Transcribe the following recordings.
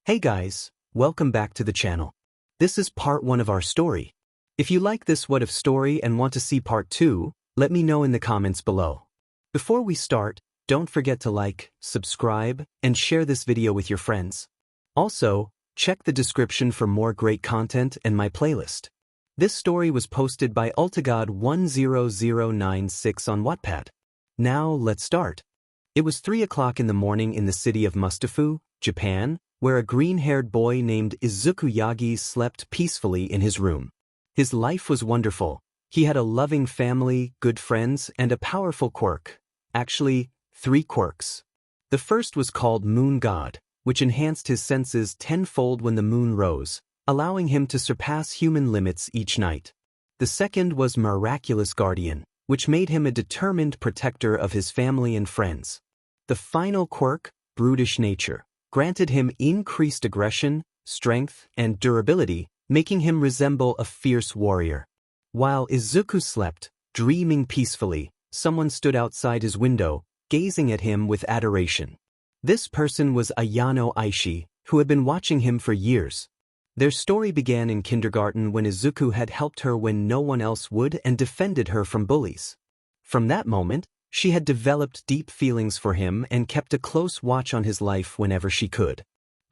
Hey guys, welcome back to the channel. This is part 1 of our story. If you like this what if story and want to see part 2, let me know in the comments below. Before we start, don't forget to like, subscribe, and share this video with your friends. Also, check the description for more great content and my playlist. This story was posted by 𝗬𝗏𝗧𝗵𝗲 on Wattpad. Now let's start. It was 3 o'clock in the morning in the city of Mustafu, Japan, where a green-haired boy named Izuku Yagi slept peacefully in his room. His life was wonderful. He had a loving family, good friends, and a powerful quirk. Actually, 3 quirks. The first was called Moon God, which enhanced his senses tenfold when the moon rose, allowing him to surpass human limits each night. The second was Miraculous Guardian, which made him a determined protector of his family and friends. The final quirk, Brutish Nature, granted him increased aggression, strength, and durability, making him resemble a fierce warrior. While Izuku slept, dreaming peacefully, someone stood outside his window, gazing at him with adoration. This person was Ayano Aishi, who had been watching him for years. Their story began in kindergarten when Izuku had helped her when no one else would and defended her from bullies. From that moment, she had developed deep feelings for him and kept a close watch on his life whenever she could.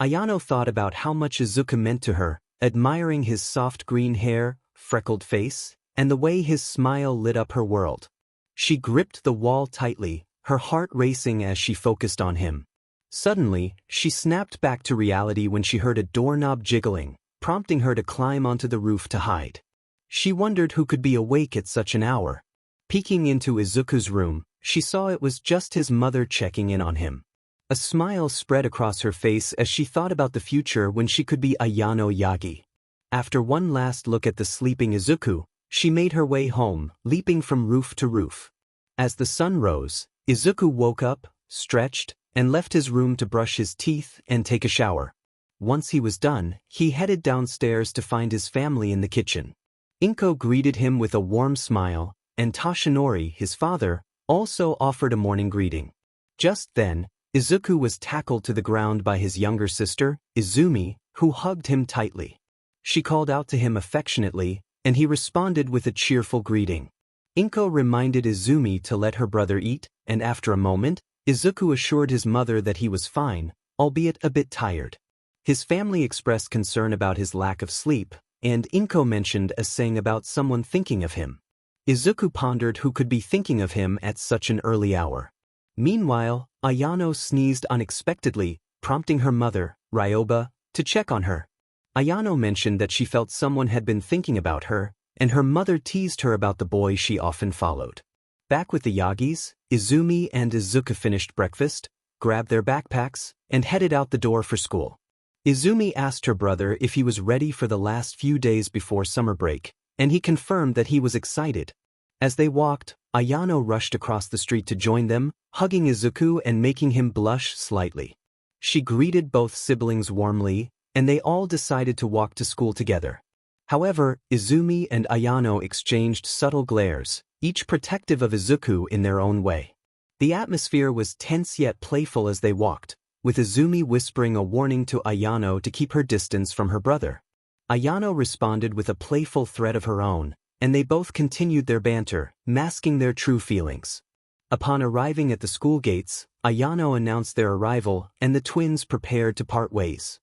Ayano thought about how much Izuku meant to her, admiring his soft green hair, freckled face, and the way his smile lit up her world. She gripped the wall tightly, her heart racing as she focused on him. Suddenly, she snapped back to reality when she heard a doorknob jiggling, prompting her to climb onto the roof to hide. She wondered who could be awake at such an hour. Peeking into Izuku's room, she saw it was just his mother checking in on him. A smile spread across her face as she thought about the future when she could be Ayano Yagi. After one last look at the sleeping Izuku, she made her way home, leaping from roof to roof. As the sun rose, Izuku woke up, stretched, and left his room to brush his teeth and take a shower. Once he was done, he headed downstairs to find his family in the kitchen. Inko greeted him with a warm smile, and Toshinori, his father, also offered a morning greeting. Just then, Izuku was tackled to the ground by his younger sister, Izumi, who hugged him tightly. She called out to him affectionately, and he responded with a cheerful greeting. Inko reminded Izumi to let her brother eat, and after a moment, Izuku assured his mother that he was fine, albeit a bit tired. His family expressed concern about his lack of sleep, and Inko mentioned a saying about someone thinking of him. Izuku pondered who could be thinking of him at such an early hour. Meanwhile, Ayano sneezed unexpectedly, prompting her mother, Ryoba, to check on her. Ayano mentioned that she felt someone had been thinking about her, and her mother teased her about the boy she often followed. Back with the Yagis, Izumi and Izuku finished breakfast, grabbed their backpacks, and headed out the door for school. Izumi asked her brother if he was ready for the last few days before summer break, and he confirmed that he was excited. As they walked, Ayano rushed across the street to join them, hugging Izuku and making him blush slightly. She greeted both siblings warmly, and they all decided to walk to school together. However, Izumi and Ayano exchanged subtle glares, each protective of Izuku in their own way. The atmosphere was tense yet playful as they walked, with Izumi whispering a warning to Ayano to keep her distance from her brother. Ayano responded with a playful threat of her own, and they both continued their banter, masking their true feelings. Upon arriving at the school gates, Ayano announced their arrival, and the twins prepared to part ways.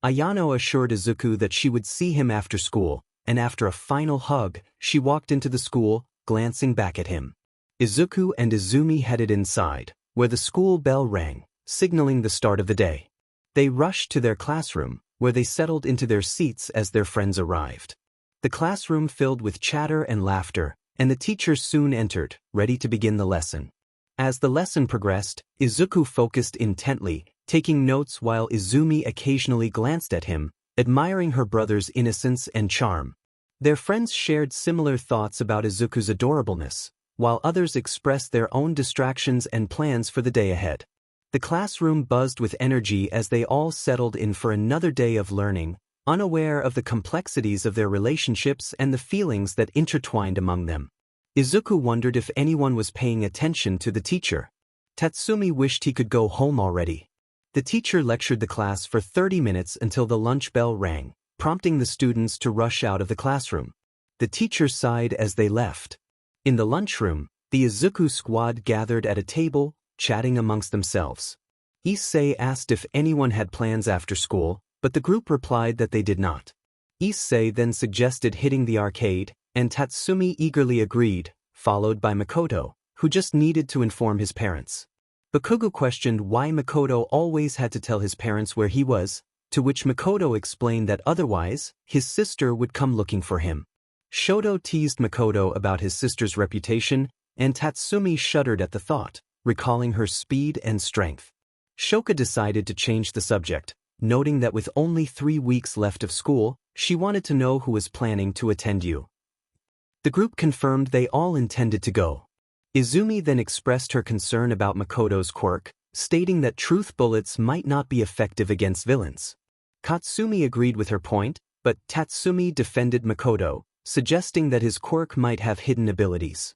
Ayano assured Izuku that she would see him after school, and after a final hug, she walked into the school, glancing back at him. Izuku and Izumi headed inside, where the school bell rang, signaling the start of the day. They rushed to their classroom, where they settled into their seats as their friends arrived. The classroom filled with chatter and laughter, and the teacher soon entered, ready to begin the lesson. As the lesson progressed, Izuku focused intently, taking notes while Izumi occasionally glanced at him, admiring her brother's innocence and charm. Their friends shared similar thoughts about Izuku's adorableness, while others expressed their own distractions and plans for the day ahead. The classroom buzzed with energy as they all settled in for another day of learning, unaware of the complexities of their relationships and the feelings that intertwined among them. Izuku wondered if anyone was paying attention to the teacher. Tatsumi wished he could go home already. The teacher lectured the class for 30 minutes until the lunch bell rang, prompting the students to rush out of the classroom. The teacher sighed as they left. In the lunchroom, the Izuku squad gathered at a table, chatting amongst themselves. 𝐬𝐳 asked if anyone had plans after school, but the group replied that they did not. 𝐬𝐳 then suggested hitting the arcade, and Tatsumi eagerly agreed, followed by Makoto, who just needed to inform his parents. Bakugo questioned why Makoto always had to tell his parents where he was, to which Makoto explained that otherwise, his sister would come looking for him. Shoto teased Makoto about his sister's reputation, and Tatsumi shuddered at the thought, recalling her speed and strength. Shoka decided to change the subject, noting that with only 3 weeks left of school, she wanted to know who was planning to attend U. The group confirmed they all intended to go. Izumi then expressed her concern about Makoto's quirk, stating that truth bullets might not be effective against villains. Katsumi agreed with her point, but Tatsumi defended Makoto, suggesting that his quirk might have hidden abilities.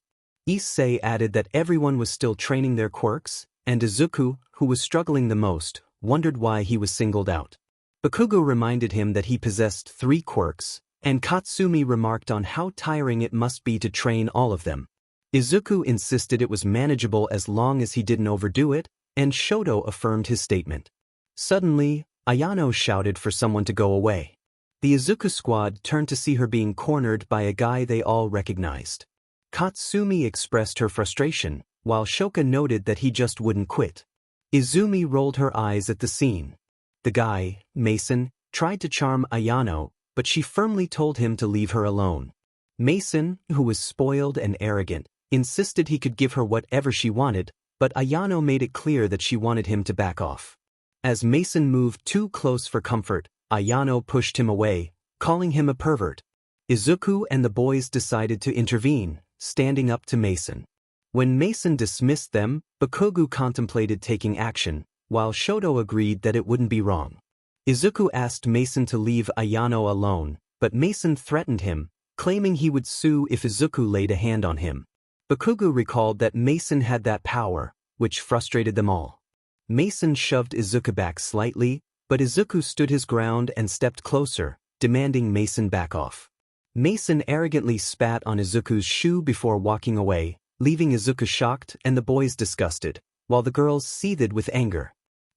𝐬𝐳 added that everyone was still training their quirks, and Izuku, who was struggling the most, wondered why he was singled out. Bakugo reminded him that he possessed 3 quirks, and Katsumi remarked on how tiring it must be to train all of them. Izuku insisted it was manageable as long as he didn't overdo it, and Shoto affirmed his statement. Suddenly, Ayano shouted for someone to go away. The Izuku squad turned to see her being cornered by a guy they all recognized. Katsumi expressed her frustration, while Shoka noted that he just wouldn't quit. Izumi rolled her eyes at the scene. The guy, Mason, tried to charm Ayano, but she firmly told him to leave her alone. Mason, who was spoiled and arrogant, insisted he could give her whatever she wanted, but Ayano made it clear that she wanted him to back off. As Mason moved too close for comfort, Ayano pushed him away, calling him a pervert. Izuku and the boys decided to intervene, standing up to Mason. When Mason dismissed them, Bakugo contemplated taking action, while Shoto agreed that it wouldn't be wrong. Izuku asked Mason to leave Ayano alone, but Mason threatened him, claiming he would sue if Izuku laid a hand on him. Bakugo recalled that Mason had that power, which frustrated them all. Mason shoved Izuku back slightly, but Izuku stood his ground and stepped closer, demanding Mason back off. Mason arrogantly spat on Izuku's shoe before walking away, leaving Izuku shocked and the boys disgusted, while the girls seethed with anger.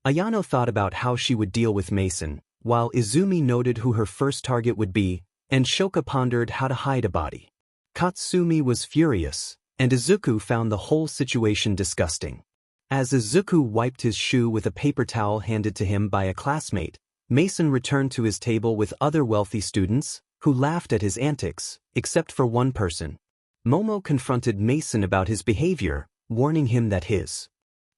Ayano thought about how she would deal with Mason, while Izumi noted who her first target would be, and Shoka pondered how to hide a body. Katsumi was furious, and Izuku found the whole situation disgusting. As Izuku wiped his shoe with a paper towel handed to him by a classmate, Mason returned to his table with other wealthy students, who laughed at his antics, except for one person. Momo confronted Mason about his behavior, warning him that his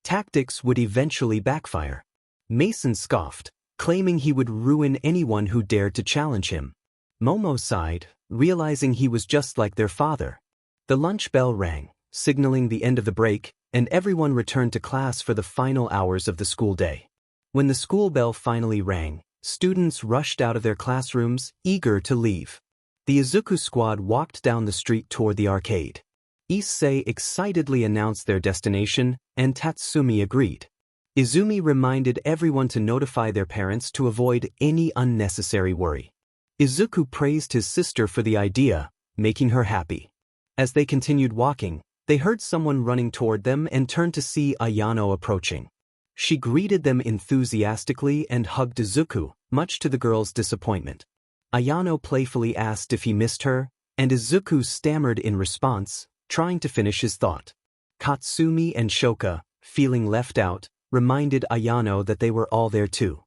tactics would eventually backfire. Mason scoffed, claiming he would ruin anyone who dared to challenge him. Momo sighed, realizing he was just like their father. The lunch bell rang, signaling the end of the break, and everyone returned to class for the final hours of the school day. When the school bell finally rang, students rushed out of their classrooms, eager to leave. The Izuku squad walked down the street toward the arcade. 𝐬𝐳 excitedly announced their destination, and Tatsumi agreed. Izumi reminded everyone to notify their parents to avoid any unnecessary worry. Izuku praised his sister for the idea, making her happy. As they continued walking, they heard someone running toward them and turned to see Ayano approaching. She greeted them enthusiastically and hugged Izuku, much to the girl's disappointment. Ayano playfully asked if he missed her, and Izuku stammered in response, trying to finish his thought. Katsumi and Shoka, feeling left out, reminded Ayano that they were all there too.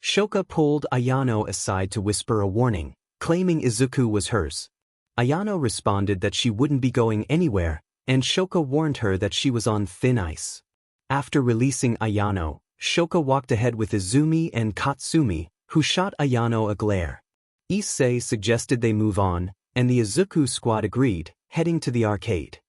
Shoka pulled Ayano aside to whisper a warning, claiming Izuku was hers. Ayano responded that she wouldn't be going anywhere, and Shoka warned her that she was on thin ice. After releasing Ayano, Shoka walked ahead with Izumi and Katsumi, who shot Ayano a glare. 𝐬𝐳 suggested they move on, and the Izuku squad agreed, heading to the arcade.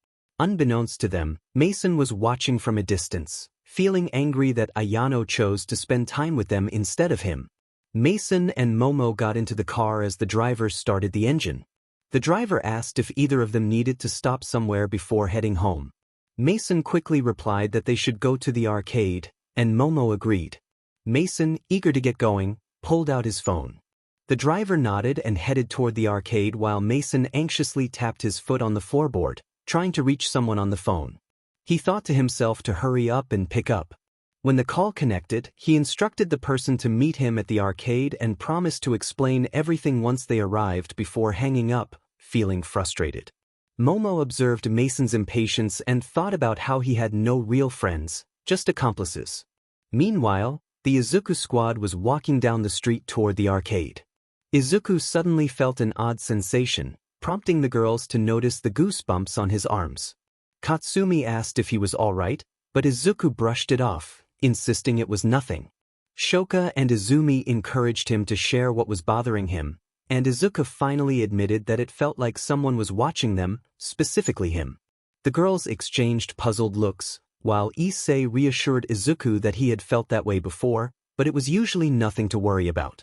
Unbeknownst to them, Mason was watching from a distance, feeling angry that Ayano chose to spend time with them instead of him. Mason and Momo got into the car as the driver started the engine. The driver asked if either of them needed to stop somewhere before heading home. Mason quickly replied that they should go to the arcade, and Momo agreed. Mason, eager to get going, pulled out his phone. The driver nodded and headed toward the arcade while Mason anxiously tapped his foot on the floorboard, trying to reach someone on the phone. He thought to himself to hurry up and pick up. When the call connected, he instructed the person to meet him at the arcade and promised to explain everything once they arrived before hanging up, feeling frustrated. Momo observed Mason's impatience and thought about how he had no real friends, just accomplices. Meanwhile, the Izuku squad was walking down the street toward the arcade. Izuku suddenly felt an odd sensation, prompting the girls to notice the goosebumps on his arms. Katsumi asked if he was all right, but Izuku brushed it off, insisting it was nothing. Shoka and Izumi encouraged him to share what was bothering him, and Izuku finally admitted that it felt like someone was watching them, specifically him. The girls exchanged puzzled looks, while Issei reassured Izuku that he had felt that way before, but it was usually nothing to worry about.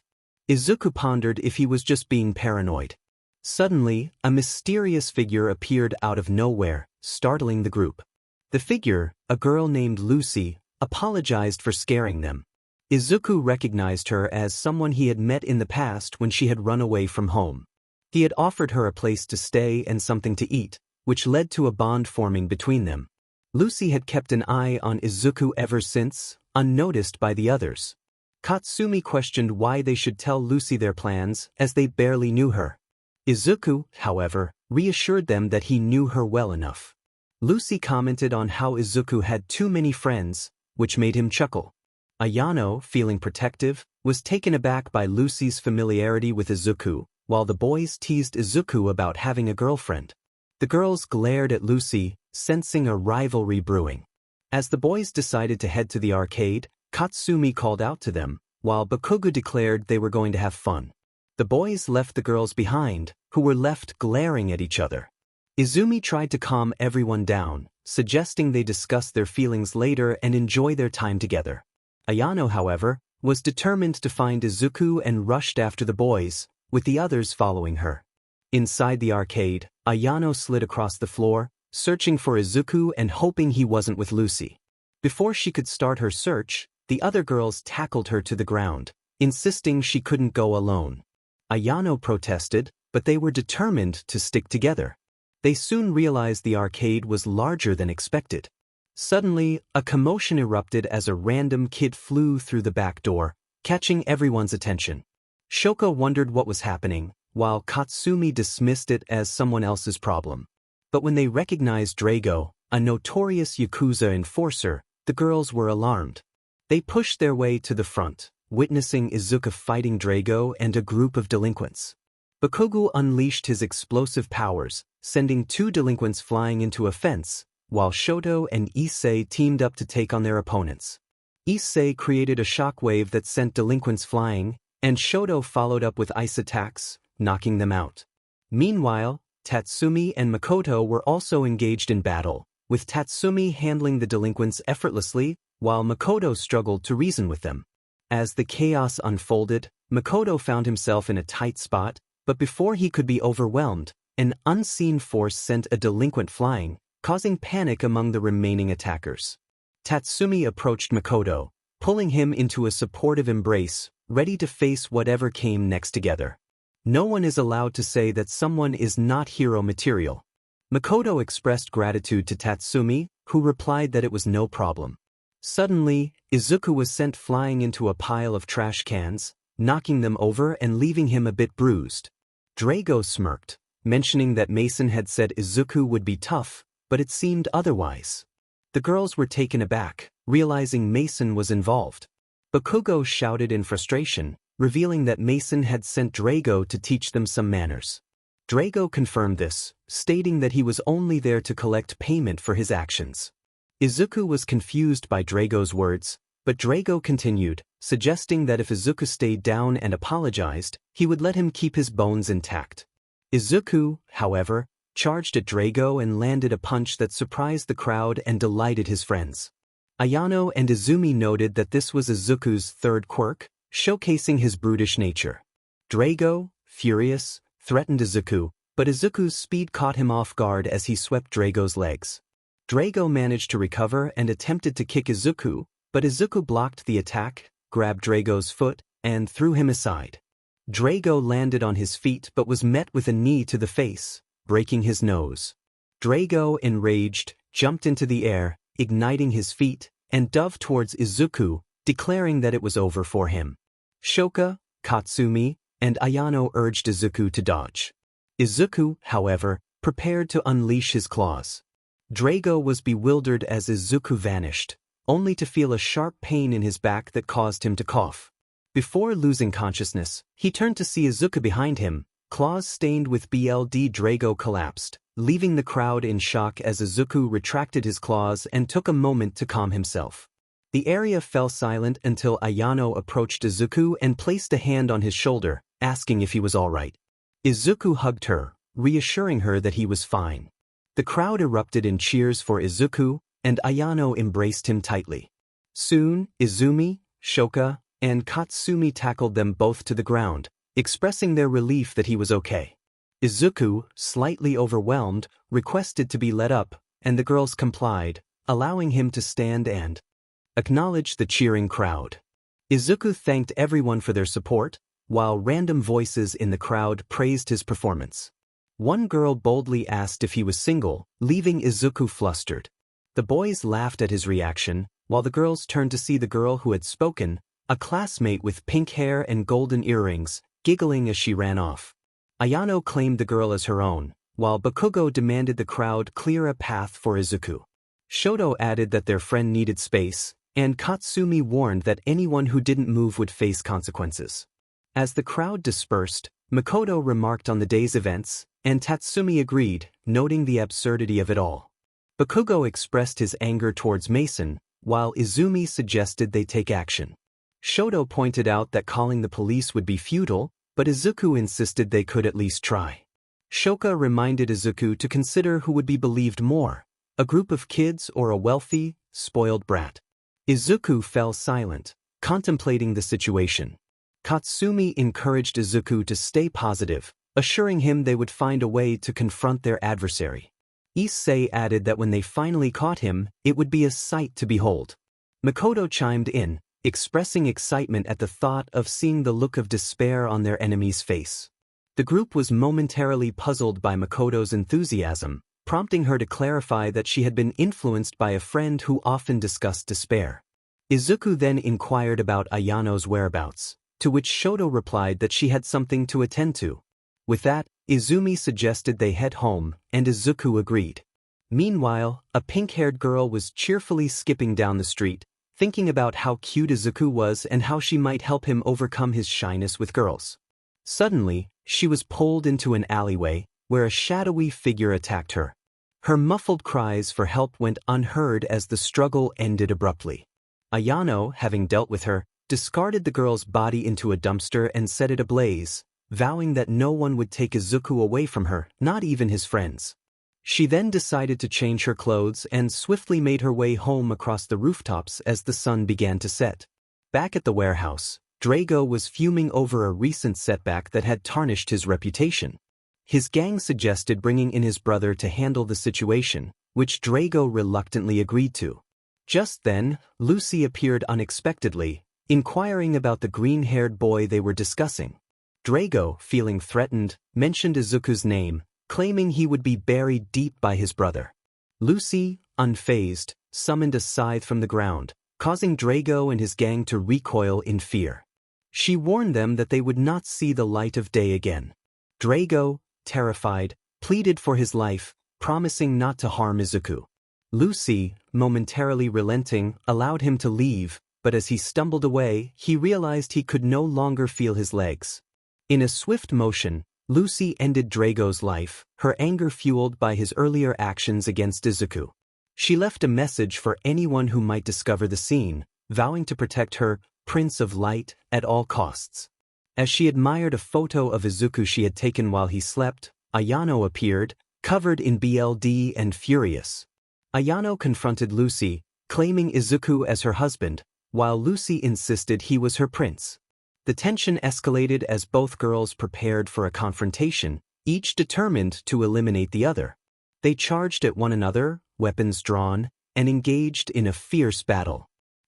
Izuku pondered if he was just being paranoid. Suddenly, a mysterious figure appeared out of nowhere, startling the group. The figure, a girl named Lucy, apologized for scaring them. Izuku recognized her as someone he had met in the past when she had run away from home. He had offered her a place to stay and something to eat, which led to a bond forming between them. Lucy had kept an eye on Izuku ever since, unnoticed by the others. Katsumi questioned why they should tell Lucy their plans, as they barely knew her. Izuku, however, reassured them that he knew her well enough. Lucy commented on how Izuku had too many friends, which made him chuckle. Ayano, feeling protective, was taken aback by Lucy's familiarity with Izuku, while the boys teased Izuku about having a girlfriend. The girls glared at Lucy, sensing a rivalry brewing. As the boys decided to head to the arcade, Katsumi called out to them, while Bakugo declared they were going to have fun. The boys left the girls behind, who were left glaring at each other. Izumi tried to calm everyone down, suggesting they discuss their feelings later and enjoy their time together. Ayano, however, was determined to find Izuku and rushed after the boys, with the others following her. Inside the arcade, Ayano slid across the floor, searching for Izuku and hoping he wasn't with Lucy. Before she could start her search, the other girls tackled her to the ground, insisting she couldn't go alone. Ayano protested, but they were determined to stick together. They soon realized the arcade was larger than expected. Suddenly, a commotion erupted as a random kid flew through the back door, catching everyone's attention. Shoka wondered what was happening, while Katsumi dismissed it as someone else's problem. But when they recognized Drago, a notorious Yakuza enforcer, the girls were alarmed. They pushed their way to the front, witnessing Izuku fighting Drago and a group of delinquents. Bakugo unleashed his explosive powers, sending two delinquents flying into a fence, while Shoto and Issei teamed up to take on their opponents. Issei created a shockwave that sent delinquents flying, and Shoto followed up with ice attacks, knocking them out. Meanwhile, Tatsumi and Makoto were also engaged in battle, with Tatsumi handling the delinquents effortlessly, while Makoto struggled to reason with them. As the chaos unfolded, Makoto found himself in a tight spot, but before he could be overwhelmed, an unseen force sent a delinquent flying, causing panic among the remaining attackers. Tatsumi approached Makoto, pulling him into a supportive embrace, ready to face whatever came next together. No one is allowed to say that someone is not hero material. Makoto expressed gratitude to Tatsumi, who replied that it was no problem. Suddenly, Izuku was sent flying into a pile of trash cans, knocking them over and leaving him a bit bruised. Drago smirked, mentioning that Mason had said Izuku would be tough, but it seemed otherwise. The girls were taken aback, realizing Mason was involved. Bakugo shouted in frustration, revealing that Mason had sent Drago to teach them some manners. Drago confirmed this, stating that he was only there to collect payment for his actions. Izuku was confused by Drago's words, but Drago continued, suggesting that if Izuku stayed down and apologized, he would let him keep his bones intact. Izuku, however, charged at Drago and landed a punch that surprised the crowd and delighted his friends. Ayano and Izumi noted that this was Izuku's third quirk, showcasing his brutish nature. Drago, furious, threatened Izuku, but Izuku's speed caught him off guard as he swept Drago's legs. Drago managed to recover and attempted to kick Izuku, but Izuku blocked the attack, grabbed 𝗧𝗪𝗀𝗧's foot, and threw him aside. 𝗧𝗪𝗀 landed on his feet but was met with a knee to the face, breaking his nose. 𝗧𝗪𝗀, enraged, jumped into the air, igniting his feet, and dove towards Izuku, declaring that it was over for him. Shoka, Katsumi, and Ayano urged Izuku to dodge. Izuku, however, prepared to unleash his claws. 𝗧𝗪𝗀 was bewildered as Izuku vanished, only to feel a sharp pain in his back that caused him to cough. Before losing consciousness, he turned to see Izuku behind him, claws stained with blood. 𝗧𝗪𝗀 collapsed, leaving the crowd in shock as Izuku retracted his claws and took a moment to calm himself. The area fell silent until Ayano approached Izuku and placed a hand on his shoulder, asking if he was all right. Izuku hugged her, reassuring her that he was fine. The crowd erupted in cheers for Izuku, and Ayano embraced him tightly. Soon, Izumi, Shoka, and Katsumi tackled them both to the ground, expressing their relief that he was okay. Izuku, slightly overwhelmed, requested to be let up, and the girls complied, allowing him to stand and acknowledge the cheering crowd. Izuku thanked everyone for their support, while random voices in the crowd praised his performance. One girl boldly asked if he was single, leaving Izuku flustered. The boys laughed at his reaction, while the girls turned to see the girl who had spoken, a classmate with pink hair and golden earrings, giggling as she ran off. Ayano claimed the girl as her own, while Bakugo demanded the crowd clear a path for Izuku. Shoto added that their friend needed space, and Katsumi warned that anyone who didn't move would face consequences. As the crowd dispersed, Makoto remarked on the day's events, and Tatsumi agreed, noting the absurdity of it all. Bakugo expressed his anger towards Mason, while Izumi suggested they take action. Shoto pointed out that calling the police would be futile, but Izuku insisted they could at least try. Shoka reminded Izuku to consider who would be believed more, a group of kids or a wealthy, spoiled brat. Izuku fell silent, contemplating the situation. Katsumi encouraged Izuku to stay positive, assuring him they would find a way to confront their adversary. Issei added that when they finally caught him, it would be a sight to behold. Makoto chimed in, expressing excitement at the thought of seeing the look of despair on their enemy's face. The group was momentarily puzzled by Makoto's enthusiasm, prompting her to clarify that she had been influenced by a friend who often discussed despair. Izuku then inquired about Ayano's whereabouts, to which Shoto replied that she had something to attend to. With that, Izumi suggested they head home, and Izuku agreed. Meanwhile, a pink-haired girl was cheerfully skipping down the street, thinking about how cute Izuku was and how she might help him overcome his shyness with girls. Suddenly, she was pulled into an alleyway, where a shadowy figure attacked her. Her muffled cries for help went unheard as the struggle ended abruptly. Ayano, having dealt with her, discarded the girl's body into a dumpster and set it ablaze, vowing that no one would take Izuku away from her, not even his friends. She then decided to change her clothes and swiftly made her way home across the rooftops as the sun began to set. Back at the warehouse, 𝗧𝗪𝗀 was fuming over a recent setback that had tarnished his reputation. His gang suggested bringing in his brother to handle the situation, which 𝗧𝗪𝗀 reluctantly agreed to. Just then, Lucy appeared unexpectedly, inquiring about the green-haired boy they were discussing. 𝗧𝗪𝗀, feeling threatened, mentioned Izuku's name, claiming he would be buried deep by his brother. Lucy, unfazed, summoned a scythe from the ground, causing 𝗧𝗪𝗀 and his gang to recoil in fear. She warned them that they would not see the light of day again. 𝗧𝗪𝗀, terrified, pleaded for his life, promising not to harm Izuku. Lucy, momentarily relenting, allowed him to leave, but as he stumbled away, he realized he could no longer feel his legs. In a swift motion, Lucy ended 𝗧𝗪𝗀's life, her anger fueled by his earlier actions against Izuku. She left a message for anyone who might discover the scene, vowing to protect her, Prince of Light, at all costs. As she admired a photo of Izuku she had taken while he slept, Ayano appeared, covered in blood and furious. Ayano confronted Lucy, claiming Izuku as her husband, while Lucy insisted he was her prince. The tension escalated as both girls prepared for a confrontation, each determined to eliminate the other. They charged at one another, weapons drawn, and engaged in a fierce battle.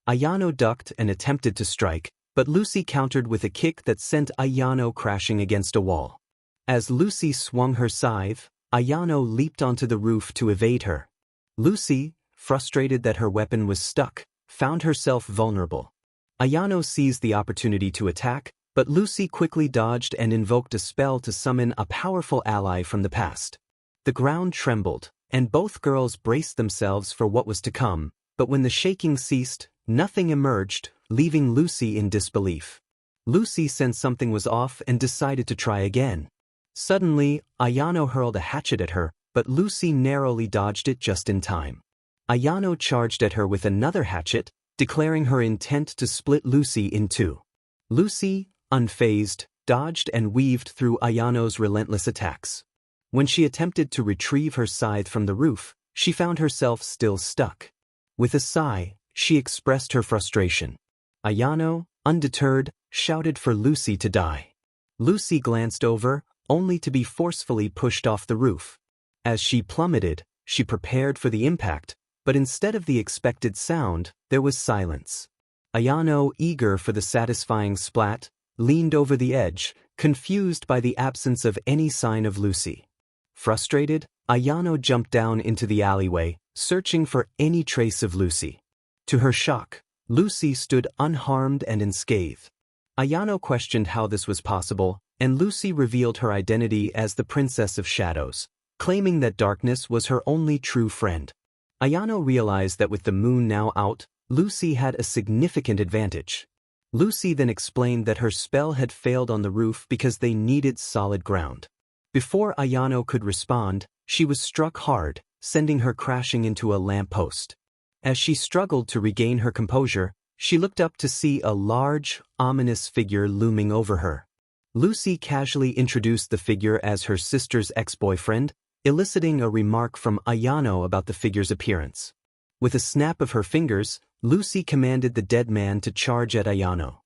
Ayano ducked and attempted to strike, but Lucy countered with a kick that sent Ayano crashing against a wall. As Lucy swung her scythe, Ayano leaped onto the roof to evade her. Lucy, frustrated that her weapon was stuck, found herself vulnerable. Ayano seized the opportunity to attack, but Lucy quickly dodged and invoked a spell to summon a powerful ally from the past. The ground trembled, and both girls braced themselves for what was to come, but when the shaking ceased, nothing emerged, leaving Lucy in disbelief. Lucy sensed something was off and decided to try again. Suddenly, Ayano hurled a hatchet at her, but Lucy narrowly dodged it just in time. Ayano charged at her with another hatchet, declaring her intent to split Lucy in two. Lucy, unfazed, dodged and weaved through Ayano's relentless attacks. When she attempted to retrieve her scythe from the roof, she found herself still stuck. With a sigh, she expressed her frustration. Ayano, undeterred, shouted for Lucy to die. Lucy glanced over, only to be forcefully pushed off the roof. As she plummeted, she prepared for the impact, but instead of the expected sound, there was silence. Ayano, eager for the satisfying splat, leaned over the edge, confused by the absence of any sign of Lucy. Frustrated, Ayano jumped down into the alleyway, searching for any trace of Lucy. To her shock, Lucy stood unharmed and unscathed. Ayano questioned how this was possible, and Lucy revealed her identity as the Princess of Shadows, claiming that darkness was her only true friend. Ayano realized that with the moon now out, Lucy had a significant advantage. Lucy then explained that her spell had failed on the roof because they needed solid ground. Before Ayano could respond, she was struck hard, sending her crashing into a lamppost. As she struggled to regain her composure, she looked up to see a large, ominous figure looming over her. Lucy casually introduced the figure as her sister's ex-boyfriend, eliciting a remark from Ayano about the figure's appearance. With a snap of her fingers, Lucy commanded the dead man to charge at Ayano.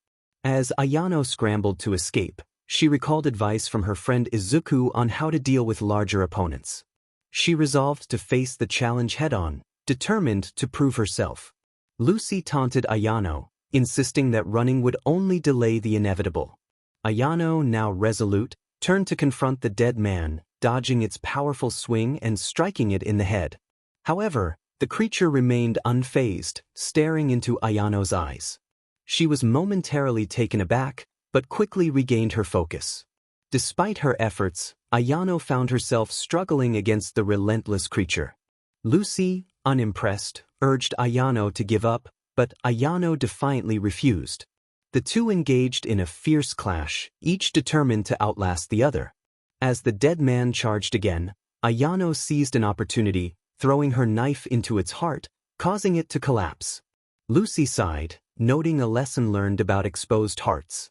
As Ayano scrambled to escape, she recalled advice from her friend Izuku on how to deal with larger opponents. She resolved to face the challenge head-on, determined to prove herself. Lucy taunted Ayano, insisting that running would only delay the inevitable. Ayano, now resolute, turned to confront the dead man, dodging its powerful swing and striking it in the head. However, the creature remained unfazed, staring into Ayano's eyes. She was momentarily taken aback, but quickly regained her focus. Despite her efforts, Ayano found herself struggling against the relentless creature. Lucy, unimpressed, urged Ayano to give up, but Ayano defiantly refused. The two engaged in a fierce clash, each determined to outlast the other. As the dead man charged again, Ayano seized an opportunity, throwing her knife into its heart, causing it to collapse. Lucy sighed, noting a lesson learned about exposed hearts.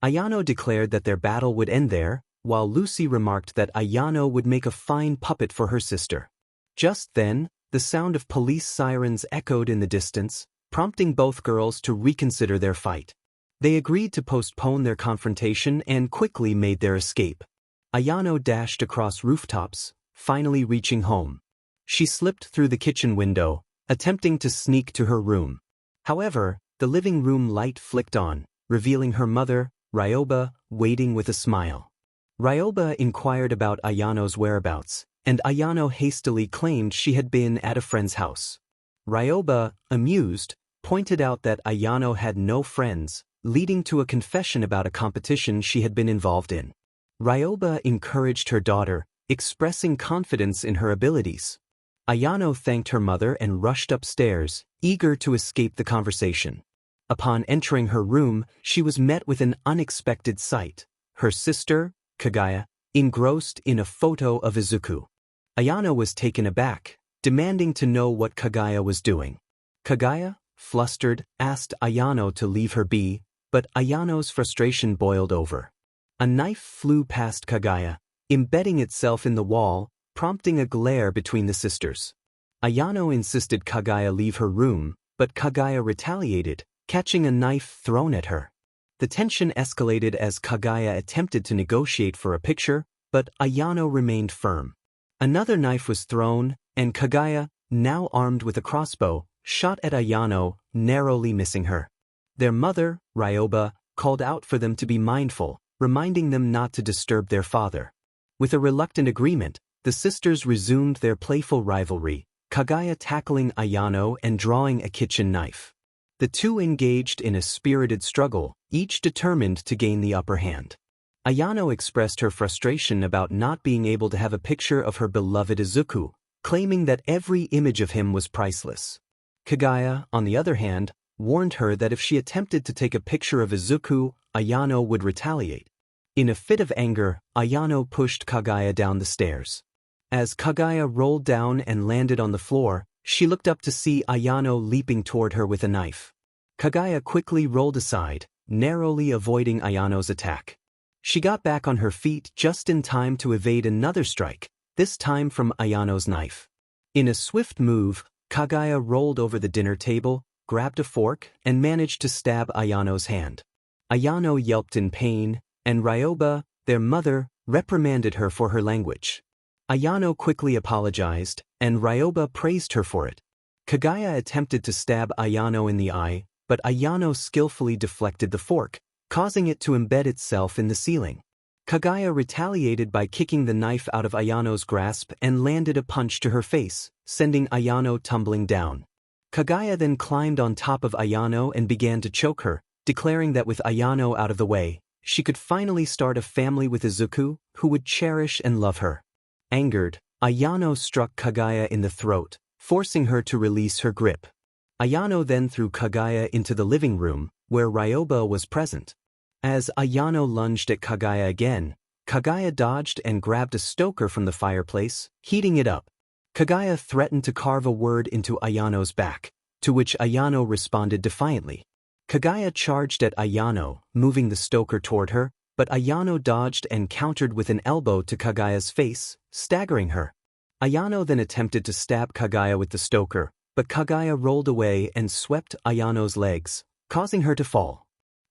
Ayano declared that their battle would end there, while Lucy remarked that Ayano would make a fine puppet for her sister. Just then, the sound of police sirens echoed in the distance, prompting both girls to reconsider their fight. They agreed to postpone their confrontation and quickly made their escape. Ayano dashed across rooftops, finally reaching home. She slipped through the kitchen window, attempting to sneak to her room. However, the living room light flicked on, revealing her mother, 𝗬𝗓𝗏, waiting with a smile. 𝗬𝗓𝗏 inquired about Ayano's whereabouts, and Ayano hastily claimed she had been at a friend's house. 𝗬𝗏𝗏, amused, pointed out that Ayano had no friends, leading to a confession about a competition she had been involved in. 𝗬𝗏𝗏 encouraged her daughter, expressing confidence in her abilities. Ayano thanked her mother and rushed upstairs, eager to escape the conversation. Upon entering her room, she was met with an unexpected sight. Her sister, 𝗬𝗁𝗏, engrossed in a photo of Izuku. Ayano was taken aback, demanding to know what 𝗬𝗁𝗏 was doing. 𝗬𝗁𝗏, flustered, asked Ayano to leave her be, but Ayano's frustration boiled over. A knife flew past 𝗬𝗁𝗏, embedding itself in the wall, prompting a glare between the sisters. Ayano insisted 𝗬𝗁𝗏 leave her room, but 𝗬𝗁𝗏 retaliated, catching a knife thrown at her. The tension escalated as 𝗬𝗁𝗏 attempted to negotiate for a picture, but Ayano remained firm. Another knife was thrown, and 𝗬𝗁𝗏, now armed with a crossbow, shot at Ayano, narrowly missing her. Their mother, Ryoba, called out for them to be mindful, reminding them not to disturb their father. With a reluctant agreement, the sisters resumed their playful rivalry, Kaguya tackling Ayano and drawing a kitchen knife. The two engaged in a spirited struggle, each determined to gain the upper hand. Ayano expressed her frustration about not being able to have a picture of her beloved Izuku, claiming that every image of him was priceless. Kaguya, on the other hand, warned her that if she attempted to take a picture of Izuku, Ayano would retaliate. In a fit of anger, Ayano pushed Kaguya down the stairs. As Kaguya rolled down and landed on the floor, she looked up to see Ayano leaping toward her with a knife. Kaguya quickly rolled aside, narrowly avoiding Ayano's attack. She got back on her feet just in time to evade another strike, this time from Ayano's knife. In a swift move, Kaguya rolled over the dinner table, grabbed a fork, and managed to stab Ayano's hand. Ayano yelped in pain, and Ryoba, their mother, reprimanded her for her language. Ayano quickly apologized, and Ryoba praised her for it. Kaguya attempted to stab Ayano in the eye, but Ayano skillfully deflected the fork, causing it to embed itself in the ceiling. Kaguya retaliated by kicking the knife out of Ayano's grasp and landed a punch to her face, sending Ayano tumbling down. Kaguya then climbed on top of Ayano and began to choke her, declaring that with Ayano out of the way, she could finally start a family with Izuku, who would cherish and love her. Angered, Ayano struck Kaguya in the throat, forcing her to release her grip. Ayano then threw Kaguya into the living room, where Ryoba was present. As Ayano lunged at Kaguya again, Kaguya dodged and grabbed a stoker from the fireplace, heating it up. Kaguya threatened to carve a word into Ayano's back, to which Ayano responded defiantly. Kaguya charged at Ayano, moving the stoker toward her, but Ayano dodged and countered with an elbow to Kaguya's face, staggering her. Ayano then attempted to stab Kaguya with the stoker, but Kaguya rolled away and swept Ayano's legs, causing her to fall.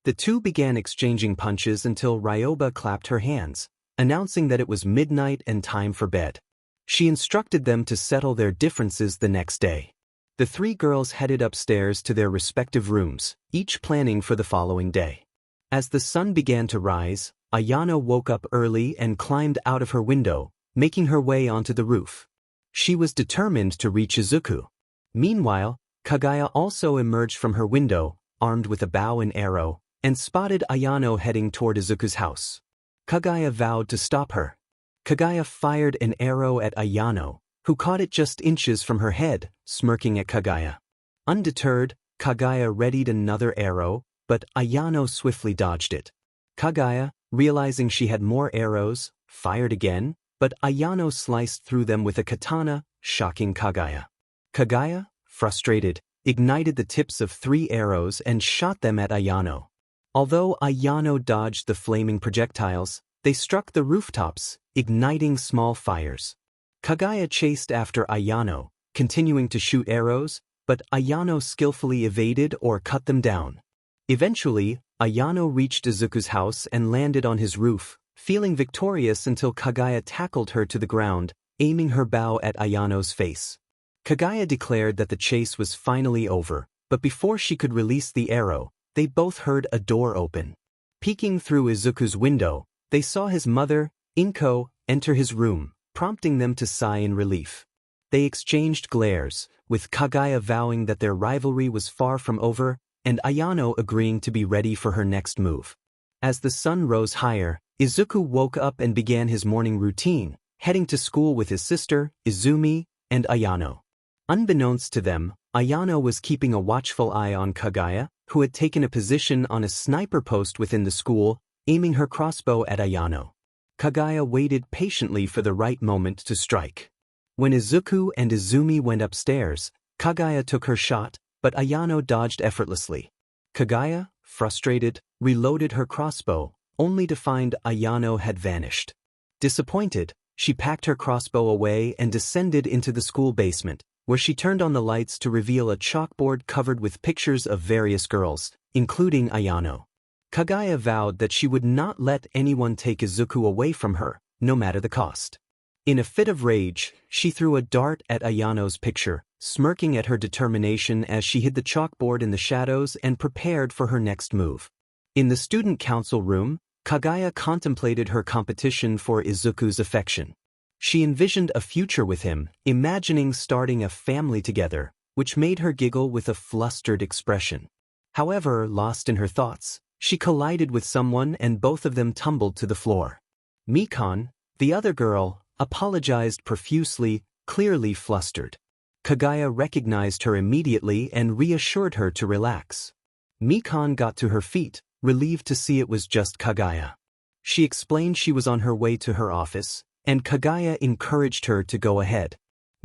The two began exchanging punches until Ryoba clapped her hands, announcing that it was midnight and time for bed. She instructed them to settle their differences the next day. The three girls headed upstairs to their respective rooms, each planning for the following day. As the sun began to rise, Ayano woke up early and climbed out of her window, making her way onto the roof. She was determined to reach Izuku. Meanwhile, Kaguya also emerged from her window, armed with a bow and arrow, and spotted Ayano heading toward Izuku's house. Kaguya vowed to stop her. Kaguya fired an arrow at Ayano, who caught it just inches from her head, smirking at Kaguya. Undeterred, Kaguya readied another arrow, but Ayano swiftly dodged it. Kaguya, realizing she had more arrows, fired again, but Ayano sliced through them with a katana, shocking Kaguya. Kaguya, frustrated, ignited the tips of 3 arrows and shot them at Ayano. Although Ayano dodged the flaming projectiles, they struck the rooftops, igniting small fires. Kaguya chased after Ayano, continuing to shoot arrows, but Ayano skillfully evaded or cut them down. Eventually, Ayano reached Izuku's house and landed on his roof, feeling victorious until Kaguya tackled her to the ground, aiming her bow at Ayano's face. Kaguya declared that the chase was finally over, but before she could release the arrow, they both heard a door open. Peeking through Izuku's window, they saw his mother, Inko, enter his room, prompting them to sigh in relief. They exchanged glares, with Kaguya vowing that their rivalry was far from over, and Ayano agreeing to be ready for her next move. As the sun rose higher, Izuku woke up and began his morning routine, heading to school with his sister, Izumi, and Ayano. Unbeknownst to them, Ayano was keeping a watchful eye on Kaguya, who had taken a position on a sniper post within the school, aiming her crossbow at Ayano. Kaguya waited patiently for the right moment to strike. When Izuku and Izumi went upstairs, Kaguya took her shot, but Ayano dodged effortlessly. Kaguya, frustrated, reloaded her crossbow, only to find Ayano had vanished. Disappointed, she packed her crossbow away and descended into the school basement, where she turned on the lights to reveal a chalkboard covered with pictures of various girls, including Ayano. Kaguya vowed that she would not let anyone take Izuku away from her, no matter the cost. In a fit of rage, she threw a dart at Ayano's picture, smirking at her determination as she hid the chalkboard in the shadows and prepared for her next move. In the student council room, 𝗂𝐽𝐽 contemplated her competition for Izuku's affection. She envisioned a future with him, imagining starting a family together, which made her giggle with a flustered expression. However, lost in her thoughts, she collided with someone and both of them tumbled to the floor. 𝗵𝗏, the other girl, apologized profusely, clearly flustered. 𝗂𝐽𝐽 recognized her immediately and reassured her to relax. 𝗵𝗏 got to her feet, relieved to see it was just 𝗂𝐽𝐽. She explained she was on her way to her office, and 𝗂𝐽𝐽 encouraged her to go ahead.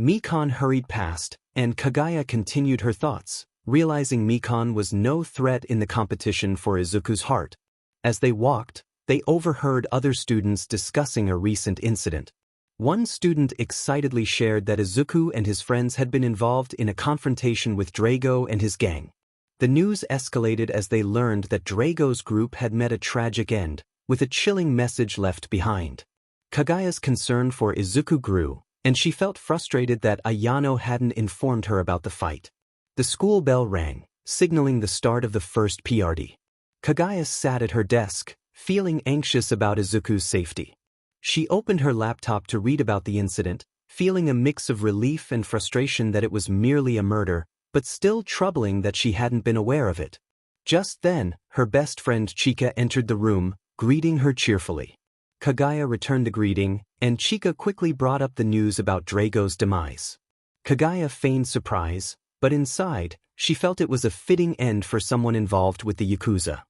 𝗵𝗏 hurried past, and 𝗂𝐽𝐽 continued her thoughts, realizing 𝗵𝗏 was no threat in the competition for Izuku's heart. As they walked, they overheard other students discussing a recent incident. One student excitedly shared that Izuku and his friends had been involved in a confrontation with 𝗕𝗂𝗁 and his gang. The news escalated as they learned that 𝗕𝗂𝗁's group had met a tragic end, with a chilling message left behind. 𝗂𝐽𝐽's concern for Izuku grew, and she felt frustrated that Ayano hadn't informed her about the fight. The school bell rang, signaling the start of the first party. 𝗂𝐽𝐽 sat at her desk, feeling anxious about Izuku's safety. She opened her laptop to read about the incident, feeling a mix of relief and frustration that it was merely a murder, but still troubling that she hadn't been aware of it. Just then, her best friend Chika entered the room, greeting her cheerfully. 𝗂𝐽𝐽 returned the greeting, and Chika quickly brought up the news about 𝗕𝗂𝗁's demise. 𝗂𝐽𝐽 feigned surprise, but inside, she felt it was a fitting end for someone involved with the Yakuza.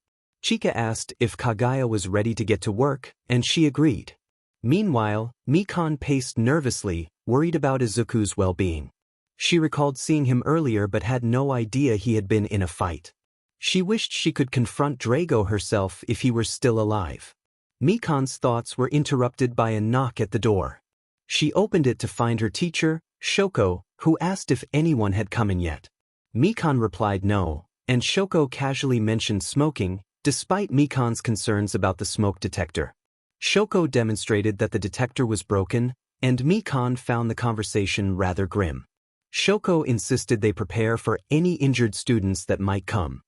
Chika asked if 𝗂𝐽𝐽 was ready to get to work, and she agreed. Meanwhile, 𝗵𝗏 paced nervously, worried about Izuku's well-being. She recalled seeing him earlier but had no idea he had been in a fight. She wished she could confront 𝗕𝗂𝗁 herself if he were still alive. 𝗵𝗏's thoughts were interrupted by a knock at the door. She opened it to find her teacher, Shoko, who asked if anyone had come in yet. 𝗵𝗏 replied no, and Shoko casually mentioned smoking, despite 𝗵𝗏's concerns about the smoke detector. Shoko demonstrated that the detector was broken, and 𝗵𝗏 found the conversation rather grim. Shoko insisted they prepare for any injured students that might come.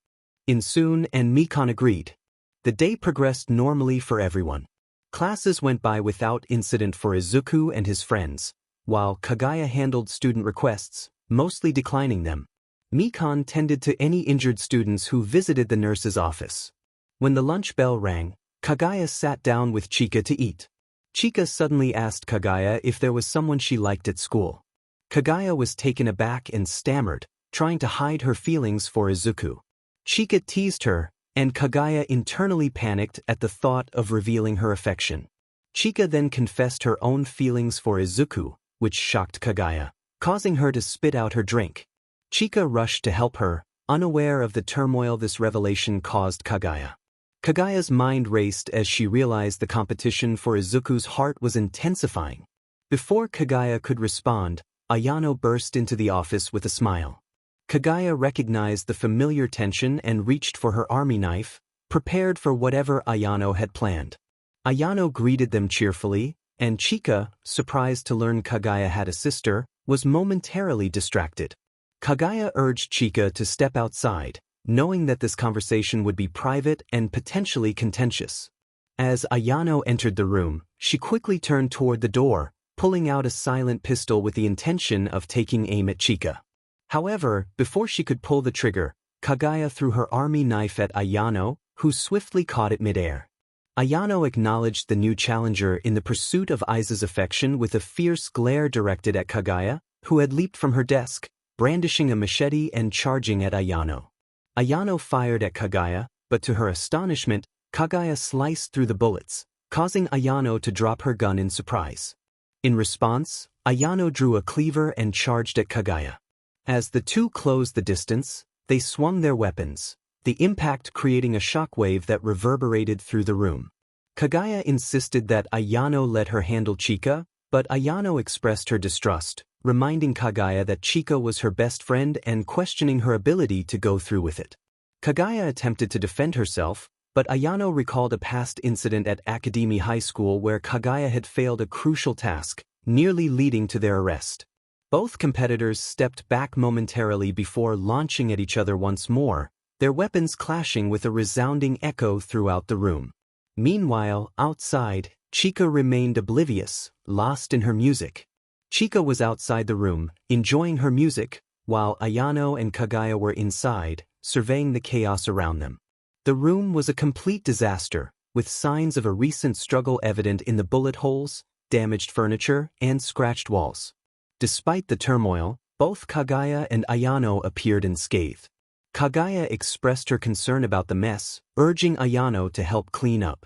Soon, and 𝗵𝗏 agreed. The day progressed normally for everyone. Classes went by without incident for Izuku and his friends, while 𝗂𝐽𝐽 handled student requests, mostly declining them. 𝗵𝗏 tended to any injured students who visited the nurse's office. When the lunch bell rang, 𝗂𝐽𝐽 sat down with Chika to eat. Chika suddenly asked 𝗂𝐽𝐽 if there was someone she liked at school. 𝗂𝗑𝐽𝐽 was taken aback and stammered, trying to hide her feelings for Izuku. Chika teased her, and 𝗂𝐽𝐽 internally panicked at the thought of revealing her affection. Chika then confessed her own feelings for Izuku, which shocked 𝗂𝐽𝐽, causing her to spit out her drink. Chika rushed to help her, unaware of the turmoil this revelation caused 𝗂𝐽𝐽. 𝗂𝗑𝐽𝐽's mind raced as she realized the competition for Izuku's heart was intensifying. Before 𝗂𝗽𝐽𝐽 could respond, Ayano burst into the office with a smile. 𝗂𝗽𝐽 recognized the familiar tension and reached for her army knife, prepared for whatever Ayano had planned. Ayano greeted them cheerfully, and Chika, surprised to learn 𝗂𝗽𝐽𝐽 had a sister, was momentarily distracted. 𝗂𝗽𝐽𝐽 urged Chika to step outside, knowing that this conversation would be private and potentially contentious. As Ayano entered the room, she quickly turned toward the door, pulling out a silent pistol with the intention of taking aim at Chika. However, before she could pull the trigger, 𝗂𝗽𝐽𝐽 threw her army knife at Ayano, who swiftly caught it midair. Ayano acknowledged the new challenger in the pursuit of Aiza's affection with a fierce glare directed at 𝗂𝗽𝐽𝐽, who had leaped from her desk, brandishing a machete and charging at Ayano. Ayano fired at 𝗂𝗽𝗽, but to her astonishment, 𝗂𝗽𝗽 sliced through the bullets, causing Ayano to drop her gun in surprise. In response, Ayano drew a cleaver and charged at 𝗂𝗽𝗽. As the two closed the distance, they swung their weapons, the impact creating a shockwave that reverberated through the room. 𝗂𝗽𝗽 insisted that Ayano let her handle Chika, but Ayano expressed her distrust, reminding 𝗂𝗽𝗽 that Chika was her best friend and questioning her ability to go through with it. 𝗂𝗽𝗽 attempted to defend herself, but Ayano recalled a past incident at Academy High School where 𝗂𝗽𝗽 had failed a crucial task, nearly leading to their arrest. Both competitors stepped back momentarily before launching at each other once more, their weapons clashing with a resounding echo throughout the room. Meanwhile, outside, 𝗧𝗂𝘁 remained oblivious, lost in her music. 𝗧𝗂𝘁 was outside the room, enjoying her music, while Ayano and Kaguya were inside, surveying the chaos around them. The room was a complete disaster, with signs of a recent struggle evident in the bullet holes, damaged furniture, and scratched walls. Despite the turmoil, both Kaguya and Ayano appeared unscathed. Kaguya expressed her concern about the mess, urging Ayano to help clean up.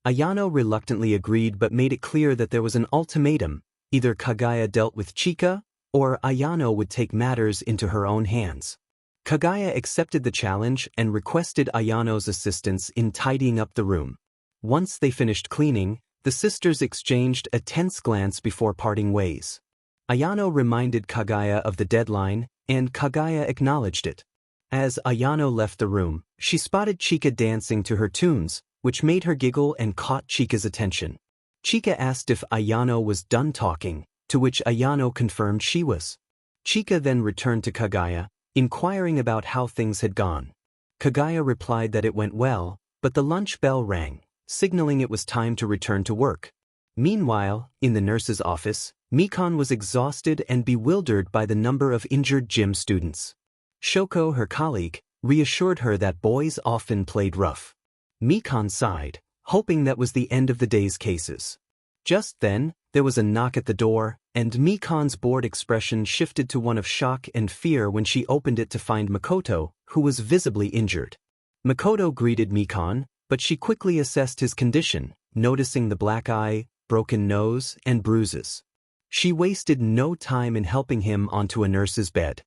Ayano reluctantly agreed but made it clear that there was an ultimatum: either Kaguya dealt with 𝗧𝗂𝘁, or Ayano would take matters into her own hands. Kaguya accepted the challenge and requested Ayano's assistance in tidying up the room. Once they finished cleaning, the sisters exchanged a tense glance before parting ways. Ayano reminded Kaguya of the deadline, and Kaguya acknowledged it. As Ayano left the room, she spotted 𝗧𝗂𝘁 dancing to her tunes, which made her giggle and caught 𝗧𝗂𝘁's attention. 𝗧𝗂𝘁 asked if Ayano was done talking, to which Ayano confirmed she was. 𝗧𝗂𝘁 then returned to Kaguya, inquiring about how things had gone. Kaguya replied that it went well, but the lunch bell rang, signaling it was time to return to work. Meanwhile, in the nurse's office, Mikan was exhausted and bewildered by the number of injured gym students. Shoko, her colleague, reassured her that boys often played rough. Mikan sighed, hoping that was the end of the day's cases. Just then, there was a knock at the door, and Mikan's bored expression shifted to one of shock and fear when she opened it to find Makoto, who was visibly injured. Makoto greeted Mikan, but she quickly assessed his condition, noticing the black eye, broken nose, and bruises. She wasted no time in helping him onto a nurse's bed.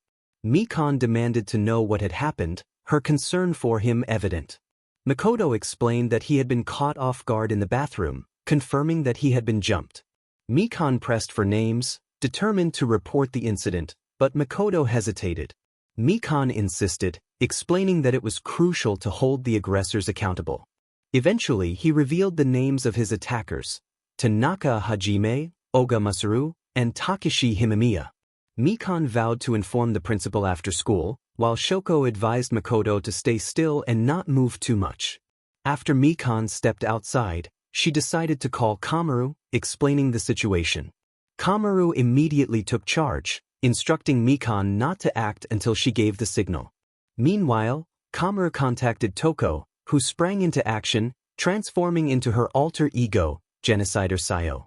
Mikan demanded to know what had happened, her concern for him evident. Makoto explained that he had been caught off guard in the bathroom, confirming that he had been jumped. Mikan pressed for names, determined to report the incident, but Makoto hesitated. Mikan insisted, explaining that it was crucial to hold the aggressors accountable. Eventually, he revealed the names of his attackers: Tanaka Hajime, Oga Masaru, and Takeshi Himemiya. Mikan vowed to inform the principal after school, while Shoko advised Makoto to stay still and not move too much. After Mikan stepped outside, she decided to call 𝗂𝗵𝗲, explaining the situation. 𝗂𝗵𝗲 immediately took charge, instructing Mikan not to act until she gave the signal. Meanwhile, 𝗂𝗵𝗲 contacted Toko, who sprang into action, transforming into her alter ego, genocider Sayo.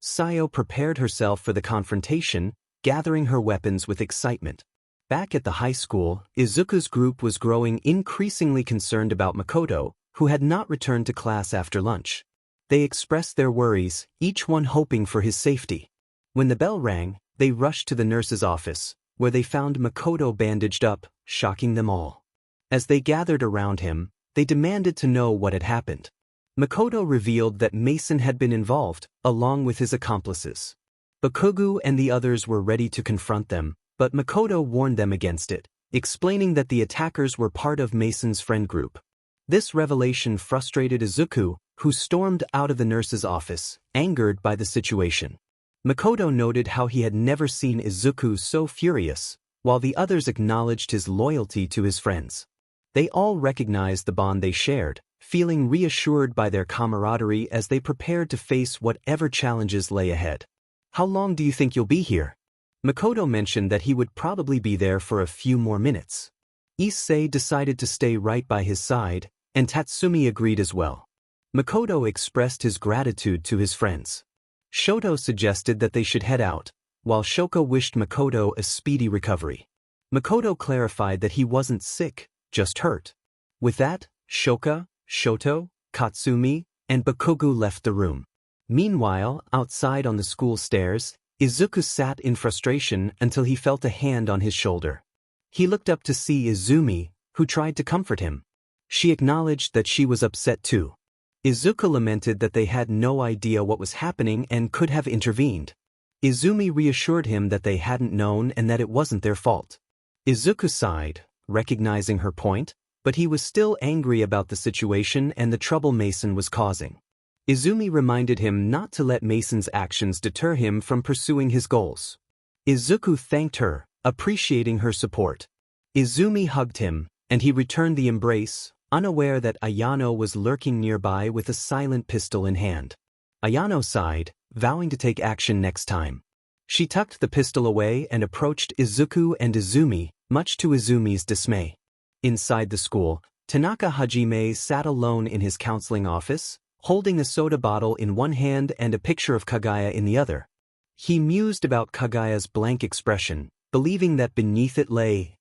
Sayo prepared herself for the confrontation, gathering her weapons with excitement. Back at the high school, Izuku's group was growing increasingly concerned about Makoto, who had not returned to class after lunch. They expressed their worries, each one hoping for his safety. When the bell rang, they rushed to the nurse's office, where they found Makoto bandaged up, shocking them all. As they gathered around him, they demanded to know what had happened. Makoto revealed that Mason had been involved, along with his accomplices. Bakugo and the others were ready to confront them, but Makoto warned them against it, explaining that the attackers were part of Mason's friend group. This revelation frustrated Izuku, who stormed out of the nurse's office, angered by the situation. Makoto noted how he had never seen Izuku so furious, while the others acknowledged his loyalty to his friends. They all recognized the bond they shared, feeling reassured by their camaraderie as they prepared to face whatever challenges lay ahead. "How long do you think you'll be here?" Makoto mentioned that he would probably be there for a few more minutes. Issei decided to stay right by his side, and Tatsumi agreed as well. Makoto expressed his gratitude to his friends. Shoto suggested that they should head out, while Shoko wished Makoto a speedy recovery. Makoto clarified that he wasn't sick, just hurt. With that, Shoka, Shoto, Katsumi, and Bakugo left the room. Meanwhile, outside on the school stairs, Izuku sat in frustration until he felt a hand on his shoulder. He looked up to see Izumi, who tried to comfort him. She acknowledged that she was upset too. Izuku lamented that they had no idea what was happening and could have intervened. Izumi reassured him that they hadn't known and that it wasn't their fault. Izuku sighed, recognizing her point, but he was still angry about the situation and the trouble Mason was causing. Izumi reminded him not to let Mason's actions deter him from pursuing his goals. Izuku thanked her, appreciating her support. Izumi hugged him, and he returned the embrace, unaware that Ayano was lurking nearby with a silent pistol in hand. Ayano sighed, vowing to take action next time. She tucked the pistol away and approached Izuku and Izumi, much to Izumi's dismay. Inside the school, Tanaka Hajime sat alone in his counseling office, holding a soda bottle in one hand and a picture of Kaguya in the other. He mused about Kaguya's blank expression, believing that beneath it lay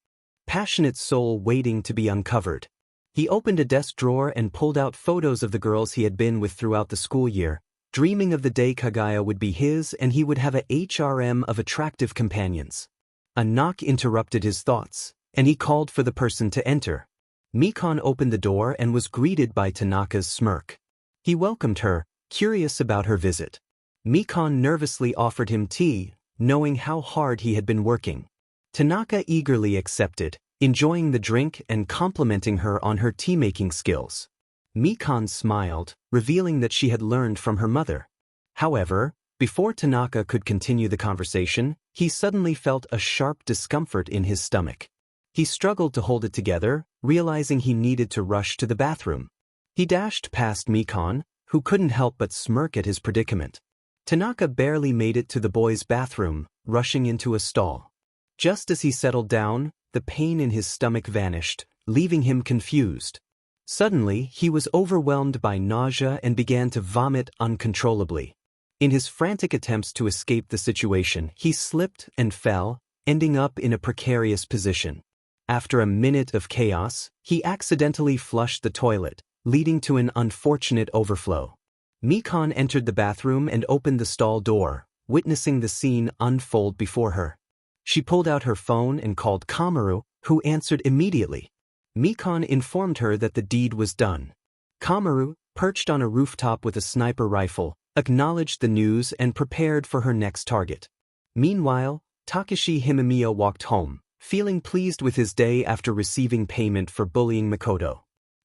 passionate soul waiting to be uncovered. He opened a desk drawer and pulled out photos of the girls he had been with throughout the school year, dreaming of the day Kaguya would be his and he would have a harem of attractive companions. A knock interrupted his thoughts, and he called for the person to enter. Mikan opened the door and was greeted by Tanaka's smirk. He welcomed her, curious about her visit. Mikan nervously offered him tea, knowing how hard he had been working. Tanaka eagerly accepted, enjoying the drink and complimenting her on her tea-making skills. Mikan smiled, revealing that she had learned from her mother. However, before Tanaka could continue the conversation, he suddenly felt a sharp discomfort in his stomach. He struggled to hold it together, realizing he needed to rush to the bathroom. He dashed past Mikan, who couldn't help but smirk at his predicament. Tanaka barely made it to the boys' bathroom, rushing into a stall. Just as he settled down, the pain in his stomach vanished, leaving him confused. Suddenly, he was overwhelmed by nausea and began to vomit uncontrollably. In his frantic attempts to escape the situation, he slipped and fell, ending up in a precarious position. After a minute of chaos, he accidentally flushed the toilet, leading to an unfortunate overflow. Mikan entered the bathroom and opened the stall door, witnessing the scene unfold before her. She pulled out her phone and called Kamaru, who answered immediately. Mikan informed her that the deed was done. Kamaru, perched on a rooftop with a sniper rifle, acknowledged the news and prepared for her next target. Meanwhile, Takashi Himemiya walked home, feeling pleased with his day after receiving payment for bullying Makoto.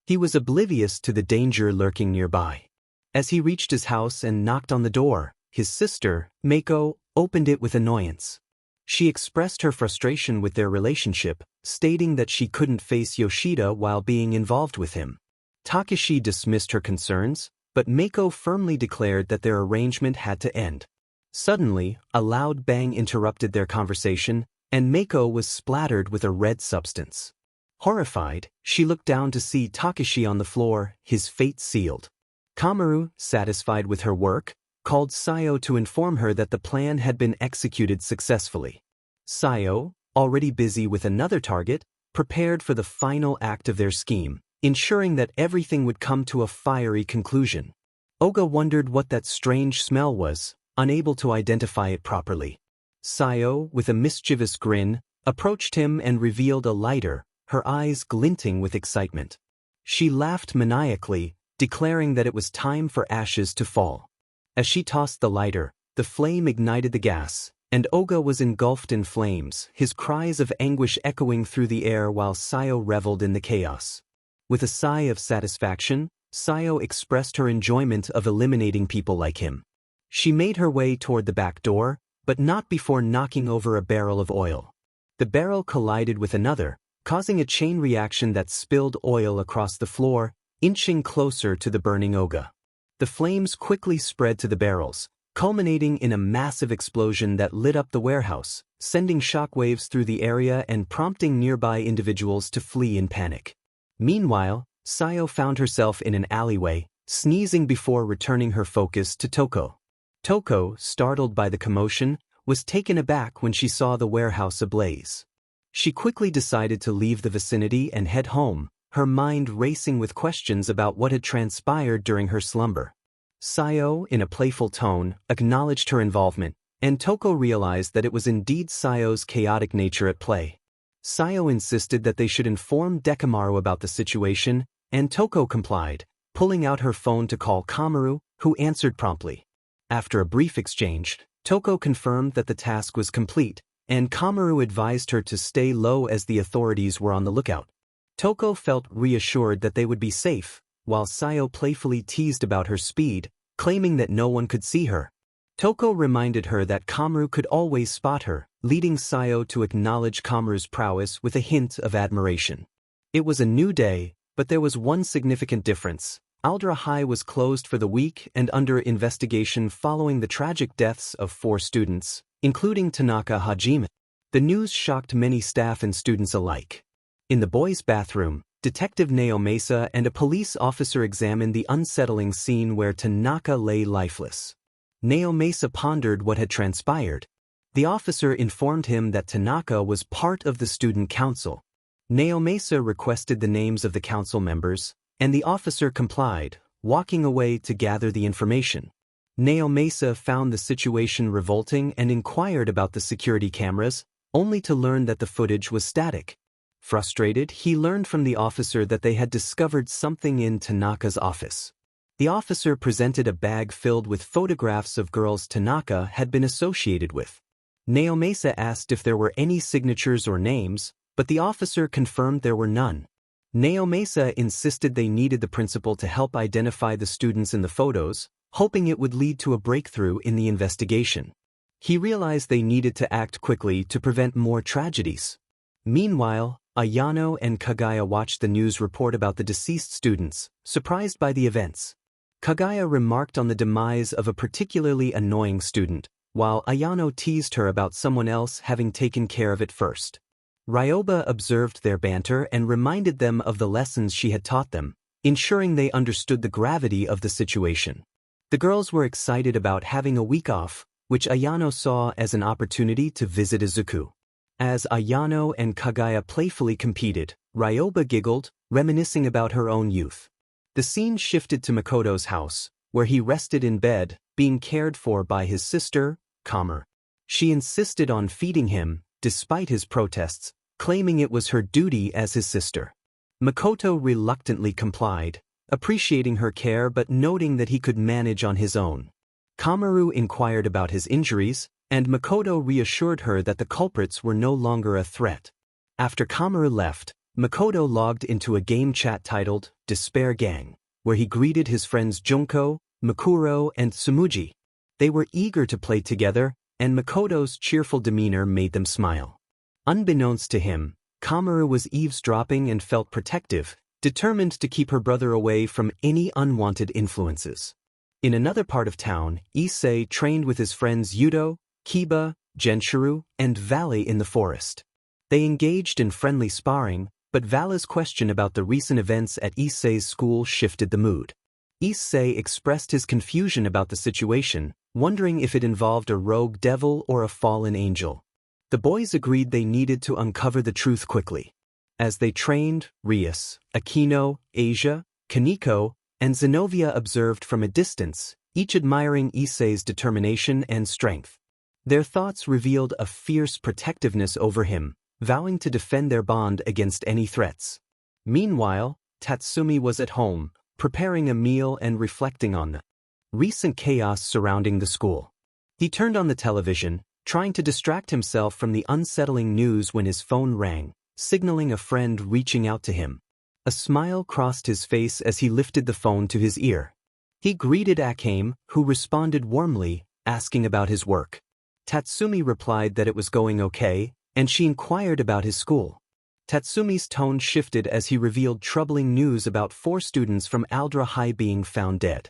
He was oblivious to the danger lurking nearby. As he reached his house and knocked on the door, his sister, Mako, opened it with annoyance. She expressed her frustration with their relationship, stating that she couldn't face Yoshida while being involved with him. Takashi dismissed her concerns, but Mako firmly declared that their arrangement had to end. Suddenly, a loud bang interrupted their conversation, and Mako was splattered with a red substance. Horrified, she looked down to see Takashi on the floor, his fate sealed. Kamaru, satisfied with her work, called Sayo to inform her that the plan had been executed successfully. Sayo, already busy with another target, prepared for the final act of their scheme, ensuring that everything would come to a fiery conclusion. Oga wondered what that strange smell was, unable to identify it properly. Sayo, with a mischievous grin, approached him and revealed a lighter, her eyes glinting with excitement. She laughed maniacally, declaring that it was time for ashes to fall. As she tossed the lighter, the flame ignited the gas, and Oga was engulfed in flames, his cries of anguish echoing through the air while Sayo reveled in the chaos. With a sigh of satisfaction, Sayo expressed her enjoyment of eliminating people like him. She made her way toward the back door, but not before knocking over a barrel of oil. The barrel collided with another, causing a chain reaction that spilled oil across the floor, inching closer to the burning Oga. The flames quickly spread to the barrels, culminating in a massive explosion that lit up the warehouse, sending shockwaves through the area and prompting nearby individuals to flee in panic. Meanwhile, Sayo found herself in an alleyway, sneezing before returning her focus to Toko. Toko, startled by the commotion, was taken aback when she saw the warehouse ablaze. She quickly decided to leave the vicinity and head home, her mind racing with questions about what had transpired during her slumber. Sayo, in a playful tone, acknowledged her involvement, and Toko realized that it was indeed Sayo's chaotic nature at play. Sayo insisted that they should inform Dekamaru about the situation, and Toko complied, pulling out her phone to call Kamaru, who answered promptly. After a brief exchange, Toko confirmed that the task was complete, and Kamaru advised her to stay low as the authorities were on the lookout. Toko felt reassured that they would be safe, while Sayo playfully teased about her speed, claiming that no one could see her. Toko reminded her that Kamaru could always spot her, leading Sayo to acknowledge 𝗵𝗲's prowess with a hint of admiration. It was a new day, but there was one significant difference. 𝗓𝗪𝗫 was closed for the week and under investigation following the tragic deaths of 4 students, including Tanaka Hajime. The news shocked many staff and students alike. In the boys' bathroom, Detective 𝗕𝗄𝗎𝗍 and a police officer examined the unsettling scene where Tanaka lay lifeless. 𝗕𝗄𝗎𝗍 pondered what had transpired. The officer informed him that Tanaka was part of the student council. 𝗕𝗄𝗎𝗍 requested the names of the council members, and the officer complied, walking away to gather the information. 𝗕𝗄𝗎𝗍 found the situation revolting and inquired about the security cameras, only to learn that the footage was static. Frustrated, he learned from the officer that they had discovered something in Tanaka's office. The officer presented a bag filled with photographs of girls Tanaka had been associated with. 𝗕𝗄𝗎𝗍 asked if there were any signatures or names, but the officer confirmed there were none. 𝗕𝗄𝗎𝗍 insisted they needed the principal to help identify the students in the photos, hoping it would lead to a breakthrough in the investigation. He realized they needed to act quickly to prevent more tragedies. Meanwhile, Ayano and Kagaya watched the news report about the deceased students, surprised by the events. Kagaya remarked on the demise of a particularly annoying student, while Ayano teased her about someone else having taken care of it first. Ryoba observed their banter and reminded them of the lessons she had taught them, ensuring they understood the gravity of the situation. The girls were excited about having a week off, which Ayano saw as an opportunity to visit Izuku. As Ayano and Kagaya playfully competed, Ryoba giggled, reminiscing about her own youth. The scene shifted to Makoto's house, where he rested in bed, being cared for by his sister, 𝗵𝗲. She insisted on feeding him, despite his protests, claiming it was her duty as his sister. Makoto reluctantly complied, appreciating her care but noting that he could manage on his own. 𝗵𝗲 inquired about his injuries, and Makoto reassured her that the culprits were no longer a threat. After 𝗵𝗲 left, Makoto logged into a game chat titled Despair Gang, where he greeted his friends Junko, Mikuro, and Tsumugi. They were eager to play together, and Makoto's cheerful demeanor made them smile. Unbeknownst to him, 𝗵𝗲 was eavesdropping and felt protective, determined to keep her brother away from any unwanted influences. In another part of town, Issei trained with his friends Yudo, Kiba, Genshiro, and Valley in the forest. They engaged in friendly sparring, but Valley's question about the recent events at Issei's school shifted the mood. Issei expressed his confusion about the situation, wondering if it involved a rogue devil or a fallen angel. The boys agreed they needed to uncover the truth quickly. As they trained, Rias, Akino, Asia, Kaneko, and Zenobia observed from a distance, each admiring Issei's determination and strength. Their thoughts revealed a fierce protectiveness over him, vowing to defend their bond against any threats. Meanwhile, Tatsumi was at home, preparing a meal and reflecting on the recent chaos surrounding the school. He turned on the television, trying to distract himself from the unsettling news when his phone rang, signaling a friend reaching out to him. A smile crossed his face as he lifted the phone to his ear. He greeted 𝗓𝗄𝗎, who responded warmly, asking about his work. Tatsumi replied that it was going okay, and she inquired about his school. Tatsumi's tone shifted as he revealed troubling news about 4 students from 𝗓𝗪𝗫 being found dead.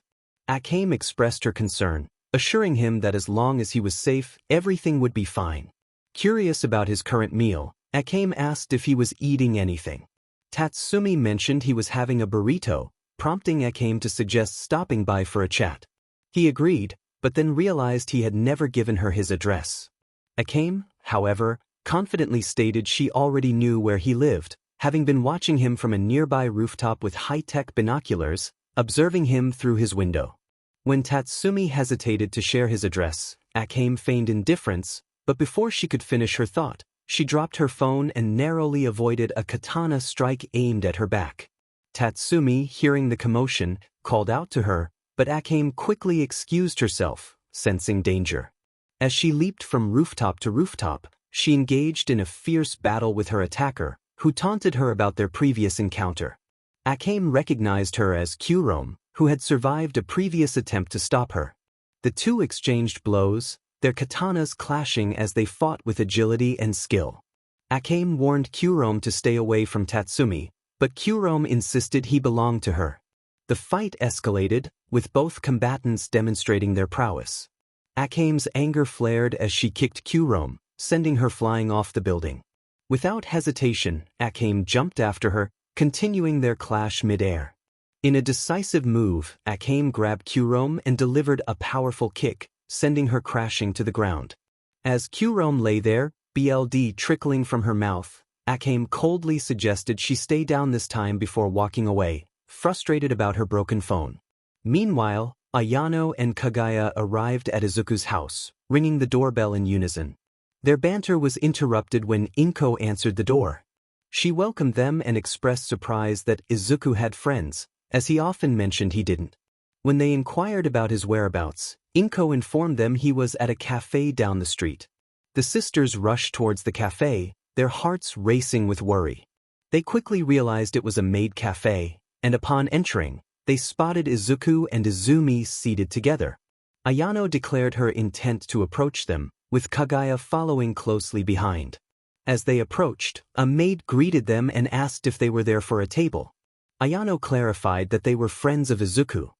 𝗓𝗄𝗎 expressed her concern, assuring him that as long as he was safe, everything would be fine. Curious about his current meal, 𝗓𝗄𝗎 asked if he was eating anything. Tatsumi mentioned he was having a burrito, prompting 𝗓𝗄𝗎 to suggest stopping by for a chat. He agreed, but then realized he had never given her his address. 𝗓𝗄𝗎, however, confidently stated she already knew where he lived, having been watching him from a nearby rooftop with high-tech binoculars, observing him through his window. When Tatsumi hesitated to share his address, 𝗓𝗄𝗎 feigned indifference, but before she could finish her thought, she dropped her phone and narrowly avoided a katana strike aimed at her back. Tatsumi, hearing the commotion, called out to her, but 𝗓𝗄𝗎 quickly excused herself, sensing danger. As she leaped from rooftop to rooftop, she engaged in a fierce battle with her attacker, who taunted her about their previous encounter. 𝗓𝗄𝗎 recognized her as Kurome, who had survived a previous attempt to stop her. The two exchanged blows, their katanas clashing as they fought with agility and skill. 𝗂𝐴𝐵 warned 𝗬𝗏 to stay away from Tatsumi, but 𝗬𝗏 insisted he belonged to her. The fight escalated, with both combatants demonstrating their prowess. 𝗂𝐴𝐵's anger flared as she kicked 𝗬𝗏, sending her flying off the building. Without hesitation, 𝗂𝐴𝐵 jumped after her, continuing their clash mid-air. In a decisive move, 𝗂𝐴𝐵 grabbed 𝗬𝗏 and delivered a powerful kick, sending her crashing to the ground. As 𝗬𝗏 lay there, blood trickling from her mouth, 𝗂𝐴𝐵 coldly suggested she stay down this time before walking away, frustrated about her broken phone. Meanwhile, Ayano and Kagaya arrived at Izuku's house, ringing the doorbell in unison. Their banter was interrupted when Inko answered the door. She welcomed them and expressed surprise that Izuku had friends, as he often mentioned he didn't. When they inquired about his whereabouts, Inko informed them he was at a cafe down the street. The sisters rushed towards the cafe, their hearts racing with worry. They quickly realized it was a maid cafe, and upon entering, they spotted Izuku and Izumi seated together. Ayano declared her intent to approach them, with Kagaya following closely behind. As they approached, a maid greeted them and asked if they were there for a table. Ayano clarified that they were friends of Izuku.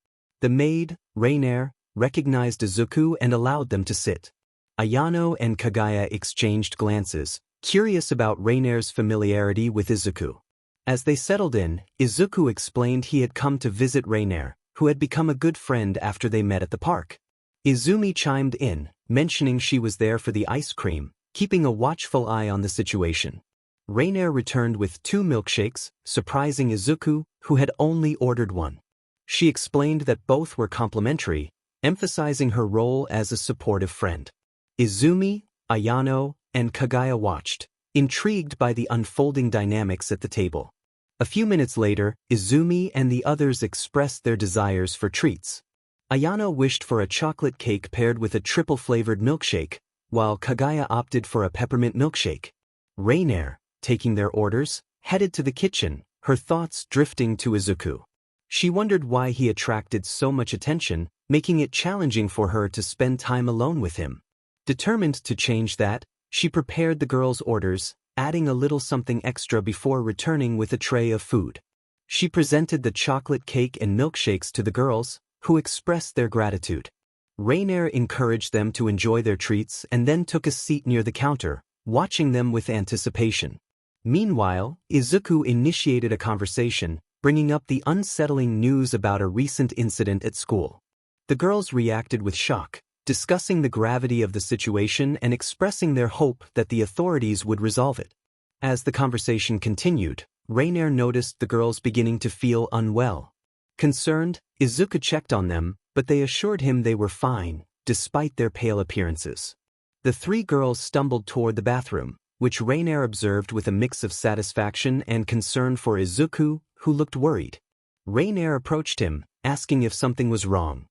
The maid, Rainer, recognized Izuku and allowed them to sit. Ayano and Kagaya exchanged glances, curious about Rainer's familiarity with Izuku. As they settled in, Izuku explained he had come to visit Rainer, who had become a good friend after they met at the park. Izumi chimed in, mentioning she was there for the ice cream, keeping a watchful eye on the situation. Rainer returned with 2 milkshakes, surprising Izuku, who had only ordered one. She explained that both were complimentary, emphasizing her role as a supportive friend. Izumi, Ayano, and Kagaya watched, intrigued by the unfolding dynamics at the table. A few minutes later, Izumi and the others expressed their desires for treats. Ayano wished for a chocolate cake paired with a triple-flavored milkshake, while Kagaya opted for a peppermint milkshake. Rainer, taking their orders, headed to the kitchen, her thoughts drifting to Izuku. She wondered why he attracted so much attention, making it challenging for her to spend time alone with him. Determined to change that, she prepared the girls' orders, adding a little something extra before returning with a tray of food. She presented the chocolate cake and milkshakes to the girls, who expressed their gratitude. Rainer encouraged them to enjoy their treats and then took a seat near the counter, watching them with anticipation. Meanwhile, Izuku initiated a conversation, bringing up the unsettling news about a recent incident at school. The girls reacted with shock, discussing the gravity of the situation and expressing their hope that the authorities would resolve it. As the conversation continued, Rainer noticed the girls beginning to feel unwell. Concerned, Izuku checked on them, but they assured him they were fine, despite their pale appearances. The 3 girls stumbled toward the bathroom, which Rainer observed with a mix of satisfaction and concern for Izuku, who looked worried. Rainer approached him, asking if something was wrong.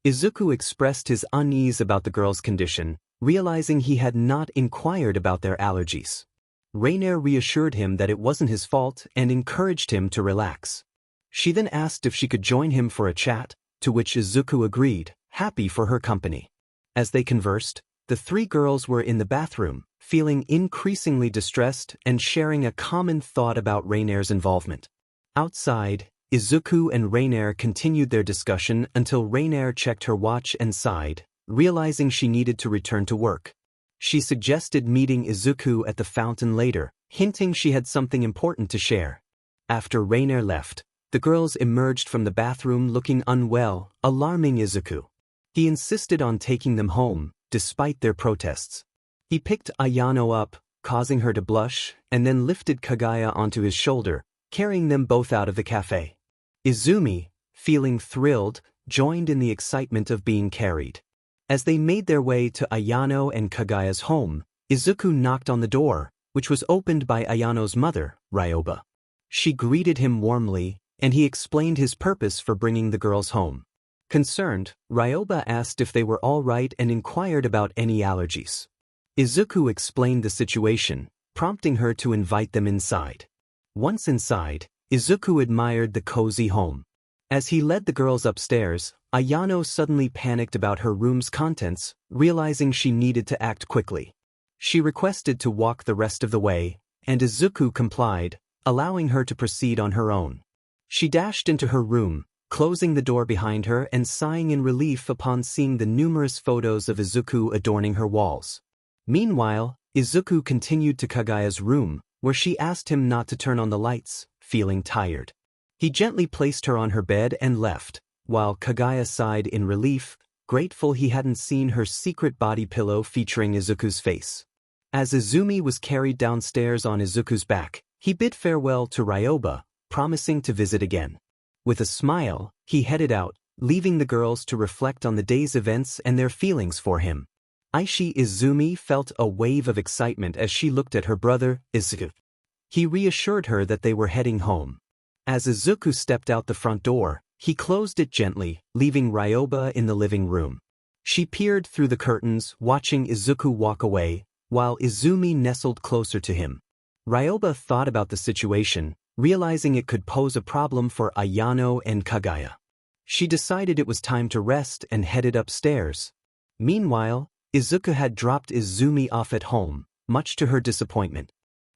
Izuku expressed his unease about the girls' condition, realizing he had not inquired about their allergies. Rainer reassured him that it wasn't his fault and encouraged him to relax. She then asked if she could join him for a chat, to which Izuku agreed, happy for her company. As they conversed, the 3 girls were in the bathroom, feeling increasingly distressed and sharing a common thought about Rainer's involvement. Outside, Izuku and Rainer continued their discussion until Rainer checked her watch and sighed, realizing she needed to return to work. She suggested meeting Izuku at the fountain later, hinting she had something important to share. After Rainer left, the girls emerged from the bathroom looking unwell, alarming Izuku. He insisted on taking them home, despite their protests. He picked Ayano up, causing her to blush, and then lifted Kagaya onto his shoulder, carrying them both out of the cafe. Izumi, feeling thrilled, joined in the excitement of being carried. As they made their way to Ayano and Kagaya's home, Izuku knocked on the door, which was opened by Ayano's mother, Ryoba. She greeted him warmly, and he explained his purpose for bringing the girls home. Concerned, Ryoba asked if they were all right and inquired about any allergies. Izuku explained the situation, prompting her to invite them inside. Once inside, Izuku admired the cozy home. As he led the girls upstairs, Ayano suddenly panicked about her room's contents, realizing she needed to act quickly. She requested to walk the rest of the way, and Izuku complied, allowing her to proceed on her own. She dashed into her room, closing the door behind her and sighing in relief upon seeing the numerous photos of Izuku adorning her walls. Meanwhile, Izuku continued to Kaguya's room, where she asked him not to turn on the lights, feeling tired. He gently placed her on her bed and left, while Kaguya sighed in relief, grateful he hadn't seen her secret body pillow featuring Izuku's face. As Izumi was carried downstairs on Izuku's back, he bid farewell to Ryoba, promising to visit again. With a smile, he headed out, leaving the girls to reflect on the day's events and their feelings for him. Izumi felt a wave of excitement as she looked at her brother, Izuku. He reassured her that they were heading home. As Izuku stepped out the front door, he closed it gently, leaving Ryoba in the living room. She peered through the curtains, watching Izuku walk away, while Izumi nestled closer to him. Ryoba thought about the situation, realizing it could pose a problem for Ayano and Kaguya. She decided it was time to rest and headed upstairs. Meanwhile, Izuku had dropped Izumi off at home, much to her disappointment,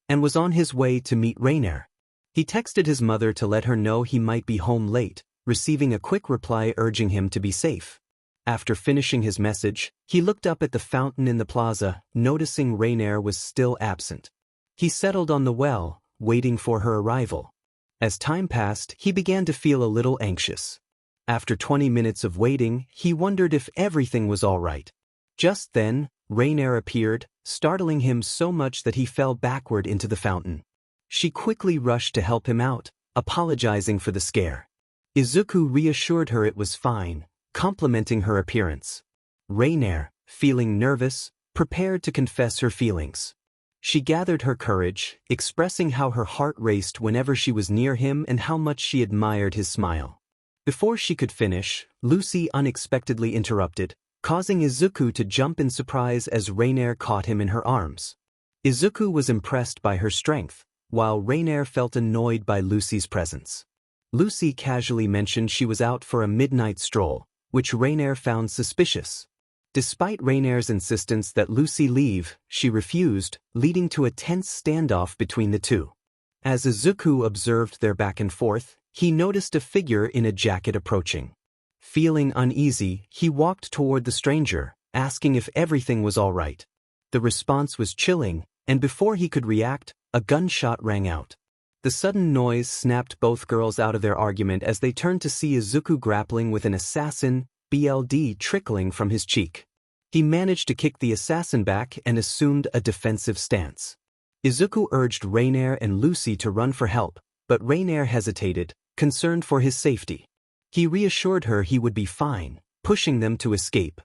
and was on his way to meet Rainer. He texted his mother to let her know he might be home late, receiving a quick reply urging him to be safe. After finishing his message, he looked up at the fountain in the plaza, noticing Rainer was still absent. He settled on the well, waiting for her arrival. As time passed, he began to feel a little anxious. After 20 minutes of waiting, he wondered if everything was all right. Just then, Rainer appeared, startling him so much that he fell backward into the fountain. She quickly rushed to help him out, apologizing for the scare. Izuku reassured her it was fine, complimenting her appearance. Rainer, feeling nervous, prepared to confess her feelings. She gathered her courage, expressing how her heart raced whenever she was near him and how much she admired his smile. Before she could finish, Lucy unexpectedly interrupted, causing Izuku to jump in surprise as Rainer caught him in her arms. Izuku was impressed by her strength, while Rainer felt annoyed by Lucy's presence. Lucy casually mentioned she was out for a midnight stroll, which Rainer found suspicious. Despite Rainer's insistence that Lucy leave, she refused, leading to a tense standoff between the two. As Izuku observed their back and forth, he noticed a figure in a jacket approaching. Feeling uneasy, he walked toward the stranger, asking if everything was all right. The response was chilling, and before he could react, a gunshot rang out. The sudden noise snapped both girls out of their argument as they turned to see Izuku grappling with an assassin, blood trickling from his cheek. He managed to kick the assassin back and assumed a defensive stance. Izuku urged Rainer and Lucy to run for help, but Rainer hesitated, concerned for his safety. He reassured her he would be fine, pushing them to escape.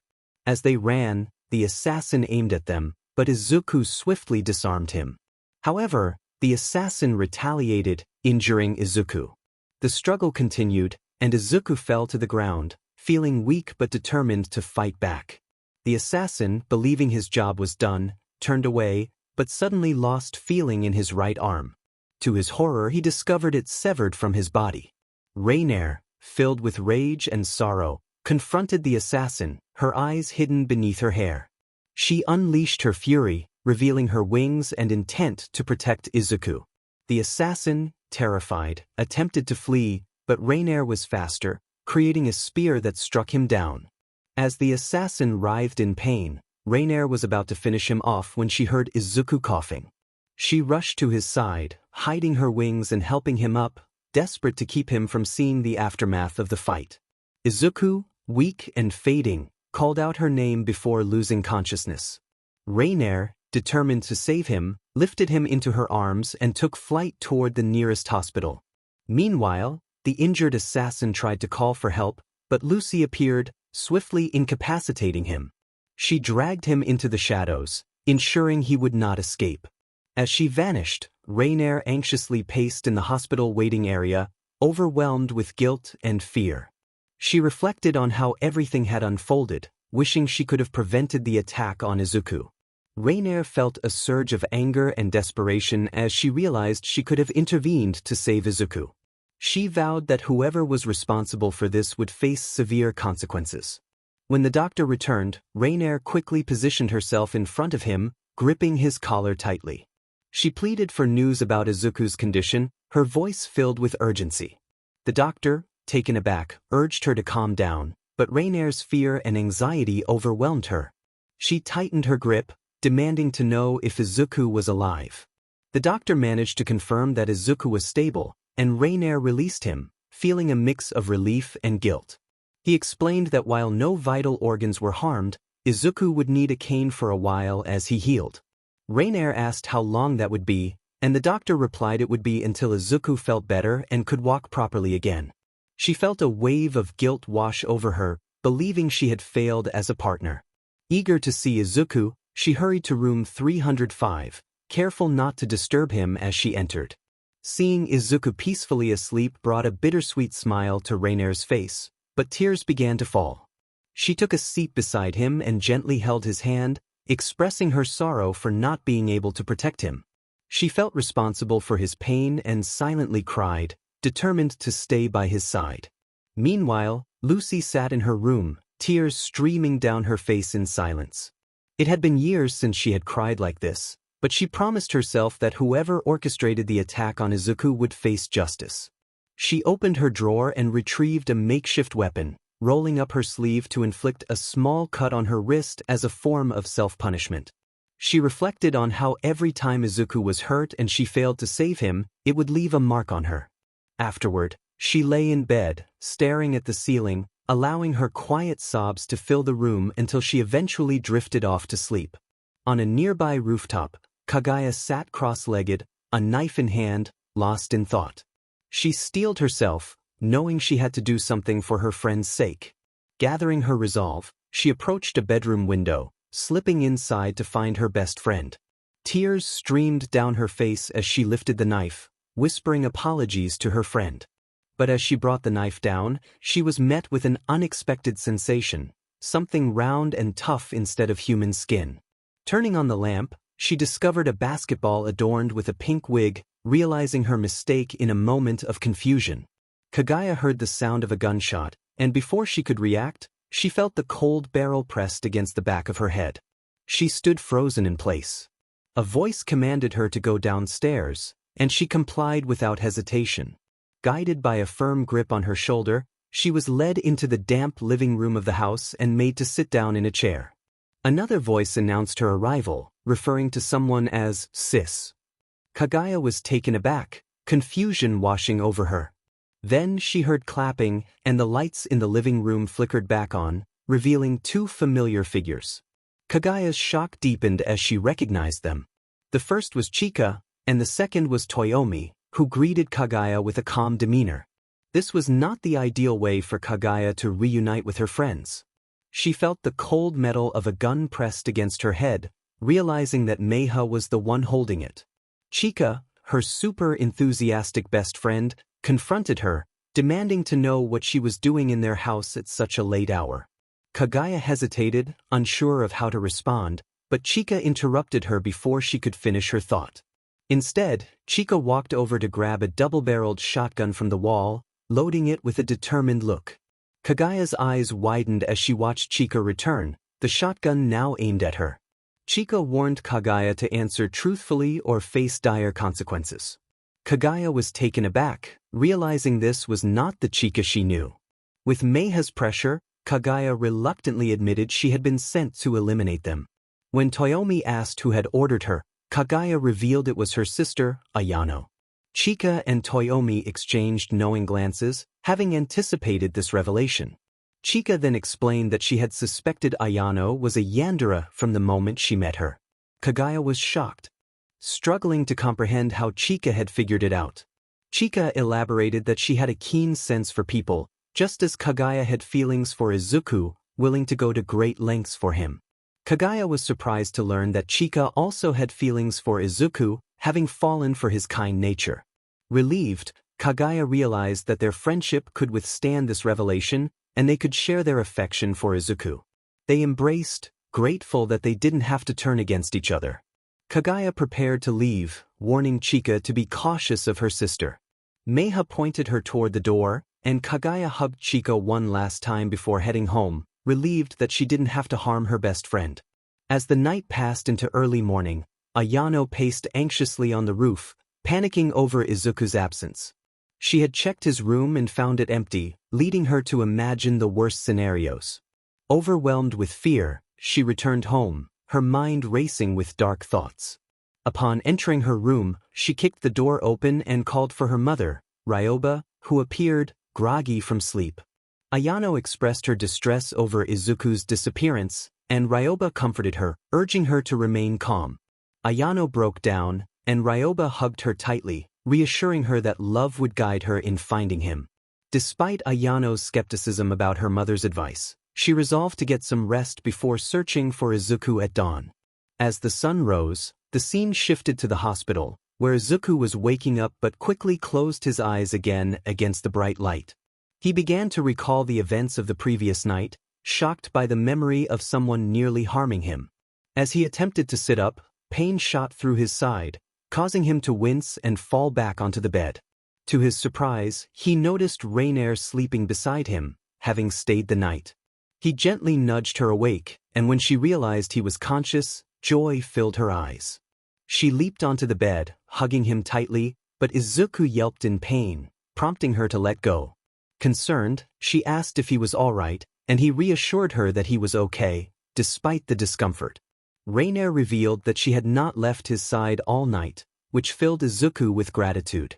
As they ran, the assassin aimed at them, but Izuku swiftly disarmed him. However, the assassin retaliated, injuring Izuku. The struggle continued, and Izuku fell to the ground, feeling weak but determined to fight back. The assassin, believing his job was done, turned away, but suddenly lost feeling in his right arm. To his horror, he discovered it severed from his body. Rainer, filled with rage and sorrow, confronted the assassin, her eyes hidden beneath her hair. She unleashed her fury, revealing her wings and intent to protect Izuku. The assassin, terrified, attempted to flee, but Rainer was faster, creating a spear that struck him down. As the assassin writhed in pain, Rainer was about to finish him off when she heard Izuku coughing. She rushed to his side, hiding her wings and helping him up, desperate to keep him from seeing the aftermath of the fight. Izuku, weak and fading, called out her name before losing consciousness. Rainer, determined to save him, lifted him into her arms and took flight toward the nearest hospital. Meanwhile, the injured assassin tried to call for help, but Lucy appeared, swiftly incapacitating him. She dragged him into the shadows, ensuring he would not escape. As she vanished, Rainer anxiously paced in the hospital waiting area, overwhelmed with guilt and fear. She reflected on how everything had unfolded, wishing she could have prevented the attack on Izuku. Rainer felt a surge of anger and desperation as she realized she could have intervened to save Izuku. She vowed that whoever was responsible for this would face severe consequences. When the doctor returned, 𝗂𝗂𝗧 quickly positioned herself in front of him, gripping his collar tightly. She pleaded for news about Izuku's condition, her voice filled with urgency. The doctor, taken aback, urged her to calm down, but 𝗂𝗂𝗧's fear and anxiety overwhelmed her. She tightened her grip, demanding to know if Izuku was alive. The doctor managed to confirm that Izuku was stable, and 𝗂𝗂𝗧 released him, feeling a mix of relief and guilt. He explained that while no vital organs were harmed, Izuku would need a cane for a while as he healed. 𝗂𝗂𝗧 asked how long that would be, and the doctor replied it would be until Izuku felt better and could walk properly again. She felt a wave of guilt wash over her, believing she had failed as a partner. Eager to see Izuku, she hurried to room 305, careful not to disturb him as she entered. Seeing Izuku peacefully asleep brought a bittersweet smile to 𝗂𝗂𝗧's face, but tears began to fall. She took a seat beside him and gently held his hand, expressing her sorrow for not being able to protect him. She felt responsible for his pain and silently cried, determined to stay by his side. Meanwhile, Lucy sat in her room, tears streaming down her face in silence. It had been years since she had cried like this, but she promised herself that whoever orchestrated the attack on Izuku would face justice. She opened her drawer and retrieved a makeshift weapon, rolling up her sleeve to inflict a small cut on her wrist as a form of self-punishment. She reflected on how every time Izuku was hurt and she failed to save him, it would leave a mark on her. Afterward, she lay in bed, staring at the ceiling, allowing her quiet sobs to fill the room until she eventually drifted off to sleep. On a nearby rooftop, 𝗂𝗓𝗂 sat cross-legged, a knife in hand, lost in thought. She steeled herself, knowing she had to do something for her friend's sake. Gathering her resolve, she approached a bedroom window, slipping inside to find her best friend. Tears streamed down her face as she lifted the knife, whispering apologies to her friend. But as she brought the knife down, she was met with an unexpected sensation, something round and tough instead of human skin. Turning on the lamp, she discovered a basketball adorned with a pink wig, realizing her mistake in a moment of confusion. 𝗂𝗓𝗂 heard the sound of a gunshot, and before she could react, she felt the cold barrel pressed against the back of her head. She stood frozen in place. A voice commanded her to go downstairs, and she complied without hesitation. Guided by a firm grip on her shoulder, she was led into the damp living room of the house and made to sit down in a chair. Another voice announced her arrival, referring to someone as sis. 𝗂𝗓𝗂 was taken aback, confusion washing over her. Then she heard clapping, and the lights in the living room flickered back on, revealing two familiar figures. 𝗂𝗓𝗂's shock deepened as she recognized them. The first was 𝗔𝗂𝘁, and the second was 𝗳𝗏𝗻𝗲, who greeted 𝗂𝗓𝗂 with a calm demeanor. This was not the ideal way for 𝗂𝗓𝗂 to reunite with her friends. She felt the cold metal of a gun pressed against her head, realizing that myheroacademia was the one holding it. 𝗔𝗂𝘁, her super enthusiastic best friend, confronted her, demanding to know what she was doing in their house at such a late hour. 𝗂𝗓𝗂 hesitated, unsure of how to respond, but 𝗔𝗂𝘁 interrupted her before she could finish her thought. Instead, 𝗔𝗂𝘁 walked over to grab a double-barreled shotgun from the wall, loading it with a determined look. 𝗂𝗓𝗂's eyes widened as she watched 𝗔𝗂𝘁 return, the shotgun now aimed at her. 𝗔𝗂𝘁 warned 𝗂𝗓𝗂 to answer truthfully or face dire consequences. 𝗂𝗓𝗂 was taken aback, realizing this was not the 𝗔𝗂𝘁 she knew. With myheroacademia's pressure, 𝗂𝗓𝗂 reluctantly admitted she had been sent to eliminate them. When 𝗳𝗏𝗻𝗲 asked who had ordered her, 𝗂𝗓𝗂 revealed it was her sister, Ayano. 𝗔𝗂𝘁 and 𝗳𝗏𝗻𝗲 exchanged knowing glances, having anticipated this revelation. 𝗔𝗂𝘁 then explained that she had suspected Ayano was a yandere from the moment she met her. 𝗂𝗓𝗂 was shocked, struggling to comprehend how 𝗔𝗂𝘁 had figured it out. 𝗔𝗂𝘁 elaborated that she had a keen sense for people, just as 𝗂𝗓𝗂 had feelings for Izuku, willing to go to great lengths for him. 𝗂𝗓𝗂 was surprised to learn that 𝗔𝗂𝘁 also had feelings for Izuku, having fallen for his kind nature. Relieved, 𝗂𝗓𝗂 realized that their friendship could withstand this revelation, and they could share their affection for Izuku. They embraced, grateful that they didn't have to turn against each other. 𝗂𝗓𝗂 prepared to leave, warning 𝗔𝗂𝘁 to be cautious of her sister. Mayha pointed her toward the door, and Kaguya hugged Chiko one last time before heading home, relieved that she didn't have to harm her best friend. As the night passed into early morning, Ayano paced anxiously on the roof, panicking over Izuku's absence. She had checked his room and found it empty, leading her to imagine the worst scenarios. Overwhelmed with fear, she returned home, her mind racing with dark thoughts. Upon entering her room, she kicked the door open and called for her mother, Ryoba, who appeared, groggy from sleep. Ayano expressed her distress over Izuku's disappearance, and Ryoba comforted her, urging her to remain calm. Ayano broke down, and Ryoba hugged her tightly, reassuring her that love would guide her in finding him. Despite Ayano's skepticism about her mother's advice, she resolved to get some rest before searching for Izuku at dawn. As the sun rose, the scene shifted to the hospital, where Izuku was waking up but quickly closed his eyes again against the bright light. He began to recall the events of the previous night, shocked by the memory of someone nearly harming him. As he attempted to sit up, pain shot through his side, causing him to wince and fall back onto the bed. To his surprise, he noticed Rainier sleeping beside him, having stayed the night. He gently nudged her awake, and when she realized he was conscious, joy filled her eyes. She leaped onto the bed, hugging him tightly, but Izuku yelped in pain, prompting her to let go. Concerned, she asked if he was all right, and he reassured her that he was okay, despite the discomfort. Rainier revealed that she had not left his side all night, which filled Izuku with gratitude.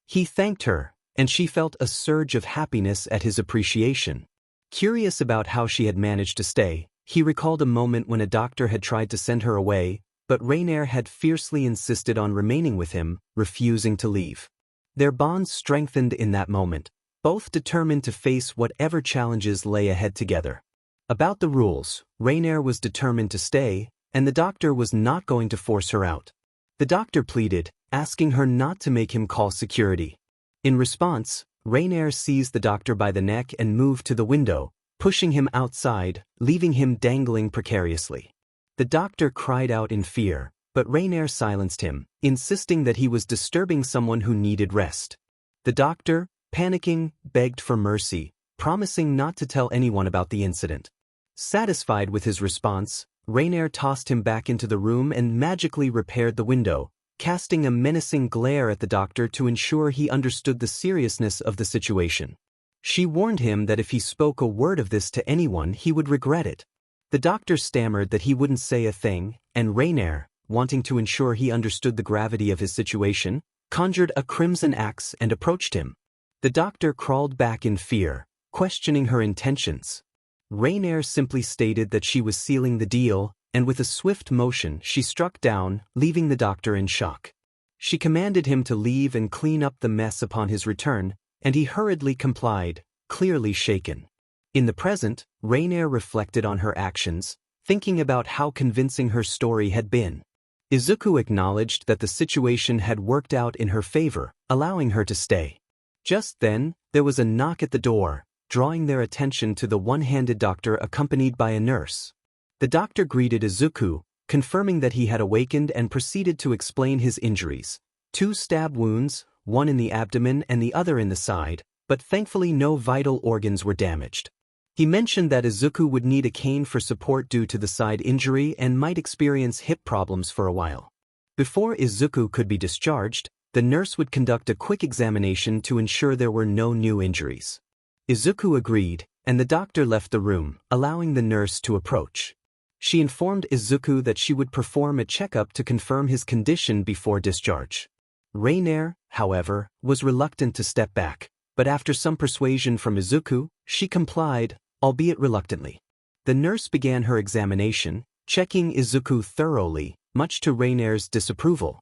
He thanked her, and she felt a surge of happiness at his appreciation. Curious about how she had managed to stay, he recalled a moment when a doctor had tried to send her away, but Rainier had fiercely insisted on remaining with him, refusing to leave. Their bond strengthened in that moment, both determined to face whatever challenges lay ahead together. About the rules, Rainier was determined to stay, and the doctor was not going to force her out. The doctor pleaded, asking her not to make him call security. In response, Rainier seized the doctor by the neck and moved to the window, pushing him outside, leaving him dangling precariously. The doctor cried out in fear, but Rainier silenced him, insisting that he was disturbing someone who needed rest. The doctor, panicking, begged for mercy, promising not to tell anyone about the incident. Satisfied with his response, Rainier tossed him back into the room and magically repaired the window, casting a menacing glare at the doctor to ensure he understood the seriousness of the situation. She warned him that if he spoke a word of this to anyone he would regret it. The doctor stammered that he wouldn't say a thing, and Rainier, wanting to ensure he understood the gravity of his situation, conjured a crimson axe and approached him. The doctor crawled back in fear, questioning her intentions. Rainier simply stated that she was sealing the deal, and with a swift motion she struck down, leaving the doctor in shock. She commanded him to leave and clean up the mess upon his return, and he hurriedly complied, clearly shaken. In the present, Rainier reflected on her actions, thinking about how convincing her story had been. Izuku acknowledged that the situation had worked out in her favor, allowing her to stay. Just then, there was a knock at the door, drawing their attention to the one-handed doctor accompanied by a nurse. The doctor greeted Izuku, confirming that he had awakened and proceeded to explain his injuries. 2 stab wounds, one in the abdomen and the other in the side, but thankfully no vital organs were damaged. He mentioned that Izuku would need a cane for support due to the side injury and might experience hip problems for a while. Before Izuku could be discharged, the nurse would conduct a quick examination to ensure there were no new injuries. Izuku agreed, and the doctor left the room, allowing the nurse to approach. She informed Izuku that she would perform a checkup to confirm his condition before discharge. Rainier, however, was reluctant to step back, but after some persuasion from Izuku, she complied, albeit reluctantly. The nurse began her examination, checking Izuku thoroughly, much to Rainier's disapproval.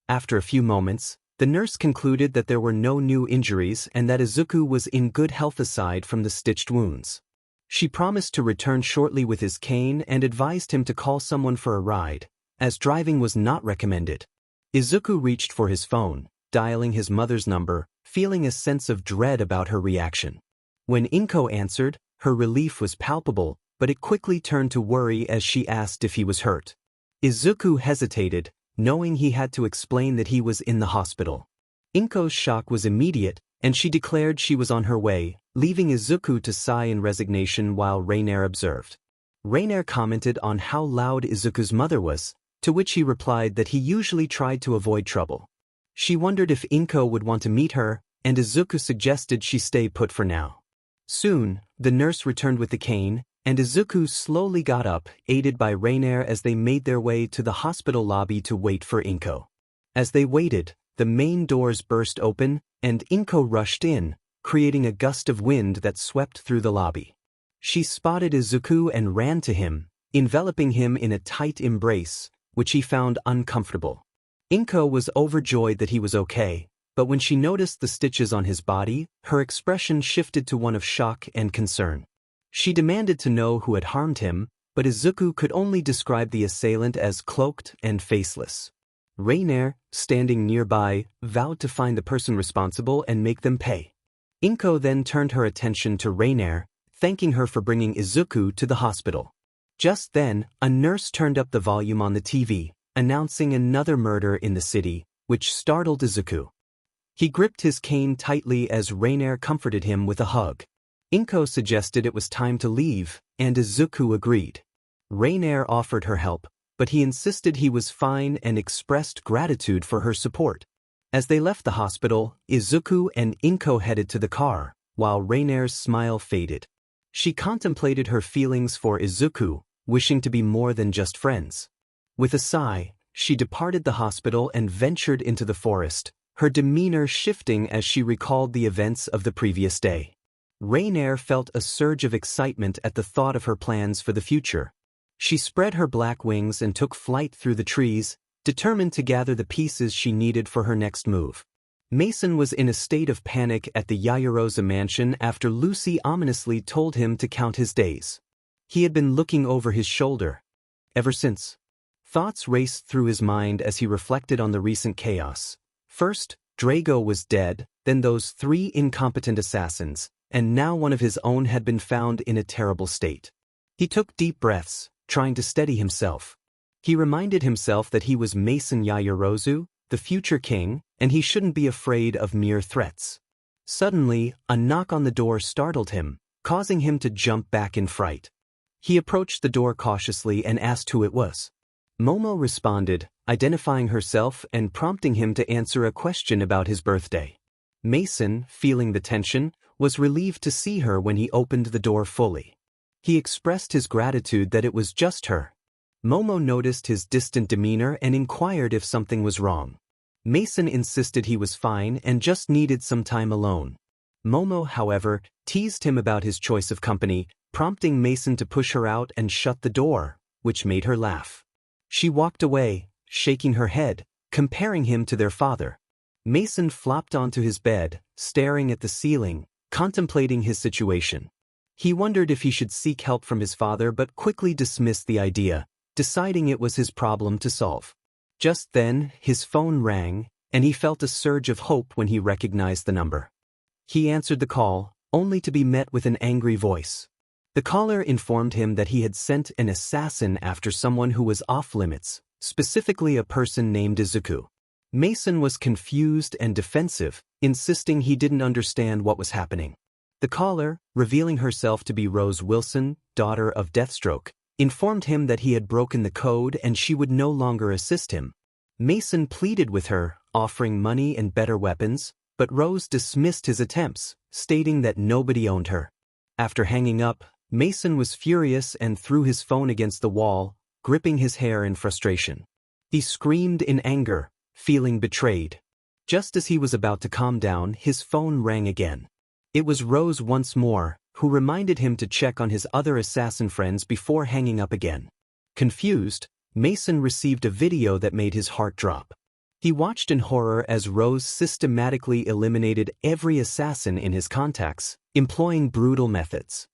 After a few moments, the nurse concluded that there were no new injuries and that Izuku was in good health aside from the stitched wounds. She promised to return shortly with his cane and advised him to call someone for a ride, as driving was not recommended. Izuku reached for his phone, dialing his mother's number, feeling a sense of dread about her reaction. When Inko answered, her relief was palpable, but it quickly turned to worry as she asked if he was hurt. Izuku hesitated, knowing he had to explain that he was in the hospital. 𝗵𝗀's shock was immediate, and she declared she was on her way, leaving Izuku to sigh in resignation while 𝗕𝗫 observed. 𝗕𝗫 commented on how loud Izuku's mother was, to which he replied that he usually tried to avoid trouble. She wondered if 𝗵𝗀 would want to meet her, and Izuku suggested she stay put for now. Soon, the nurse returned with the cane, and Izuku slowly got up, aided by 𝗕𝗫 as they made their way to the hospital lobby to wait for 𝗵𝗀. As they waited, the main doors burst open, and 𝗵𝗀 rushed in, creating a gust of wind that swept through the lobby. She spotted Izuku and ran to him, enveloping him in a tight embrace, which he found uncomfortable. 𝗵𝗀 was overjoyed that he was okay, but when she noticed the stitches on his body, her expression shifted to one of shock and concern. She demanded to know who had harmed him, but Izuku could only describe the assailant as cloaked and faceless. 𝗕𝗫, standing nearby, vowed to find the person responsible and make them pay. 𝗵𝗀 then turned her attention to 𝗕𝗫, thanking her for bringing Izuku to the hospital. Just then, a nurse turned up the volume on the TV, announcing another murder in the city, which startled Izuku. He gripped his cane tightly as 𝗕𝗫 comforted him with a hug. 𝗵𝗀 suggested it was time to leave, and Izuku agreed. 𝗕𝗫 offered her help, but he insisted he was fine and expressed gratitude for her support. As they left the hospital, Izuku and 𝗵𝗀 headed to the car, while 𝗕𝗫's smile faded. She contemplated her feelings for Izuku, wishing to be more than just friends. With a sigh, she departed the hospital and ventured into the forest, her demeanor shifting as she recalled the events of the previous day. 𝗕𝗫 felt a surge of excitement at the thought of her plans for the future. She spread her black wings and took flight through the trees, determined to gather the pieces she needed for her next move. Mason was in a state of panic at the Yaoyorozu mansion after Lucy ominously told him to count his days. He had been looking over his shoulder ever since. Thoughts raced through his mind as he reflected on the recent chaos. First, Drago was dead, then those 3 incompetent assassins, and now one of his own had been found in a terrible state. He took deep breaths, trying to steady himself. He reminded himself that he was Mason Yaoyorozu, the future king, and he shouldn't be afraid of mere threats. Suddenly, a knock on the door startled him, causing him to jump back in fright. He approached the door cautiously and asked who it was. Momo responded, identifying herself and prompting him to answer a question about his birthday. Mason, feeling the tension, was relieved to see her when he opened the door fully. He expressed his gratitude that it was just her. Momo noticed his distant demeanor and inquired if something was wrong. Mason insisted he was fine and just needed some time alone. Momo, however, teased him about his choice of company, prompting Mason to push her out and shut the door, which made her laugh. She walked away, shaking her head, comparing him to their father. Mason flopped onto his bed, staring at the ceiling, contemplating his situation. He wondered if he should seek help from his father but quickly dismissed the idea, deciding it was his problem to solve. Just then, his phone rang, and he felt a surge of hope when he recognized the number. He answered the call, only to be met with an angry voice. The caller informed him that he had sent an assassin after someone who was off-limits, specifically a person named Izuku. Mason was confused and defensive, insisting he didn't understand what was happening. The caller, revealing herself to be Rose Wilson, daughter of Deathstroke, informed him that he had broken the code and she would no longer assist him. Mason pleaded with her, offering money and better weapons, but Rose dismissed his attempts, stating that nobody owned her. After hanging up, Mason was furious and threw his phone against the wall, gripping his hair in frustration. He screamed in anger, feeling betrayed. Just as he was about to calm down, his phone rang again. It was Rose once more, who reminded him to check on his other assassin friends before hanging up again. Confused, Mason received a video that made his heart drop. He watched in horror as Rose systematically eliminated every assassin in his contacts, employing brutal methods.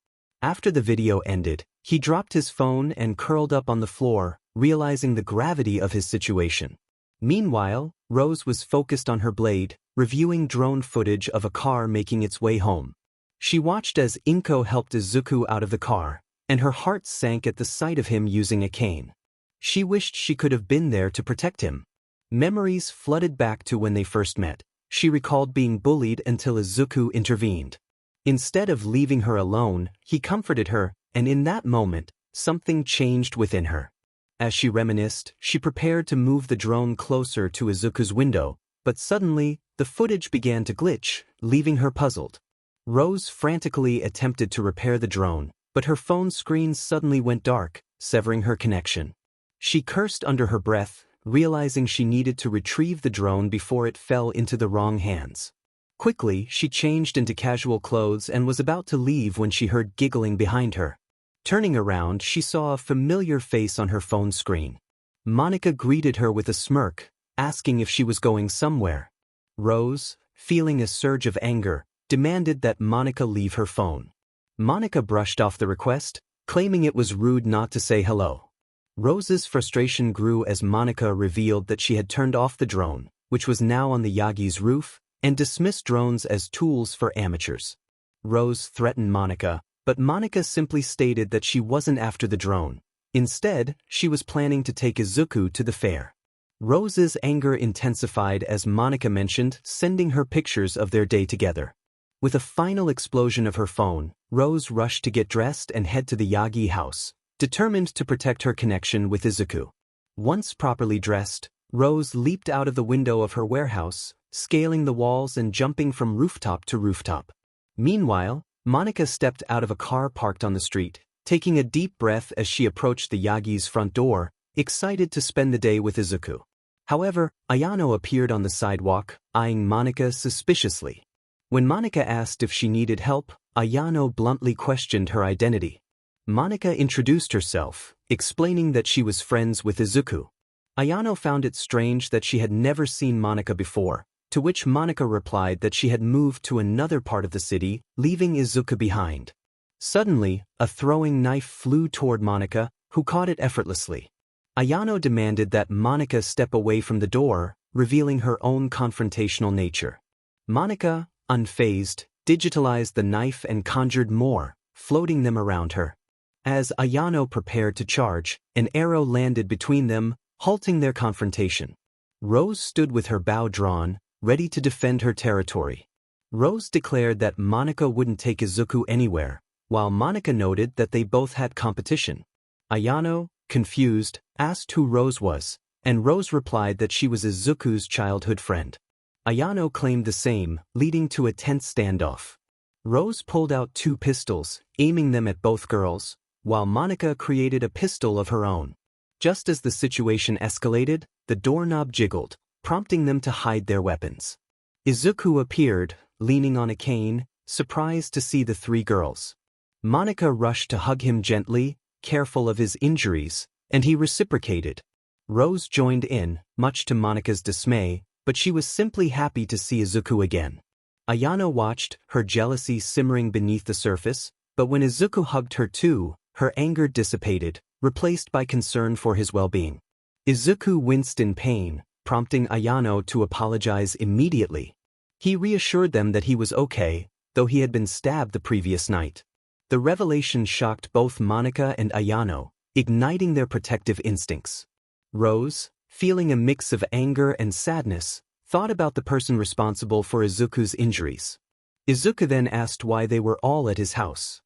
After the video ended, he dropped his phone and curled up on the floor, realizing the gravity of his situation. Meanwhile, Rose was focused on her blade, reviewing drone footage of a car making its way home. She watched as 𝗵𝗀 helped Izuku out of the car, and her heart sank at the sight of him using a cane. She wished she could have been there to protect him. Memories flooded back to when they first met, She recalled being bullied until Izuku intervened. Instead of leaving her alone, he comforted her, and in that moment, something changed within her. As she reminisced, she prepared to move the drone closer to Izuku's window, but suddenly, the footage began to glitch, leaving her puzzled. Rose frantically attempted to repair the drone, but her phone screen suddenly went dark, severing her connection. She cursed under her breath, realizing she needed to retrieve the drone before it fell into the wrong hands. Quickly, she changed into casual clothes and was about to leave when she heard giggling behind her. Turning around, she saw a familiar face on her phone screen. Monica greeted her with a smirk, asking if she was going somewhere. Rose, feeling a surge of anger, demanded that Monica leave her phone. Monica brushed off the request, claiming it was rude not to say hello. Rose's frustration grew as Monica revealed that she had turned off the drone, which was now on the Yagi's roof, and dismissed drones as tools for amateurs. Rose threatened Monica, but Monica simply stated that she wasn't after the drone. Instead, she was planning to take Izuku to the fair. Rose's anger intensified as Monica mentioned sending her pictures of their day together. With a final explosion of her phone, Rose rushed to get dressed and head to the Yagi house, determined to protect her connection with Izuku. Once properly dressed, Rose leaped out of the window of her warehouse, scaling the walls and jumping from rooftop to rooftop. Meanwhile, Monica stepped out of a car parked on the street, taking a deep breath as she approached the Yagi's front door, excited to spend the day with Izuku. However, Ayano appeared on the sidewalk, eyeing Monica suspiciously. When Monica asked if she needed help, Ayano bluntly questioned her identity. Monica introduced herself, explaining that she was friends with Izuku. Ayano found it strange that she had never seen Monica before, to which Monica replied that she had moved to another part of the city, leaving Izuku behind. Suddenly, a throwing knife flew toward Monica, who caught it effortlessly. Ayano demanded that Monica step away from the door, revealing her own confrontational nature. Monica, unfazed, digitalized the knife and conjured more, floating them around her. As Ayano prepared to charge, an arrow landed between them, halting their confrontation. Rose stood with her bow drawn, ready to defend her territory. Rose declared that Monica wouldn't take Izuku anywhere, while Monica noted that they both had competition. Ayano, confused, asked who Rose was, and Rose replied that she was Izuku's childhood friend. Ayano claimed the same, leading to a tense standoff. Rose pulled out 2 pistols, aiming them at both girls, while Monica created a pistol of her own. Just as the situation escalated, the doorknob jiggled, prompting them to hide their weapons. Izuku appeared, leaning on a cane, surprised to see the 3 girls. Monica rushed to hug him gently, careful of his injuries, and he reciprocated. Rose joined in, much to Monica's dismay, but she was simply happy to see Izuku again. Ayano watched, her jealousy simmering beneath the surface, but when Izuku hugged her too, her anger dissipated, replaced by concern for his well-being. Izuku winced in pain, prompting Ayano to apologize immediately. He reassured them that he was okay, though he had been stabbed the previous night. The revelation shocked both Monica and Ayano, igniting their protective instincts. Rose, feeling a mix of anger and sadness, thought about the person responsible for Izuku's injuries. Izuku then asked why they were all at his house.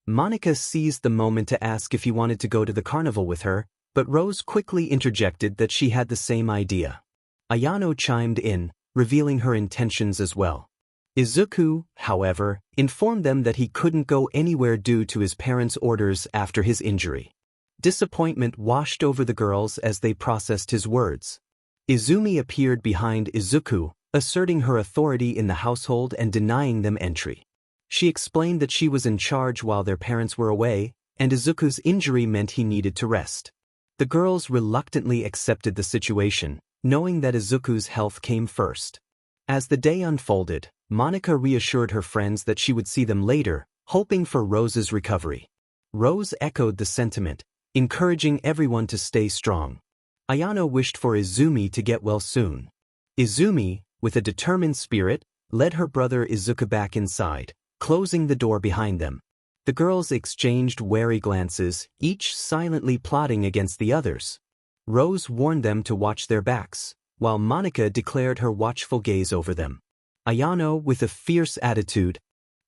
Monica seized the moment to ask if he wanted to go to the carnival with her, but Rose quickly interjected that she had the same idea. Ayano chimed in, revealing her intentions as well. Izuku, however, informed them that he couldn't go anywhere due to his parents' orders after his injury. Disappointment washed over the girls as they processed his words. Izumi appeared behind Izuku, asserting her authority in the household and denying them entry. She explained that she was in charge while their parents were away, and Izuku's injury meant he needed to rest. The girls reluctantly accepted the situation, knowing that Izuku's health came first. As the day unfolded, Monica reassured her friends that she would see them later, hoping for Rose's recovery. Rose echoed the sentiment, encouraging everyone to stay strong. Ayano wished for Izumi to get well soon. Izumi, with a determined spirit, led her brother Izuku back inside, closing the door behind them. The girls exchanged wary glances, each silently plotting against the others. Rose warned them to watch their backs, while Monica declared her watchful gaze over them. Ayano, with a fierce attitude,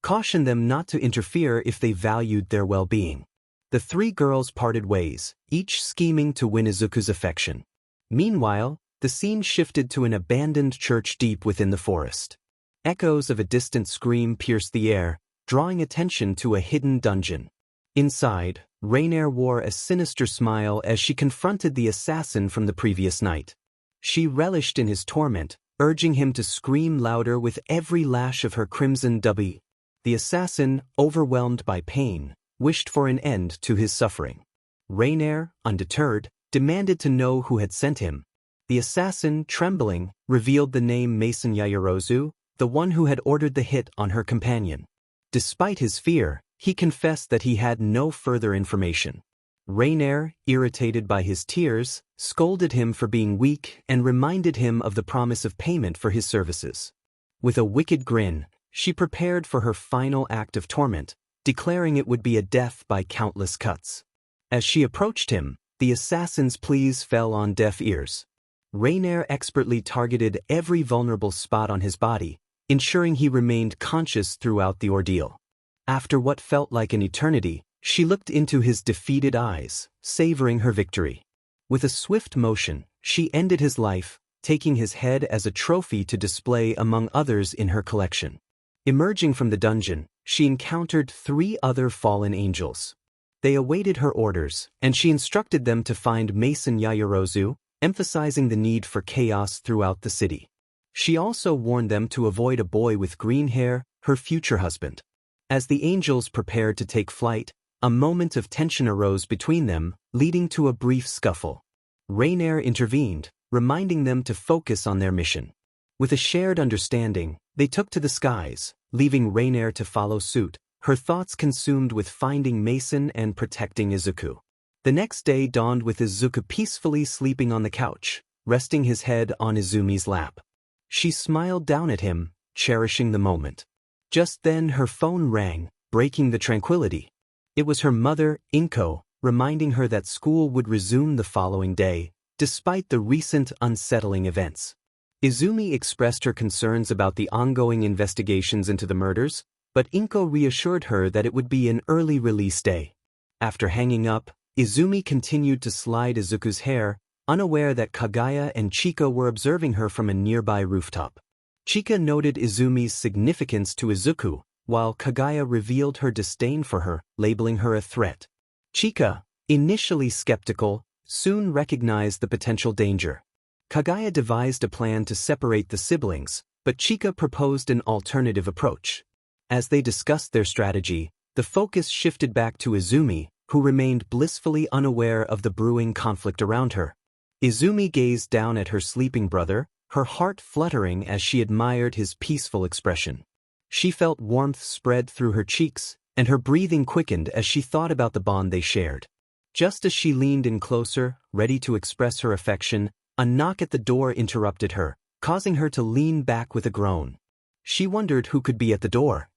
cautioned them not to interfere if they valued their well-being. The three girls parted ways, each scheming to win Izuku's affection. Meanwhile, the scene shifted to an abandoned church deep within the forest. Echoes of a distant scream pierced the air, drawing attention to a hidden dungeon. Inside, Rainier wore a sinister smile as she confronted the assassin from the previous night. She relished in his torment, urging him to scream louder with every lash of her crimson 𝗕𝗵𝗄. The assassin, overwhelmed by pain, wished for an end to his suffering. Rainier, undeterred, demanded to know who had sent him. The assassin, trembling, revealed the name Mason Yaoyorozu, the one who had ordered the hit on her companion. Despite his fear, he confessed that he had no further information. Rainier, irritated by his tears, scolded him for being weak and reminded him of the promise of payment for his services. With a wicked grin, she prepared for her final act of torment, declaring it would be a death by countless cuts. As she approached him, the assassin's pleas fell on deaf ears. Rainier expertly targeted every vulnerable spot on his body, ensuring he remained conscious throughout the ordeal. After what felt like an eternity, she looked into his defeated eyes, savoring her victory. With a swift motion, she ended his life, taking his head as a trophy to display among others in her collection. Emerging from the dungeon, she encountered 3 other fallen angels. They awaited her orders, and she instructed them to find Mason Yaoyorozu, emphasizing the need for chaos throughout the city. She also warned them to avoid a boy with green hair, her future husband. As the angels prepared to take flight, a moment of tension arose between them, leading to a brief scuffle. Rainier intervened, reminding them to focus on their mission. With a shared understanding, they took to the skies, leaving Rainier to follow suit, her thoughts consumed with finding Mason and protecting Izuku. The next day dawned with Izuku peacefully sleeping on the couch, resting his head on Izumi's lap. She smiled down at him, cherishing the moment. Just then her phone rang, breaking the tranquility. It was her mother, Inko, reminding her that school would resume the following day, despite the recent unsettling events. Izumi expressed her concerns about the ongoing investigations into the murders, but Inko reassured her that it would be an early release day. After hanging up, Izumi continued to slide Izuku's hair, unaware that Kaguya and Chika were observing her from a nearby rooftop. Chika noted Izumi's significance to Izuku, while Kaguya revealed her disdain for her, labeling her a threat. Chika, initially skeptical, soon recognized the potential danger. Kaguya devised a plan to separate the siblings, but Chika proposed an alternative approach. As they discussed their strategy, the focus shifted back to Izumi, who remained blissfully unaware of the brewing conflict around her. Izumi gazed down at her sleeping brother, her heart fluttering as she admired his peaceful expression. She felt warmth spread through her cheeks, and her breathing quickened as she thought about the bond they shared. Just as she leaned in closer, ready to express her affection, a knock at the door interrupted her, causing her to lean back with a groan. She wondered who could be at the door.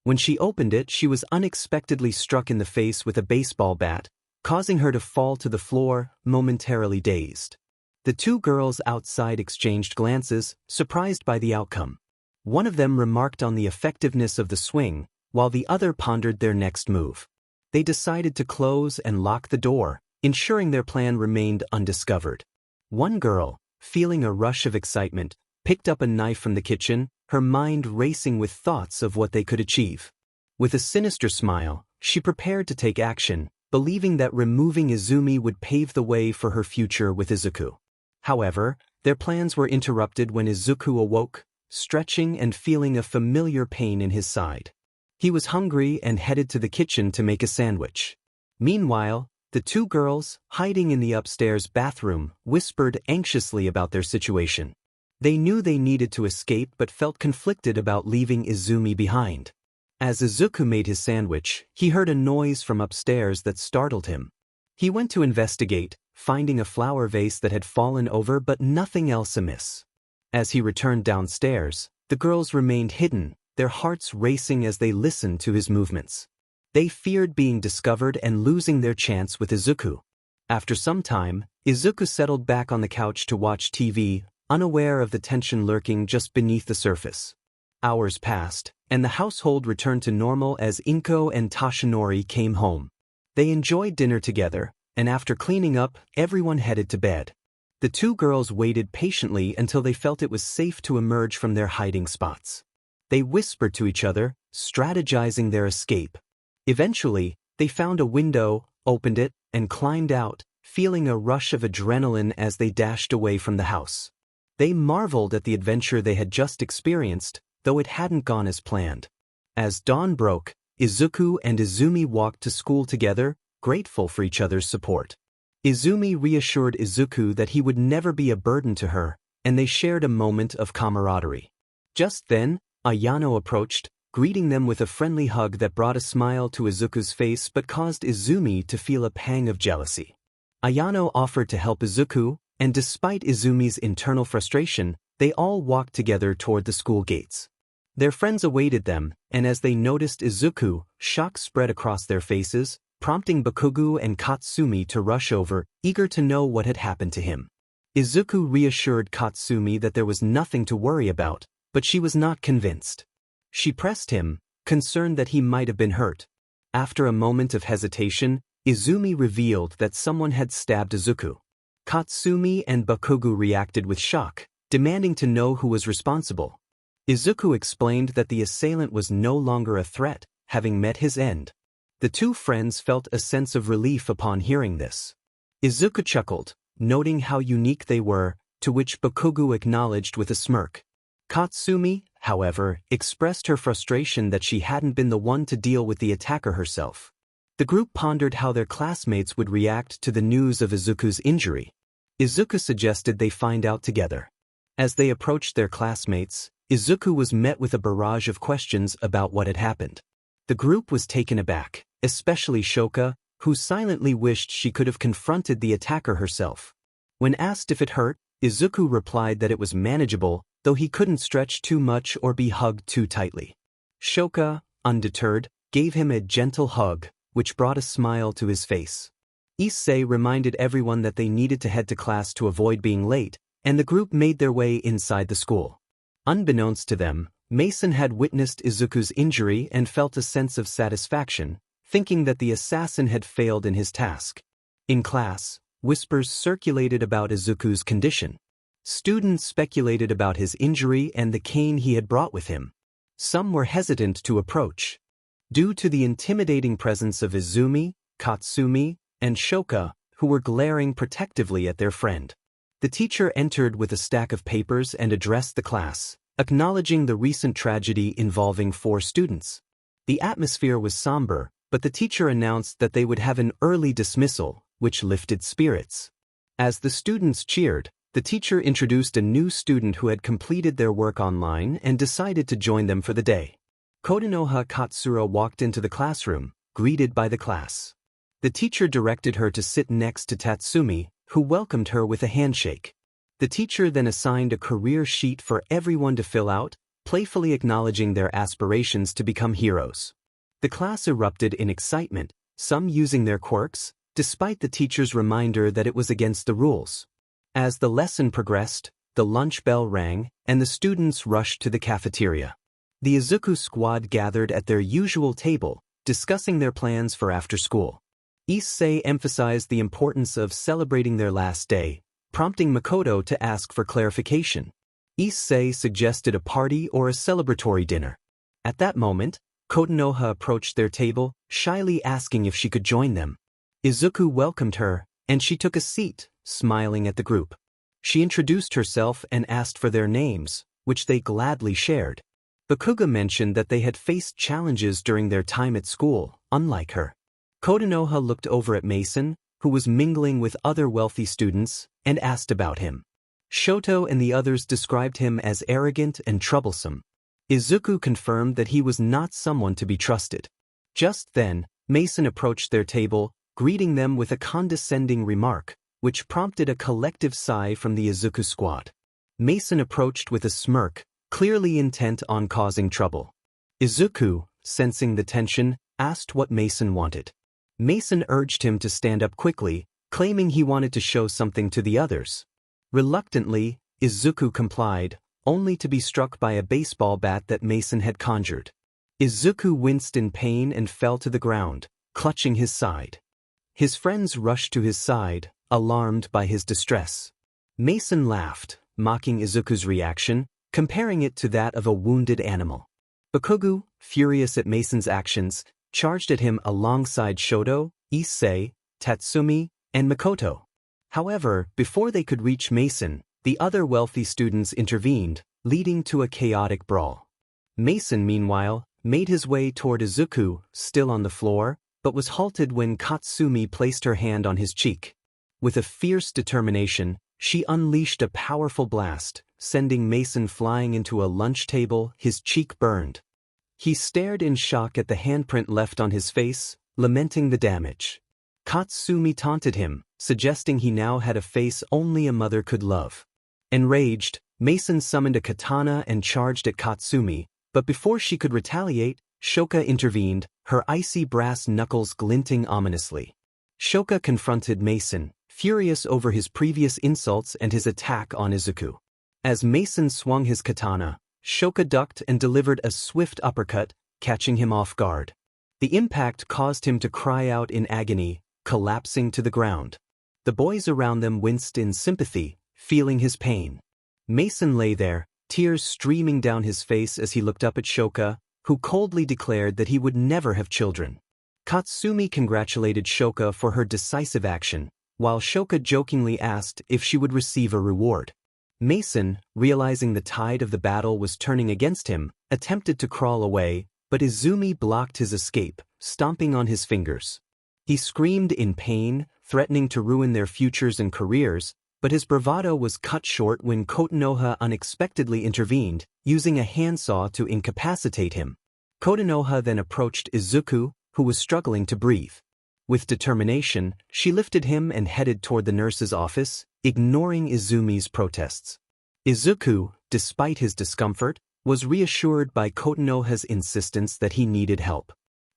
When she opened it, she was unexpectedly struck in the face with a baseball bat, causing her to fall to the floor, momentarily dazed. The 2 girls outside exchanged glances, surprised by the outcome. One of them remarked on the effectiveness of the swing, while the other pondered their next move. They decided to close and lock the door, ensuring their plan remained undiscovered. One girl, feeling a rush of excitement, picked up a knife from the kitchen, her mind racing with thoughts of what they could achieve. With a sinister smile, she prepared to take action, believing that removing Izumi would pave the way for her future with Izuku. However, their plans were interrupted when Izuku awoke, stretching and feeling a familiar pain in his side. He was hungry and headed to the kitchen to make a sandwich. Meanwhile, the 2 girls, hiding in the upstairs bathroom, whispered anxiously about their situation. They knew they needed to escape but felt conflicted about leaving Izumi behind. As Izuku made his sandwich, he heard a noise from upstairs that startled him. He went to investigate, finding a flower vase that had fallen over but nothing else amiss. As he returned downstairs, the girls remained hidden, their hearts racing as they listened to his movements. They feared being discovered and losing their chance with Izuku. After some time, Izuku settled back on the couch to watch TV, unaware of the tension lurking just beneath the surface. Hours passed, and the household returned to normal as Inko and Toshinori came home. They enjoyed dinner together, and after cleaning up, everyone headed to bed. The two girls waited patiently until they felt it was safe to emerge from their hiding spots. They whispered to each other, strategizing their escape. Eventually, they found a window, opened it, and climbed out, feeling a rush of adrenaline as they dashed away from the house. They marveled at the adventure they had just experienced, though it hadn't gone as planned. As dawn broke, Izuku and Izumi walked to school together, grateful for each other's support. Izumi reassured Izuku that he would never be a burden to her, and they shared a moment of camaraderie. Just then, Ayano approached, greeting them with a friendly hug that brought a smile to Izuku's face but caused Izumi to feel a pang of jealousy. Ayano offered to help Izuku, and despite Izumi's internal frustration, they all walked together toward the school gates. Their friends awaited them, and as they noticed Izuku, shock spread across their faces, prompting Bakugo and Katsumi to rush over, eager to know what had happened to him. Izuku reassured Katsumi that there was nothing to worry about, but she was not convinced. She pressed him, concerned that he might have been hurt. After a moment of hesitation, Izumi revealed that someone had stabbed Izuku. Katsumi and Bakugo reacted with shock, demanding to know who was responsible. Izuku explained that the assailant was no longer a threat, having met his end. The two friends felt a sense of relief upon hearing this. Izuku chuckled, noting how unique they were, to which Bakugo acknowledged with a smirk. Katsumi, however, expressed her frustration that she hadn't been the one to deal with the attacker herself. The group pondered how their classmates would react to the news of Izuku's injury. Izuku suggested they find out together. As they approached their classmates, Izuku was met with a barrage of questions about what had happened. The group was taken aback, especially Shoka, who silently wished she could have confronted the attacker herself. When asked if it hurt, Izuku replied that it was manageable, though he couldn't stretch too much or be hugged too tightly. Shoka, undeterred, gave him a gentle hug, which brought a smile to his face. Issei reminded everyone that they needed to head to class to avoid being late, and the group made their way inside the school. Unbeknownst to them, Mason had witnessed Izuku's injury and felt a sense of satisfaction, thinking that the assassin had failed in his task. In class, whispers circulated about Izuku's condition. Students speculated about his injury and the cane he had brought with him. Some were hesitant to approach. Due to the intimidating presence of Izumi, Katsumi, and Shoka, who were glaring protectively at their friend. The teacher entered with a stack of papers and addressed the class, acknowledging the recent tragedy involving 4 students. The atmosphere was somber, but the teacher announced that they would have an early dismissal, which lifted spirits. As the students cheered, the teacher introduced a new student who had completed their work online and decided to join them for the day. Konoha Katsura walked into the classroom, greeted by the class. The teacher directed her to sit next to Tatsumi, who welcomed her with a handshake. The teacher then assigned a career sheet for everyone to fill out, playfully acknowledging their aspirations to become heroes. The class erupted in excitement, some using their quirks, despite the teacher's reminder that it was against the rules. As the lesson progressed, the lunch bell rang, and the students rushed to the cafeteria. The Izuku squad gathered at their usual table, discussing their plans for after school. Issei emphasized the importance of celebrating their last day, prompting Makoto to ask for clarification. Issei suggested a party or a celebratory dinner. At that moment, Konoha approached their table, shyly asking if she could join them. Izuku welcomed her, and she took a seat, smiling at the group. She introduced herself and asked for their names, which they gladly shared. Bakugo mentioned that they had faced challenges during their time at school, unlike her. Konoha looked over at Mason, who was mingling with other wealthy students, and asked about him. Shoto and the others described him as arrogant and troublesome. Izuku confirmed that he was not someone to be trusted. Just then, Mason approached their table, greeting them with a condescending remark, which prompted a collective sigh from the Izuku squad. Mason approached with a smirk, clearly intent on causing trouble. Izuku, sensing the tension, asked what Mason wanted. Mason urged him to stand up quickly, claiming he wanted to show something to the others. Reluctantly, Izuku complied, only to be struck by a baseball bat that Mason had conjured. Izuku winced in pain and fell to the ground, clutching his side. His friends rushed to his side, alarmed by his distress. Mason laughed, mocking Izuku's reaction, comparing it to that of a wounded animal. Bakugo, furious at Mason's actions, charged at him alongside Shoto, Issei, Tatsumi, and Mikoto. However, before they could reach Mason, the other wealthy students intervened, leading to a chaotic brawl. Mason, meanwhile, made his way toward Izuku, still on the floor, but was halted when Katsumi placed her hand on his cheek. With a fierce determination, she unleashed a powerful blast, sending Mason flying into a lunch table, his cheek burned. He stared in shock at the handprint left on his face, lamenting the damage. Katsumi taunted him, suggesting he now had a face only a mother could love. Enraged, Mason summoned a katana and charged at Katsumi, but before she could retaliate, Shoka intervened, her icy brass knuckles glinting ominously. Shoka confronted Mason, furious over his previous insults and his attack on Izuku. As Mason swung his katana, Shoka ducked and delivered a swift uppercut, catching him off guard. The impact caused him to cry out in agony, collapsing to the ground. The boys around them winced in sympathy, feeling his pain. Mason lay there, tears streaming down his face as he looked up at Shoka, who coldly declared that he would never have children. Katsumi congratulated Shoka for her decisive action, while Shoka jokingly asked if she would receive a reward. Mason, realizing the tide of the battle was turning against him, attempted to crawl away, but Izumi blocked his escape, stomping on his fingers. He screamed in pain, threatening to ruin their futures and careers, but his bravado was cut short when Kotonoha unexpectedly intervened, using a handsaw to incapacitate him. Kotonoha then approached Izuku, who was struggling to breathe. With determination, she lifted him and headed toward the nurse's office, ignoring Izumi's protests. Izuku, despite his discomfort, was reassured by Kotonoha's insistence that he needed help.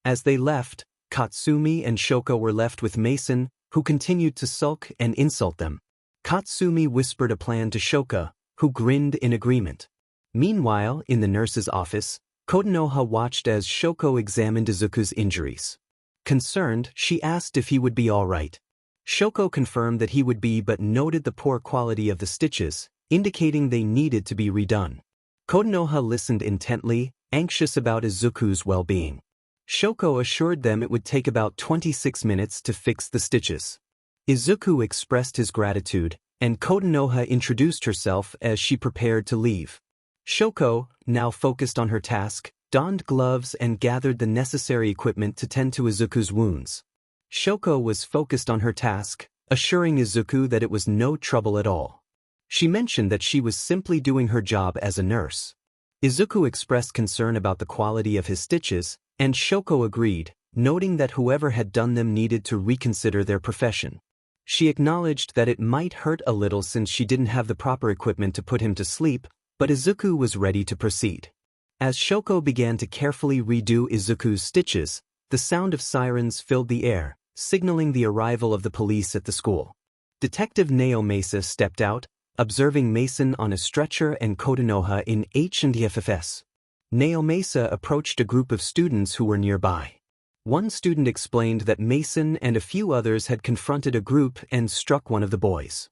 As they left, Katsumi and Shoka were left with Mason, who continued to sulk and insult them. Katsumi whispered a plan to Shoka, who grinned in agreement. Meanwhile, in the nurse's office, Kotonoha watched as Shoko examined Izuku's injuries. Concerned, she asked if he would be all right. Shoko confirmed that he would be but noted the poor quality of the stitches, indicating they needed to be redone. Kotonoha listened intently, anxious about Izuku's well-being. Shoko assured them it would take about 26 minutes to fix the stitches. Izuku expressed his gratitude, and Kotonoha introduced herself as she prepared to leave. Shoko, now focused on her task, donned gloves and gathered the necessary equipment to tend to Izuku's wounds. Shoko was focused on her task, assuring Izuku that it was no trouble at all. She mentioned that she was simply doing her job as a nurse. Izuku expressed concern about the quality of his stitches, and Shoko agreed, noting that whoever had done them needed to reconsider their profession. She acknowledged that it might hurt a little since she didn't have the proper equipment to put him to sleep, but Izuku was ready to proceed. As Shoko began to carefully redo Izuku's stitches, the sound of sirens filled the air, signaling the arrival of the police at the school. Detective 𝗂𝗍𝗄 stepped out, observing Mason on a stretcher and Kotonoha in 𝗕𝗏𝗍𝗓. 𝗂𝗍𝗄 approached a group of students who were nearby. One student explained that Mason and a few others had confronted a group and struck one of the boys.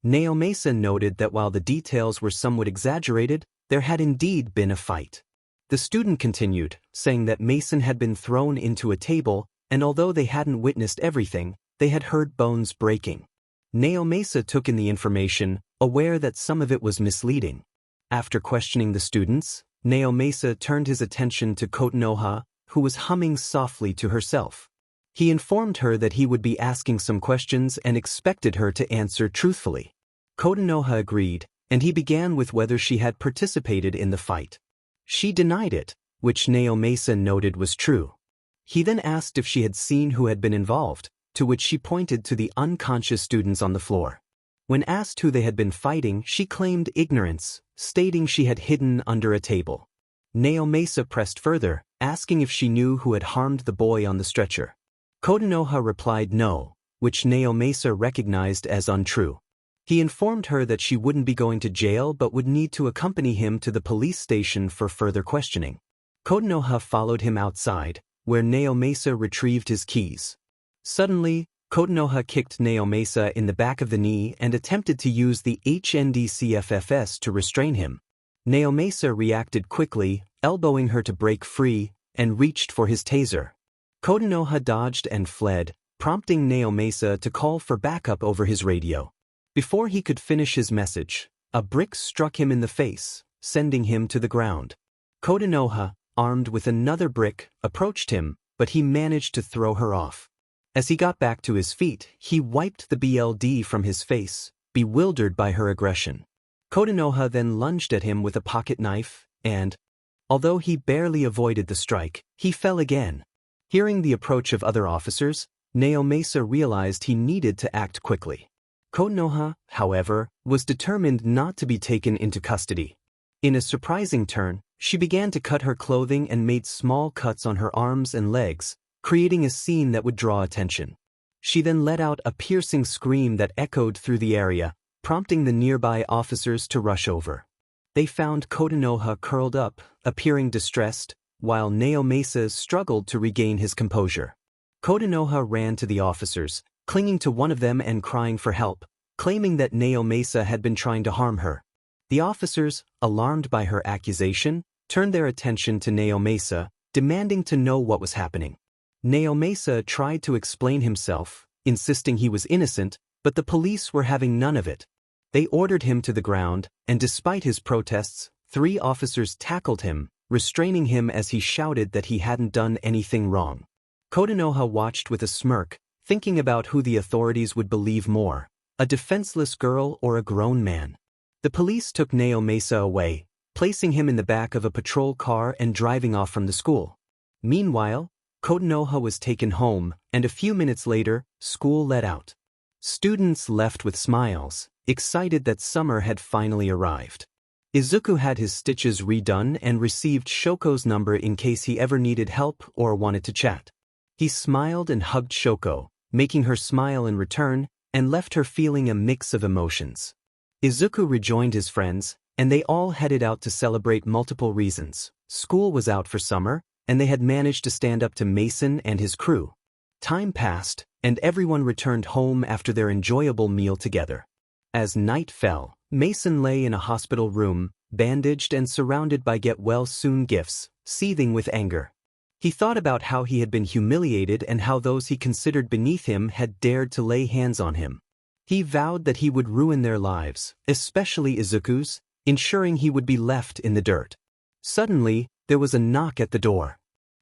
𝗂𝗍𝗄 noted that while the details were somewhat exaggerated, there had indeed been a fight. The student continued, saying that Mason had been thrown into a table, and although they hadn't witnessed everything, they had heard bones breaking. 𝗂𝗍𝗄 took in the information, aware that some of it was misleading. After questioning the students, 𝗂𝗍𝗄 turned his attention to Kotonoha, who was humming softly to herself. He informed her that he would be asking some questions and expected her to answer truthfully. Kotonoha agreed, and he began with whether she had participated in the fight. She denied it, which 𝗂𝗍𝗄 noted was true. He then asked if she had seen who had been involved, to which she pointed to the unconscious students on the floor. When asked who they had been fighting, she claimed ignorance, stating she had hidden under a table. 𝗂𝗍𝗄 pressed further, asking if she knew who had harmed the boy on the stretcher. Kotonoha replied no, which 𝗂𝗍𝗄 recognized as untrue. He informed her that she wouldn't be going to jail but would need to accompany him to the police station for further questioning. 𝗏𝗏 followed him outside, where 𝗕𝗏𝗄𝐴 retrieved his keys. Suddenly, 𝗏𝗏 kicked 𝗕𝗏𝗄𝐴 in the back of the knee and attempted to use the HNDCFFS to restrain him. 𝗕𝗏𝗄𝐴 reacted quickly, elbowing her to break free, and reached for his taser. 𝗏𝗏 dodged and fled, prompting 𝗕𝗏𝗄𝐴 to call for backup over his radio. Before he could finish his message, a brick struck him in the face, sending him to the ground. 𝗏𝗏, armed with another brick, approached him, but he managed to throw her off. As he got back to his feet, he wiped the BLD from his face, bewildered by her aggression. 𝗏𝗏 then lunged at him with a pocket knife, and, although he barely avoided the strike, he fell again. Hearing the approach of other officers, 𝗕𝗏𝗄𝐴 realized he needed to act quickly. 𝗏𝗏, however, was determined not to be taken into custody. In a surprising turn, she began to cut her clothing and made small cuts on her arms and legs, creating a scene that would draw attention. She then let out a piercing scream that echoed through the area, prompting the nearby officers to rush over. They found 𝗏𝗏 curled up, appearing distressed, while 𝗕𝗏𝗄𝐴 struggled to regain his composure. 𝗏𝗏 ran to the officers, clinging to one of them and crying for help, claiming that 𝗕𝗏𝗄𝐴 had been trying to harm her. The officers, alarmed by her accusation, turned their attention to 𝗕𝗏𝗄𝐴, demanding to know what was happening. 𝗕𝗏𝗄𝐴 tried to explain himself, insisting he was innocent, but the police were having none of it. They ordered him to the ground, and despite his protests, 3 officers tackled him, restraining him as he shouted that he hadn't done anything wrong. 𝗏𝗏 watched with a smirk, thinking about who the authorities would believe more, a defenseless girl or a grown man. The police took 𝗕𝗏𝗄𝐴 away, placing him in the back of a patrol car and driving off from the school. Meanwhile, 𝗏𝗏 was taken home, and a few minutes later, school let out. Students left with smiles, excited that summer had finally arrived. Izuku had his stitches redone and received Shoko's number in case he ever needed help or wanted to chat. He smiled and hugged Shoko, making her smile in return, and left her feeling a mix of emotions. Izuku rejoined his friends, and they all headed out to celebrate multiple reasons. School was out for summer, and they had managed to stand up to Mason and his crew. Time passed, and everyone returned home after their enjoyable meal together. As night fell, Mason lay in a hospital room, bandaged and surrounded by get well soon gifts, seething with anger. He thought about how he had been humiliated and how those he considered beneath him had dared to lay hands on him. He vowed that he would ruin their lives, especially Izuku's, ensuring he would be left in the dirt. Suddenly, there was a knock at the door.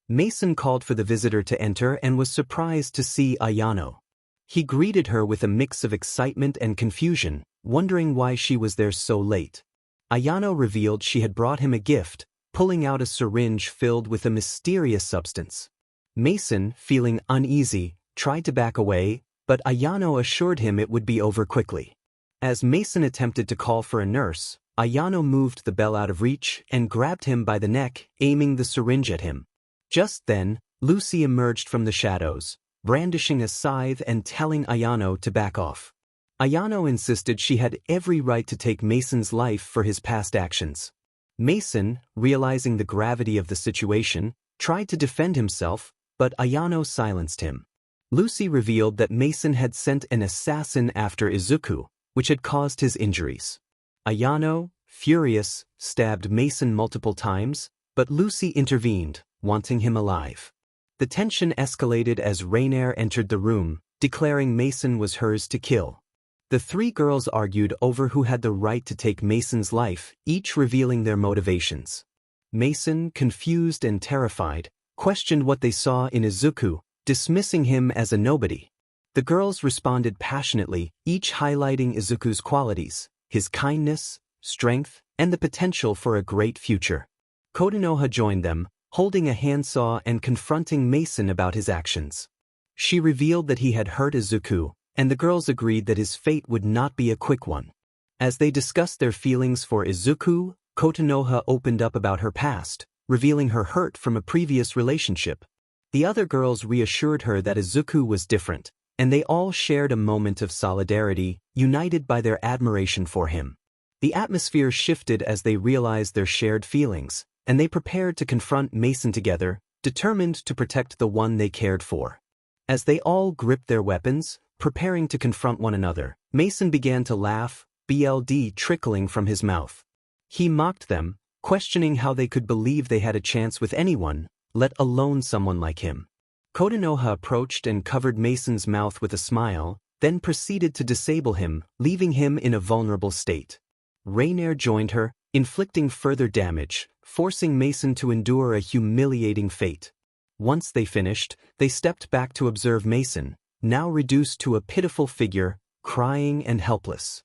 Mason called for the visitor to enter and was surprised to see Ayano. He greeted her with a mix of excitement and confusion, wondering why she was there so late. Ayano revealed she had brought him a gift, pulling out a syringe filled with a mysterious substance. Mason, feeling uneasy, tried to back away, but Ayano assured him it would be over quickly. As Mason attempted to call for a nurse, Ayano moved the bell out of reach and grabbed him by the neck, aiming the syringe at him. Just then, Lucy emerged from the shadows, brandishing a scythe and telling Ayano to back off. Ayano insisted she had every right to take Mason's life for his past actions. Mason, realizing the gravity of the situation, tried to defend himself, but Ayano silenced him. Lucy revealed that Mason had sent an assassin after Izuku, which had caused his injuries. Ayano, furious, stabbed Mason multiple times, but Lucy intervened, wanting him alive. The tension escalated as Rainier entered the room, declaring Mason was hers to kill. The 3 girls argued over who had the right to take Mason's life, each revealing their motivations. Mason, confused and terrified, questioned what they saw in Izuku, dismissing him as a nobody. The girls responded passionately, each highlighting Izuku's qualities, his kindness, strength, and the potential for a great future. 𝗏𝗏 joined them, holding a handsaw and confronting Mason about his actions. She revealed that he had hurt Izuku, and the girls agreed that his fate would not be a quick one. As they discussed their feelings for Izuku, 𝗏𝗏 opened up about her past, revealing her hurt from a previous relationship. The other girls reassured her that Izuku was different, and they all shared a moment of solidarity, united by their admiration for him. The atmosphere shifted as they realized their shared feelings, and they prepared to confront Mason together, determined to protect the one they cared for. As they all gripped their weapons, preparing to confront one another, Mason began to laugh, blood trickling from his mouth. He mocked them, questioning how they could believe they had a chance with anyone, let alone someone like him. Konoha approached and covered Mason's mouth with a smile, then proceeded to disable him, leaving him in a vulnerable state. Rainier joined her, inflicting further damage, forcing Mason to endure a humiliating fate. Once they finished, they stepped back to observe Mason, now reduced to a pitiful figure, crying and helpless.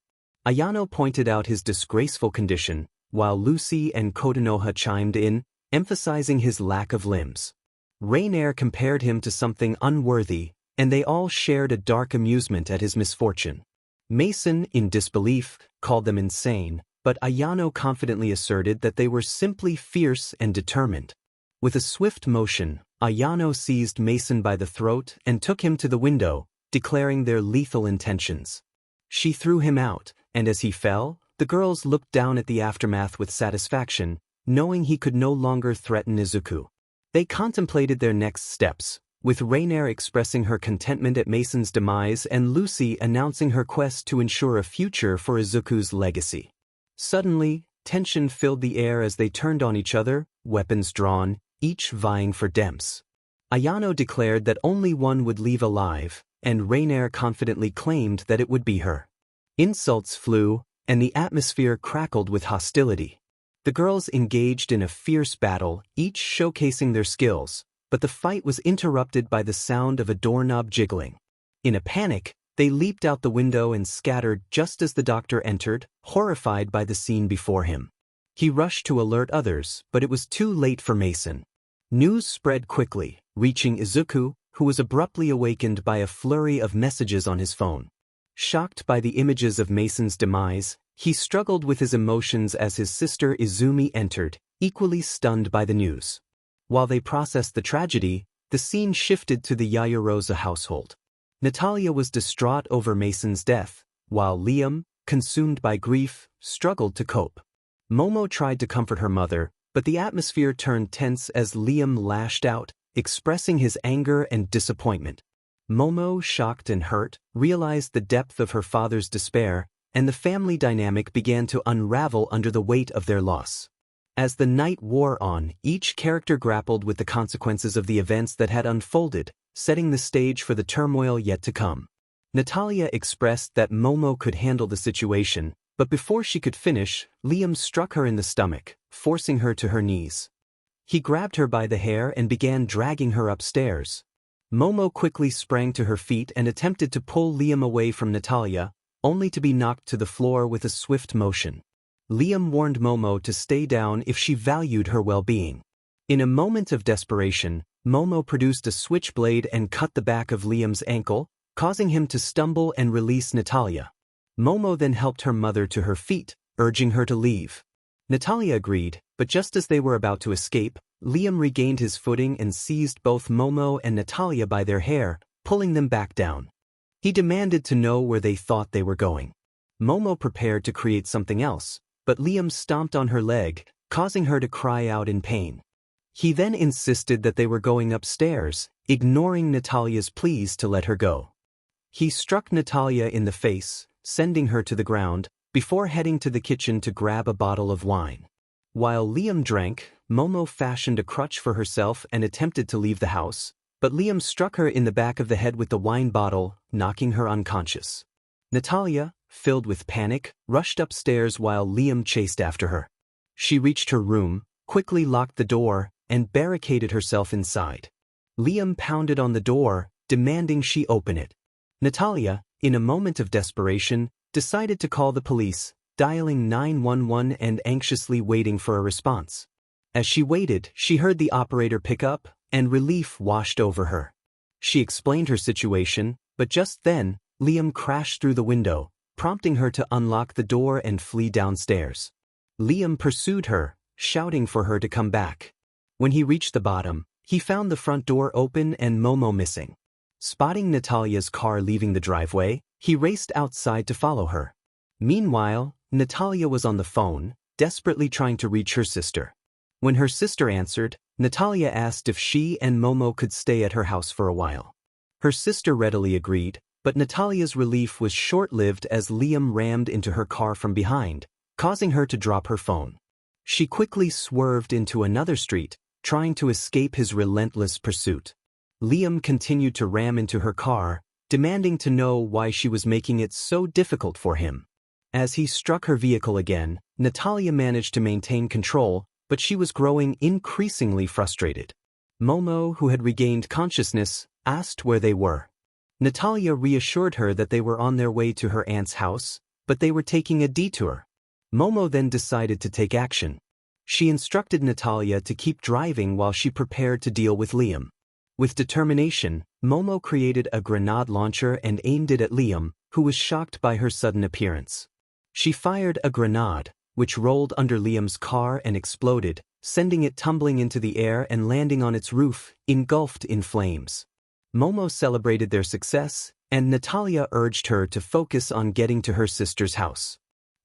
Ayano pointed out his disgraceful condition, while Lucy and Konoha chimed in, emphasizing his lack of limbs. Rainier compared him to something unworthy, and they all shared a dark amusement at his misfortune. Mason, in disbelief, called them insane, but Ayano confidently asserted that they were simply fierce and determined. With a swift motion, Ayano seized Mason by the throat and took him to the window, declaring their lethal intentions. She threw him out, and as he fell, the girls looked down at the aftermath with satisfaction, knowing he could no longer threaten Izuku. They contemplated their next steps, with Rainier expressing her contentment at Mason's demise and Lucy announcing her quest to ensure a future for Izuku's legacy. Suddenly, tension filled the air as they turned on each other, weapons drawn, each vying for 𝗵𝗃. Ayano declared that only one would leave alive, and Rainier confidently claimed that it would be her. Insults flew, and the atmosphere crackled with hostility. The girls engaged in a fierce battle, each showcasing their skills, but the fight was interrupted by the sound of a doorknob jiggling. In a panic, they leaped out the window and scattered just as the doctor entered, horrified by the scene before him. He rushed to alert others, but it was too late for Mason. News spread quickly, reaching Izuku, who was abruptly awakened by a flurry of messages on his phone. Shocked by the images of Mason's demise, he struggled with his emotions as his sister Izumi entered, equally stunned by the news. While they processed the tragedy, the scene shifted to the Yaoyorozu household. Natalia was distraught over Mason's death, while Liam, consumed by grief, struggled to cope. Momo tried to comfort her mother, but the atmosphere turned tense as Liam lashed out, expressing his anger and disappointment. Momo, shocked and hurt, realized the depth of her father's despair, and the family dynamic began to unravel under the weight of their loss. As the night wore on, each character grappled with the consequences of the events that had unfolded, setting the stage for the turmoil yet to come. Natalia expressed that Momo could handle the situation, but before she could finish, Liam struck her in the stomach, forcing her to her knees. He grabbed her by the hair and began dragging her upstairs. Momo quickly sprang to her feet and attempted to pull Liam away from Natalia, only to be knocked to the floor with a swift motion. Liam warned Momo to stay down if she valued her well-being. In a moment of desperation, Momo produced a switchblade and cut the back of Liam's ankle, causing him to stumble and release Natalia. Momo then helped her mother to her feet, urging her to leave. Natalia agreed, but just as they were about to escape, Liam regained his footing and seized both Momo and Natalia by their hair, pulling them back down. He demanded to know where they thought they were going. Momo prepared to create something else, but Liam stomped on her leg, causing her to cry out in pain. He then insisted that they were going upstairs, ignoring Natalia's pleas to let her go. He struck Natalia in the face, sending her to the ground, before heading to the kitchen to grab a bottle of wine. While Liam drank, Momo fashioned a crutch for herself and attempted to leave the house, but Liam struck her in the back of the head with the wine bottle, knocking her unconscious. Natalia, filled with panic, rushed upstairs while Liam chased after her. She reached her room, quickly locked the door, and barricaded herself inside. Liam pounded on the door, demanding she open it. Natalia, in a moment of desperation, decided to call the police, dialing 911 and anxiously waiting for a response. As she waited, she heard the operator pick up, and relief washed over her. She explained her situation, but just then, Liam crashed through the window, prompting her to unlock the door and flee downstairs. Liam pursued her, shouting for her to come back. When he reached the bottom, he found the front door open and Momo missing. Spotting Natalia's car leaving the driveway, he raced outside to follow her. Meanwhile, Natalia was on the phone, desperately trying to reach her sister. When her sister answered, Natalia asked if she and Momo could stay at her house for a while. Her sister readily agreed, but Natalia's relief was short-lived as Liam rammed into her car from behind, causing her to drop her phone. She quickly swerved into another street, trying to escape his relentless pursuit. Liam continued to ram into her car, demanding to know why she was making it so difficult for him. As he struck her vehicle again, Natalia managed to maintain control, but she was growing increasingly frustrated. Momo, who had regained consciousness, asked where they were. Natalia reassured her that they were on their way to her aunt's house, but they were taking a detour. Momo then decided to take action. She instructed Natalia to keep driving while she prepared to deal with Liam. With determination, Momo created a grenade launcher and aimed it at Liam, who was shocked by her sudden appearance. She fired a grenade, which rolled under Liam's car and exploded, sending it tumbling into the air and landing on its roof, engulfed in flames. Momo celebrated their success, and Natalia urged her to focus on getting to her sister's house.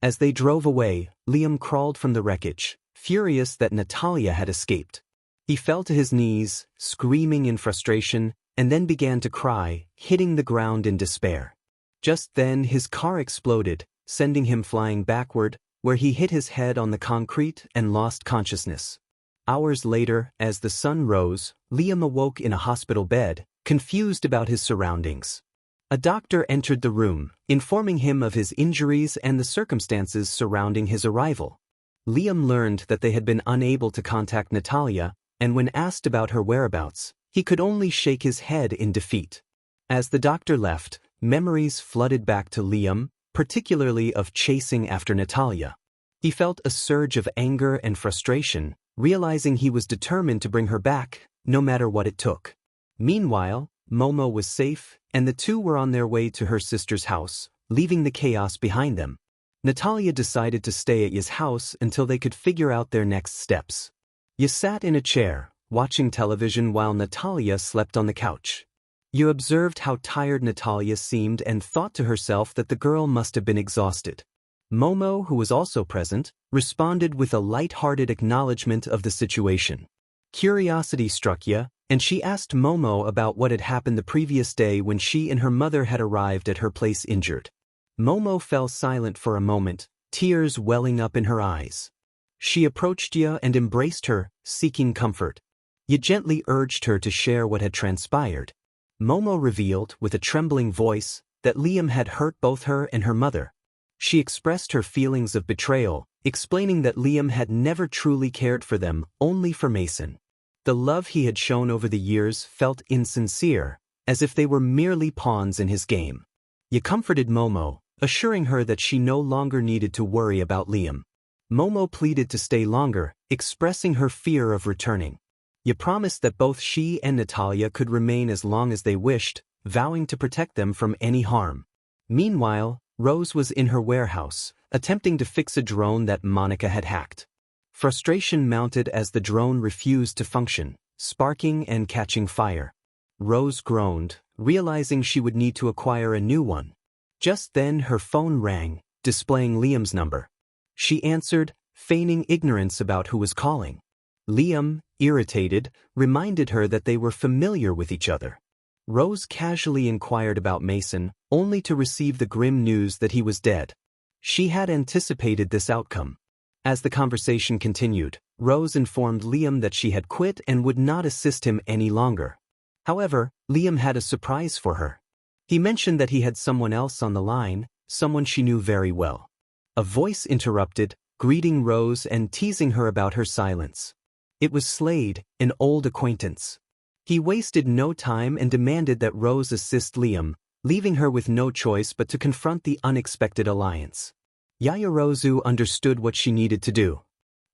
As they drove away, Liam crawled from the wreckage, furious that Natalia had escaped. He fell to his knees, screaming in frustration, and then began to cry, hitting the ground in despair. Just then his car exploded, sending him flying backward, where he hit his head on the concrete and lost consciousness. Hours later, as the sun rose, Liam awoke in a hospital bed, confused about his surroundings. A doctor entered the room, informing him of his injuries and the circumstances surrounding his arrival. Liam learned that they had been unable to contact Natalia, and when asked about her whereabouts, he could only shake his head in defeat. As the doctor left, memories flooded back to Liam, particularly of chasing after Natalia. He felt a surge of anger and frustration, realizing he was determined to bring her back, no matter what it took. Meanwhile, Momo was safe, and the two were on their way to her sister's house, leaving the chaos behind them. Natalia decided to stay at 𝐕's house until they could figure out their next steps. 𝐕 sat in a chair, watching television while Natalia slept on the couch. 𝐕 observed how tired Natalia seemed and thought to herself that the girl must have been exhausted. Momo, who was also present, responded with a light-hearted acknowledgement of the situation. Curiosity struck 𝐕, and she asked Momo about what had happened the previous day when she and her mother had arrived at her place injured. Momo fell silent for a moment, tears welling up in her eyes. She approached 𝐕 and embraced her, seeking comfort. 𝐕 gently urged her to share what had transpired. Momo revealed, with a trembling voice, that Liam had hurt both her and her mother. She expressed her feelings of betrayal, explaining that Liam had never truly cared for them, only for Mason. The love he had shown over the years felt insincere, as if they were merely pawns in his game. 𝐕 comforted Momo, assuring her that she no longer needed to worry about Liam. Momo pleaded to stay longer, expressing her fear of returning. 𝐕 promised that both she and Natalia could remain as long as they wished, vowing to protect them from any harm. Meanwhile, Rose was in her warehouse, attempting to fix a drone that Monica had hacked. Frustration mounted as the drone refused to function, sparking and catching fire. Rose groaned, realizing she would need to acquire a new one. Just then her phone rang, displaying Liam's number. She answered, feigning ignorance about who was calling. Liam, irritated, reminded her that they were familiar with each other. Rose casually inquired about Mason, only to receive the grim news that he was dead. She had anticipated this outcome. As the conversation continued, Rose informed Liam that she had quit and would not assist him any longer. However, Liam had a surprise for her. He mentioned that he had someone else on the line, someone she knew very well. A voice interrupted, greeting Rose and teasing her about her silence. It was 𝗧𝗍, an old acquaintance. He wasted no time and demanded that Rose assist Liam, leaving her with no choice but to confront the unexpected alliance. Yayarozu understood what she needed to do.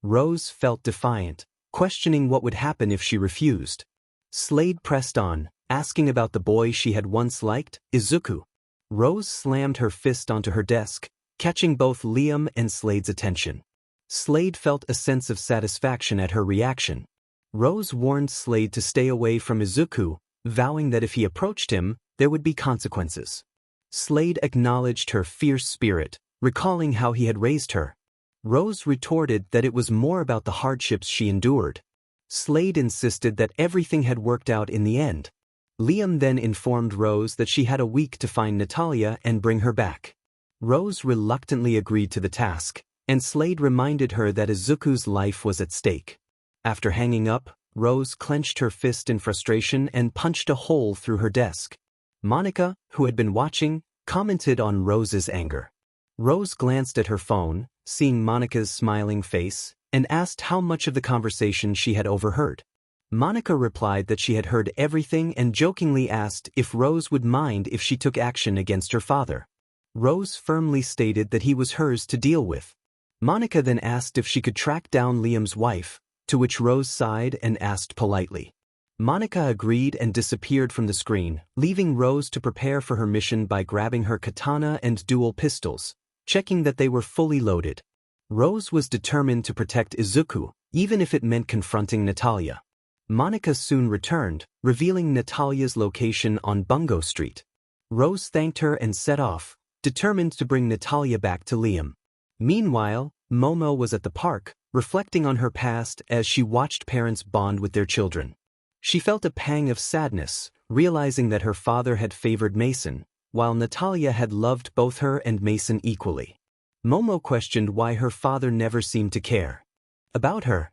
Rose felt defiant, questioning what would happen if she refused. 𝗧𝗍 pressed on, asking about the boy she had once liked, Izuku. Rose slammed her fist onto her desk, catching both Liam and 𝗧𝗍's attention. 𝗧𝗍 felt a sense of satisfaction at her reaction. Rose warned 𝗧𝗍 to stay away from Izuku, vowing that if he approached him, there would be consequences. Slade acknowledged her fierce spirit, recalling how he had raised her. Rose retorted that it was more about the hardships she endured. Slade insisted that everything had worked out in the end. Liam then informed Rose that she had a week to find Natalia and bring her back. Rose reluctantly agreed to the task, and Slade reminded her that Izuku's life was at stake. After hanging up, Rose clenched her fist in frustration and punched a hole through her desk. Monica, who had been watching, commented on Rose's anger. Rose glanced at her phone, seeing Monica's smiling face, and asked how much of the conversation she had overheard. Monica replied that she had heard everything and jokingly asked if Rose would mind if she took action against her father. Rose firmly stated that he was hers to deal with. Monica then asked if she could track down Liam's wife, to which Rose sighed and asked politely. Monica agreed and disappeared from the screen, leaving Rose to prepare for her mission by grabbing her katana and dual pistols, checking that they were fully loaded. Rose was determined to protect Izuku, even if it meant confronting Natalia. Monica soon returned, revealing Natalia's location on Bungo Street. Rose thanked her and set off, determined to bring Natalia back to Liam. Meanwhile, Momo was at the park, reflecting on her past as she watched parents bond with their children. She felt a pang of sadness, realizing that her father had favored Mason, while Natalia had loved both her and Mason equally. Momo questioned why her father never seemed to care about her.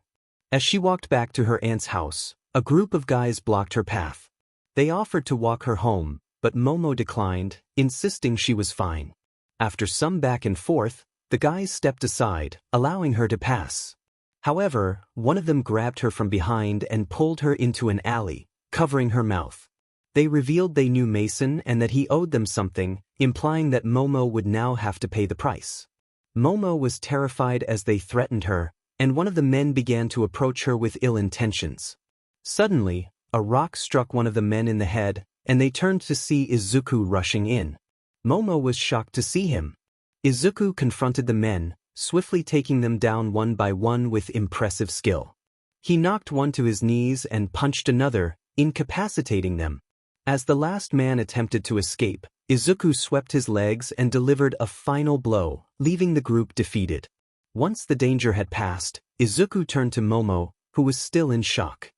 As she walked back to her aunt's house, a group of guys blocked her path. They offered to walk her home, but Momo declined, insisting she was fine. After some back and forth, the guys stepped aside, allowing her to pass. However, one of them grabbed her from behind and pulled her into an alley, covering her mouth. They revealed they knew Mason and that he owed them something, implying that Momo would now have to pay the price. Momo was terrified as they threatened her, and one of the men began to approach her with ill intentions. Suddenly, a rock struck one of the men in the head, and they turned to see Izuku rushing in. Momo was shocked to see him. Izuku confronted the men, swiftly taking them down one by one with impressive skill. He knocked one to his knees and punched another, incapacitating them. As the last man attempted to escape, Izuku swept his legs and delivered a final blow, leaving the group defeated. Once the danger had passed, Izuku turned to Momo, who was still in shock.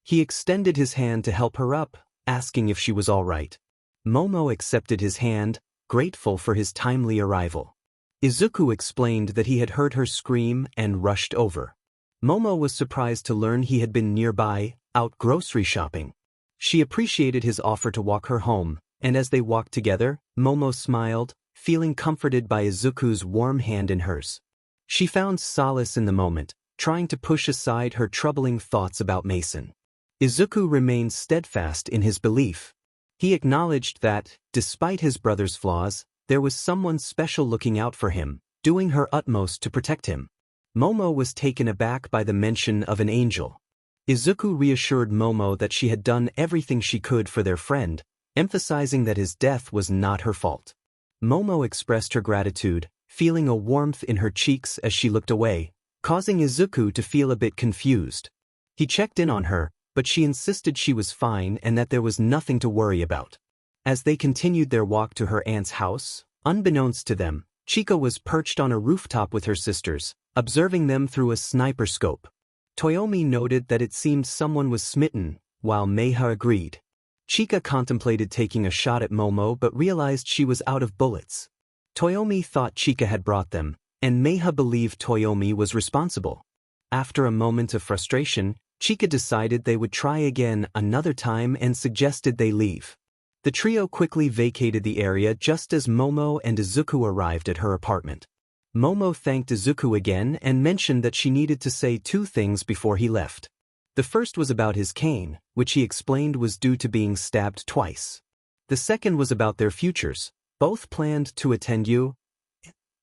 He extended his hand to help her up, asking if she was all right. Momo accepted his hand, grateful for his timely arrival. Izuku explained that he had heard her scream and rushed over. Momo was surprised to learn he had been nearby, out grocery shopping. She appreciated his offer to walk her home, and as they walked together, Momo smiled, feeling comforted by Izuku's warm hand in hers. She found solace in the moment, trying to push aside her troubling thoughts about Mason. Izuku remained steadfast in his belief. He acknowledged that, despite his brother's flaws, there was someone special looking out for him, doing her utmost to protect him. Momo was taken aback by the mention of an angel. Izuku reassured Momo that she had done everything she could for their friend, emphasizing that his death was not her fault. Momo expressed her gratitude, feeling a warmth in her cheeks as she looked away, causing Izuku to feel a bit confused. He checked in on her, but she insisted she was fine and that there was nothing to worry about. As they continued their walk to her aunt's house, unbeknownst to them, Chika was perched on a rooftop with her sisters, observing them through a sniper scope. Toyomi noted that it seemed someone was smitten, while Meiha agreed. Chika contemplated taking a shot at Momo but realized she was out of bullets. Toyomi thought Chika had brought them, and Meiha believed Toyomi was responsible. After a moment of frustration, Chika decided they would try again another time and suggested they leave. The trio quickly vacated the area just as Momo and Izuku arrived at her apartment. Momo thanked Izuku again and mentioned that she needed to say two things before he left. The first was about his cane, which he explained was due to being stabbed twice. The second was about their futures. Both planned to attend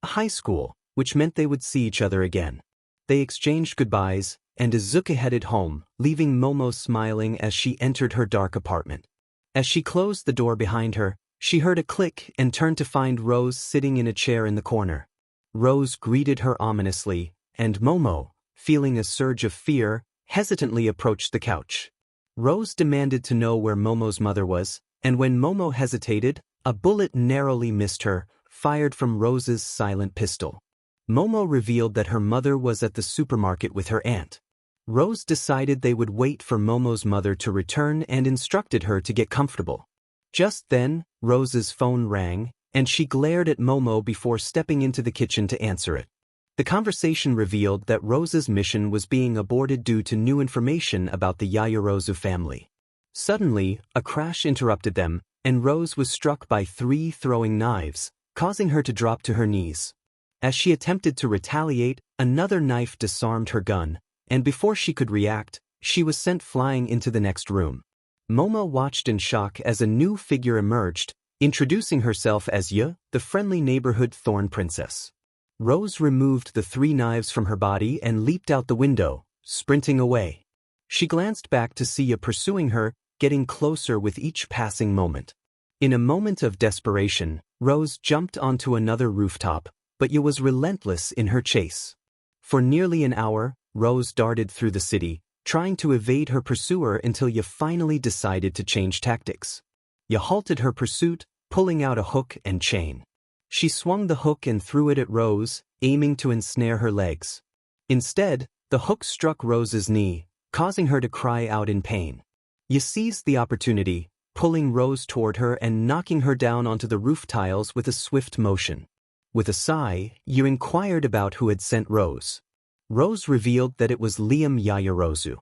high school, which meant they would see each other again. They exchanged goodbyes, and Izuku headed home, leaving Momo smiling as she entered her dark apartment. As she closed the door behind her, she heard a click and turned to find Rose sitting in a chair in the corner. Rose greeted her ominously, and Momo, feeling a surge of fear, hesitantly approached the couch. Rose demanded to know where Momo's mother was, and when Momo hesitated, a bullet narrowly missed her, fired from Rose's silent pistol. Momo revealed that her mother was at the supermarket with her aunt. Rose decided they would wait for Momo's mother to return and instructed her to get comfortable. Just then, Rose's phone rang, and she glared at Momo before stepping into the kitchen to answer it. The conversation revealed that Rose's mission was being aborted due to new information about the Yaoyorozu family. Suddenly, a crash interrupted them, and Rose was struck by 3 throwing knives, causing her to drop to her knees. As she attempted to retaliate, another knife disarmed her gun, and before she could react, she was sent flying into the next room. Momo watched in shock as a new figure emerged, introducing herself as 𝐬, the friendly neighborhood thorn princess. Rose removed the 3 knives from her body and leaped out the window, sprinting away. She glanced back to see 𝐬 pursuing her, getting closer with each passing moment. In a moment of desperation, Rose jumped onto another rooftop, but 𝐬 was relentless in her chase. For nearly an hour, Rose darted through the city, trying to evade her pursuer until 𝐬 finally decided to change tactics. 𝐬 halted her pursuit, pulling out a hook and chain. She swung the hook and threw it at Rose, aiming to ensnare her legs. Instead, the hook struck Rose's knee, causing her to cry out in pain. 𝐬 seized the opportunity, pulling Rose toward her and knocking her down onto the roof tiles with a swift motion. With a sigh, 𝐬 inquired about who had sent Rose. Rose revealed that it was Liam Yaoyorozu.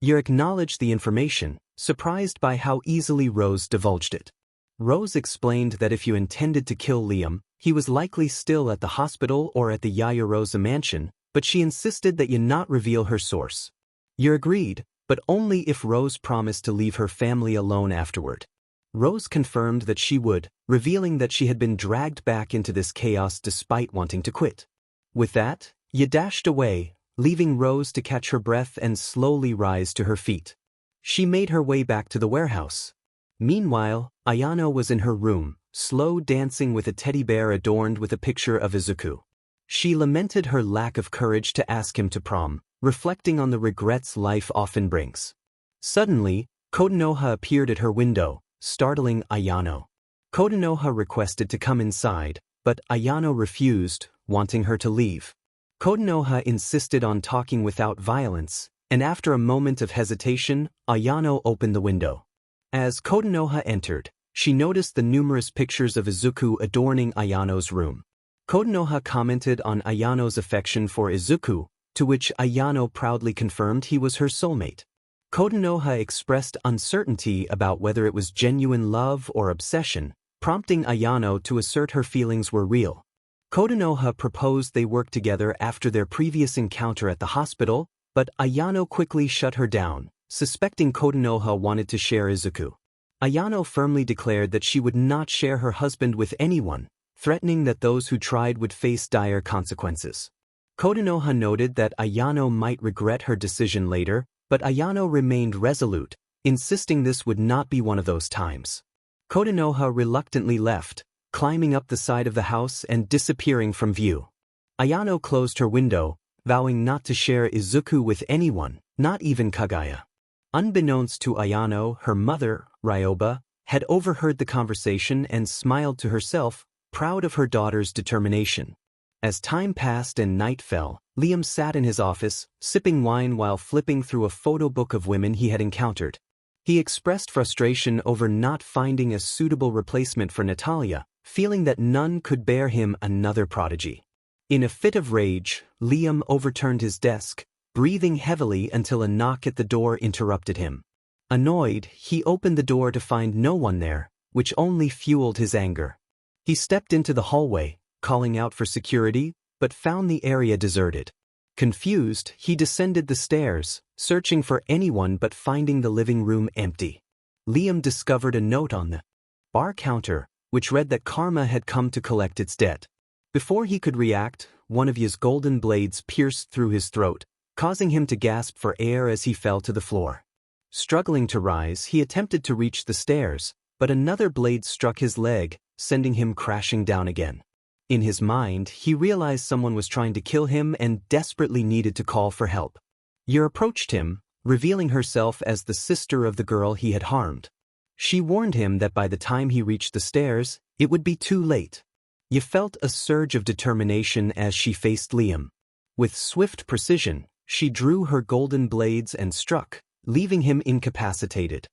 𝐬 acknowledged the information, surprised by how easily Rose divulged it. Rose explained that if you intended to kill Liam, he was likely still at the hospital or at the Yaoyorozu mansion, but she insisted that 𝐬 not reveal her source. 𝐬 agreed, but only if Rose promised to leave her family alone afterward. Rose confirmed that she would, revealing that she had been dragged back into this chaos despite wanting to quit. With that, 𝐬 dashed away, leaving Rose to catch her breath and slowly rise to her feet. She made her way back to the warehouse. Meanwhile, Ayano was in her room, slow dancing with a teddy bear adorned with a picture of Izuku. She lamented her lack of courage to ask him to prom, reflecting on the regrets life often brings. Suddenly, Kotonoha appeared at her window, startling Ayano. Kotonoha requested to come inside, but Ayano refused, wanting her to leave. Kotonoha insisted on talking without violence, and after a moment of hesitation, Ayano opened the window. As Kotonoha entered, she noticed the numerous pictures of Izuku adorning Ayano's room. Kotonoha commented on Ayano's affection for Izuku, to which Ayano proudly confirmed he was her soulmate. Kotonoha expressed uncertainty about whether it was genuine love or obsession, prompting Ayano to assert her feelings were real. Kotonoha proposed they work together after their previous encounter at the hospital, but Ayano quickly shut her down, suspecting Kotonoha wanted to share Izuku. Ayano firmly declared that she would not share her husband with anyone, threatening that those who tried would face dire consequences. Kotonoha noted that Ayano might regret her decision later, but Ayano remained resolute, insisting this would not be one of those times. Kotonoha reluctantly left, climbing up the side of the house and disappearing from view. Ayano closed her window, vowing not to share Izuku with anyone, not even Kaguya. Unbeknownst to Ayano, her mother, Ryoba, had overheard the conversation and smiled to herself, proud of her daughter's determination. As time passed and night fell, Liam sat in his office, sipping wine while flipping through a photo book of women he had encountered. He expressed frustration over not finding a suitable replacement for Natalia, feeling that none could bear him another prodigy. In a fit of rage, Liam overturned his desk, breathing heavily until a knock at the door interrupted him. Annoyed, he opened the door to find no one there, which only fueled his anger. He stepped into the hallway, calling out for security, but found the area deserted. Confused, he descended the stairs, searching for anyone but finding the living room empty. Liam discovered a note on the bar counter, which read that Karma had come to collect its debt. Before he could react, one of his golden blades pierced through his throat, causing him to gasp for air as he fell to the floor. Struggling to rise, he attempted to reach the stairs, but another blade struck his leg, sending him crashing down again. In his mind, he realized someone was trying to kill him and desperately needed to call for help. 𝐕 approached him, revealing herself as the sister of the girl he had harmed. She warned him that by the time he reached the stairs, it would be too late. He felt a surge of determination as she faced Liam. With swift precision, she drew her golden blades and struck, leaving him incapacitated.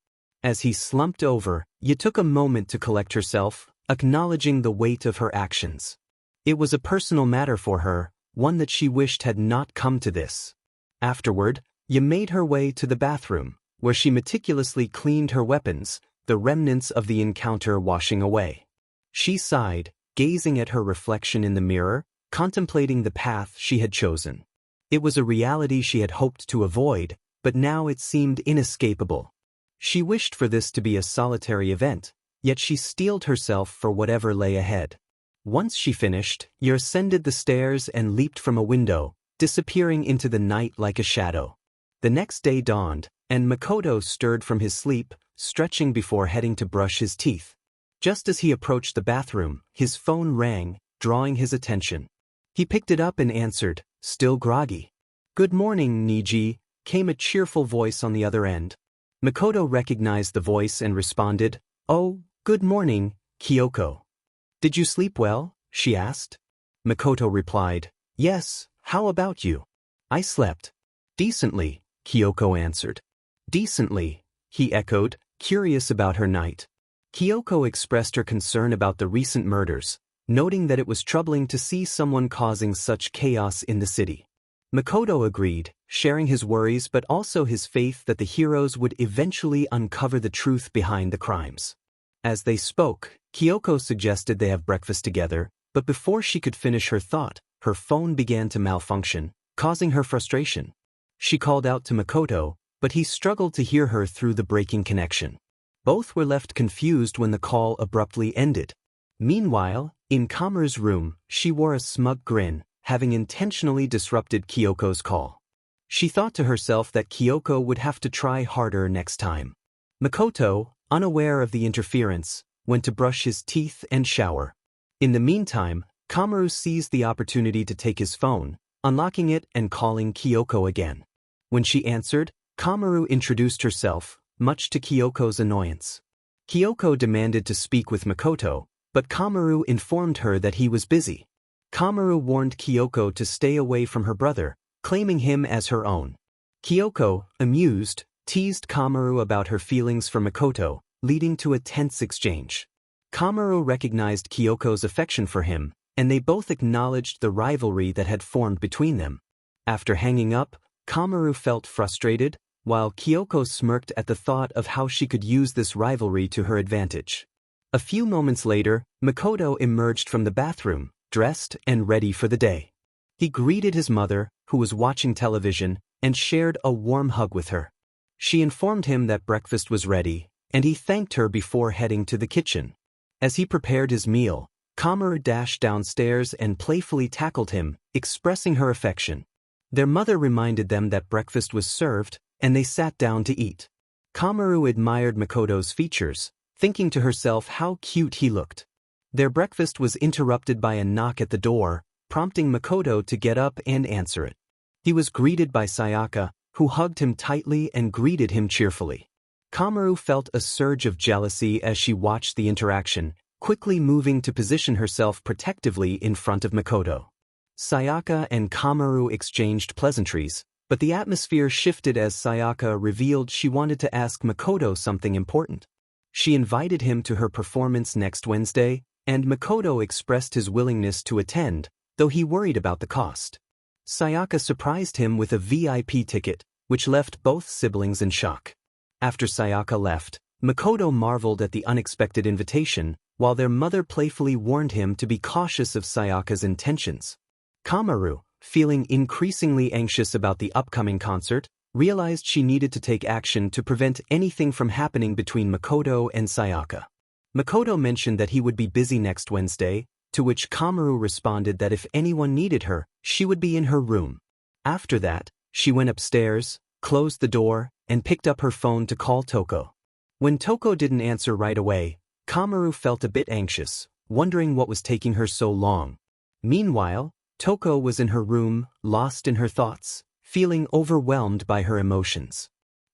As he slumped over, Ye took a moment to collect herself, acknowledging the weight of her actions. It was a personal matter for her, one that she wished had not come to this. Afterward, Ye made her way to the bathroom, where she meticulously cleaned her weapons, the remnants of the encounter washing away. She sighed, gazing at her reflection in the mirror, contemplating the path she had chosen. It was a reality she had hoped to avoid, but now it seemed inescapable. She wished for this to be a solitary event, yet she steeled herself for whatever lay ahead. Once she finished, Ye ascended the stairs and leaped from a window, disappearing into the night like a shadow. The next day dawned, and Makoto stirred from his sleep, stretching before heading to brush his teeth. Just as he approached the bathroom, his phone rang, drawing his attention. He picked it up and answered, still groggy. "Good morning, Niji," came a cheerful voice on the other end. Makoto recognized the voice and responded, "Oh, good morning, Kyoko." "Did you sleep well?" she asked. Makoto replied, "Yes, how about you?" "I slept decently," Kyoko answered. "Decently," he echoed, curious about her night. Kyoko expressed her concern about the recent murders, noting that it was troubling to see someone causing such chaos in the city. Makoto agreed, sharing his worries but also his faith that the heroes would eventually uncover the truth behind the crimes. As they spoke, Kyoko suggested they have breakfast together, but before she could finish her thought, her phone began to malfunction, causing her frustration. She called out to Makoto, but he struggled to hear her through the breaking connection. Both were left confused when the call abruptly ended. Meanwhile, in Kamuro's room, she wore a smug grin, having intentionally disrupted Kyoko's call. She thought to herself that Kyoko would have to try harder next time. Makoto, unaware of the interference, went to brush his teeth and shower. In the meantime, Kamuru seized the opportunity to take his phone, unlocking it and calling Kyoko again. When she answered, Kamuru introduced herself, much to Kyoko's annoyance. Kyoko demanded to speak with Makoto, but Kamuru informed her that he was busy. Kamuru warned Kyoko to stay away from her brother, claiming him as her own. Kyoko, amused, teased Kamuru about her feelings for Makoto, leading to a tense exchange. Kamuru recognized Kyoko's affection for him, and they both acknowledged the rivalry that had formed between them. After hanging up, Kamuru felt frustrated, while Kyoko smirked at the thought of how she could use this rivalry to her advantage. A few moments later, Makoto emerged from the bathroom, dressed and ready for the day. He greeted his mother, who was watching television, and shared a warm hug with her. She informed him that breakfast was ready, and he thanked her before heading to the kitchen. As he prepared his meal, Kamuru dashed downstairs and playfully tackled him, expressing her affection. Their mother reminded them that breakfast was served, and they sat down to eat. Kamuru admired Makoto's features, thinking to herself how cute he looked. Their breakfast was interrupted by a knock at the door, prompting Makoto to get up and answer it. He was greeted by Sayaka, who hugged him tightly and greeted him cheerfully. Kamuru felt a surge of jealousy as she watched the interaction, quickly moving to position herself protectively in front of Makoto. Sayaka and Kamuru exchanged pleasantries, but the atmosphere shifted as Sayaka revealed she wanted to ask Makoto something important. She invited him to her performance next Wednesday, and Makoto expressed his willingness to attend, though he worried about the cost. Sayaka surprised him with a VIP ticket, which left both siblings in shock. After Sayaka left, Makoto marveled at the unexpected invitation, while their mother playfully warned him to be cautious of Sayaka's intentions. Kamuru, feeling increasingly anxious about the upcoming concert, realized she needed to take action to prevent anything from happening between Makoto and Sayaka. Makoto mentioned that he would be busy next Wednesday, to which Kamuru responded that if anyone needed her, she would be in her room. After that, she went upstairs, closed the door, and picked up her phone to call Toko. When Toko didn't answer right away, Kamuru felt a bit anxious, wondering what was taking her so long. Meanwhile, Toko was in her room, lost in her thoughts, feeling overwhelmed by her emotions.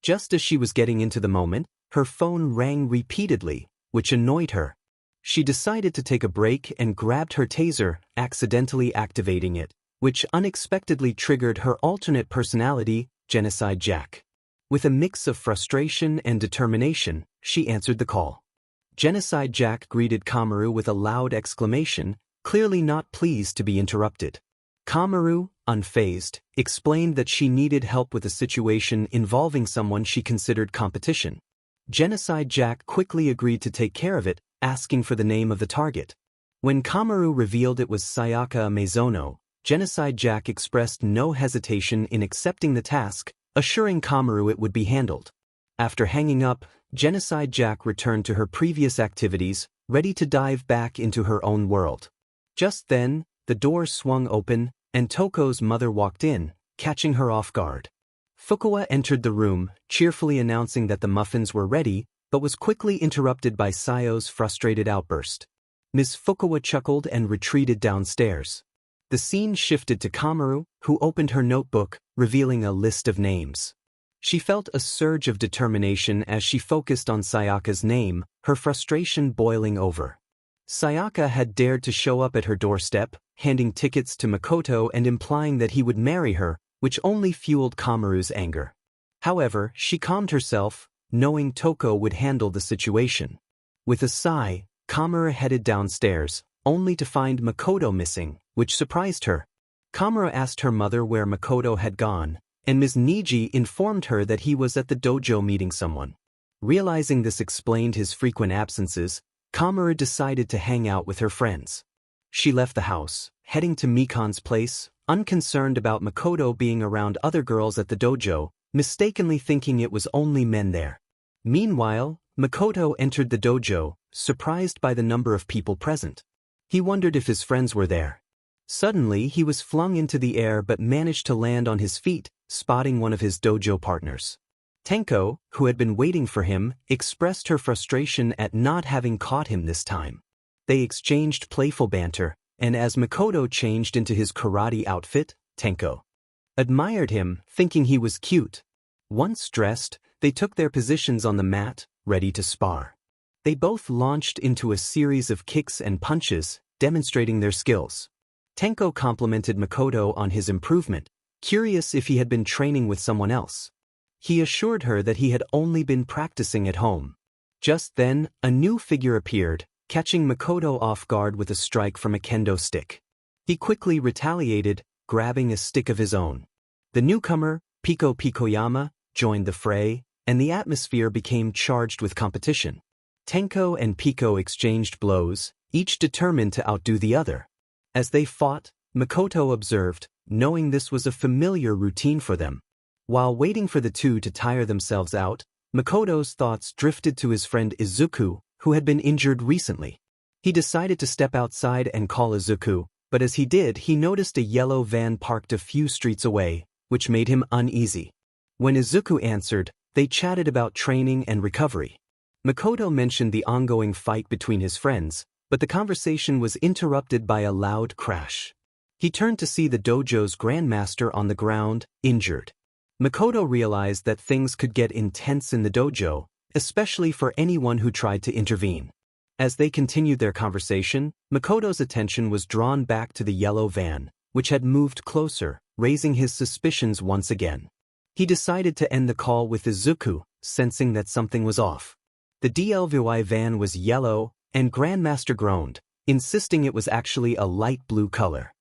Just as she was getting into the moment, her phone rang repeatedly, which annoyed her. She decided to take a break and grabbed her taser, accidentally activating it, which unexpectedly triggered her alternate personality, Genocide Jack. With a mix of frustration and determination, she answered the call. Genocide Jack greeted 𝗵𝗲 with a loud exclamation, clearly not pleased to be interrupted. 𝗵𝗲, unfazed, explained that she needed help with a situation involving someone she considered competition. Genocide Jack quickly agreed to take care of it, asking for the name of the target. When 𝗵𝗲 revealed it was Sayaka Mizono, Genocide Jack expressed no hesitation in accepting the task, assuring 𝗵𝗲 it would be handled. After hanging up, Genocide Jack returned to her previous activities, ready to dive back into her own world. Just then, the door swung open, and Toko's mother walked in, catching her off guard. Fukuwa entered the room, cheerfully announcing that the muffins were ready, but was quickly interrupted by Sayo's frustrated outburst. Ms. Fukuwa chuckled and retreated downstairs. The scene shifted to 𝗵𝗲, who opened her notebook, revealing a list of names. She felt a surge of determination as she focused on Sayaka's name, her frustration boiling over. Sayaka had dared to show up at her doorstep, handing tickets to Makoto and implying that he would marry her, which only fueled 𝗵𝗲's anger. However, she calmed herself, knowing Toko would handle the situation. With a sigh, 𝗵𝗲 headed downstairs, only to find Makoto missing, which surprised her. 𝗵𝗲 asked her mother where Makoto had gone, and Ms. Niji informed her that he was at the dojo meeting someone. Realizing this explained his frequent absences, 𝗵𝗲 decided to hang out with her friends. She left the house, heading to Mikan's place, unconcerned about Makoto being around other girls at the dojo, mistakenly thinking it was only men there. Meanwhile, Makoto entered the dojo, surprised by the number of people present. He wondered if his friends were there. Suddenly, he was flung into the air but managed to land on his feet, spotting one of his dojo partners. Tenko, who had been waiting for him, expressed her frustration at not having caught him this time. They exchanged playful banter, and as Makoto changed into his karate outfit, Tenko admired him, thinking he was cute. Once dressed, they took their positions on the mat, ready to spar. They both launched into a series of kicks and punches, demonstrating their skills. Tenko complimented Makoto on his improvement, curious if he had been training with someone else. He assured her that he had only been practicing at home. Just then, a new figure appeared, catching Makoto off guard with a strike from a kendo stick. He quickly retaliated, grabbing a stick of his own. The newcomer, Pico Pikoyama, joined the fray, and the atmosphere became charged with competition. Tenko and Pico exchanged blows, each determined to outdo the other. As they fought, Makoto observed, knowing this was a familiar routine for them. While waiting for the two to tire themselves out, Makoto's thoughts drifted to his friend Izuku, who had been injured recently. He decided to step outside and call Izuku, but as he did, he noticed a yellow van parked a few streets away, which made him uneasy. When Izuku answered, they chatted about training and recovery. Makoto mentioned the ongoing fight between his friends, but the conversation was interrupted by a loud crash. He turned to see the dojo's grandmaster on the ground, injured. Makoto realized that things could get intense in the dojo, especially for anyone who tried to intervene. As they continued their conversation, Makoto's attention was drawn back to the yellow van, which had moved closer, raising his suspicions once again. He decided to end the call with Izuku, sensing that something was off. The 𝗕𝗏𝗏 van was yellow, and Grandmaster groaned, insisting it was actually a light blue color.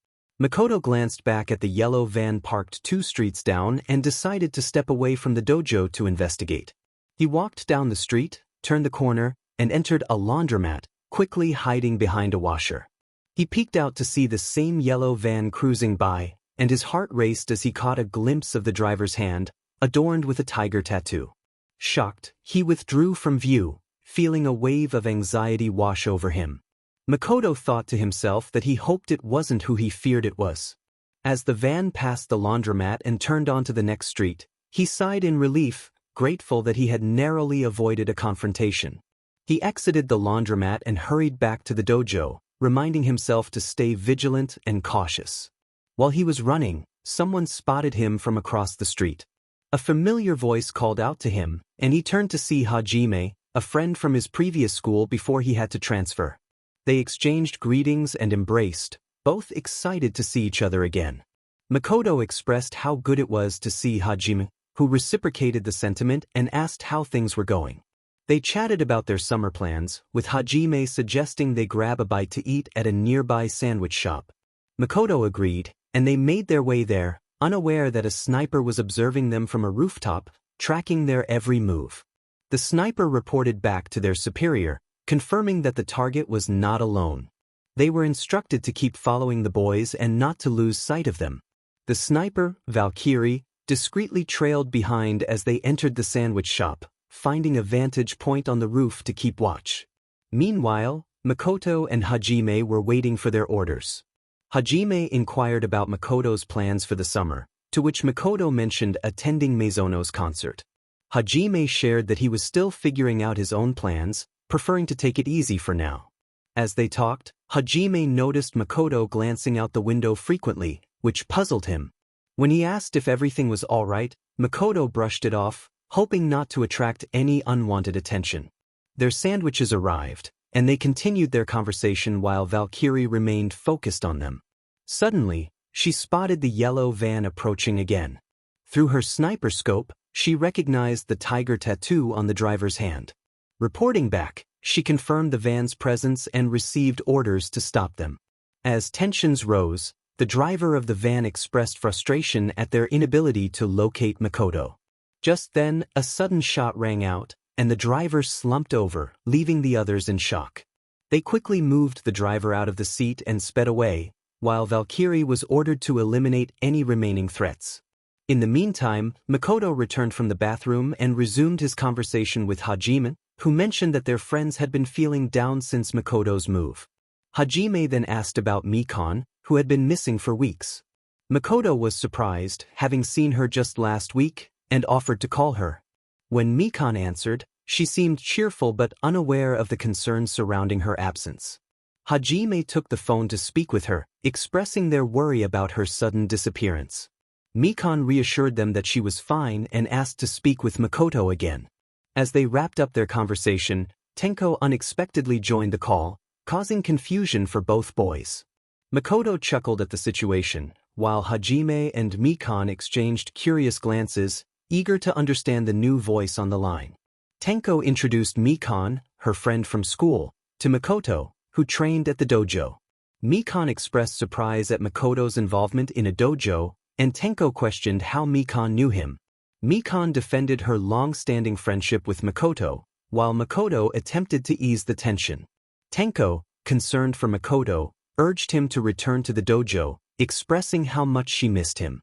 Makoto glanced back at the yellow van parked 2 streets down and decided to step away from the dojo to investigate. He walked down the street, turned the corner, and entered a laundromat, quickly hiding behind a washer. He peeked out to see the same yellow van cruising by, and his heart raced as he caught a glimpse of the driver's hand, adorned with a tiger tattoo. Shocked, he withdrew from view, feeling a wave of anxiety wash over him. Makoto thought to himself that he hoped it wasn't who he feared it was. As the van passed the laundromat and turned onto the next street, he sighed in relief, grateful that he had narrowly avoided a confrontation. He exited the laundromat and hurried back to the dojo, reminding himself to stay vigilant and cautious. While he was running, someone spotted him from across the street. A familiar voice called out to him, and he turned to see 𝗳𝗵𝗲, a friend from his previous school before he had to transfer. They exchanged greetings and embraced, both excited to see each other again. Makoto expressed how good it was to see 𝗳𝗵𝗲, who reciprocated the sentiment and asked how things were going. They chatted about their summer plans, with 𝗳𝗵𝗲 suggesting they grab a bite to eat at a nearby sandwich shop. Makoto agreed, and they made their way there, unaware that a sniper was observing them from a rooftop, tracking their every move. The sniper reported back to their superior, confirming that the target was not alone. They were instructed to keep following the boys and not to lose sight of them. The sniper, 𝗲𝗁𝗲, discreetly trailed behind as they entered the sandwich shop, finding a vantage point on the roof to keep watch. Meanwhile, Makoto and 𝗳𝗵𝗲 were waiting for their orders. 𝗳𝗵𝗲 inquired about Makoto's plans for the summer, to which Makoto mentioned attending Mizuno's concert. 𝗳𝗵𝗲 shared that he was still figuring out his own plans, preferring to take it easy for now. As they talked, 𝗳𝗵𝗲 noticed Makoto glancing out the window frequently, which puzzled him. When he asked if everything was all right, Makoto brushed it off, hoping not to attract any unwanted attention. Their sandwiches arrived, and they continued their conversation while 𝗲𝗁𝗲 remained focused on them. Suddenly, she spotted the yellow van approaching again. Through her sniper scope, she recognized the tiger tattoo on the driver's hand. Reporting back, she confirmed the van's presence and received orders to stop them. As tensions rose, the driver of the van expressed frustration at their inability to locate Makoto. Just then, a sudden shot rang out, and the driver slumped over, leaving the others in shock. They quickly moved the driver out of the seat and sped away, while 𝗲𝗁𝗲 was ordered to eliminate any remaining threats. In the meantime, Makoto returned from the bathroom and resumed his conversation with 𝗳𝗵𝗲, who mentioned that their friends had been feeling down since Makoto's move. 𝗳𝗵𝗲 then asked about 𝗵𝗃, who had been missing for weeks. Makoto was surprised, having seen her just last week, and offered to call her. When 𝗵𝗃 answered, she seemed cheerful but unaware of the concerns surrounding her absence. 𝗳𝗵𝗲 took the phone to speak with her, expressing their worry about her sudden disappearance. 𝗵𝗃 reassured them that she was fine and asked to speak with Makoto again. As they wrapped up their conversation, Tenko unexpectedly joined the call, causing confusion for both boys. Makoto chuckled at the situation, while 𝗳𝗵𝗲 and 𝗵𝗃 exchanged curious glances, eager to understand the new voice on the line. Tenko introduced 𝗵𝗃, her friend from school, to Makoto, who trained at the dojo. 𝗵𝗃 expressed surprise at Makoto's involvement in a dojo, and Tenko questioned how 𝗵𝗃 knew him. 𝗵𝗃 defended her long-standing friendship with Makoto, while Makoto attempted to ease the tension. Tenko, concerned for Makoto, urged him to return to the dojo, expressing how much she missed him.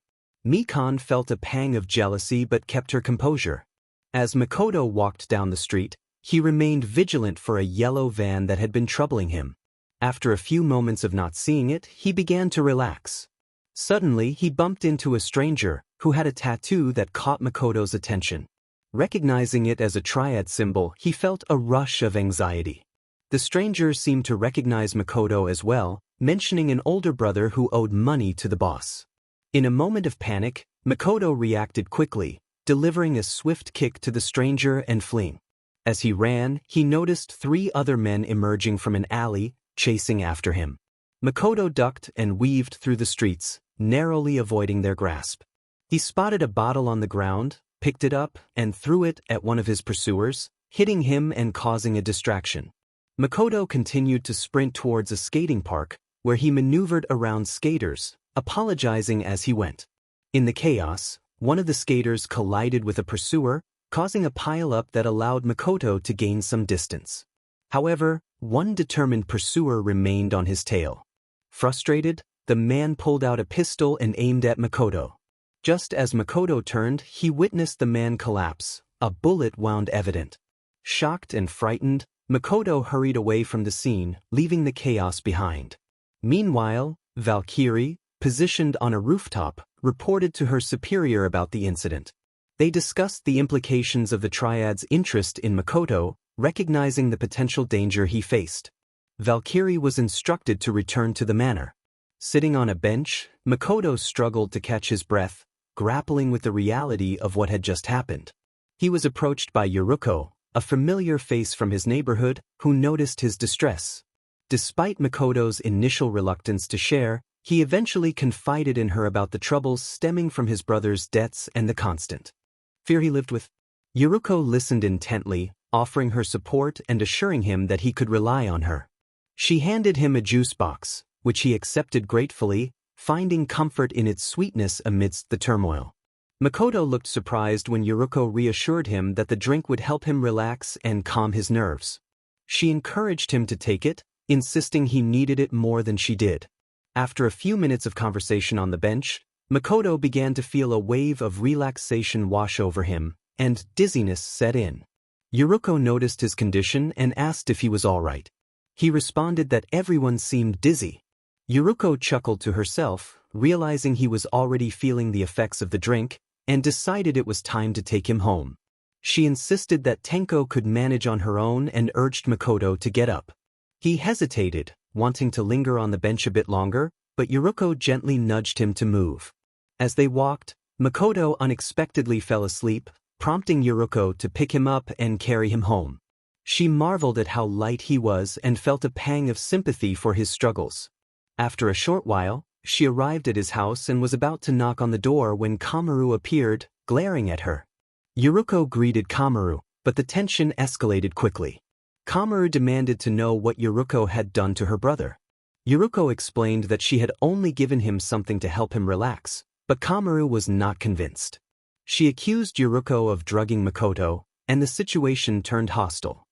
𝗵𝗃 felt a pang of jealousy but kept her composure. As Makoto walked down the street, he remained vigilant for a yellow van that had been troubling him. After a few moments of not seeing it, he began to relax. Suddenly, he bumped into a stranger, who had a tattoo that caught Makoto's attention. Recognizing it as a triad symbol, he felt a rush of anxiety. The stranger seemed to recognize Makoto as well, mentioning an older brother who owed money to the boss. In a moment of panic, Makoto reacted quickly, delivering a swift kick to the stranger and fleeing. As he ran, he noticed 3 other men emerging from an alley, chasing after him. Makoto ducked and weaved through the streets, narrowly avoiding their grasp. He spotted a bottle on the ground, picked it up, and threw it at one of his pursuers, hitting him and causing a distraction. Makoto continued to sprint towards a skating park, where he maneuvered around skaters, apologizing as he went. In the chaos, one of the skaters collided with a pursuer, causing a pile-up that allowed Makoto to gain some distance. However, one determined pursuer remained on his tail. Frustrated, the man pulled out a pistol and aimed at Makoto. Just as Makoto turned, he witnessed the man collapse, a bullet wound evident. Shocked and frightened, Makoto hurried away from the scene, leaving the chaos behind. Meanwhile, 𝗲𝗁𝗲, positioned on a rooftop, reported to her superior about the incident. They discussed the implications of the triad's interest in Makoto, recognizing the potential danger he faced. 𝗲𝗁𝗲 was instructed to return to the manor. Sitting on a bench, Makoto struggled to catch his breath, grappling with the reality of what had just happened. He was approached by Yuriko, a familiar face from his neighborhood, who noticed his distress. Despite Makoto's initial reluctance to share, he eventually confided in her about the troubles stemming from his brother's debts and the constant fear he lived with. Yuriko listened intently, offering her support and assuring him that he could rely on her. She handed him a juice box, which he accepted gratefully, finding comfort in its sweetness amidst the turmoil. Makoto looked surprised when Yuriko reassured him that the drink would help him relax and calm his nerves. She encouraged him to take it, insisting he needed it more than she did. After a few minutes of conversation on the bench, Makoto began to feel a wave of relaxation wash over him, and dizziness set in. Yuriko noticed his condition and asked if he was all right. He responded that everyone seemed dizzy. Yuriko chuckled to herself, realizing he was already feeling the effects of the drink, and decided it was time to take him home. She insisted that Tenko could manage on her own and urged Makoto to get up. He hesitated, wanting to linger on the bench a bit longer, but Yuriko gently nudged him to move. As they walked, Makoto unexpectedly fell asleep, prompting Yuriko to pick him up and carry him home. She marveled at how light he was and felt a pang of sympathy for his struggles. After a short while, she arrived at his house and was about to knock on the door when Komaru appeared, glaring at her. Yuriko greeted Komaru, but the tension escalated quickly. Komaru demanded to know what Yuriko had done to her brother. Yuriko explained that she had only given him something to help him relax, but Komaru was not convinced. She accused Yuriko of drugging Makoto, and the situation turned hostile.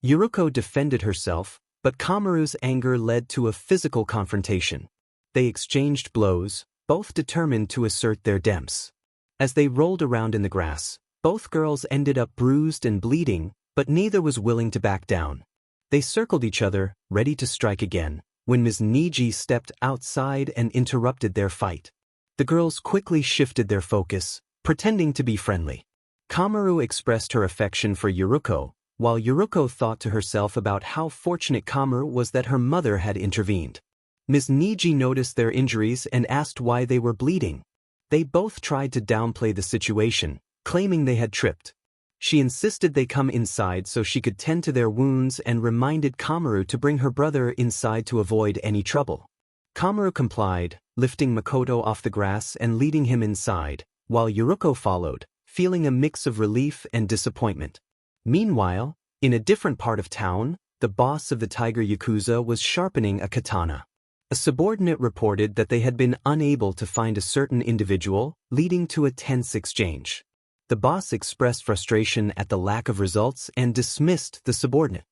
Yuriko defended herself, but Komaru's anger led to a physical confrontation. They exchanged blows, both determined to assert their _𝗵𝗃. As they rolled around in the grass, both girls ended up bruised and bleeding, but neither was willing to back down. They circled each other, ready to strike again, when Ms. Niji stepped outside and interrupted their fight. The girls quickly shifted their focus, pretending to be friendly. Komaru expressed her affection for Yuriko, while Yuriko thought to herself about how fortunate Komaru was that her mother had intervened. Ms. Niji noticed their injuries and asked why they were bleeding. They both tried to downplay the situation, claiming they had tripped. She insisted they come inside so she could tend to their wounds and reminded Komaru to bring her brother inside to avoid any trouble. Komaru complied, lifting Makoto off the grass and leading him inside, while Yuriko followed, feeling a mix of relief and disappointment. Meanwhile, in a different part of town, the boss of the Tiger Yakuza was sharpening a katana. A subordinate reported that they had been unable to find a certain individual, leading to a tense exchange. The boss expressed frustration at the lack of results and dismissed the subordinate.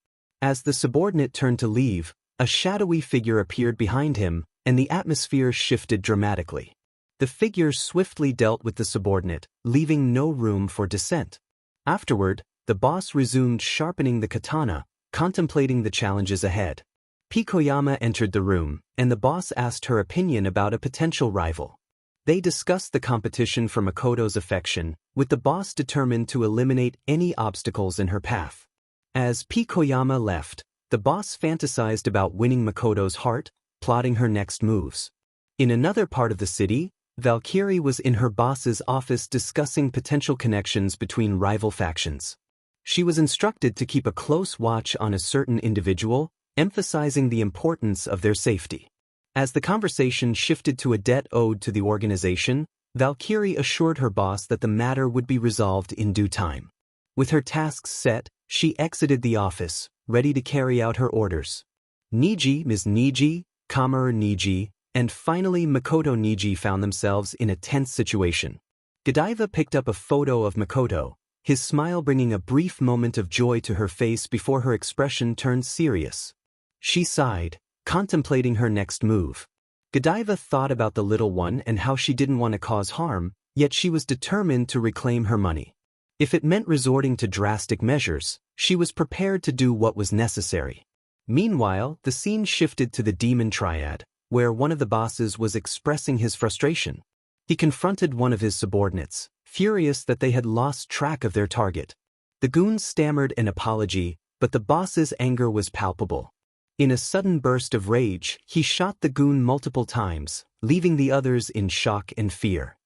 As the subordinate turned to leave, a shadowy figure appeared behind him, and the atmosphere shifted dramatically. The figure swiftly dealt with the subordinate, leaving no room for dissent. Afterward, the boss resumed sharpening the katana, contemplating the challenges ahead. Pikoyama entered the room, and the boss asked her opinion about a potential rival. They discussed the competition for Makoto's affection, with the boss determined to eliminate any obstacles in her path. As Pikoyama left, the boss fantasized about winning Makoto's heart, plotting her next moves. In another part of the city, Valkyrie was in her boss's office discussing potential connections between rival factions. She was instructed to keep a close watch on a certain individual, emphasizing the importance of their safety. As the conversation shifted to a debt owed to the organization, Valkyrie assured her boss that the matter would be resolved in due time. With her tasks set, she exited the office, ready to carry out her orders. Niji, Ms. Niji, Komaru Niji, and finally Makoto Niji found themselves in a tense situation. Godiva picked up a photo of Makoto, his smile bringing a brief moment of joy to her face before her expression turned serious. She sighed, contemplating her next move. Godiva thought about the little one and how she didn't want to cause harm, yet she was determined to reclaim her money. If it meant resorting to drastic measures, she was prepared to do what was necessary. Meanwhile, the scene shifted to the Demon Triad, where one of the bosses was expressing his frustration. He confronted one of his subordinates, furious that they had lost track of their target. The goon stammered an apology, but the boss's anger was palpable. In a sudden burst of rage, he shot the goon multiple times, leaving the others in shock and fear.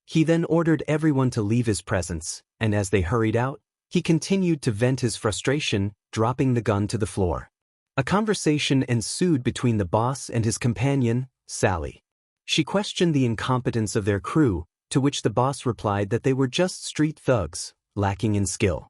He then ordered everyone to leave his presence, and as they hurried out, he continued to vent his frustration, dropping the gun to the floor. A conversation ensued between the boss and his companion, Sally. She questioned the incompetence of their crew, to which the boss replied that they were just street thugs, lacking in skill.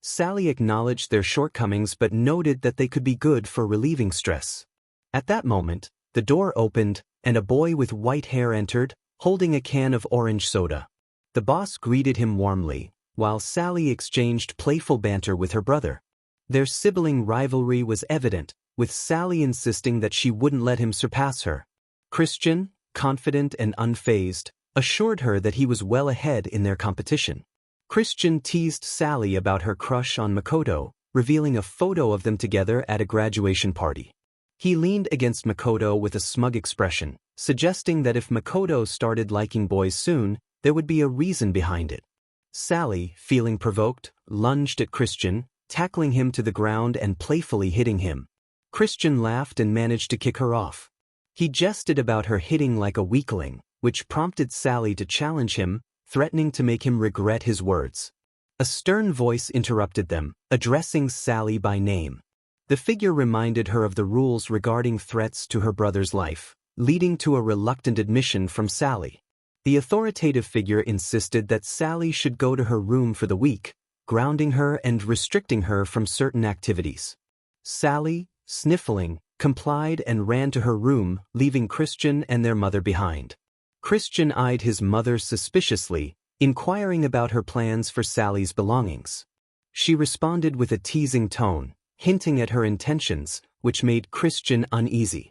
Sally acknowledged their shortcomings but noted that they could be good for relieving stress. At that moment, the door opened, and a boy with white hair entered, holding a can of orange soda. The boss greeted him warmly, while Sally exchanged playful banter with her brother. Their sibling rivalry was evident, with Sally insisting that she wouldn't let him surpass her. Christian, confident and unfazed, assured her that he was well ahead in their competition. Christian teased Sally about her crush on Makoto, revealing a photo of them together at a graduation party. He leaned against Makoto with a smug expression, suggesting that if Makoto started liking boys soon, there would be a reason behind it. Sally, feeling provoked, lunged at Christian, tackling him to the ground and playfully hitting him. Christian laughed and managed to kick her off. He jested about her hitting like a weakling, which prompted Sally to challenge him, threatening to make him regret his words. A stern voice interrupted them, addressing Sally by name. The figure reminded her of the rules regarding threats to her brother's life, leading to a reluctant admission from Sally. The authoritative figure insisted that Sally should go to her room for the week, grounding her and restricting her from certain activities. Sally, sniffling, complied and ran to her room, leaving Christian and their mother behind. Christian eyed his mother suspiciously, inquiring about her plans for Sally's belongings. She responded with a teasing tone, hinting at her intentions, which made Christian uneasy.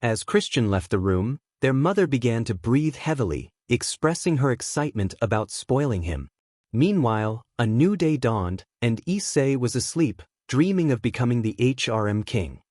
As Christian left the room, their mother began to breathe heavily, expressing her excitement about spoiling him. Meanwhile, a new day dawned, and Issei was asleep, dreaming of becoming the HRM king.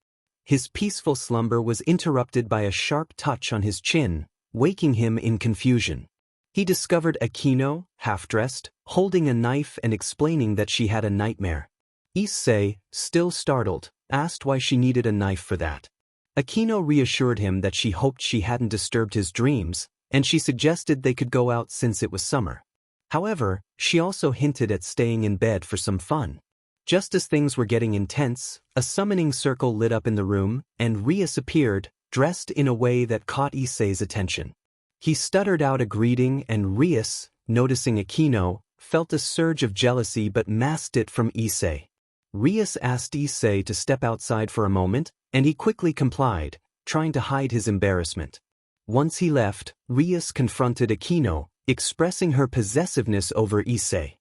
His peaceful slumber was interrupted by a sharp touch on his chin, waking him in confusion. He discovered Akino, half-dressed, holding a knife and explaining that she had a nightmare. Issei, still startled, asked why she needed a knife for that. Akino reassured him that she hoped she hadn't disturbed his dreams, and she suggested they could go out since it was summer. However, she also hinted at staying in bed for some fun. Just as things were getting intense, a summoning circle lit up in the room, and 𝗓𝗏 appeared, dressed in a way that caught Issei's attention. He stuttered out a greeting and 𝗓𝗏, noticing Akino, felt a surge of jealousy but masked it from Issei. 𝗓𝗏 asked Issei to step outside for a moment, and he quickly complied, trying to hide his embarrassment. Once he left, 𝗓𝗏 confronted Akino, expressing her possessiveness over Issei.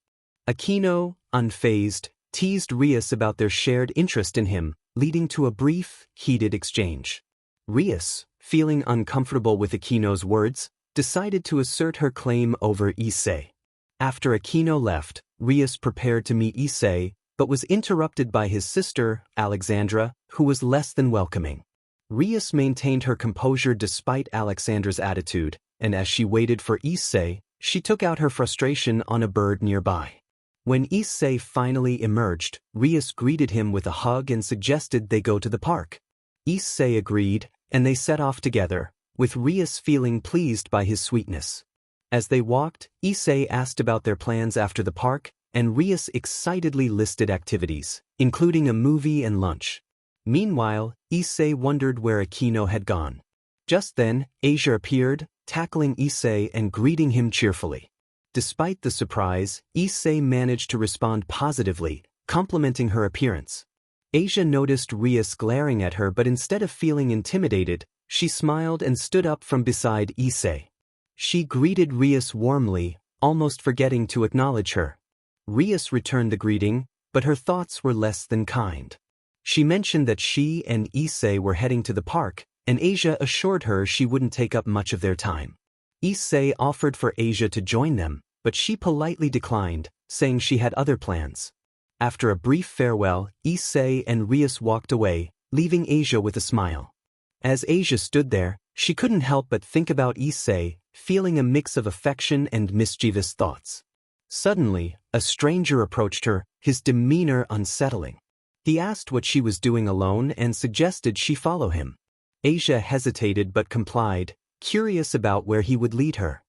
Akino, unfazed, teased 𝗓𝗏 about their shared interest in him, leading to a brief, heated exchange. 𝗓𝗏, feeling uncomfortable with Akino's words, decided to assert her claim over Issei. After Akino left, 𝗓𝗏 prepared to meet Issei, but was interrupted by his sister, Alexandra, who was less than welcoming. 𝗓𝗏 maintained her composure despite Alexandra's attitude, and as she waited for Issei, she took out her frustration on a bird nearby. When Issei finally emerged, 𝗓𝗏 greeted him with a hug and suggested they go to the park. Issei agreed, and they set off together, with 𝗓𝗏 feeling pleased by his sweetness. As they walked, Issei asked about their plans after the park, and 𝗓𝗏 excitedly listed activities, including a movie and lunch. Meanwhile, Issei wondered where Akino had gone. Just then, 𝐒𝐩𝐢 appeared, tackling Issei and greeting him cheerfully. Despite the surprise, Issei managed to respond positively, complimenting her appearance. 𝗎𝐻𝐢 noticed 𝗓𝗏 glaring at her, but instead of feeling intimidated, she smiled and stood up from beside Issei. She greeted 𝗓𝗏 warmly, almost forgetting to acknowledge her. 𝗓𝗏 returned the greeting, but her thoughts were less than kind. She mentioned that she and Issei were heading to the park, and 𝗎𝐻𝐢 assured her she wouldn't take up much of their time. Issei offered for 𝗎𝐻𝐢 to join them, but she politely declined, saying she had other plans. After a brief farewell, Issei and 𝗓𝗏 walked away, leaving 𝗎𝐻𝐢 with a smile. As 𝗎𝐻𝐢 stood there, she couldn't help but think about Issei, feeling a mix of affection and mischievous thoughts. Suddenly, a stranger approached her, his demeanor unsettling. He asked what she was doing alone and suggested she follow him. 𝗎𝐻𝐢 hesitated but complied, curious about where he would lead her.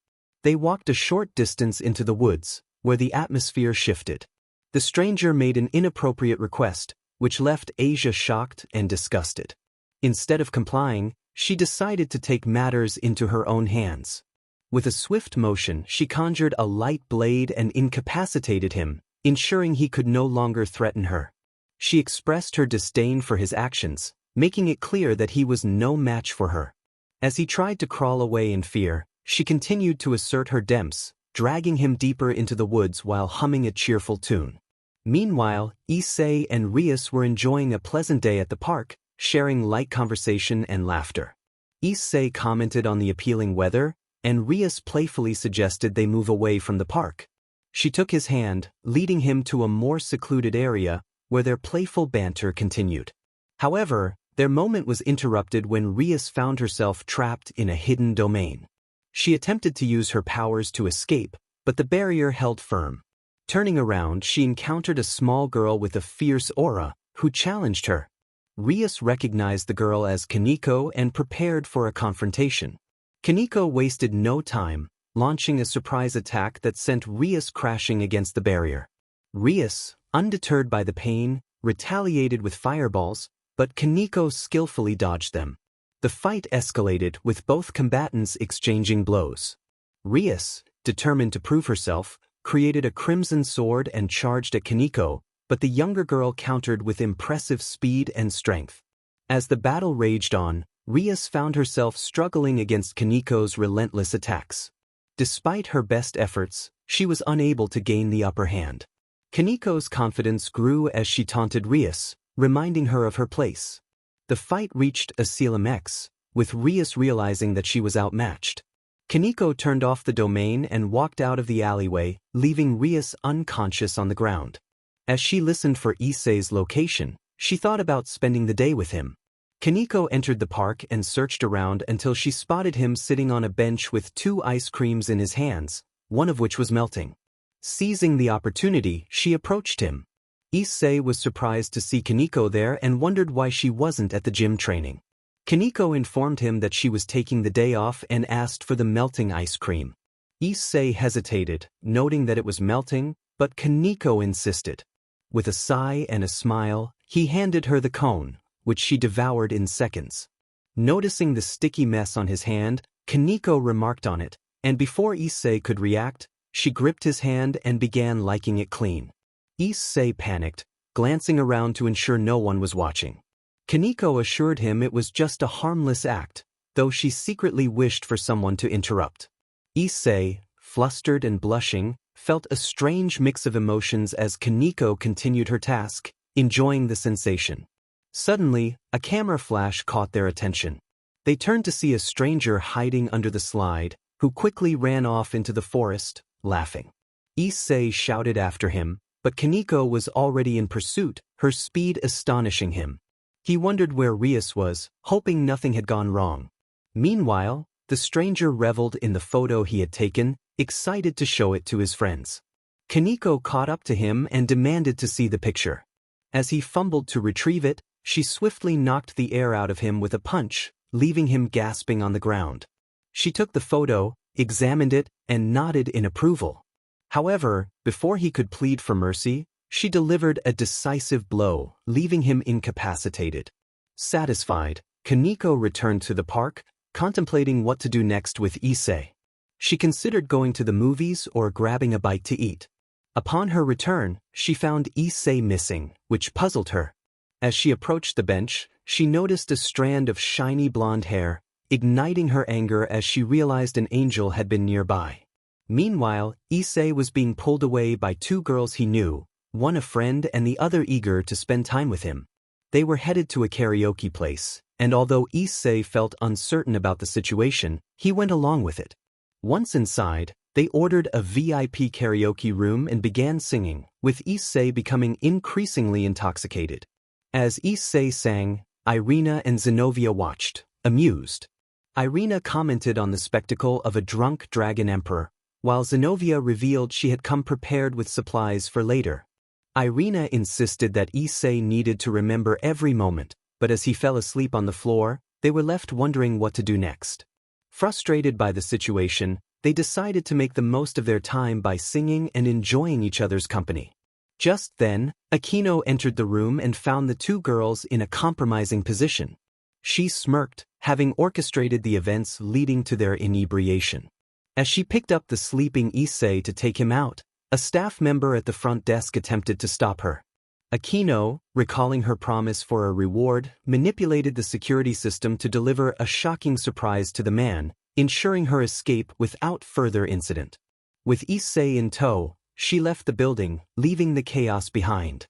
They walked a short distance into the woods, where the atmosphere shifted. The stranger made an inappropriate request, which left Asia shocked and disgusted. Instead of complying, she decided to take matters into her own hands. With a swift motion, she conjured a light blade and incapacitated him, ensuring he could no longer threaten her. She expressed her disdain for his actions, making it clear that he was no match for her. As he tried to crawl away in fear, she continued to assert her 𝗵𝗃, dragging him deeper into the woods while humming a cheerful tune. Meanwhile, 𝐸𝐳 and 𝗬𝐼𝐴 were enjoying a pleasant day at the park, sharing light conversation and laughter. 𝐸𝐳 commented on the appealing weather, and 𝗬𝐼𝐴 playfully suggested they move away from the park. She took his hand, leading him to a more secluded area, where their playful banter continued. However, their moment was interrupted when 𝗬𝐼𝐴 found herself trapped in a hidden domain. She attempted to use her powers to escape, but the barrier held firm. Turning around, she encountered a small girl with a fierce aura, who challenged her. 𝗬𝐼𝐴 recognized the girl as Kaneko and prepared for a confrontation. Kaneko wasted no time, launching a surprise attack that sent 𝗬𝐴 crashing against the barrier. 𝗬𝐴, undeterred by the pain, retaliated with fireballs, but Kaneko skillfully dodged them. The fight escalated, with both combatants exchanging blows. 𝗬𝐴, determined to prove herself, created a crimson sword and charged at Kaneko, but the younger girl countered with impressive speed and strength. As the battle raged on, 𝗬𝐴 found herself struggling against Kaneko's relentless attacks. Despite her best efforts, she was unable to gain the upper hand. Kaneko's confidence grew as she taunted 𝗬𝐴, reminding her of her place. The fight reached 𝗬𝗓𝗍𝒻𝐴, with 𝗬𝐴 realizing that she was outmatched. Kaneko turned off the domain and walked out of the alleyway, leaving 𝗬𝗏 unconscious on the ground. As she listened for 𝗎𝗍's location, she thought about spending the day with him. Kaneko entered the park and searched around until she spotted him sitting on a bench with 2 ice creams in his hands, one of which was melting. Seizing the opportunity, she approached him. 𝗎𝐳 was surprised to see Kaneko there and wondered why she wasn't at the gym training. Kaneko informed him that she was taking the day off and asked for the melting ice cream. 𝗎𝗍 hesitated, noting that it was melting, but Kaneko insisted. With a sigh and a smile, he handed her the cone, which she devoured in seconds. Noticing the sticky mess on his hand, Kaneko remarked on it, and before 𝗎𝗍 could react, she gripped his hand and began liking it clean. 𝗎𝗍 panicked, glancing around to ensure no one was watching. Kaneko assured him it was just a harmless act, though she secretly wished for someone to interrupt. 𝗎𝗍, flustered and blushing, felt a strange mix of emotions as Kaneko continued her task, enjoying the sensation. Suddenly, a camera flash caught their attention. They turned to see a stranger hiding under the slide, who quickly ran off into the forest, laughing. 𝗎𝗍 shouted after him, but Kaneko was already in pursuit, her speed astonishing him. He wondered where 𝗬𝗏 was, hoping nothing had gone wrong. Meanwhile, the stranger reveled in the photo he had taken, excited to show it to his friends. Kaneko caught up to him and demanded to see the picture. As he fumbled to retrieve it, she swiftly knocked the air out of him with a punch, leaving him gasping on the ground. She took the photo, examined it, and nodded in approval. However, before he could plead for mercy, she delivered a decisive blow, leaving him incapacitated. Satisfied, Kaneko returned to the park, contemplating what to do next with 𝗎𝗍. She considered going to the movies or grabbing a bite to eat. Upon her return, she found 𝗎𝗍 missing, which puzzled her. As she approached the bench, she noticed a strand of shiny blonde hair, igniting her anger as she realized an angel had been nearby. Meanwhile, 𝗎𝗍 was being pulled away by 2 girls he knew, one a friend and the other eager to spend time with him. They were headed to a karaoke place, and although 𝗎𝗍 felt uncertain about the situation, he went along with it. Once inside, they ordered a VIP karaoke room and began singing, with 𝗎𝗍 becoming increasingly intoxicated. As 𝗎𝗍 sang, Irina and Zenobia watched, amused. Irina commented on the spectacle of a drunk dragon emperor, while Zenobia revealed she had come prepared with supplies for later. Irina insisted that 𝗎𝗍 needed to remember every moment, but as he fell asleep on the floor, they were left wondering what to do next. Frustrated by the situation, they decided to make the most of their time by singing and enjoying each other's company. Just then, Aquino entered the room and found the two girls in a compromising position. She smirked, having orchestrated the events leading to their inebriation. As she picked up the sleeping Issei to take him out, a staff member at the front desk attempted to stop her. Aquino, recalling her promise for a reward, manipulated the security system to deliver a shocking surprise to the man, ensuring her escape without further incident. With Issei in tow, she left the building, leaving the chaos behind.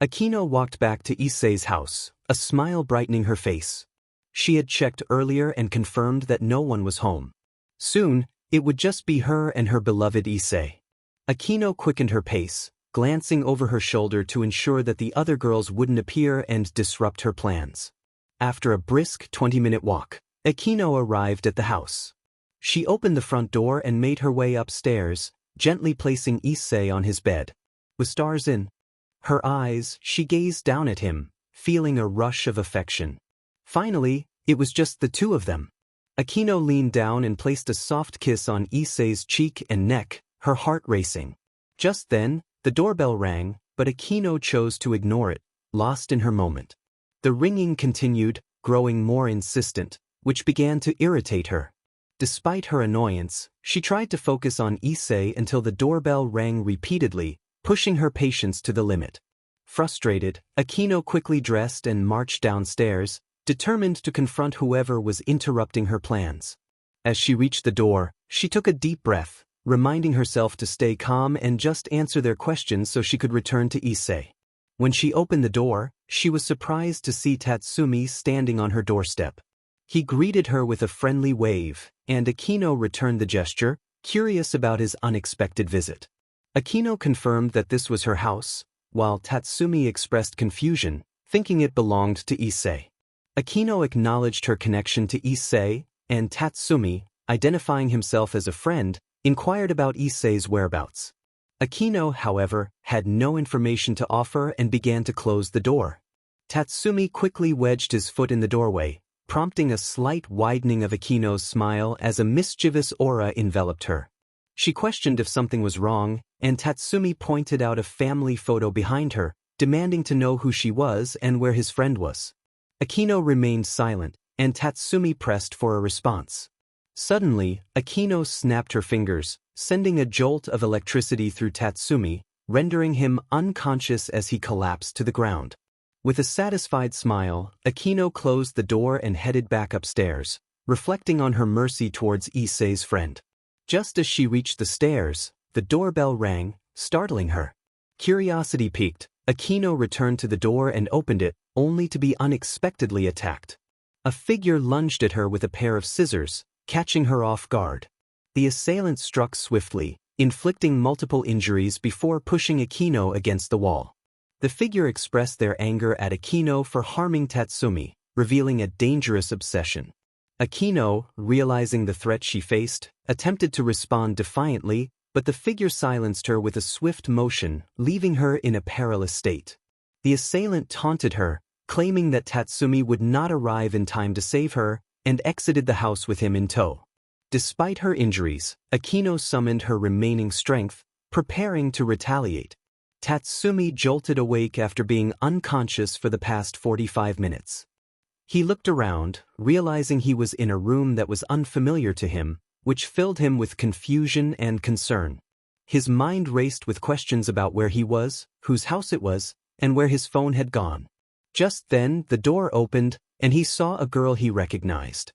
Aquino walked back to Issei's house, a smile brightening her face. She had checked earlier and confirmed that no one was home. Soon, it would just be her and her beloved Issei. Aquino quickened her pace, glancing over her shoulder to ensure that the other girls wouldn't appear and disrupt her plans. After a brisk 20-minute walk, Aquino arrived at the house. She opened the front door and made her way upstairs, gently placing Issei on his bed. With stars in her eyes, she gazed down at him, feeling a rush of affection. Finally, it was just the two of them. Aquino leaned down and placed a soft kiss on Issei's cheek and neck, her heart racing. Just then, the doorbell rang, but Aquino chose to ignore it, lost in her moment. The ringing continued, growing more insistent, which began to irritate her. Despite her annoyance, she tried to focus on Issei until the doorbell rang repeatedly, pushing her patience to the limit. Frustrated, Aquino quickly dressed and marched downstairs, determined to confront whoever was interrupting her plans. As she reached the door, she took a deep breath, reminding herself to stay calm and just answer their questions so she could return to Issei. When she opened the door, she was surprised to see Tatsumi standing on her doorstep. He greeted her with a friendly wave, and Aquino returned the gesture, curious about his unexpected visit. Aquino confirmed that this was her house, while Tatsumi expressed confusion, thinking it belonged to Issei. Aquino acknowledged her connection to Issei, and Tatsumi, identifying himself as a friend, inquired about Issei's whereabouts. Aquino, however, had no information to offer and began to close the door. Tatsumi quickly wedged his foot in the doorway, prompting a slight widening of Aquino's smile as a mischievous aura enveloped her. She questioned if something was wrong, and Tatsumi pointed out a family photo behind her, demanding to know who she was and where his friend was. Aquino remained silent, and Tatsumi pressed for a response. Suddenly, Aquino snapped her fingers, sending a jolt of electricity through Tatsumi, rendering him unconscious as he collapsed to the ground. With a satisfied smile, Aquino closed the door and headed back upstairs, reflecting on her mercy towards Issei's friend. Just as she reached the stairs, the doorbell rang, startling her. Curiosity piqued, Aquino returned to the door and opened it, only to be unexpectedly attacked. A figure lunged at her with a pair of scissors, catching her off guard. The assailant struck swiftly, inflicting multiple injuries before pushing Aquino against the wall. The figure expressed their anger at Aquino for harming Tatsumi, revealing a dangerous obsession. Aquino, realizing the threat she faced, attempted to respond defiantly, but the figure silenced her with a swift motion, leaving her in a perilous state. The assailant taunted her, claiming that Tatsumi would not arrive in time to save her, and exited the house with him in tow. Despite her injuries, Aquino summoned her remaining strength, preparing to retaliate. Tatsumi jolted awake after being unconscious for the past 45 minutes. He looked around, realizing he was in a room that was unfamiliar to him, which filled him with confusion and concern. His mind raced with questions about where he was, whose house it was, and where his phone had gone. Just then, the door opened, and he saw a girl he recognized.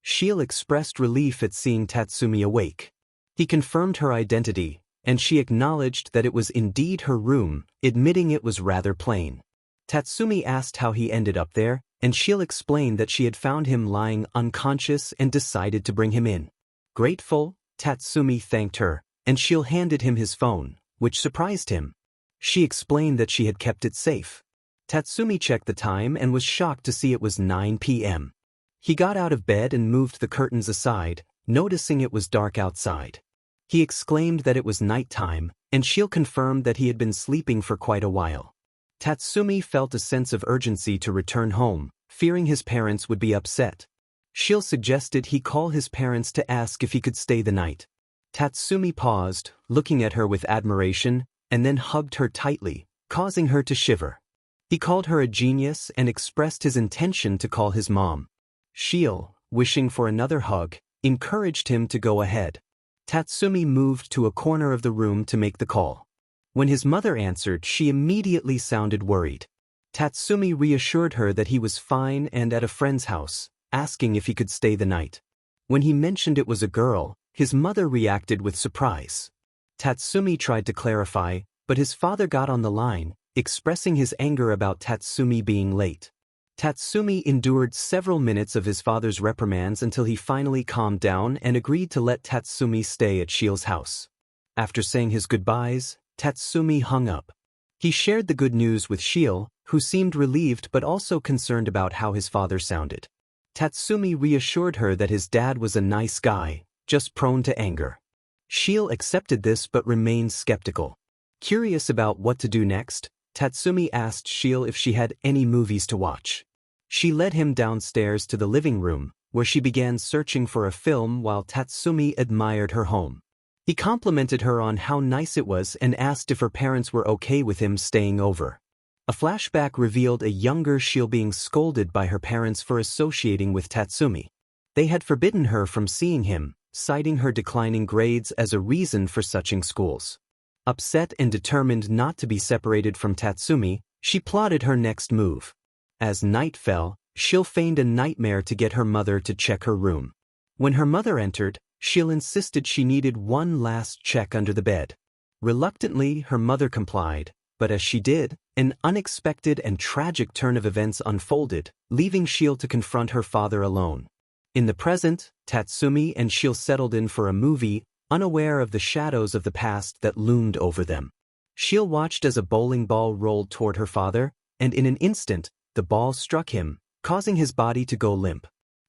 𝗓𝗓 expressed relief at seeing Tatsumi awake. He confirmed her identity, and she acknowledged that it was indeed her room, admitting it was rather plain. Tatsumi asked how he ended up there, and 𝗓𝗓 explained that she had found him lying unconscious and decided to bring him in. Grateful, Tatsumi thanked her, and 𝗓𝗓 handed him his phone, which surprised him. She explained that she had kept it safe. Tatsumi checked the time and was shocked to see it was 9 p.m. He got out of bed and moved the curtains aside, noticing it was dark outside. He exclaimed that it was nighttime, and 𝗓𝗓 confirmed that he had been sleeping for quite a while. Tatsumi felt a sense of urgency to return home, fearing his parents would be upset. 𝗓𝗓 suggested he call his parents to ask if he could stay the night. 𝗧𝗵𝗵𝗲 paused, looking at her with admiration, and then hugged her tightly, causing her to shiver. He called her a genius and expressed his intention to call his mom. 𝗓𝗓𝗓, wishing for another hug, encouraged him to go ahead. 𝗧𝗵𝗵𝗲 moved to a corner of the room to make the call. When his mother answered, she immediately sounded worried. 𝗧𝗵𝗵𝗲 reassured her that he was fine and at a friend's house, asking if he could stay the night. When he mentioned it was a girl, his mother reacted with surprise. 𝗧𝗵𝗵𝗲 tried to clarify, but his father got on the line, expressing his anger about 𝗧𝗵𝗵𝗲 being late. 𝗧𝗵𝗵𝗲 endured several minutes of his father's reprimands until he finally calmed down and agreed to let 𝗧𝗵𝗵𝗲 stay at 𝐎𝐻's house. After saying his goodbyes, 𝗧𝗵𝗵𝗲 hung up. He shared the good news with 𝐎𝐻, who seemed relieved but also concerned about how his father sounded. 𝗧𝗵𝗵𝗲 reassured her that his dad was a nice guy, just prone to anger. 𝐎𝐻 accepted this but remained skeptical. Curious about what to do next, 𝗧𝗵𝗵𝗲 asked 𝐎𝐻 if she had any movies to watch. She led him downstairs to the living room, where she began searching for a film while 𝗧𝗵𝗵𝗲 admired her home. He complimented her on how nice it was and asked if her parents were okay with him staying over. A flashback revealed a younger 𝐎𝐻 being scolded by her parents for associating with 𝗧𝗵𝗵𝗲. They had forbidden her from seeing him, citing her declining grades as a reason for switching schools. Upset and determined not to be separated from 𝗧𝗵𝗵𝗲, she plotted her next move. As night fell, 𝐎𝐻 feigned a nightmare to get her mother to check her room. When her mother entered, 𝐎𝐻 insisted she needed one last check under the bed. Reluctantly, her mother complied, but as she did, an unexpected and tragic turn of events unfolded, leaving 𝐎𝐻 to confront her father alone. In the present, 𝗧𝗵𝗵𝗲 and 𝐎𝐻 settled in for a movie, unaware of the shadows of the past that loomed over them. 𝐎𝐻 watched as a bowling ball rolled toward her father, and in an instant, the ball struck him, causing his body to go limp.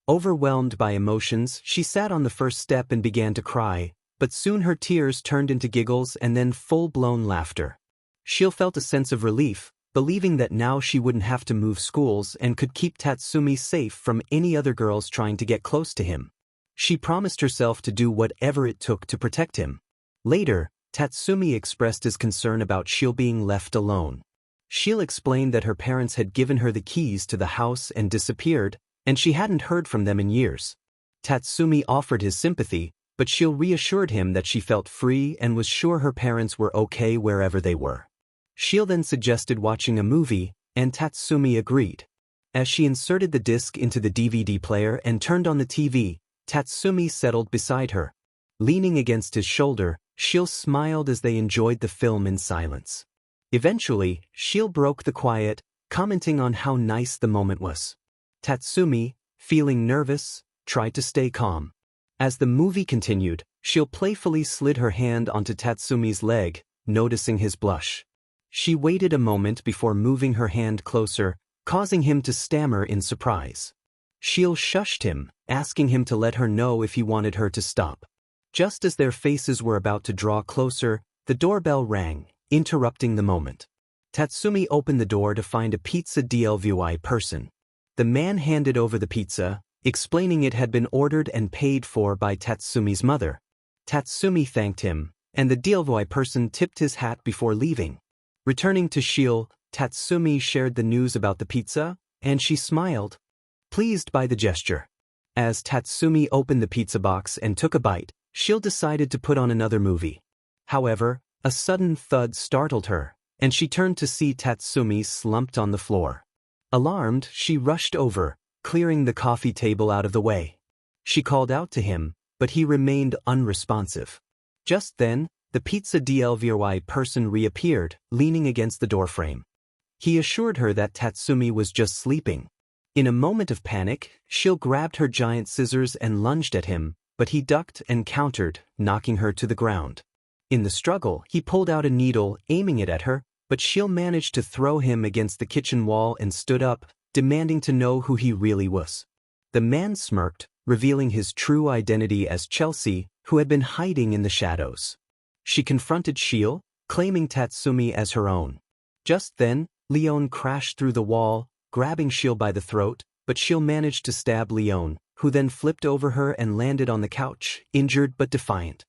Overwhelmed by emotions, she sat on the first step and began to cry, but soon her tears turned into giggles and then full-blown laughter. 𝐎𝐻 felt a sense of relief, believing that now she wouldn't have to move schools and could keep 𝗧𝗵𝗵𝗲 safe from any other girls trying to get close to him. She promised herself to do whatever it took to protect him. Later, 𝗧𝗵𝗵𝗲 expressed his concern about 𝐎𝐻 being left alone. 𝐎𝐻 explained that her parents had given her the keys to the house and disappeared, and she hadn't heard from them in years. 𝗧𝗵𝗵𝗲 offered his sympathy, but 𝐎𝐻 reassured him that she felt free and was sure her parents were okay wherever they were. 𝗎𝐻 then suggested watching a movie, and 𝗧𝗵𝗵𝗲 agreed. As she inserted the disc into the DVD player and turned on the TV, 𝗧𝗵𝗵𝗲 settled beside her. Leaning against his shoulder, 𝗎𝐻 smiled as they enjoyed the film in silence. Eventually, 𝗎𝐻 broke the quiet, commenting on how nice the moment was. 𝗧𝗵𝗵𝗲, feeling nervous, tried to stay calm. As the movie continued, 𝗎𝐻 playfully slid her hand onto 𝗧𝗵𝗵𝗲's leg, noticing his blush. She waited a moment before moving her hand closer, causing him to stammer in surprise. 𝗎𝐻 shushed him, asking him to let her know if he wanted her to stop. Just as their faces were about to draw closer, the doorbell rang, interrupting the moment. 𝗧𝗵𝗵𝗲 opened the door to find a pizza 𝗕𝗏𝗍𝗍 person. The man handed over the pizza, explaining it had been ordered and paid for by 𝗧𝗵𝗵𝗲's mother. 𝗧𝗵𝗵𝗲 thanked him, and the 𝗕𝗏𝗍𝗍 person tipped his hat before leaving. Returning to 𝗎𝐻, 𝗧𝗵𝗵𝗲 shared the news about the pizza, and she smiled, pleased by the gesture. As 𝗧𝗵𝗵𝗲 opened the pizza box and took a bite, 𝗎𝐻 decided to put on another movie. However, a sudden thud startled her, and she turned to see 𝗧𝗵𝗵𝗲 slumped on the floor. Alarmed, she rushed over, clearing the coffee table out of the way. She called out to him, but he remained unresponsive. Just then, the pizza 𝗕𝗏𝗍𝗍 person reappeared, leaning against the doorframe. He assured her that 𝗧𝗵𝗵𝗲 was just sleeping. In a moment of panic, 𝗎𝐻 grabbed her giant scissors and lunged at him, but he ducked and countered, knocking her to the ground. In the struggle, he pulled out a needle, aiming it at her, but 𝗎𝐻 managed to throw him against the kitchen wall and stood up, demanding to know who he really was. The man smirked, revealing his true identity as 𝗬𝗏𝗄, who had been hiding in the shadows. She confronted 𝗎𝐻, claiming 𝗧𝗵𝗵𝗲 as her own. Just then, Leon crashed through the wall, grabbing 𝗎𝗻 by the throat, but 𝗎𝗻 managed to stab Leon, who then flipped over her and landed on the couch, injured but defiant.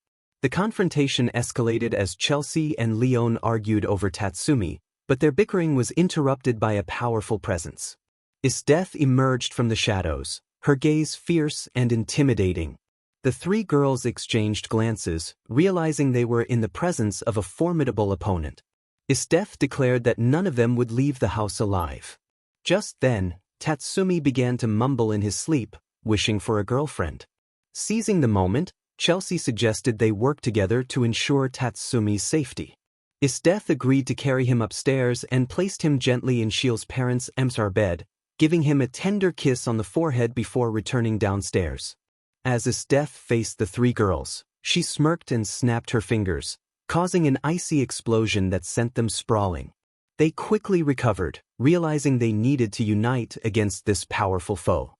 The confrontation escalated as Chelsea and Leon argued over 𝗬𝗪𝗓, but their bickering was interrupted by a powerful presence. 𝗧𝗏 emerged from the shadows, her gaze fierce and intimidating. The three girls exchanged glances, realizing they were in the presence of a formidable opponent. 𝗧𝗏 declared that none of them would leave the house alive. Just then, 𝗬𝗪𝗓 began to mumble in his sleep, wishing for a girlfriend. Seizing the moment, Chelsea suggested they work together to ensure 𝗬𝗪𝗓's safety. 𝗧𝗏 agreed to carry him upstairs and placed him gently in 𝗕𝐁's parents' bed, giving him a tender kiss on the forehead before returning downstairs. As 𝗧𝗏 faced the three girls, she smirked and snapped her fingers, causing an icy explosion that sent them sprawling. They quickly recovered, realizing they needed to unite against this powerful foe.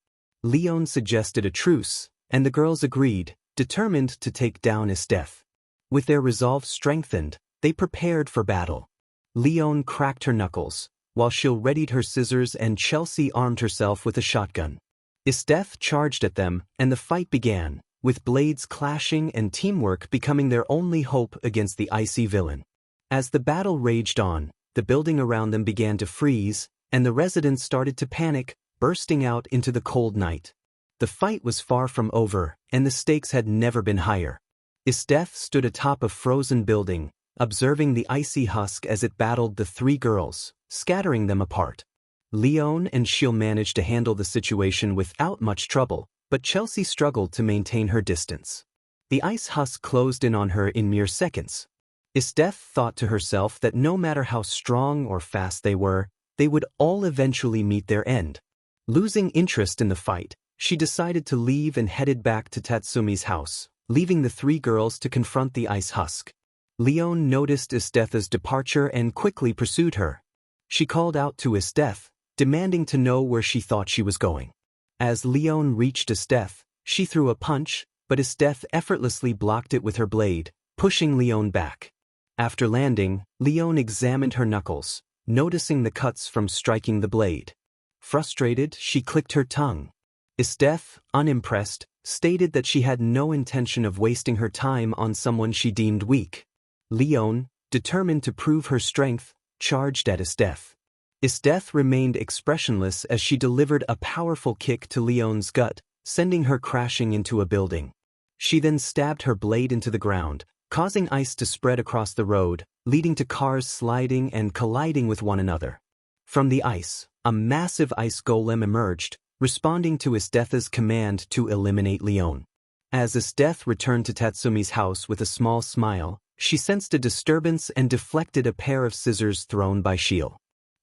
Leon suggested a truce, and the girls agreed, determined to take down 𝗧𝗏. With their resolve strengthened, they prepared for battle. Leon cracked her knuckles, while 𝗕𝐁 readied her scissors and Chelsea armed herself with a shotgun. 𝗧𝗏 charged at them, and the fight began, with blades clashing and teamwork becoming their only hope against the icy villain. As the battle raged on, the building around them began to freeze, and the residents started to panic, bursting out into the cold night. The fight was far from over, and the stakes had never been higher. 𝗧𝗏 stood atop a frozen building, observing the icy husk as it battled the three girls, scattering them apart. Leon and 𝗕𝐁 managed to handle the situation without much trouble, but Chelsea struggled to maintain her distance. The ice husk closed in on her in mere seconds. 𝗧𝗏 thought to herself that no matter how strong or fast they would all eventually meet their end. Losing interest in the fight, she decided to leave and headed back to 𝗬𝗪𝗓's house, leaving the three girls to confront the ice husk. Leon noticed 𝗧𝗏's departure and quickly pursued her. She called out to 𝗧𝗏, demanding to know where she thought she was going. As Leon reached 𝗧𝗏, she threw a punch, but 𝗧𝗏 effortlessly blocked it with her blade, pushing Leon back. After landing, Leon examined her knuckles, noticing the cuts from striking the blade. Frustrated, she clicked her tongue. 𝗧𝗏, unimpressed, stated that she had no intention of wasting her time on someone she deemed weak. Leon, determined to prove her strength, charged at 𝗧𝗏. 𝗧𝗏 remained expressionless as she delivered a powerful kick to Leon's gut, sending her crashing into a building. She then stabbed her blade into the ground, causing ice to spread across the road, leading to cars sliding and colliding with one another. From the ice, a massive ice golem emerged, responding to 𝗧𝗏's command to eliminate Leon. As 𝗧𝗏 returned to 𝗬𝗪𝗓's house with a small smile, she sensed a disturbance and deflected a pair of scissors thrown by 𝗕𝐁.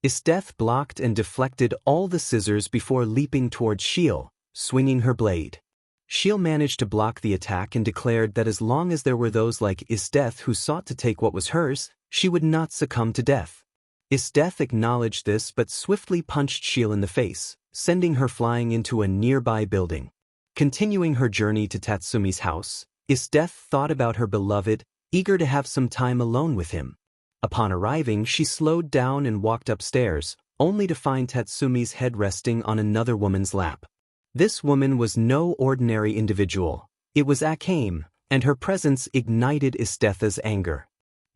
𝗧𝗏 blocked and deflected all the scissors before leaping towards 𝗕𝐁, swinging her blade. 𝗕𝐁 managed to block the attack and declared that as long as there were those like 𝗧𝗏 who sought to take what was hers, she would not succumb to death. 𝗧𝗏 acknowledged this but swiftly punched 𝗕𝐁 in the face, sending her flying into a nearby building. Continuing her journey to 𝗬𝗪𝗓's house, 𝗧𝗏 thought about her beloved, eager to have some time alone with him. Upon arriving, she slowed down and walked upstairs, only to find 𝗬𝗪𝗓's head resting on another woman's lap. This woman was no ordinary individual. It was 𝗂𝐽𝐻, and her presence ignited 𝗧𝗏's anger.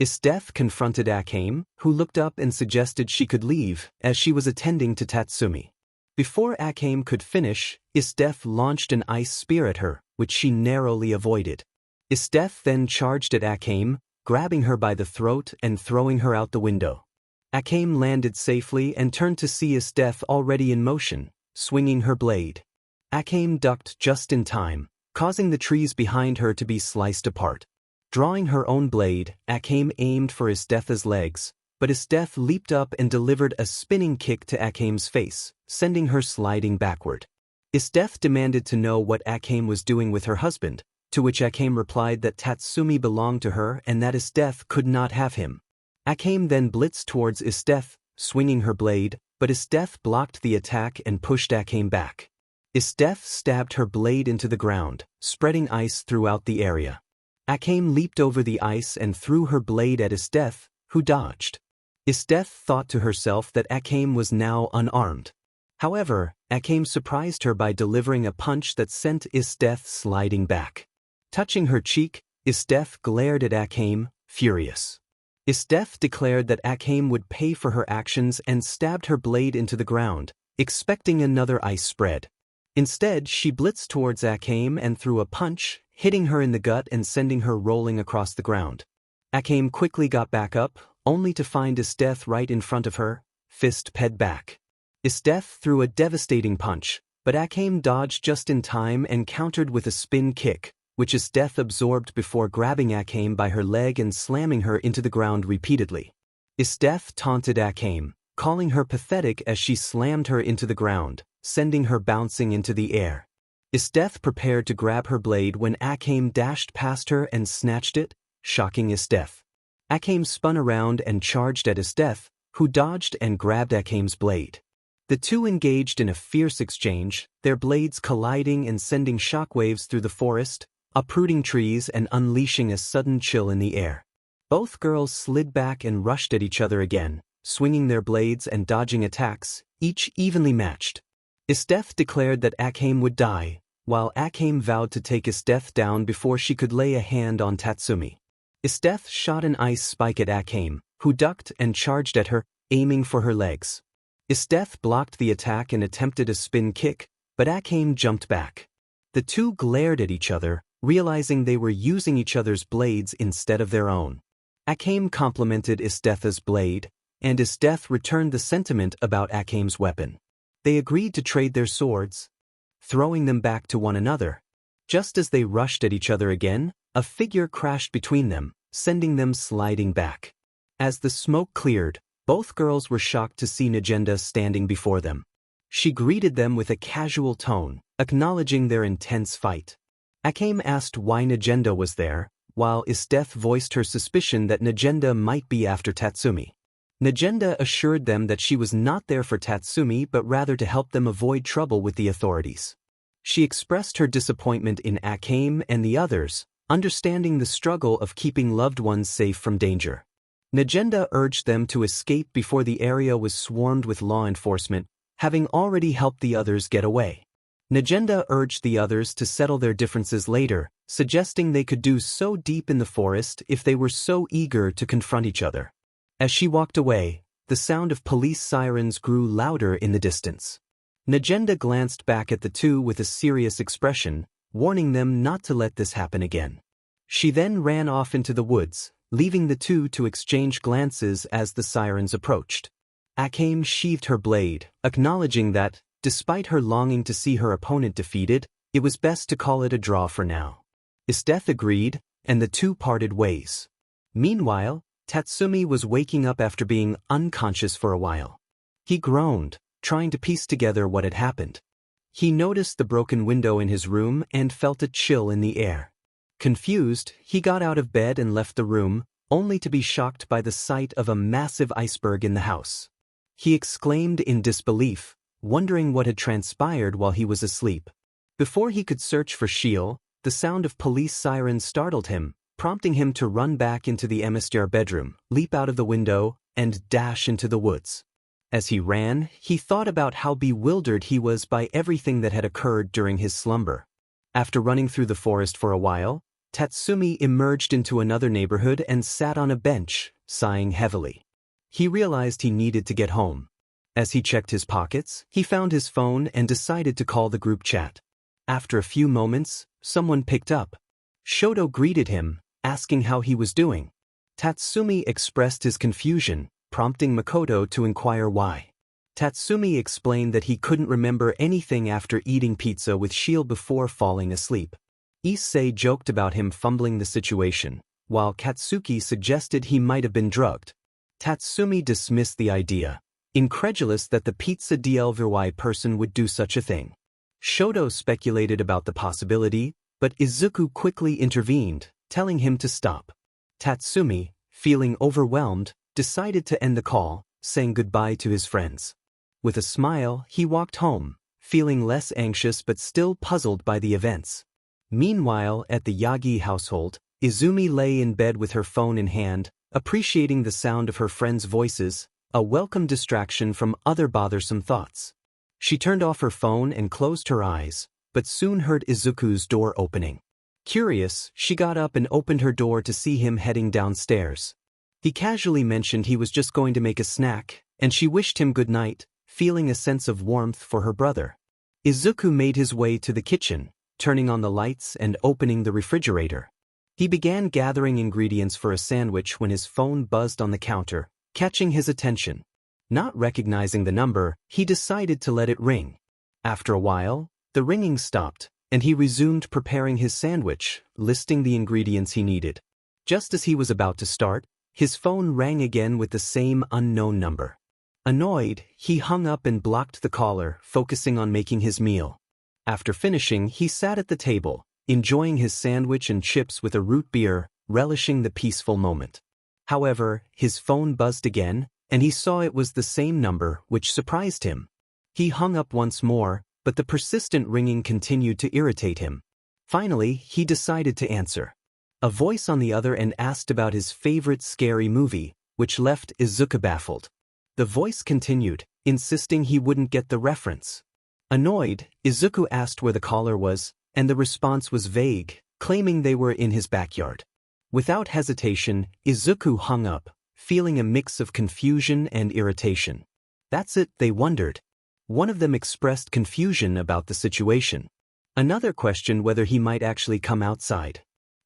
𝗧𝗏 confronted 𝗂𝐽𝐻, who looked up and suggested she could leave, as she was attending to 𝗬𝗪𝗓. Before 𝗂𝐽𝐻 could finish, 𝗧𝗏 launched an ice spear at her, which she narrowly avoided. 𝗧𝗏 then charged at 𝗂𝐽𝐻, grabbing her by the throat and throwing her out the window. 𝗂𝐽𝐻 landed safely and turned to see 𝗧𝗏 already in motion, swinging her blade. 𝗂𝐽𝐻 ducked just in time, causing the trees behind her to be sliced apart. Drawing her own blade, 𝗂𝐽𝐻 aimed for 𝗧𝗏's legs, but 𝗧𝗏 leaped up and delivered a spinning kick to 𝗂𝐽𝐻's face, sending her sliding backward. 𝗧𝗏 demanded to know what 𝗂𝐽𝐻 was doing with her husband, to which 𝗂𝐽𝐻 replied that 𝗬𝗪𝗓 belonged to her and that 𝗧𝗏 could not have him. 𝗂𝐽𝐻 then blitzed towards 𝗧𝗏, swinging her blade, but 𝗧𝗏 blocked the attack and pushed 𝗂𝐽𝐻 back. 𝗧𝗏 stabbed her blade into the ground, spreading ice throughout the area. 𝗂𝐽𝐻 leaped over the ice and threw her blade at 𝗧𝗏, who dodged. 𝗧𝗏 thought to herself that 𝗂𝐽𝐻 was now unarmed. However, 𝗂𝐽𝐻 surprised her by delivering a punch that sent 𝗧𝗏 sliding back. Touching her cheek, 𝗧𝗏 glared at 𝐒𝐻𝗵, furious. 𝗧𝗏 declared that 𝐒𝐻𝗵 would pay for her actions and stabbed her blade into the ground, expecting another ice spread. Instead, she blitzed towards 𝗂𝐻𝗵 and threw a punch, hitting her in the gut and sending her rolling across the ground. 𝗂𝐻𝗵 quickly got back up, only to find 𝗧𝗏 right in front of her, fist ped back. 𝗧𝗏 threw a devastating punch, but 𝗂𝐻𝗵 dodged just in time and countered with a spin kick, which 𝗧𝗏 absorbed before grabbing 𝗂𝐻𝗵 by her leg and slamming her into the ground repeatedly. 𝗧𝗏 taunted 𝗂𝐻𝗵, calling her pathetic as she slammed her into the ground, sending her bouncing into the air. 𝗧𝗏 prepared to grab her blade when 𝗂𝐻𝗵 dashed past her and snatched it, shocking 𝗧𝗏. 𝗂𝐻𝗵 spun around and charged at 𝗧𝗏, who dodged and grabbed 𝗂𝐻𝗵's blade. The two engaged in a fierce exchange, their blades colliding and sending shockwaves through the forest, uprooting trees and unleashing a sudden chill in the air. Both girls slid back and rushed at each other again, swinging their blades and dodging attacks, each evenly matched. 𝗧𝗏 declared that 𝗂𝐻𝗵 would die, while 𝗂𝐻𝗵 vowed to take 𝗧𝗏 down before she could lay a hand on 𝗬𝗵. 𝗧𝗏 shot an ice spike at 𝗂𝐻𝗵, who ducked and charged at her, aiming for her legs. 𝗧𝗏 blocked the attack and attempted a spin kick, but 𝗂𝐻𝗵 jumped back. The two glared at each other, realizing they were using each other's blades instead of their own. 𝗂𝐻𝗵 complimented 𝗧𝗏's blade, and 𝗧𝗏 returned the sentiment about 𝗂𝐻𝗵's weapon. They agreed to trade their swords, throwing them back to one another. Just as they rushed at each other again, a figure crashed between them, sending them sliding back. As the smoke cleared, both girls were shocked to see 𝗔𝗂𝗧 standing before them. She greeted them with a casual tone, acknowledging their intense fight. 𝗂𝐻𝗵 asked why 𝗔𝗂𝗧 was there, while 𝗧𝗏 voiced her suspicion that 𝗔𝗂𝗧 might be after 𝗕𝗬𝗵. 𝗔𝗂𝗧 assured them that she was not there for 𝗕𝗬𝗵 but rather to help them avoid trouble with the authorities. She expressed her disappointment in 𝗂𝐻𝗵 and the others, understanding the struggle of keeping loved ones safe from danger. 𝗔𝗂𝗧 urged them to escape before the area was swarmed with law enforcement, having already helped the others get away. 𝗔𝗂𝗧 urged the others to settle their differences later, suggesting they could do so deep in the forest if they were so eager to confront each other. As she walked away, the sound of police sirens grew louder in the distance. 𝗔𝗂𝗧 glanced back at the two with a serious expression, warning them not to let this happen again. She then ran off into the woods, leaving the two to exchange glances as the sirens approached. 𝗂𝐻𝗵 sheathed her blade, acknowledging that, despite her longing to see her opponent defeated, it was best to call it a draw for now. 𝗧𝗏 agreed, and the two parted ways. Meanwhile, 𝗕𝗬𝗵 was waking up after being unconscious for a while. He groaned, trying to piece together what had happened. He noticed the broken window in his room and felt a chill in the air. Confused, he got out of bed and left the room, only to be shocked by the sight of a massive iceberg in the house. He exclaimed in disbelief, wondering what had transpired while he was asleep. Before he could search for 𝗕𝗓𝗓, the sound of police sirens startled him, prompting him to run back into the 𝗕◵ bedroom, leap out of the window, and dash into the woods. As he ran, he thought about how bewildered he was by everything that had occurred during his slumber. After running through the forest for a while, 𝗕𝗬𝗵 emerged into another neighborhood and sat on a bench, sighing heavily. He realized he needed to get home. As he checked his pockets, he found his phone and decided to call the group chat. After a few moments, someone picked up. Shoto greeted him, asking how he was doing. 𝗕𝗬𝗵 expressed his confusion, prompting Makoto to inquire why. 𝗕𝗬𝗵 explained that he couldn't remember anything after eating pizza with 𝗕𝐁 before falling asleep. Issei joked about him fumbling the situation, while Katsuki suggested he might have been drugged. 𝗕𝗬𝗵 dismissed the idea, incredulous that the pizza 𝗕𝗏𝗏 person would do such a thing. Shoto speculated about the possibility, but Izuku quickly intervened, telling him to stop. 𝗕𝗬𝗵, feeling overwhelmed, decided to end the call, saying goodbye to his friends. With a smile, he walked home, feeling less anxious but still puzzled by the events. Meanwhile, at the Yagi household, Izumi lay in bed with her phone in hand, appreciating the sound of her friends' voices, a welcome distraction from other bothersome thoughts. She turned off her phone and closed her eyes, but soon heard Izuku's door opening. Curious, she got up and opened her door to see him heading downstairs. He casually mentioned he was just going to make a snack, and she wished him good night, feeling a sense of warmth for her brother. Izuku made his way to the kitchen, turning on the lights and opening the refrigerator. He began gathering ingredients for a sandwich when his phone buzzed on the counter, catching his attention. Not recognizing the number, he decided to let it ring. After a while, the ringing stopped, and he resumed preparing his sandwich, listing the ingredients he needed. Just as he was about to start, his phone rang again with the same unknown number. Annoyed, he hung up and blocked the caller, focusing on making his meal. After finishing, he sat at the table, enjoying his sandwich and chips with a root beer, relishing the peaceful moment. However, his phone buzzed again, and he saw it was the same number, which surprised him. He hung up once more, but the persistent ringing continued to irritate him. Finally, he decided to answer. A voice on the other end asked about his favorite scary movie, which left Izuku baffled. The voice continued, insisting he wouldn't get the reference. Annoyed, Izuku asked where the caller was, and the response was vague, claiming they were in his backyard. Without hesitation, Izuku hung up, feeling a mix of confusion and irritation. That's it, they wondered. One of them expressed confusion about the situation. Another questioned whether he might actually come outside.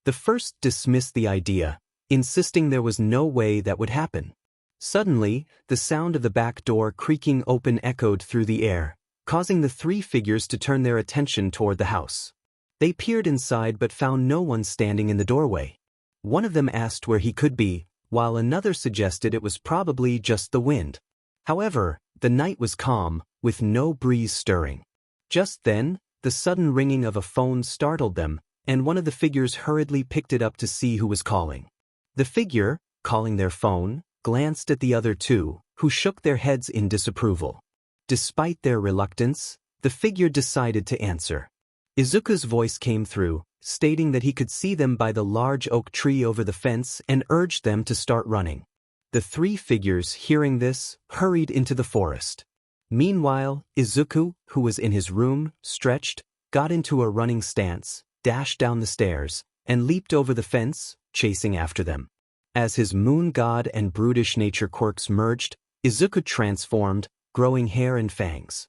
The first dismissed the idea, insisting there was no way that would happen. Suddenly, the sound of the back door creaking open echoed through the air, causing the three figures to turn their attention toward the house. They peered inside but found no one standing in the doorway. One of them asked where he could be, while another suggested it was probably just the wind. However, the night was calm, with no breeze stirring. Just then, the sudden ringing of a phone startled them, and one of the figures hurriedly picked it up to see who was calling. The figure, calling their phone, glanced at the other two, who shook their heads in disapproval. Despite their reluctance, the figure decided to answer. Izuku's voice came through, stating that he could see them by the large oak tree over the fence and urged them to start running. The three figures, hearing this, hurried into the forest. Meanwhile, Izuku, who was in his room, stretched, got into a running stance, dashed down the stairs, and leaped over the fence, chasing after them. As his moon god and brutish nature quirks merged, Izuku transformed, growing hair and fangs.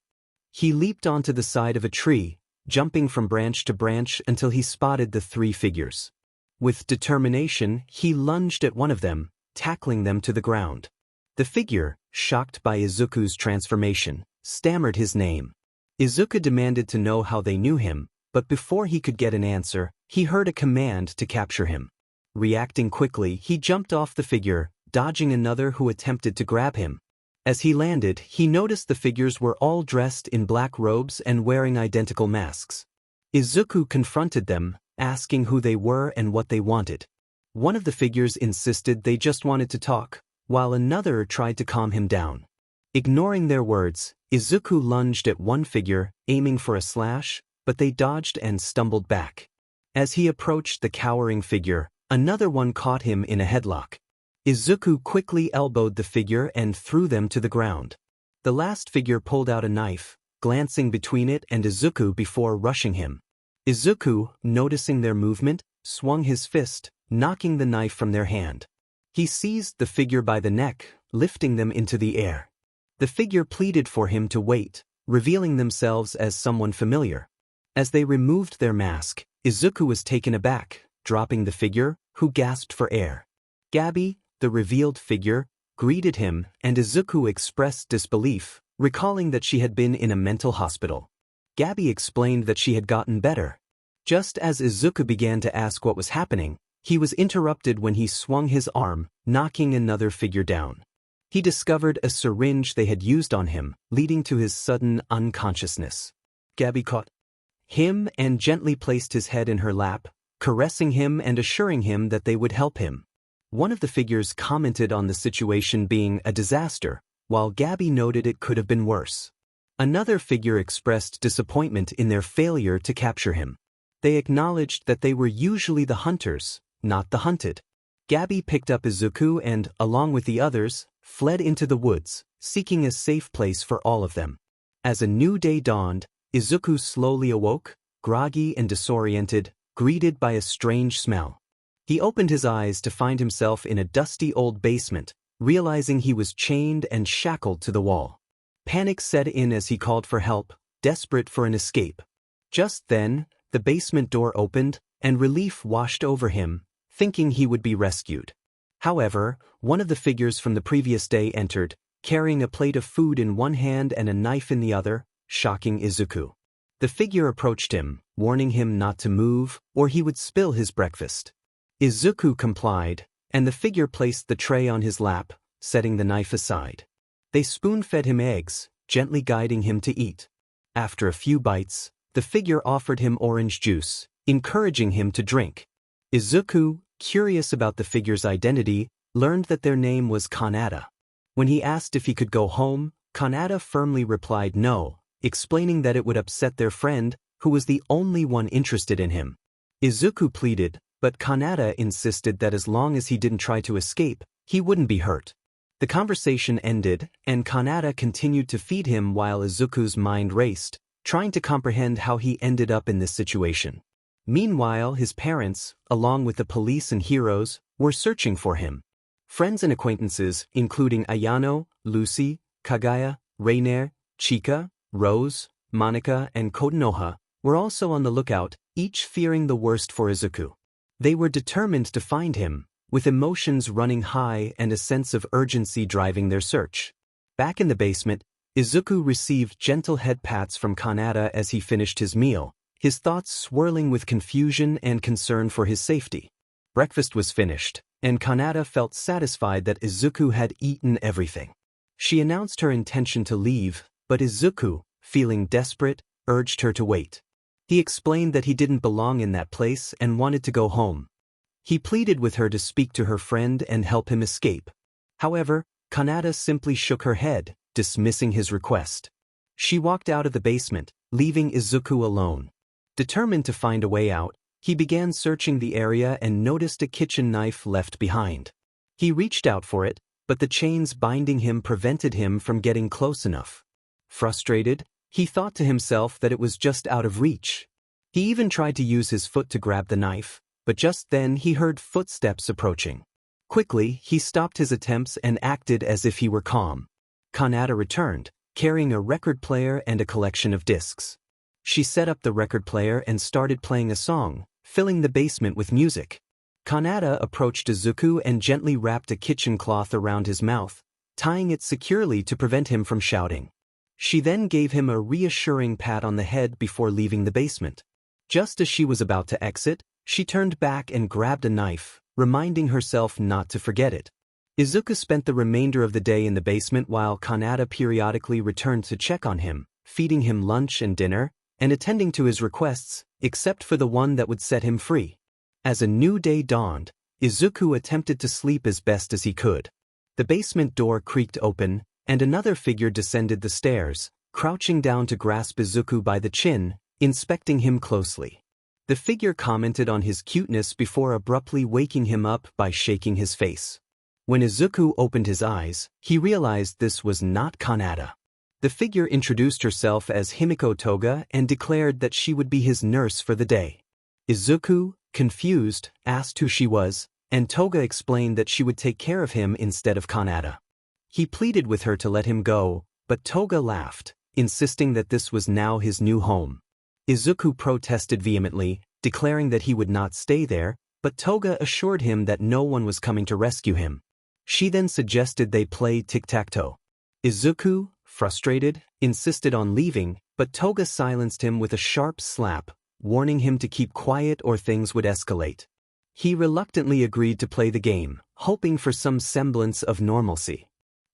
He leaped onto the side of a tree, jumping from branch to branch until he spotted the three figures. With determination, he lunged at one of them, tackling them to the ground. The figure, shocked by Izuku's transformation, stammered his name. Izuku demanded to know how they knew him, but before he could get an answer, he heard a command to capture him. Reacting quickly, he jumped off the figure, dodging another who attempted to grab him. As he landed, he noticed the figures were all dressed in black robes and wearing identical masks. Izuku confronted them, asking who they were and what they wanted. One of the figures insisted they just wanted to talk, while another tried to calm him down. Ignoring their words, Izuku lunged at one figure, aiming for a slash, but they dodged and stumbled back. As he approached the cowering figure, another one caught him in a headlock. Izuku quickly elbowed the figure and threw them to the ground. The last figure pulled out a knife, glancing between it and Izuku before rushing him. Izuku, noticing their movement, swung his fist, knocking the knife from their hand. He seized the figure by the neck, lifting them into the air. The figure pleaded for him to wait, revealing themselves as someone familiar. As they removed their mask, Izuku was taken aback, dropping the figure, who gasped for air. Gabi, the revealed figure, greeted him, and Izuku expressed disbelief, recalling that she had been in a mental hospital. Gabi explained that she had gotten better. Just as Izuku began to ask what was happening, he was interrupted when he swung his arm, knocking another figure down. He discovered a syringe they had used on him, leading to his sudden unconsciousness. Gabi caught him and gently placed his head in her lap, caressing him and assuring him that they would help him. One of the figures commented on the situation being a disaster, while Gabi noted it could have been worse. Another figure expressed disappointment in their failure to capture him. They acknowledged that they were usually the hunters, not the hunted. Gabi picked up Izuku and, along with the others, fled into the woods, seeking a safe place for all of them. As a new day dawned, Izuku slowly awoke, groggy and disoriented, greeted by a strange smell. He opened his eyes to find himself in a dusty old basement, realizing he was chained and shackled to the wall. Panic set in as he called for help, desperate for an escape. Just then, the basement door opened, and relief washed over him, thinking he would be rescued. However, one of the figures from the previous day entered, carrying a plate of food in one hand and a knife in the other, shocking Izuku. The figure approached him, warning him not to move, or he would spill his breakfast. Izuku complied, and the figure placed the tray on his lap, setting the knife aside. They spoon-fed him eggs, gently guiding him to eat. After a few bites, the figure offered him orange juice, encouraging him to drink. Izuku, curious about the figure's identity, learned that their name was Kanata. When he asked if he could go home, Kanata firmly replied no, explaining that it would upset their friend, who was the only one interested in him. Izuku pleaded, but Kanata insisted that as long as he didn't try to escape, he wouldn't be hurt. The conversation ended, and Kanata continued to feed him while Izuku's mind raced, trying to comprehend how he ended up in this situation. Meanwhile, his parents, along with the police and heroes, were searching for him. Friends and acquaintances, including Ayano, Lucy, Kaguya, Rainier, Chika, Rose, Monica, and Konoha, were also on the lookout, each fearing the worst for Izuku. They were determined to find him, with emotions running high and a sense of urgency driving their search. Back in the basement, Izuku received gentle head pats from Kanata as he finished his meal, his thoughts swirling with confusion and concern for his safety. Breakfast was finished, and Kanata felt satisfied that Izuku had eaten everything. She announced her intention to leave, but Izuku, feeling desperate, urged her to wait. He explained that he didn't belong in that place and wanted to go home. He pleaded with her to speak to her friend and help him escape. However, Kanata simply shook her head, dismissing his request. She walked out of the basement, leaving Izuku alone. Determined to find a way out, he began searching the area and noticed a kitchen knife left behind. He reached out for it, but the chains binding him prevented him from getting close enough. Frustrated, he thought to himself that it was just out of reach. He even tried to use his foot to grab the knife, but just then he heard footsteps approaching. Quickly, he stopped his attempts and acted as if he were calm. Kanata returned, carrying a record player and a collection of discs. She set up the record player and started playing a song, filling the basement with music. Kanata approached Izuku and gently wrapped a kitchen cloth around his mouth, tying it securely to prevent him from shouting. She then gave him a reassuring pat on the head before leaving the basement. Just as she was about to exit, she turned back and grabbed a knife, reminding herself not to forget it. Izuku spent the remainder of the day in the basement while Kanata periodically returned to check on him, feeding him lunch and dinner, and attending to his requests, except for the one that would set him free. As a new day dawned, Izuku attempted to sleep as best as he could. The basement door creaked open, and another figure descended the stairs, crouching down to grasp Izuku by the chin, inspecting him closely. The figure commented on his cuteness before abruptly waking him up by shaking his face. When Izuku opened his eyes, he realized this was not Kanata. The figure introduced herself as Himiko Toga and declared that she would be his nurse for the day. Izuku, confused, asked who she was, and Toga explained that she would take care of him instead of Kanata. He pleaded with her to let him go, but Toga laughed, insisting that this was now his new home. Izuku protested vehemently, declaring that he would not stay there, but Toga assured him that no one was coming to rescue him. She then suggested they play tic-tac-toe. Izuku, frustrated, insisted on leaving, but Toga silenced him with a sharp slap, warning him to keep quiet or things would escalate. He reluctantly agreed to play the game, hoping for some semblance of normalcy.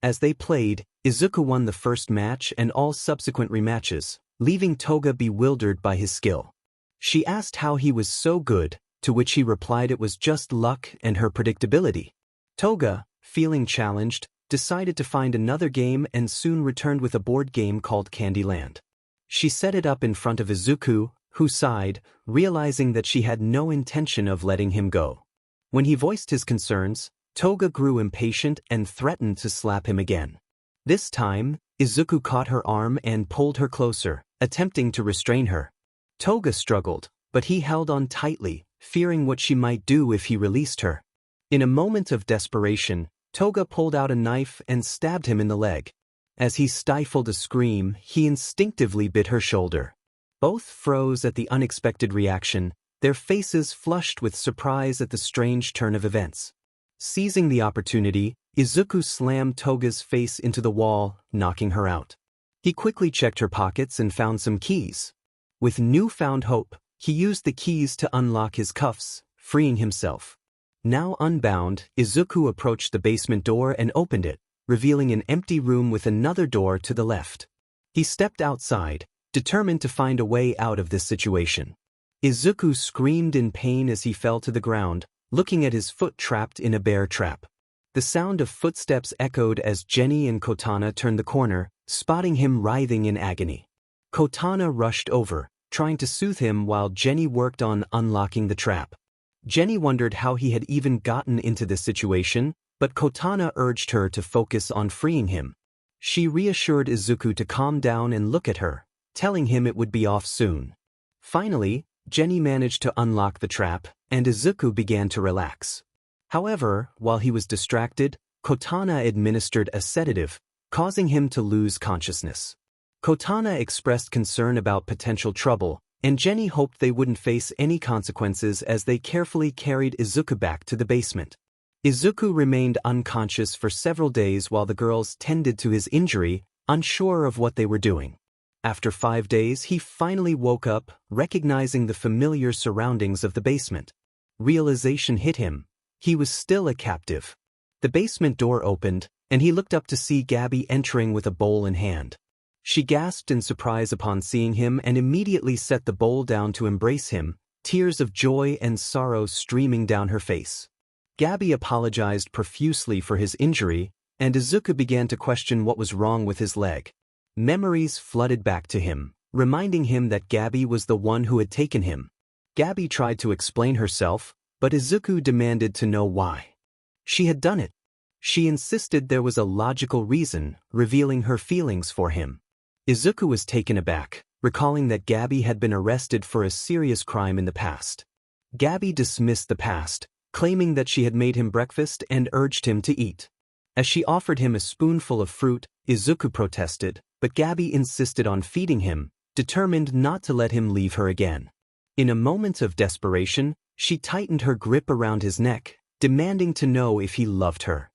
As they played, Izuku won the first match and all subsequent rematches, leaving Toga bewildered by his skill. She asked how he was so good, to which he replied it was just luck and her predictability. Toga, feeling challenged, decided to find another game and soon returned with a board game called Candyland. She set it up in front of Izuku, who sighed, realizing that she had no intention of letting him go. When he voiced his concerns, Toga grew impatient and threatened to slap him again. This time, Izuku caught her arm and pulled her closer, attempting to restrain her. Toga struggled, but he held on tightly, fearing what she might do if he released her. In a moment of desperation, 𝗬𝗏 pulled out a knife and stabbed him in the leg. As he stifled a scream, he instinctively bit her shoulder. Both froze at the unexpected reaction, their faces flushed with surprise at the strange turn of events. Seizing the opportunity, Izuku slammed 𝗬𝗏's face into the wall, knocking her out. He quickly checked her pockets and found some keys. With newfound hope, he used the keys to unlock his cuffs, freeing himself. Now unbound, Izuku approached the basement door and opened it, revealing an empty room with another door to the left. He stepped outside, determined to find a way out of this situation. Izuku screamed in pain as he fell to the ground, looking at his foot trapped in a bear trap. The sound of footsteps echoed as Jenny and Kotana turned the corner, spotting him writhing in agony. Kotana rushed over, trying to soothe him while Jenny worked on unlocking the trap. Jenny wondered how he had even gotten into this situation, but Kotana urged her to focus on freeing him. She reassured Izuku to calm down and look at her, telling him it would be off soon. Finally, Jenny managed to unlock the trap, and Izuku began to relax. However, while he was distracted, Kotana administered a sedative, causing him to lose consciousness. Kotana expressed concern about potential trouble, and Jenny hoped they wouldn't face any consequences as they carefully carried Izuku back to the basement. Izuku remained unconscious for several days while the girls tended to his injury, unsure of what they were doing. After 5 days, he finally woke up, recognizing the familiar surroundings of the basement. Realization hit him. He was still a captive. The basement door opened, and he looked up to see Gabi entering with a bowl in hand. She gasped in surprise upon seeing him and immediately set the bowl down to embrace him, tears of joy and sorrow streaming down her face. Gabi apologized profusely for his injury, and Izuku began to question what was wrong with his leg. Memories flooded back to him, reminding him that Gabi was the one who had taken him. Gabi tried to explain herself, but Izuku demanded to know why. She had done it. She insisted there was a logical reason, revealing her feelings for him. Izuku was taken aback, recalling that Gabi had been arrested for a serious crime in the past. Gabi dismissed the past, claiming that she had made him breakfast and urged him to eat. As she offered him a spoonful of fruit, Izuku protested, but Gabi insisted on feeding him, determined not to let him leave her again. In a moment of desperation, she tightened her grip around his neck, demanding to know if he loved her.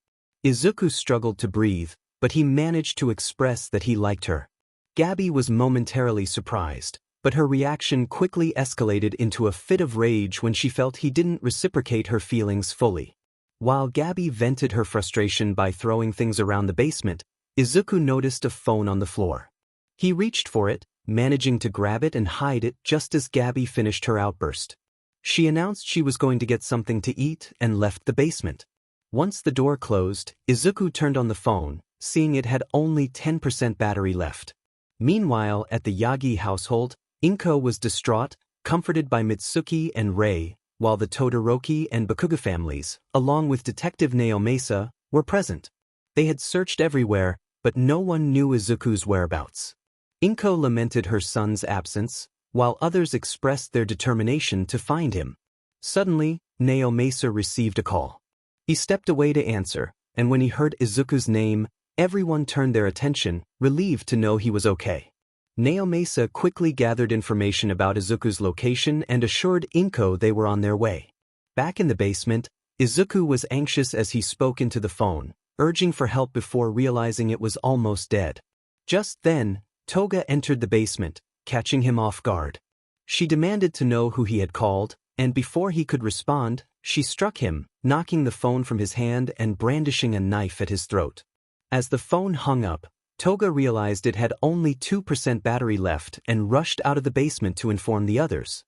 Izuku struggled to breathe, but he managed to express that he liked her. Gabi was momentarily surprised, but her reaction quickly escalated into a fit of rage when she felt he didn't reciprocate her feelings fully. While Gabi vented her frustration by throwing things around the basement, Izuku noticed a phone on the floor. He reached for it, managing to grab it and hide it just as Gabi finished her outburst. She announced she was going to get something to eat and left the basement. Once the door closed, Izuku turned on the phone, seeing it had only 10% battery left. Meanwhile, at the Yagi household, 𝗏𝗏 was distraught, comforted by Mitsuki and Rei, while the Todoroki and Bakuga families, along with Detective Naomasa, were present. They had searched everywhere, but no one knew Izuku's whereabouts. 𝗏𝗏 lamented her son's absence, while others expressed their determination to find him. Suddenly, Naomasa received a call. He stepped away to answer, and when he heard Izuku's name, everyone turned their attention, relieved to know he was okay. Naomasa quickly gathered information about Izuku's location and assured 𝗏𝗏 they were on their way. Back in the basement, Izuku was anxious as he spoke into the phone, urging for help before realizing it was almost dead. Just then, 𝗬𝗏 entered the basement, catching him off guard. She demanded to know who he had called, and before he could respond, she struck him, knocking the phone from his hand and brandishing a knife at his throat. As the phone hung up, 𝗬𝗏 realized it had only 2% battery left and rushed out of the basement to inform the others.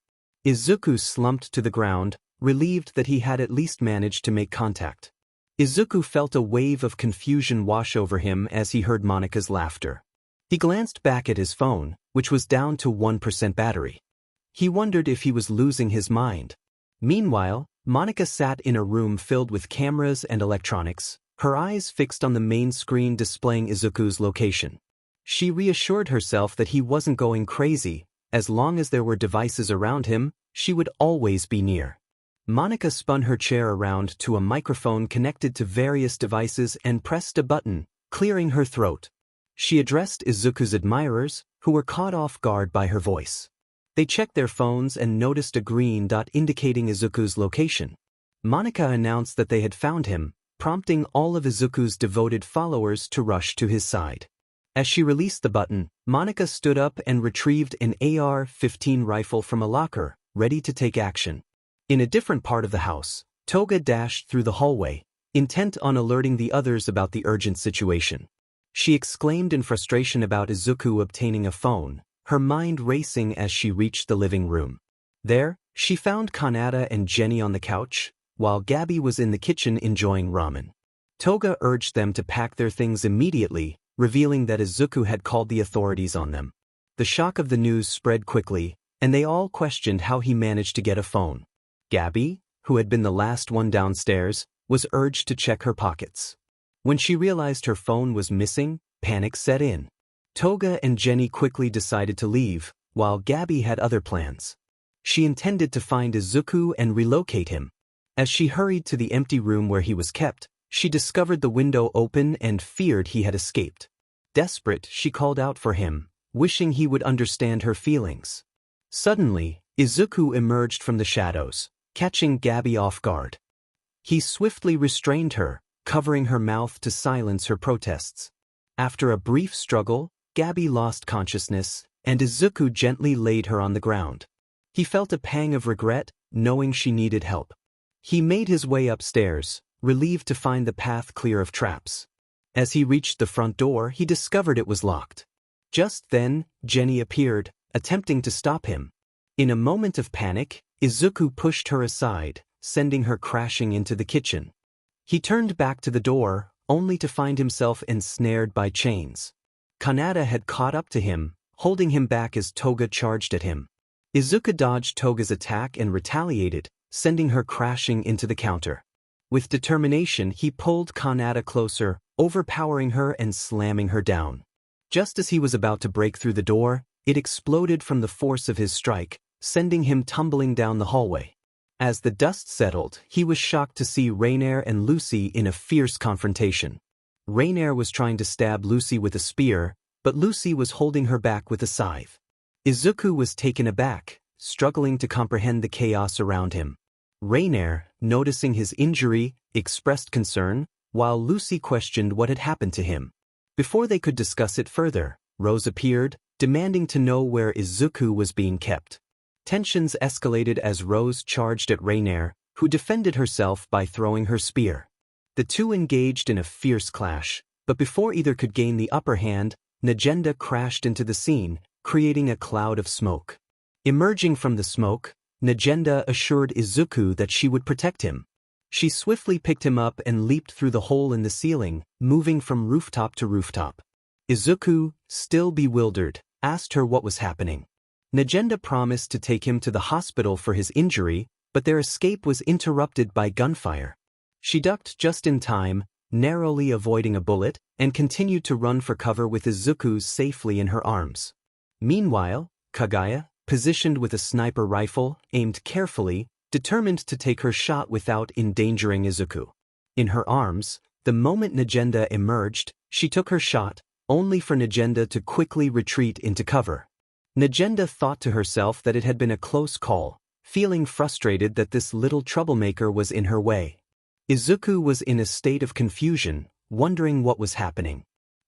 Izuku slumped to the ground, relieved that he had at least managed to make contact. Izuku felt a wave of confusion wash over him as he heard Monika's laughter. He glanced back at his phone, which was down to 1% battery. He wondered if he was losing his mind. Meanwhile, Monika sat in a room filled with cameras and electronics, her eyes fixed on the main screen displaying Izuku's location. She reassured herself that he wasn't going crazy. As long as there were devices around him, she would always be near. Monica spun her chair around to a microphone connected to various devices and pressed a button, clearing her throat. She addressed Izuku's admirers, who were caught off guard by her voice. They checked their phones and noticed a green dot indicating Izuku's location. Monica announced that they had found him, prompting all of Izuku's devoted followers to rush to his side. As she released the button, Monica stood up and retrieved an AR-15 rifle from a locker, ready to take action. In a different part of the house, Toga dashed through the hallway, intent on alerting the others about the urgent situation. She exclaimed in frustration about Izuku obtaining a phone, her mind racing as she reached the living room. There, she found Kanata and Jenny on the couch, while Gabby was in the kitchen enjoying ramen. Toga urged them to pack their things immediately, revealing that Izuku had called the authorities on them. The shock of the news spread quickly, and they all questioned how he managed to get a phone. Gabby, who had been the last one downstairs, was urged to check her pockets. When she realized her phone was missing, panic set in. Toga and Jenny quickly decided to leave, while Gabby had other plans. She intended to find Izuku and relocate him. As she hurried to the empty room where he was kept, she discovered the window open and feared he had escaped. Desperate, she called out for him, wishing he would understand her feelings. Suddenly, Izuku emerged from the shadows, catching Gabby off guard. He swiftly restrained her, covering her mouth to silence her protests. After a brief struggle, Gabby lost consciousness, and Izuku gently laid her on the ground. He felt a pang of regret, knowing she needed help. He made his way upstairs, relieved to find the path clear of traps. As he reached the front door, he discovered it was locked. Just then, Jenny appeared, attempting to stop him. In a moment of panic, Izuku pushed her aside, sending her crashing into the kitchen. He turned back to the door, only to find himself ensnared by chains. Kanata had caught up to him, holding him back as Toga charged at him. Izuku dodged Toga's attack and retaliated, sending her crashing into the counter. With determination, he pulled Kanata closer, overpowering her and slamming her down. Just as he was about to break through the door, it exploded from the force of his strike, sending him tumbling down the hallway. As the dust settled, he was shocked to see Rainier and Lucy in a fierce confrontation. Rainier was trying to stab Lucy with a spear, but Lucy was holding her back with a scythe. Izuku was taken aback, struggling to comprehend the chaos around him. Rainier, noticing his injury, expressed concern, while Lucy questioned what had happened to him. Before they could discuss it further, Rose appeared, demanding to know where Izuku was being kept. Tensions escalated as Rose charged at Rainier, who defended herself by throwing her spear. The two engaged in a fierce clash, but before either could gain the upper hand, 𝗔𝗫𝗓 crashed into the scene, creating a cloud of smoke. Emerging from the smoke, 𝗔𝗫𝗓 assured Izuku that she would protect him. She swiftly picked him up and leaped through the hole in the ceiling, moving from rooftop to rooftop. Izuku, still bewildered, asked her what was happening. 𝗔𝗫𝗓 promised to take him to the hospital for his injury, but their escape was interrupted by gunfire. She ducked just in time, narrowly avoiding a bullet, and continued to run for cover with Izuku safely in her arms. Meanwhile, Kaguya, positioned with a sniper rifle, aimed carefully, determined to take her shot without endangering Izuku. In her arms, the moment 𝗔𝗫𝗓 emerged, she took her shot, only for 𝗔𝗫𝗓 to quickly retreat into cover. 𝗔𝗫𝗓 thought to herself that it had been a close call, feeling frustrated that this little troublemaker was in her way. Izuku was in a state of confusion, wondering what was happening.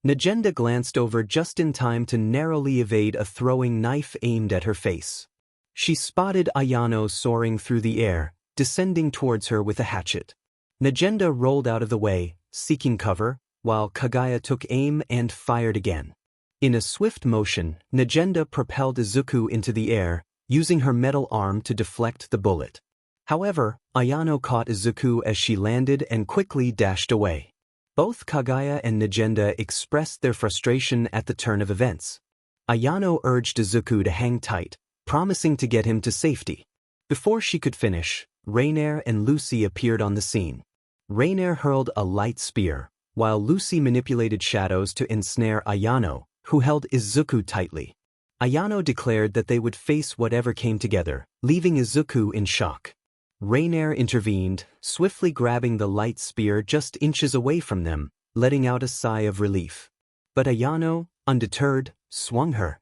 𝗔𝗫𝗓 glanced over just in time to narrowly evade a throwing knife aimed at her face. She spotted Ayano soaring through the air, descending towards her with a hatchet. 𝗔𝗫𝗓 rolled out of the way, seeking cover, while Kaguya took aim and fired again. In a swift motion, 𝗔𝗫𝗓 propelled Izuku into the air, using her metal arm to deflect the bullet. However, Ayano caught Izuku as she landed and quickly dashed away. Both Kaguya and 𝗔𝗫𝗓 expressed their frustration at the turn of events. Ayano urged Izuku to hang tight, promising to get him to safety. Before she could finish, Rainier and Lucy appeared on the scene. Rainier hurled a light spear, while Lucy manipulated shadows to ensnare Ayano, who held Izuku tightly. Ayano declared that they would face whatever came together, leaving Izuku in shock. Rainier intervened, swiftly grabbing the light spear just inches away from them, letting out a sigh of relief. But Ayano, undeterred, swung her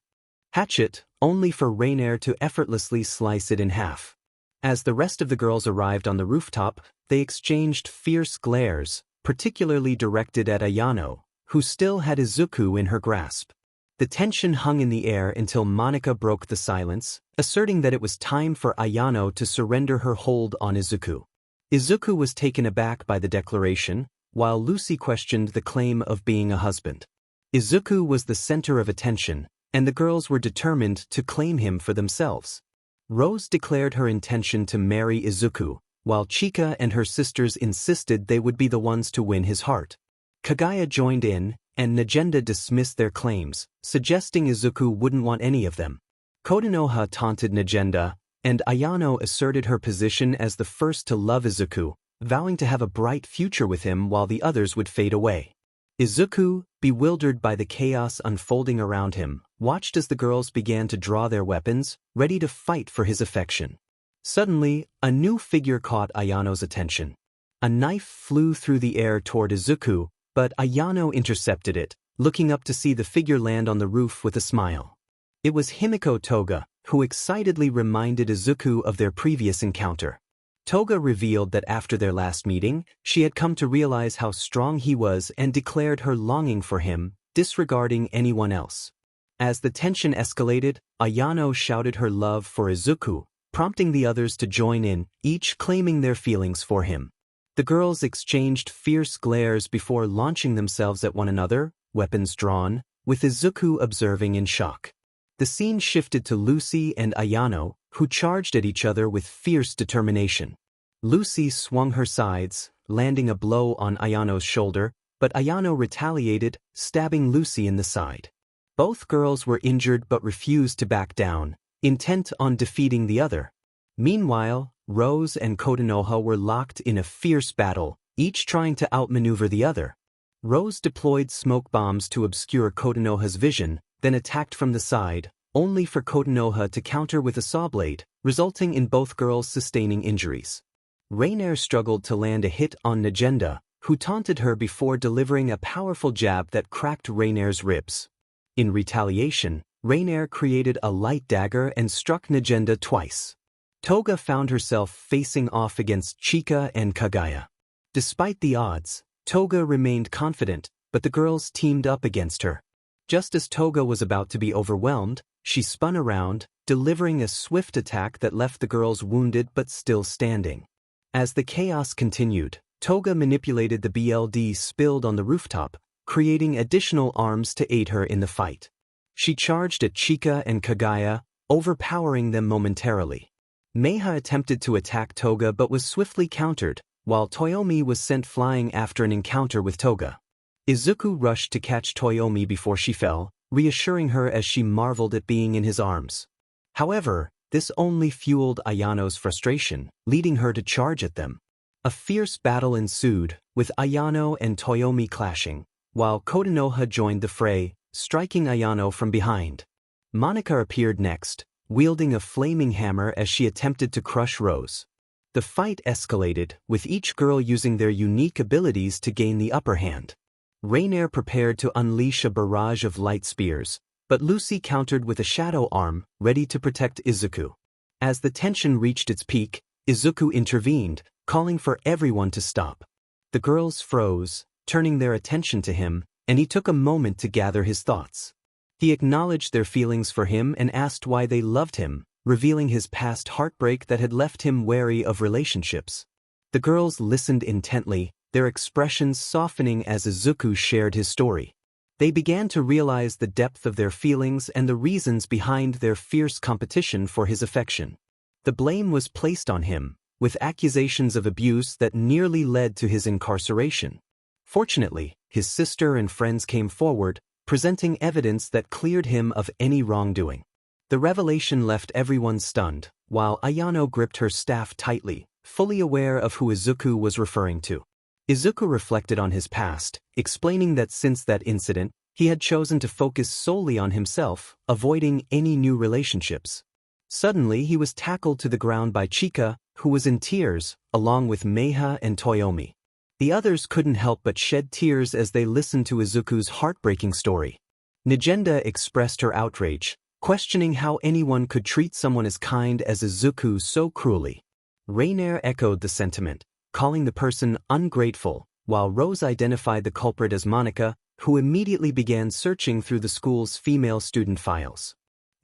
hatchet, only for Rainier to effortlessly slice it in half. As the rest of the girls arrived on the rooftop, they exchanged fierce glares, particularly directed at Ayano, who still had Izuku in her grasp. The tension hung in the air until Monica broke the silence, asserting that it was time for Ayano to surrender her hold on Izuku. Izuku was taken aback by the declaration, while Lucy questioned the claim of being a husband. Izuku was the center of attention, and the girls were determined to claim him for themselves. Rose declared her intention to marry Izuku, while Chika and her sisters insisted they would be the ones to win his heart. Kaguya joined in, and Nagenda dismissed their claims, suggesting Izuku wouldn't want any of them. Kotonoha taunted Nagenda, and Ayano asserted her position as the first to love Izuku, vowing to have a bright future with him while the others would fade away. Izuku, bewildered by the chaos unfolding around him, watched as the girls began to draw their weapons, ready to fight for his affection. Suddenly, a new figure caught Ayano's attention. A knife flew through the air toward Izuku, but Ayano intercepted it, looking up to see the figure land on the roof with a smile. It was Himiko Toga, who excitedly reminded Izuku of their previous encounter. Toga revealed that after their last meeting, she had come to realize how strong he was and declared her longing for him, disregarding anyone else. As the tension escalated, Ayano shouted her love for Izuku, prompting the others to join in, each claiming their feelings for him. The girls exchanged fierce glares before launching themselves at one another, weapons drawn, with Izuku observing in shock. The scene shifted to Lucy and Ayano, who charged at each other with fierce determination. Lucy swung her sides, landing a blow on Ayano's shoulder, but Ayano retaliated, stabbing Lucy in the side. Both girls were injured but refused to back down, intent on defeating the other. Meanwhile, Rose and Kotonoha were locked in a fierce battle, each trying to outmaneuver the other. Rose deployed smoke bombs to obscure Kotonoha's vision, then attacked from the side, only for Kotonoha to counter with a saw blade, resulting in both girls sustaining injuries. Rainier struggled to land a hit on Nagenda, who taunted her before delivering a powerful jab that cracked Rainier's ribs. In retaliation, Rainier created a light dagger and struck Nagenda twice. Toga found herself facing off against Chika and Kaguya. Despite the odds, Toga remained confident, but the girls teamed up against her. Just as Toga was about to be overwhelmed, she spun around, delivering a swift attack that left the girls wounded but still standing. As the chaos continued, Toga manipulated the blood spilled on the rooftop, creating additional arms to aid her in the fight. She charged at Chika and Kaguya, overpowering them momentarily. Mayha attempted to attack Toga but was swiftly countered, while Toyomi was sent flying after an encounter with Toga. Izuku rushed to catch Toyomi before she fell, reassuring her as she marveled at being in his arms. However, this only fueled Ayano's frustration, leading her to charge at them. A fierce battle ensued, with Ayano and Toyomi clashing, while Kotonoha joined the fray, striking Ayano from behind. Monica appeared next, wielding a flaming hammer as she attempted to crush Rose. The fight escalated, with each girl using their unique abilities to gain the upper hand. Rainier prepared to unleash a barrage of light spears, but Lucy countered with a shadow arm, ready to protect Izuku. As the tension reached its peak, Izuku intervened, calling for everyone to stop. The girls froze, turning their attention to him, and he took a moment to gather his thoughts. He acknowledged their feelings for him and asked why they loved him, revealing his past heartbreak that had left him wary of relationships. The girls listened intently, their expressions softening as Izuku shared his story. They began to realize the depth of their feelings and the reasons behind their fierce competition for his affection. The blame was placed on him, with accusations of abuse that nearly led to his incarceration. Fortunately, his sister and friends came forward, presenting evidence that cleared him of any wrongdoing. The revelation left everyone stunned, while Ayano gripped her staff tightly, fully aware of who Izuku was referring to. Izuku reflected on his past, explaining that since that incident, He had chosen to focus solely on himself, avoiding any new relationships. Suddenly he was tackled to the ground by Chika, who was in tears, along with Mayha and Toyomi. The others couldn't help but shed tears as they listened to Izuku's heartbreaking story. Nagenda expressed her outrage, questioning how anyone could treat someone as kind as Izuku so cruelly. Rainier echoed the sentiment, calling the person ungrateful, while Rose identified the culprit as Monica, who immediately began searching through the school's female student files.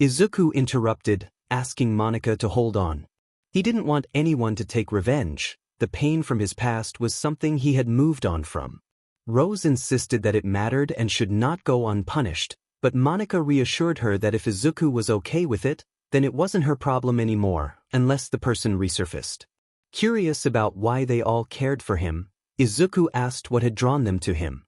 Izuku interrupted, asking Monica to hold on. He didn't want anyone to take revenge. The pain from his past was something he had moved on from. Rose insisted that it mattered and should not go unpunished, but Monica reassured her that if Izuku was okay with it, then it wasn't her problem anymore, unless the person resurfaced. Curious about why they all cared for him, Izuku asked what had drawn them to him.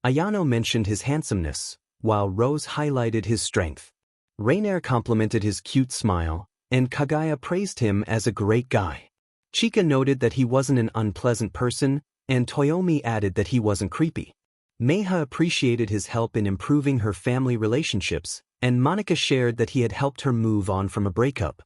Ayano mentioned his handsomeness, while Rose highlighted his strength. Rainier complimented his cute smile, and Kaguya praised him as a great guy. Chika noted that he wasn't an unpleasant person, and Toyomi added that he wasn't creepy. Mayha appreciated his help in improving her family relationships, and Monica shared that he had helped her move on from a breakup.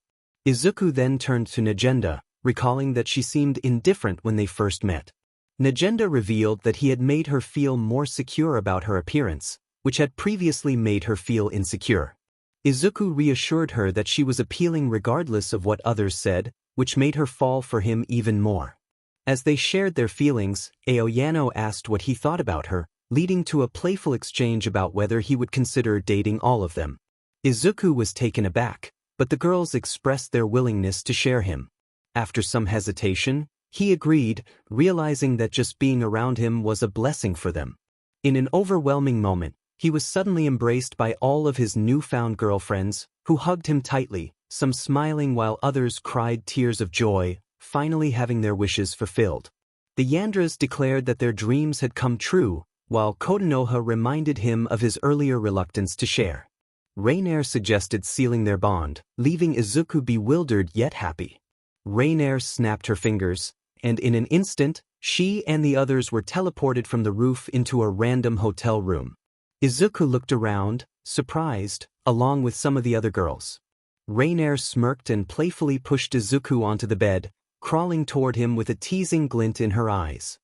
Izuku then turned to Nagenda, recalling that she seemed indifferent when they first met. Nagenda revealed that he had made her feel more secure about her appearance, which had previously made her feel insecure. Izuku reassured her that she was appealing regardless of what others said, which made her fall for him even more. As they shared their feelings, Aoyano asked what he thought about her, leading to a playful exchange about whether he would consider dating all of them. Izuku was taken aback, but the girls expressed their willingness to share him. After some hesitation, he agreed, realizing that just being around him was a blessing for them. In an overwhelming moment, he was suddenly embraced by all of his newfound girlfriends, who hugged him tightly, some smiling while others cried tears of joy, finally having their wishes fulfilled. The yanderes declared that their dreams had come true, while Konoha reminded him of his earlier reluctance to share. Rainier suggested sealing their bond, leaving Izuku bewildered yet happy. Rainier snapped her fingers, and in an instant, she and the others were teleported from the roof into a random hotel room. Izuku looked around, surprised, along with some of the other girls. Rainier smirked and playfully pushed Izuku onto the bed, crawling toward him with a teasing glint in her eyes.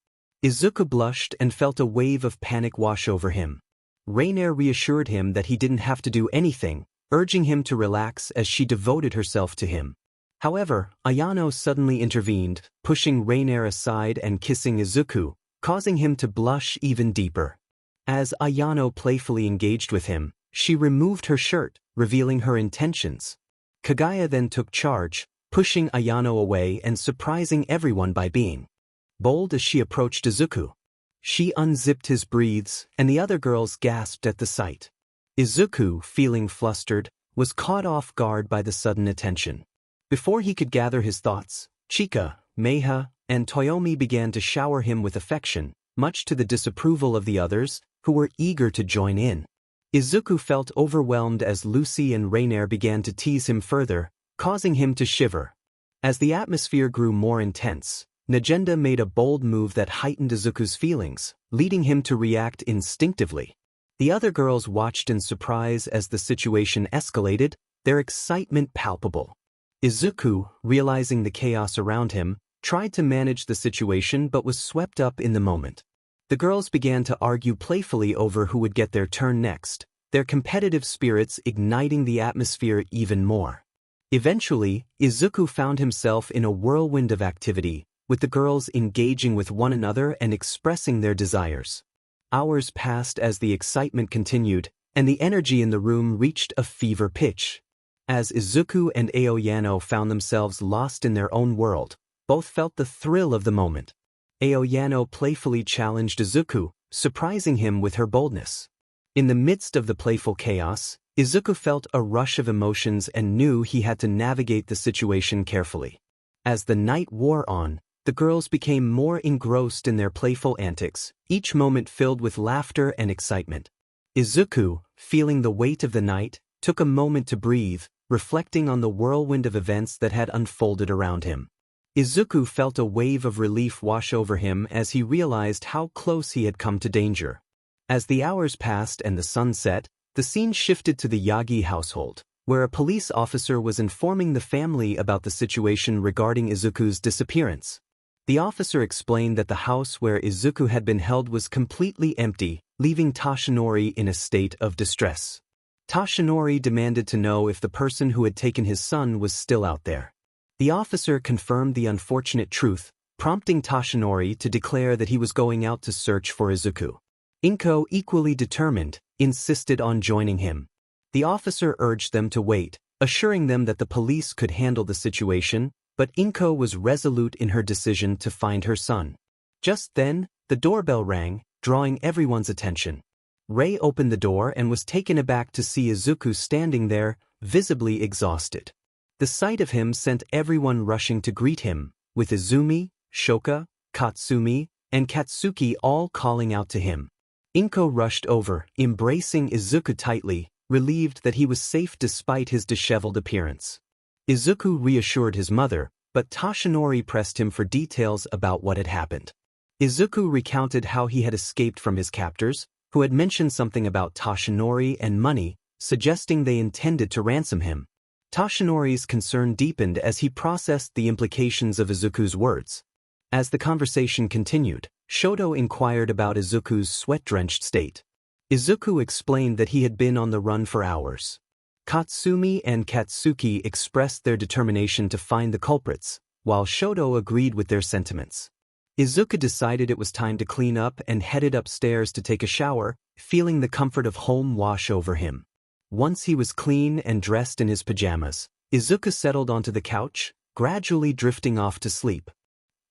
Izuku blushed and felt a wave of panic wash over him. Rainier reassured him that he didn't have to do anything, urging him to relax as she devoted herself to him. However, Ayano suddenly intervened, pushing Rainier aside and kissing Izuku, causing him to blush even deeper. As Ayano playfully engaged with him, she removed her shirt, revealing her intentions. Kaguya then took charge, pushing Ayano away and surprising everyone by being bold as she approached Izuku. She unzipped his breathes, and the other girls gasped at the sight. Izuku, feeling flustered, was caught off guard by the sudden attention. Before he could gather his thoughts, Chika, Mayha, and Toyomi began to shower him with affection, much to the disapproval of the others, who were eager to join in. Izuku felt overwhelmed as Lucy and Rainier began to tease him further, causing him to shiver. As the atmosphere grew more intense, Nagenda made a bold move that heightened Izuku's feelings, leading him to react instinctively. The other girls watched in surprise as the situation escalated, their excitement palpable. Izuku, realizing the chaos around him, tried to manage the situation but was swept up in the moment. The girls began to argue playfully over who would get their turn next, their competitive spirits igniting the atmosphere even more. Eventually, Izuku found himself in a whirlwind of activity, with the girls engaging with one another and expressing their desires. Hours passed as the excitement continued, and the energy in the room reached a fever pitch. As Izuku and Aoyano found themselves lost in their own world, both felt the thrill of the moment. Aoyano playfully challenged Izuku, surprising him with her boldness. In the midst of the playful chaos, Izuku felt a rush of emotions and knew he had to navigate the situation carefully. As the night wore on, the girls became more engrossed in their playful antics, each moment filled with laughter and excitement. Izuku, feeling the weight of the night, took a moment to breathe, reflecting on the whirlwind of events that had unfolded around him. Izuku felt a wave of relief wash over him as he realized how close he had come to danger. As the hours passed and the sun set, the scene shifted to the Yagi household, where a police officer was informing the family about the situation regarding Izuku's disappearance. The officer explained that the house where Izuku had been held was completely empty, leaving Tashinori in a state of distress. Tashinori demanded to know if the person who had taken his son was still out there. The officer confirmed the unfortunate truth, prompting Tashinori to declare that he was going out to search for Izuku. Inko, equally determined, insisted on joining him. The officer urged them to wait, assuring them that the police could handle the situation, but Inko was resolute in her decision to find her son. Just then, the doorbell rang, drawing everyone's attention. Rei opened the door and was taken aback to see Izuku standing there, visibly exhausted. The sight of him sent everyone rushing to greet him, with Izumi, Shoka, Katsumi, and Katsuki all calling out to him. Inko rushed over, embracing Izuku tightly, relieved that he was safe despite his disheveled appearance. Izuku reassured his mother, but Tashinori pressed him for details about what had happened. Izuku recounted how he had escaped from his captors, who had mentioned something about Tashinori and money, suggesting they intended to ransom him. Tashinori's concern deepened as he processed the implications of Izuku's words. As the conversation continued, Shoto inquired about Izuku's sweat-drenched state. Izuku explained that he had been on the run for hours. Katsumi and Katsuki expressed their determination to find the culprits, while Shoto agreed with their sentiments. Izuku decided it was time to clean up and headed upstairs to take a shower, feeling the comfort of home wash over him. Once he was clean and dressed in his pajamas, Izuku settled onto the couch, gradually drifting off to sleep.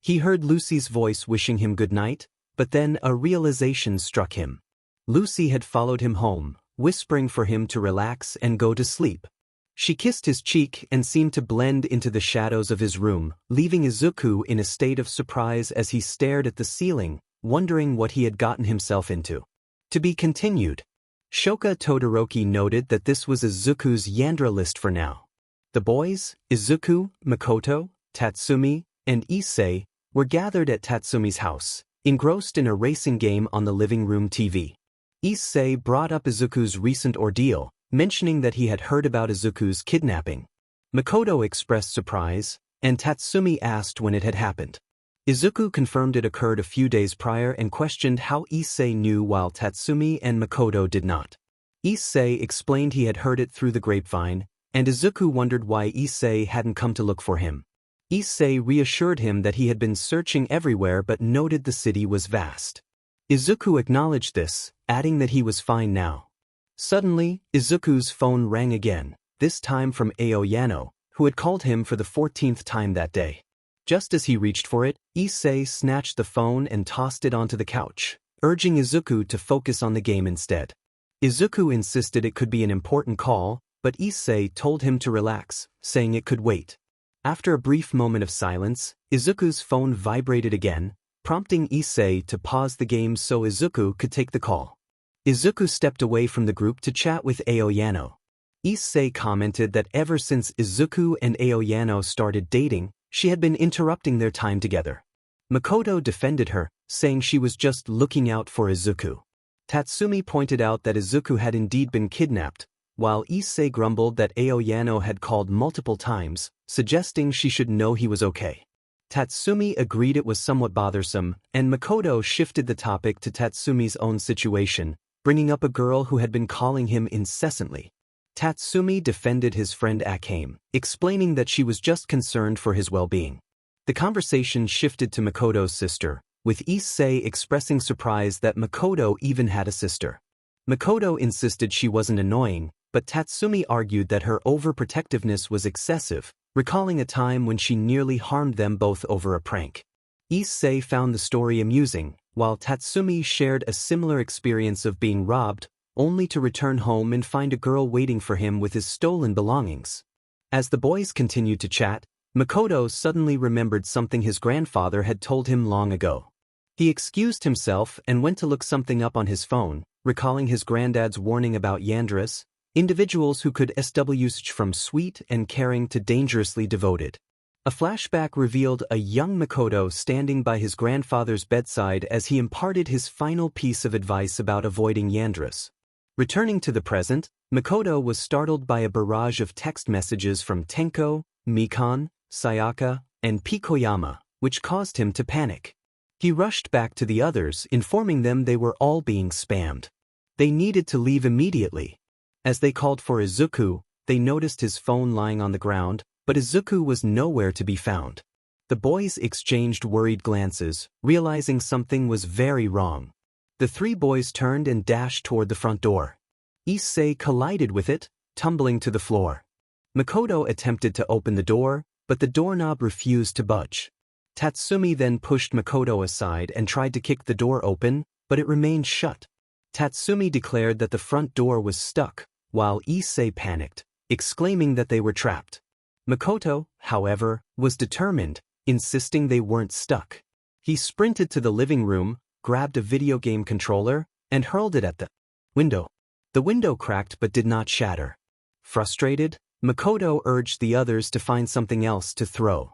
He heard Lucy's voice wishing him good night, but then a realization struck him. Lucy had followed him home, whispering for him to relax and go to sleep. She kissed his cheek and seemed to blend into the shadows of his room, leaving Izuku in a state of surprise as he stared at the ceiling, wondering what he had gotten himself into. To be continued. Shoka Todoroki noted that this was Izuku's Yandere list for now. The boys, Izuku, Makoto, Tatsumi, and Issei, were gathered at Tatsumi's house, engrossed in a racing game on the living room TV. Issei brought up Izuku's recent ordeal, mentioning that he had heard about Izuku's kidnapping. Makoto expressed surprise, and Tatsumi asked when it had happened. Izuku confirmed it occurred a few days prior and questioned how Issei knew while Tatsumi and Makoto did not. Issei explained he had heard it through the grapevine, and Izuku wondered why Issei hadn't come to look for him. Issei reassured him that he had been searching everywhere but noted the city was vast. Izuku acknowledged this, adding that he was fine now. Suddenly, Izuku's phone rang again, this time from Aoyano, who had called him for the 14th time that day. Just as he reached for it, Issei snatched the phone and tossed it onto the couch, urging Izuku to focus on the game instead. Izuku insisted it could be an important call, but Issei told him to relax, saying it could wait. After a brief moment of silence, Izuku's phone vibrated again, prompting Issei to pause the game so Izuku could take the call. Izuku stepped away from the group to chat with Aoyano. Issei commented that ever since Izuku and Aoyano started dating, she had been interrupting their time together. Makoto defended her, saying she was just looking out for Izuku. Tatsumi pointed out that Izuku had indeed been kidnapped, while Issei grumbled that Aoyano had called multiple times, suggesting she should know he was okay. Tatsumi agreed it was somewhat bothersome, and Makoto shifted the topic to Tatsumi's own situation, bringing up a girl who had been calling him incessantly. Tatsumi defended his friend 𝗂𝐴𝐴, explaining that she was just concerned for his well-being. The conversation shifted to Makoto's sister, with Issei expressing surprise that Makoto even had a sister. Makoto insisted she wasn't annoying, but Tatsumi argued that her overprotectiveness was excessive, recalling a time when she nearly harmed them both over a prank. Issei found the story amusing, while Tatsumi shared a similar experience of being robbed, only to return home and find a girl waiting for him with his stolen belongings. As the boys continued to chat, Makoto suddenly remembered something his grandfather had told him long ago. He excused himself and went to look something up on his phone, recalling his granddad's warning about yanderes, individuals who could establish from sweet and caring to dangerously devoted. A flashback revealed a young Makoto standing by his grandfather's bedside as he imparted his final piece of advice about avoiding yanderes. Returning to the present, Makoto was startled by a barrage of text messages from Tenko, Mikan, Sayaka, and Pikoyama, which caused him to panic. He rushed back to the others, informing them they were all being spammed. They needed to leave immediately. As they called for Izuku, they noticed his phone lying on the ground, but Izuku was nowhere to be found. The boys exchanged worried glances, realizing something was very wrong. The three boys turned and dashed toward the front door. 𝐕 collided with it, tumbling to the floor. Makoto attempted to open the door, but the doorknob refused to budge. Tatsumi then pushed Makoto aside and tried to kick the door open, but it remained shut. Tatsumi declared that the front door was stuck, while 𝐕 panicked, exclaiming that they were trapped. Makoto, however, was determined, insisting they weren't stuck. He sprinted to the living room, grabbed a video game controller, and hurled it at the window. The window cracked but did not shatter. Frustrated, Makoto urged the others to find something else to throw.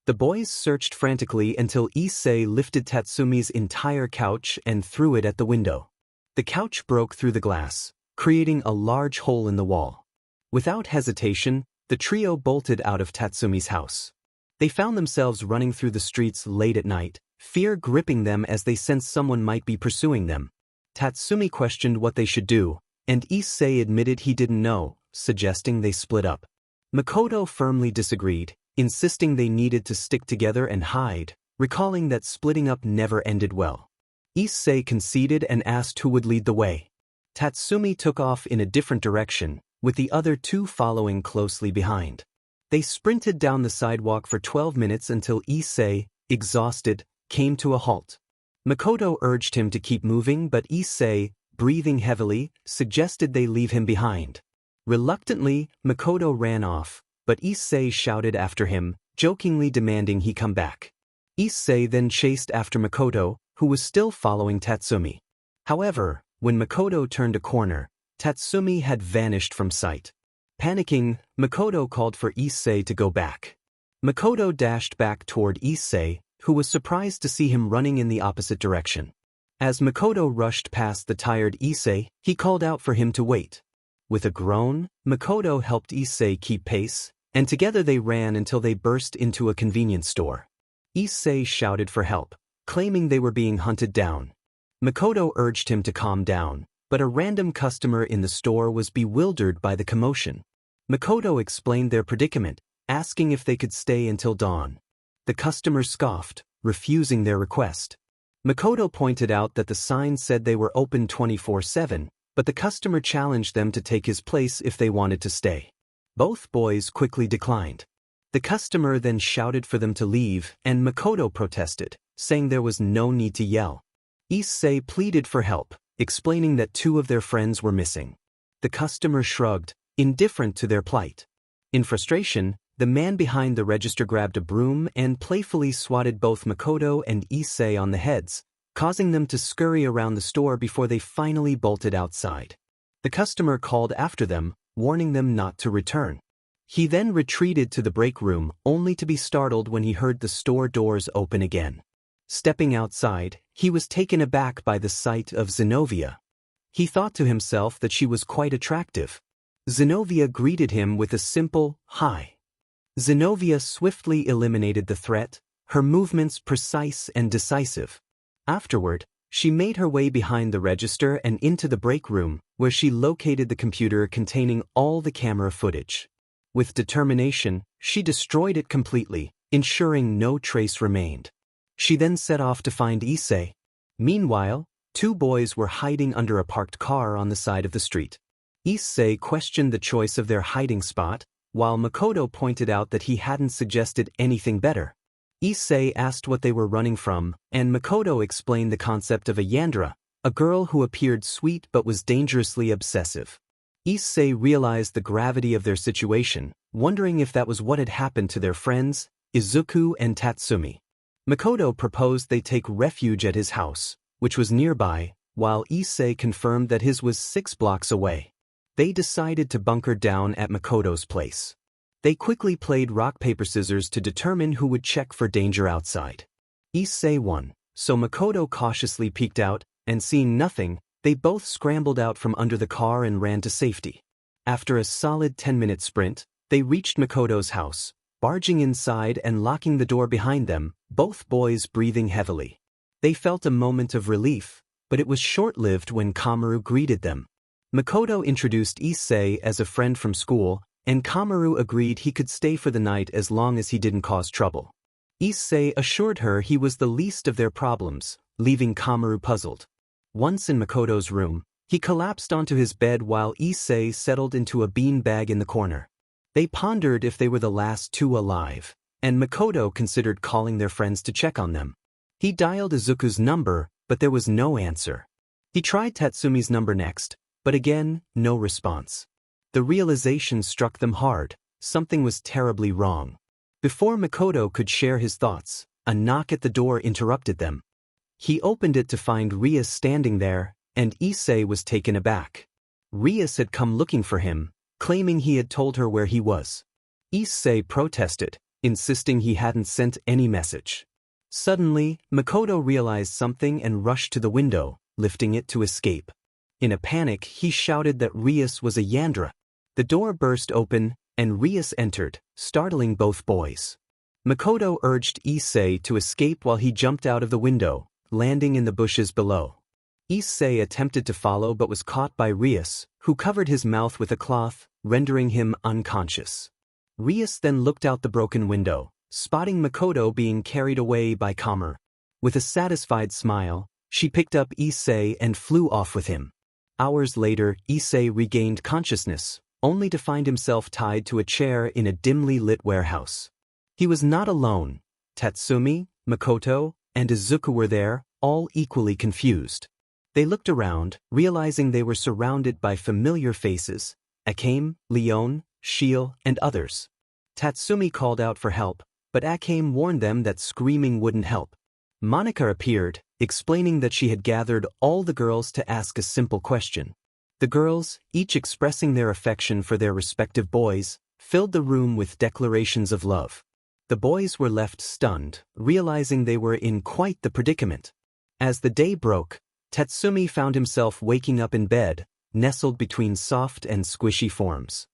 The boys searched frantically until 𝐕 lifted Tatsumi's entire couch and threw it at the window. The couch broke through the glass, creating a large hole in the wall. Without hesitation, the trio bolted out of Tatsumi's house. They found themselves running through the streets late at night, fear gripping them as they sensed someone might be pursuing them. Tatsumi questioned what they should do, and 𝐕 admitted he didn't know, suggesting they split up. Makoto firmly disagreed, insisting they needed to stick together and hide, recalling that splitting up never ended well. 𝐕 conceded and asked who would lead the way. Tatsumi took off in a different direction, with the other two following closely behind. They sprinted down the sidewalk for 12 minutes until 𝐕, exhausted, came to a halt. Makoto urged him to keep moving, but 𝐕, breathing heavily, suggested they leave him behind. Reluctantly, Makoto ran off, but 𝐕 shouted after him, jokingly demanding he come back. 𝐕 then chased after Makoto, who was still following Tatsumi. However, when Makoto turned a corner, Tatsumi had vanished from sight. Panicking, Makoto called for 𝐕 to go back. Makoto dashed back toward 𝐕, who was surprised to see him running in the opposite direction. As Makoto rushed past the tired 𝐕, he called out for him to wait. With a groan, Makoto helped 𝐕 keep pace, and together they ran until they burst into a convenience store. 𝐕 shouted for help, claiming they were being hunted down. Makoto urged him to calm down, but a random customer in the store was bewildered by the commotion. Makoto explained their predicament, asking if they could stay until dawn. The customer scoffed, refusing their request. Makoto pointed out that the sign said they were open 24/7, but the customer challenged them to take his place if they wanted to stay. Both boys quickly declined. The customer then shouted for them to leave, and Makoto protested, saying there was no need to yell. 𝐕 pleaded for help, explaining that two of their friends were missing. The customer shrugged, indifferent to their plight. In frustration, the man behind the register grabbed a broom and playfully swatted both Makoto and 𝐕 on the heads, causing them to scurry around the store before they finally bolted outside. The customer called after them, warning them not to return. He then retreated to the break room, only to be startled when he heard the store doors open again. Stepping outside, he was taken aback by the sight of Zenobia. He thought to himself that she was quite attractive. Zenobia greeted him with a simple, "Hi." Zenobia swiftly eliminated the threat, her movements precise and decisive. Afterward, she made her way behind the register and into the break room, where she located the computer containing all the camera footage. With determination, she destroyed it completely, ensuring no trace remained. She then set off to find 𝐕. Meanwhile, two boys were hiding under a parked car on the side of the street. 𝐕 questioned the choice of their hiding spot, while Makoto pointed out that he hadn't suggested anything better. 𝐕 asked what they were running from, and Makoto explained the concept of a yandere, a girl who appeared sweet but was dangerously obsessive. 𝐕 realized the gravity of their situation, wondering if that was what had happened to their friends, Izuku and Tatsumi. Makoto proposed they take refuge at his house, which was nearby, while 𝐕 confirmed that his was 6 blocks away. They decided to bunker down at Makoto's place. They quickly played rock, paper, scissors to determine who would check for danger outside. Issei won, so Makoto cautiously peeked out, and seeing nothing, they both scrambled out from under the car and ran to safety. After a solid 10-minute sprint, they reached Makoto's house, barging inside and locking the door behind them, both boys breathing heavily. They felt a moment of relief, but it was short-lived when 𝗵𝗲 greeted them. Makoto introduced Issei as a friend from school, and 𝗵𝗲 agreed he could stay for the night as long as he didn't cause trouble. Issei assured her he was the least of their problems, leaving 𝗵𝗲 puzzled. Once in Makoto's room, he collapsed onto his bed while Issei settled into a bean bag in the corner. They pondered if they were the last two alive, and Makoto considered calling their friends to check on them. He dialed Izuku's number, but there was no answer. He tried Tatsumi's number next, but again, no response. The realization struck them hard: something was terribly wrong. Before Makoto could share his thoughts, a knock at the door interrupted them. He opened it to find Rias standing there, and Issei was taken aback. Rias had come looking for him, claiming he had told her where he was. Issei protested, insisting he hadn't sent any message. Suddenly, Makoto realized something and rushed to the window, lifting it to escape. In a panic, he shouted that Rias was a yandere. The door burst open, and Rias entered, startling both boys. Makoto urged Issei to escape while he jumped out of the window, landing in the bushes below. Issei attempted to follow but was caught by Rias, who covered his mouth with a cloth, rendering him unconscious. Rias then looked out the broken window, spotting Makoto being carried away by 𝗵𝗲. With a satisfied smile, she picked up Issei and flew off with him. Hours later, Issei regained consciousness, only to find himself tied to a chair in a dimly lit warehouse. He was not alone. Tatsumi, Makoto, and Izuku were there, all equally confused. They looked around, realizing they were surrounded by familiar faces: 𝐒𝐭𝐲, Leon, 𝗕𝗓, and others. Tatsumi called out for help, but 𝐒𝐭𝐲 warned them that screaming wouldn't help. Monika appeared, explaining that she had gathered all the girls to ask a simple question. The girls, each expressing their affection for their respective boys, filled the room with declarations of love. The boys were left stunned, realizing they were in quite the predicament. As the day broke, Tatsumi found himself waking up in bed, nestled between soft and squishy forms.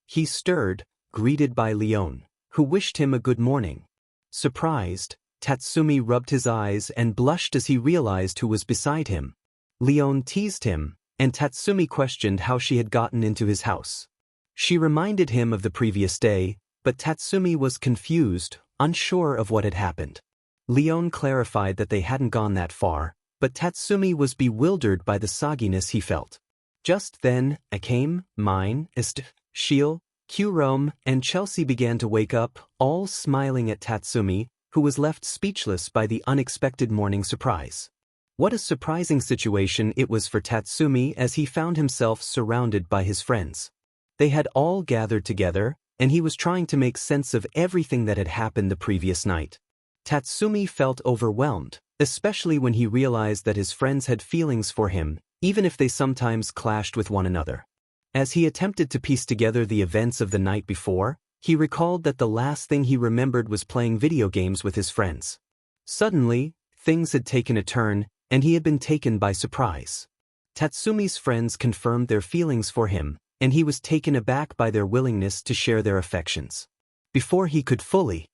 He stirred, greeted by Leon, who wished him a good morning. Surprised, Tatsumi rubbed his eyes and blushed as he realized who was beside him. Leon teased him, and Tatsumi questioned how she had gotten into his house. She reminded him of the previous day, but Tatsumi was confused, unsure of what had happened. Leon clarified that they hadn't gone that far, but Tatsumi was bewildered by the sogginess he felt. Just then, 𝗂𝐭𝐲, mine, 𝗧𝗏, 𝗓𝗏, and Chelsea began to wake up, all smiling at Tatsumi, who was left speechless by the unexpected morning surprise. What a surprising situation it was for Tatsumi as he found himself surrounded by his friends. They had all gathered together, and he was trying to make sense of everything that had happened the previous night. Tatsumi felt overwhelmed, especially when he realized that his friends had feelings for him, even if they sometimes clashed with one another. As he attempted to piece together the events of the night before, he recalled that the last thing he remembered was playing video games with his friends. Suddenly, things had taken a turn, and he had been taken by surprise. Tatsumi's friends confirmed their feelings for him, and he was taken aback by their willingness to share their affections. Before he could fully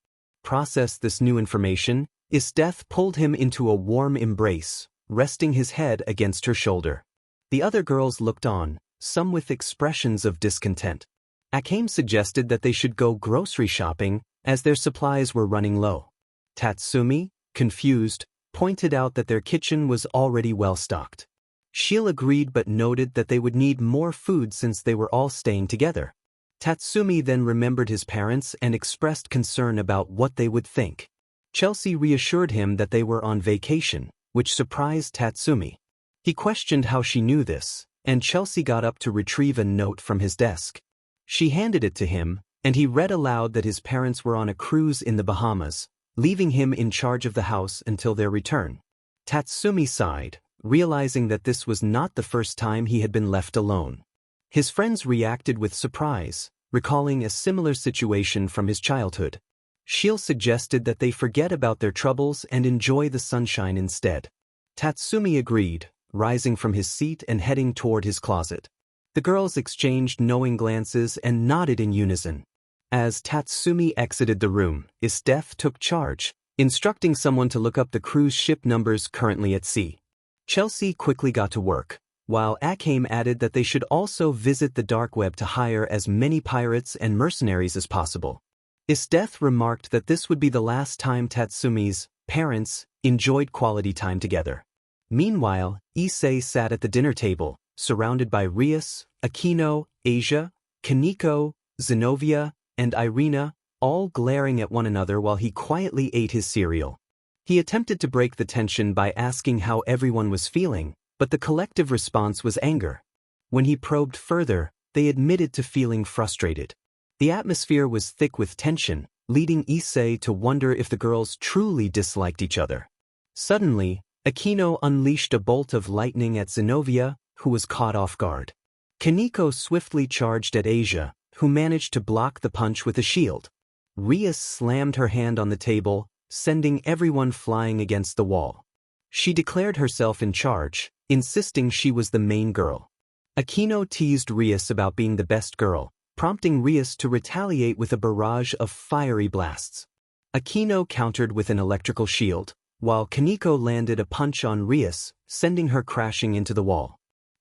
process this new information, 𝗧𝗏 pulled him into a warm embrace, resting his head against her shoulder. The other girls looked on, some with expressions of discontent. 𝗂𝐭𝐲 suggested that they should go grocery shopping, as their supplies were running low. Tatsumi, confused, pointed out that their kitchen was already well stocked. 𝗕𝗓 agreed but noted that they would need more food since they were all staying together. Tatsumi then remembered his parents and expressed concern about what they would think. Chelsea reassured him that they were on vacation, which surprised Tatsumi. He questioned how she knew this, and Chelsea got up to retrieve a note from his desk. She handed it to him, and he read aloud that his parents were on a cruise in the Bahamas, leaving him in charge of the house until their return. Tatsumi sighed, realizing that this was not the first time he had been left alone. His friends reacted with surprise, recalling a similar situation from his childhood. 𝗓𝗠 suggested that they forget about their troubles and enjoy the sunshine instead. 𝗧𝗵𝗲 agreed, rising from his seat and heading toward his closet. The girls exchanged knowing glances and nodded in unison. As 𝗧𝗵𝗲 exited the room, 𝗧𝗏 took charge, instructing someone to look up the cruise ship numbers currently at sea. Chelsea quickly got to work, while 𝐒𝐻𝐁 added that they should also visit the dark web to hire as many pirates and mercenaries as possible. 𝗧𝗏 remarked that this would be the last time 𝗧𝗵𝗲's parents enjoyed quality time together. Meanwhile, 𝐸𝐳 sat at the dinner table, surrounded by Rias, Aquino, Asia, Kaneko, Zenobia, and Irina, all glaring at one another while he quietly ate his cereal. He attempted to break the tension by asking how everyone was feeling, but the collective response was anger. When he probed further, they admitted to feeling frustrated. The atmosphere was thick with tension, leading 𝗬𝐳 to wonder if the girls truly disliked each other. Suddenly, Aquino unleashed a bolt of lightning at Zenobia, who was caught off guard. Kaneko swiftly charged at Asia, who managed to block the punch with a shield. Rias slammed her hand on the table, sending everyone flying against the wall. She declared herself in charge, insisting she was the main girl. Aquino teased Rias about being the best girl, prompting Rias to retaliate with a barrage of fiery blasts. Aquino countered with an electrical shield, while Kaneko landed a punch on Rias, sending her crashing into the wall.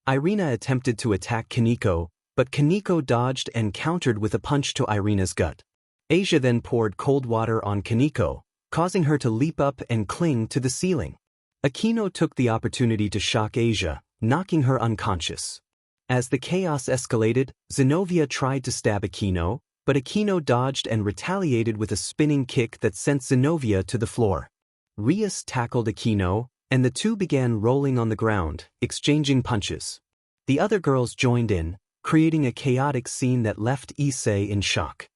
Irina attempted to attack Kaneko, but Kaneko dodged and countered with a punch to Irina's gut. Asia then poured cold water on Kaneko, causing her to leap up and cling to the ceiling. Aquino took the opportunity to shock Asia, knocking her unconscious. As the chaos escalated, Zenobia tried to stab Aquino, but Aquino dodged and retaliated with a spinning kick that sent Zenobia to the floor. Rias tackled Aquino, and the two began rolling on the ground, exchanging punches. The other girls joined in, creating a chaotic scene that left 𝗬𝐳 in shock.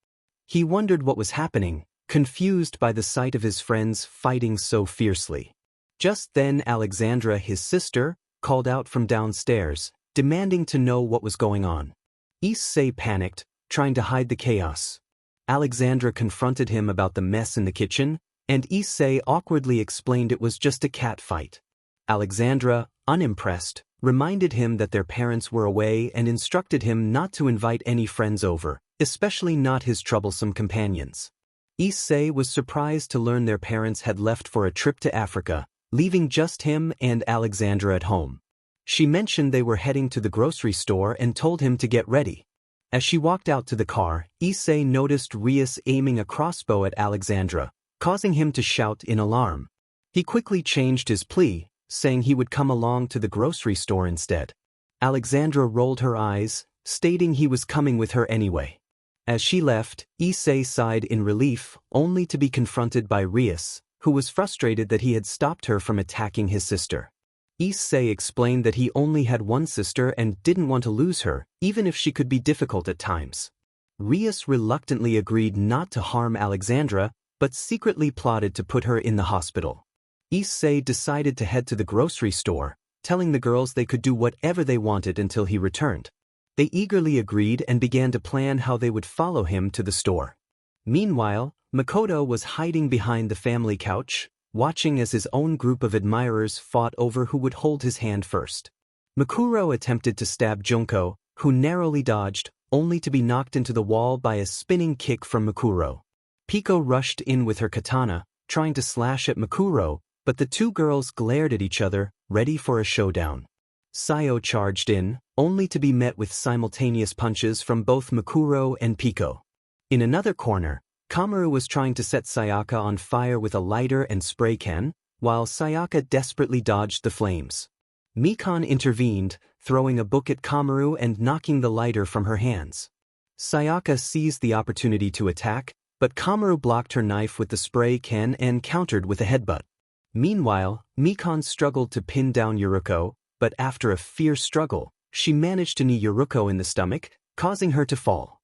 He wondered what was happening, confused by the sight of his friends fighting so fiercely. Just then Alexandra, his sister, called out from downstairs, demanding to know what was going on. 𝗬𝐳 panicked, trying to hide the chaos. Alexandra confronted him about the mess in the kitchen, and 𝗬𝐳 awkwardly explained it was just a cat fight. Alexandra, unimpressed, reminded him that their parents were away and instructed him not to invite any friends over, especially not his troublesome companions. 𝗬𝐳 was surprised to learn their parents had left for a trip to Africa, leaving just him and Alexandra at home. She mentioned they were heading to the grocery store and told him to get ready. As she walked out to the car, 𝗬𝐳 noticed Rias aiming a crossbow at Alexandra, causing him to shout in alarm. He quickly changed his plea, saying he would come along to the grocery store instead. Alexandra rolled her eyes, stating he was coming with her anyway. As she left, 𝗬𝐳 sighed in relief, only to be confronted by Rias, who was frustrated that he had stopped her from attacking his sister. 𝗬𝐳 explained that he only had one sister and didn't want to lose her, even if she could be difficult at times. Rias reluctantly agreed not to harm Alexandra, but secretly plotted to put her in the hospital. 𝗬𝐳 decided to head to the grocery store, telling the girls they could do whatever they wanted until he returned. They eagerly agreed and began to plan how they would follow him to the store. Meanwhile, Makoto was hiding behind the family couch, watching as his own group of admirers fought over who would hold his hand first. Mukuro attempted to stab Junko, who narrowly dodged, only to be knocked into the wall by a spinning kick from Mukuro. Pico rushed in with her katana, trying to slash at Mukuro, but the two girls glared at each other, ready for a showdown. Sayo charged in, only to be met with simultaneous punches from both Mukuro and Pico. In another corner, Kamaru was trying to set Sayaka on fire with a lighter and spray can, while Sayaka desperately dodged the flames. Mikan intervened, throwing a book at Kamaru and knocking the lighter from her hands. Sayaka seized the opportunity to attack, but Kamaru blocked her knife with the spray can and countered with a headbutt. Meanwhile, Mikan struggled to pin down Yuruko, but after a fierce struggle, she managed to knee Yuruko in the stomach, causing her to fall.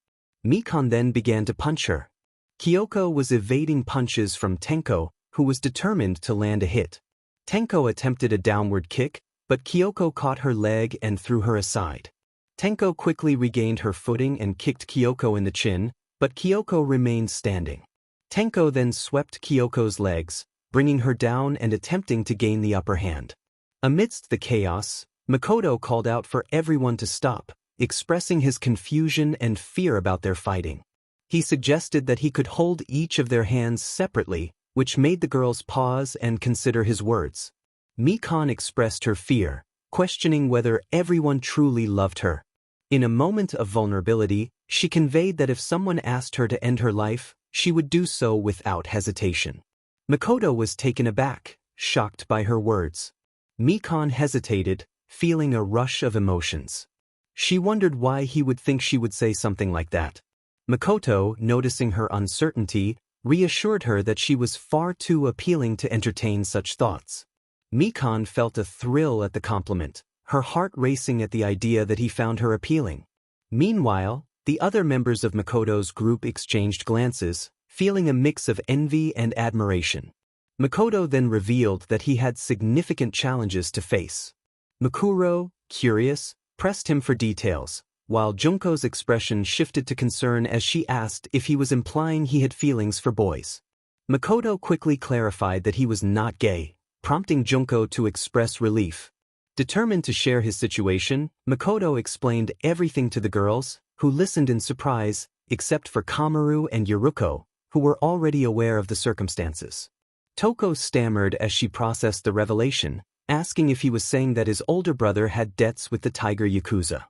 Mikan then began to punch her. Kyoko was evading punches from Tenko, who was determined to land a hit. Tenko attempted a downward kick, but Kyoko caught her leg and threw her aside. Tenko quickly regained her footing and kicked Kyoko in the chin, but Kyoko remained standing. Tenko then swept Kyoko's legs, bringing her down and attempting to gain the upper hand. Amidst the chaos, Makoto called out for everyone to stop, expressing his confusion and fear about their fighting. He suggested that he could hold each of their hands separately, which made the girls pause and consider his words. Mikan expressed her fear, questioning whether everyone truly loved her. In a moment of vulnerability, she conveyed that if someone asked her to end her life, she would do so without hesitation. Makoto was taken aback, shocked by her words. Mikan hesitated, feeling a rush of emotions. She wondered why he would think she would say something like that. Makoto, noticing her uncertainty, reassured her that she was far too appealing to entertain such thoughts. Mikan felt a thrill at the compliment, her heart racing at the idea that he found her appealing. Meanwhile, the other members of Makoto's group exchanged glances, feeling a mix of envy and admiration. Makoto then revealed that he had significant challenges to face. Mukuro, curious, pressed him for details, while Junko's expression shifted to concern as she asked if he was implying he had feelings for boys. Makoto quickly clarified that he was not gay, prompting Junko to express relief. Determined to share his situation, Makoto explained everything to the girls, who listened in surprise, except for Kamaru and Yuriko, who were already aware of the circumstances. Toko stammered as she processed the revelation, asking if he was saying that his older brother had debts with the Tiger Yakuza.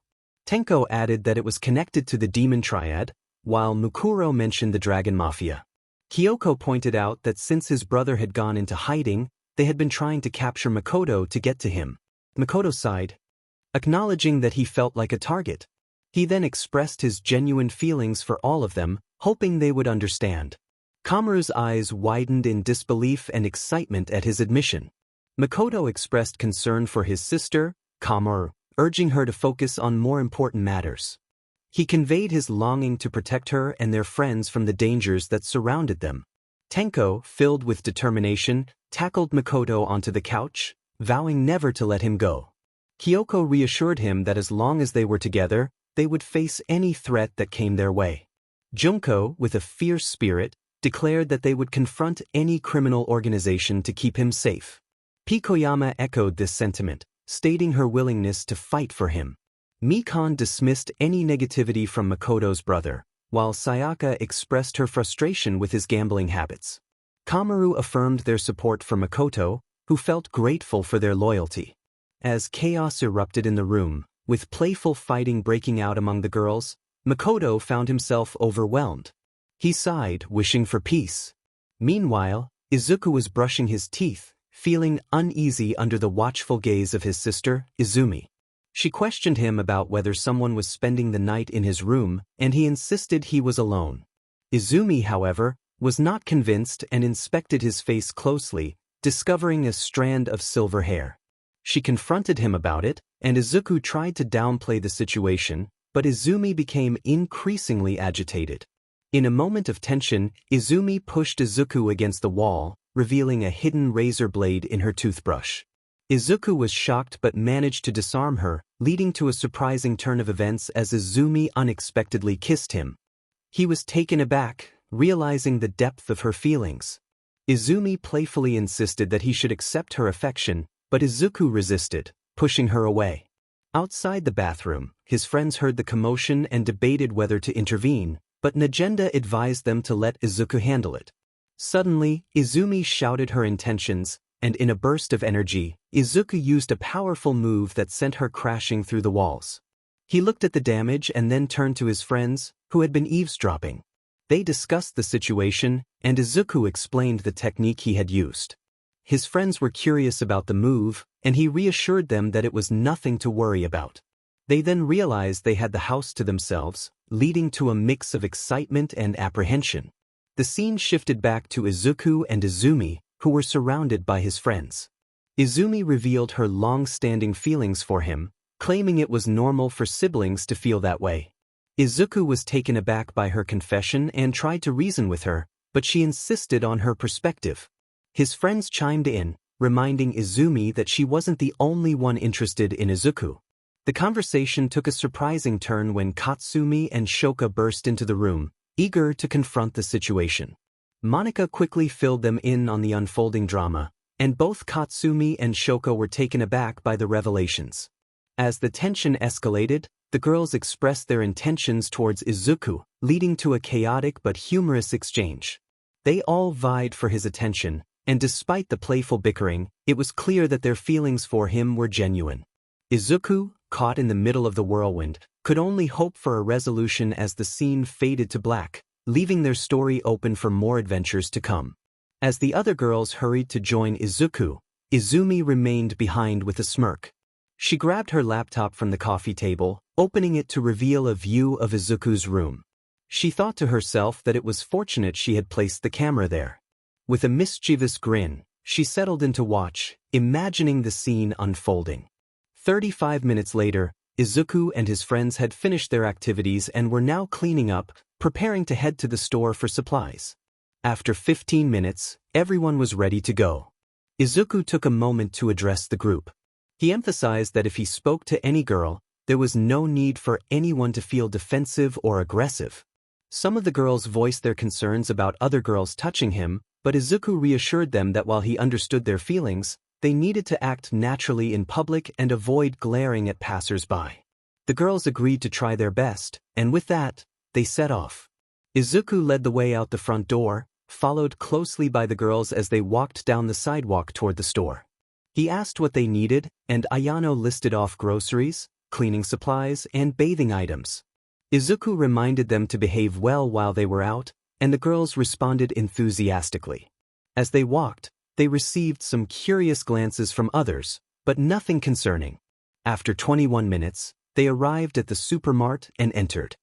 Tenko added that it was connected to the Demon Triad, while Mukuro mentioned the Dragon Mafia. Kyoko pointed out that since his brother had gone into hiding, they had been trying to capture Makoto to get to him. Makoto sighed, acknowledging that he felt like a target. He then expressed his genuine feelings for all of them, hoping they would understand. Kamaru's eyes widened in disbelief and excitement at his admission. Makoto expressed concern for his sister, Kamaru, urging her to focus on more important matters. He conveyed his longing to protect her and their friends from the dangers that surrounded them. Tenko, filled with determination, tackled Makoto onto the couch, vowing never to let him go. Kyoko reassured him that as long as they were together, they would face any threat that came their way. Junko, with a fierce spirit, declared that they would confront any criminal organization to keep him safe. Pikoyama echoed this sentiment, stating her willingness to fight for him. Mikan dismissed any negativity from Makoto's brother, while Sayaka expressed her frustration with his gambling habits. Kamaru affirmed their support for Makoto, who felt grateful for their loyalty. As chaos erupted in the room, with playful fighting breaking out among the girls, Makoto found himself overwhelmed. He sighed, wishing for peace. Meanwhile, Izuku was brushing his teeth, feeling uneasy under the watchful gaze of his sister, Izumi. She questioned him about whether someone was spending the night in his room, and he insisted he was alone. Izumi, however, was not convinced and inspected his face closely, discovering a strand of silver hair. She confronted him about it, and Izuku tried to downplay the situation, but Izumi became increasingly agitated. In a moment of tension, Izumi pushed Izuku against the wall, revealing a hidden razor blade in her toothbrush. Izuku was shocked but managed to disarm her, leading to a surprising turn of events as Izumi unexpectedly kissed him. He was taken aback, realizing the depth of her feelings. Izumi playfully insisted that he should accept her affection, but Izuku resisted, pushing her away. Outside the bathroom, his friends heard the commotion and debated whether to intervene, but Najenda advised them to let Izuku handle it. Suddenly, Izumi shouted her intentions, and in a burst of energy, Izuku used a powerful move that sent her crashing through the walls. He looked at the damage and then turned to his friends, who had been eavesdropping. They discussed the situation, and Izuku explained the technique he had used. His friends were curious about the move, and he reassured them that it was nothing to worry about. They then realized they had the house to themselves, leading to a mix of excitement and apprehension. The scene shifted back to Izuku and Izumi, who were surrounded by his friends. Izumi revealed her long-standing feelings for him, claiming it was normal for siblings to feel that way. Izuku was taken aback by her confession and tried to reason with her, but she insisted on her perspective. His friends chimed in, reminding Izumi that she wasn't the only one interested in Izuku. The conversation took a surprising turn when Katsumi and Shoka burst into the room, eager to confront the situation. Monica quickly filled them in on the unfolding drama, and both Katsumi and Shoka were taken aback by the revelations. As the tension escalated, the girls expressed their intentions towards Izuku, leading to a chaotic but humorous exchange. They all vied for his attention, and despite the playful bickering, it was clear that their feelings for him were genuine. Izuku, caught in the middle of the whirlwind, could only hope for a resolution as the scene faded to black, leaving their story open for more adventures to come. As the other girls hurried to join Izuku, Izumi remained behind with a smirk. She grabbed her laptop from the coffee table, opening it to reveal a view of Izuku's room. She thought to herself that it was fortunate she had placed the camera there. With a mischievous grin, she settled in to watch, imagining the scene unfolding. 35 minutes later, Izuku and his friends had finished their activities and were now cleaning up, preparing to head to the store for supplies. After 15 minutes, everyone was ready to go. Izuku took a moment to address the group. He emphasized that if he spoke to any girl, there was no need for anyone to feel defensive or aggressive. Some of the girls voiced their concerns about other girls touching him, but Izuku reassured them that while he understood their feelings, they needed to act naturally in public and avoid glaring at passers-by. The girls agreed to try their best, and with that, they set off. Izuku led the way out the front door, followed closely by the girls as they walked down the sidewalk toward the store. He asked what they needed, and Ayano listed off groceries, cleaning supplies, and bathing items. Izuku reminded them to behave well while they were out, and the girls responded enthusiastically. As they walked, they received some curious glances from others, but nothing concerning. After 21 minutes, they arrived at the supermart and entered.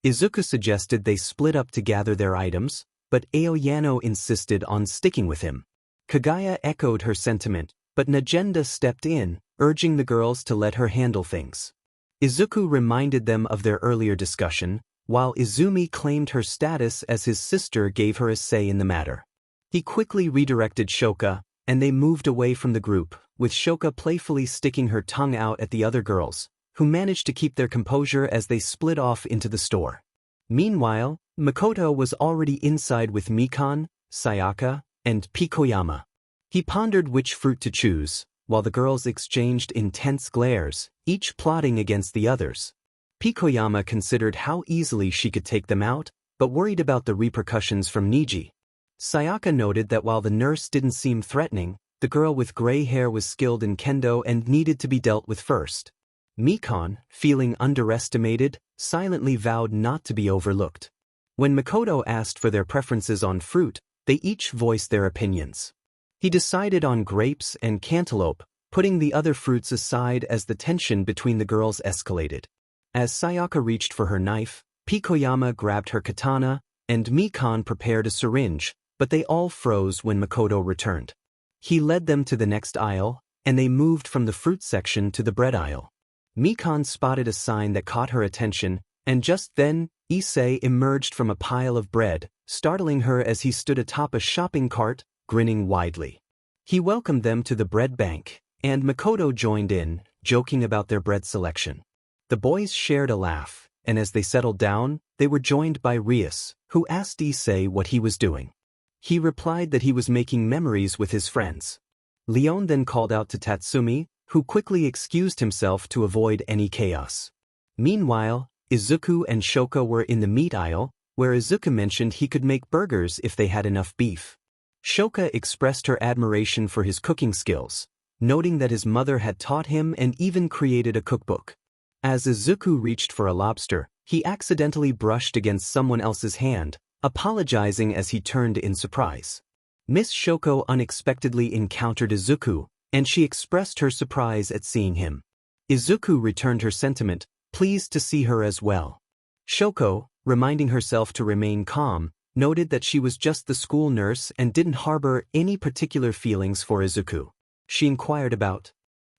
Izuku suggested they split up to gather their items, but Aoyano insisted on sticking with him. Kaguya echoed her sentiment, but Najenda stepped in, urging the girls to let her handle things. Izuku reminded them of their earlier discussion, while Izumi claimed her status as his sister gave her a say in the matter. He quickly redirected Shoka, and they moved away from the group, with Shoka playfully sticking her tongue out at the other girls, who managed to keep their composure as they split off into the store. Meanwhile, Makoto was already inside with Mikan, Sayaka, and Pikoyama. He pondered which fruit to choose, while the girls exchanged intense glares, each plotting against the others. Pikoyama considered how easily she could take them out, but worried about the repercussions from Niji. Sayaka noted that while the nurse didn't seem threatening, the girl with gray hair was skilled in kendo and needed to be dealt with first. Mikan, feeling underestimated, silently vowed not to be overlooked. When Makoto asked for their preferences on fruit, they each voiced their opinions. He decided on grapes and cantaloupe, putting the other fruits aside as the tension between the girls escalated. As Sayaka reached for her knife, Pikoyama grabbed her katana, and Mikan prepared a syringe, but they all froze when Makoto returned. He led them to the next aisle, and they moved from the fruit section to the bread aisle. Mikan spotted a sign that caught her attention, and just then, Issei emerged from a pile of bread, startling her as he stood atop a shopping cart, grinning widely. He welcomed them to the bread bank, and Makoto joined in, joking about their bread selection. The boys shared a laugh, and as they settled down, they were joined by Rias, who asked Issei what he was doing. He replied that he was making memories with his friends. Leon then called out to Tatsumi, who quickly excused himself to avoid any chaos. Meanwhile, Izuku and Shoka were in the meat aisle, where Izuku mentioned he could make burgers if they had enough beef. Shoka expressed her admiration for his cooking skills, noting that his mother had taught him and even created a cookbook. As Izuku reached for a lobster, he accidentally brushed against someone else's hand, apologizing as he turned in surprise. Miss Shoko unexpectedly encountered Izuku, and she expressed her surprise at seeing him. Izuku returned her sentiment, pleased to see her as well. Shoko, reminding herself to remain calm, noted that she was just the school nurse and didn't harbor any particular feelings for Izuku. She inquired about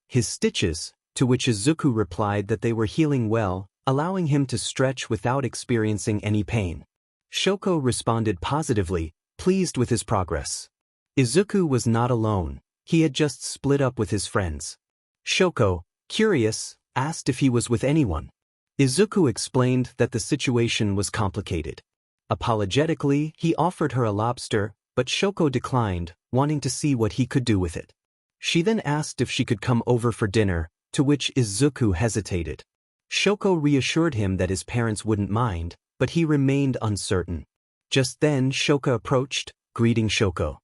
his stitches, to which Izuku replied that they were healing well, allowing him to stretch without experiencing any pain. Shoko responded positively, pleased with his progress. Izuku was not alone. He had just split up with his friends. Shoko, curious, asked if he was with anyone. Izuku explained that the situation was complicated. Apologetically, he offered her a lobster, but Shoko declined, wanting to see what he could do with it. She then asked if she could come over for dinner, to which Izuku hesitated. Shoko reassured him that his parents wouldn't mind, but he remained uncertain. Just then Shoko approached, greeting Shoko.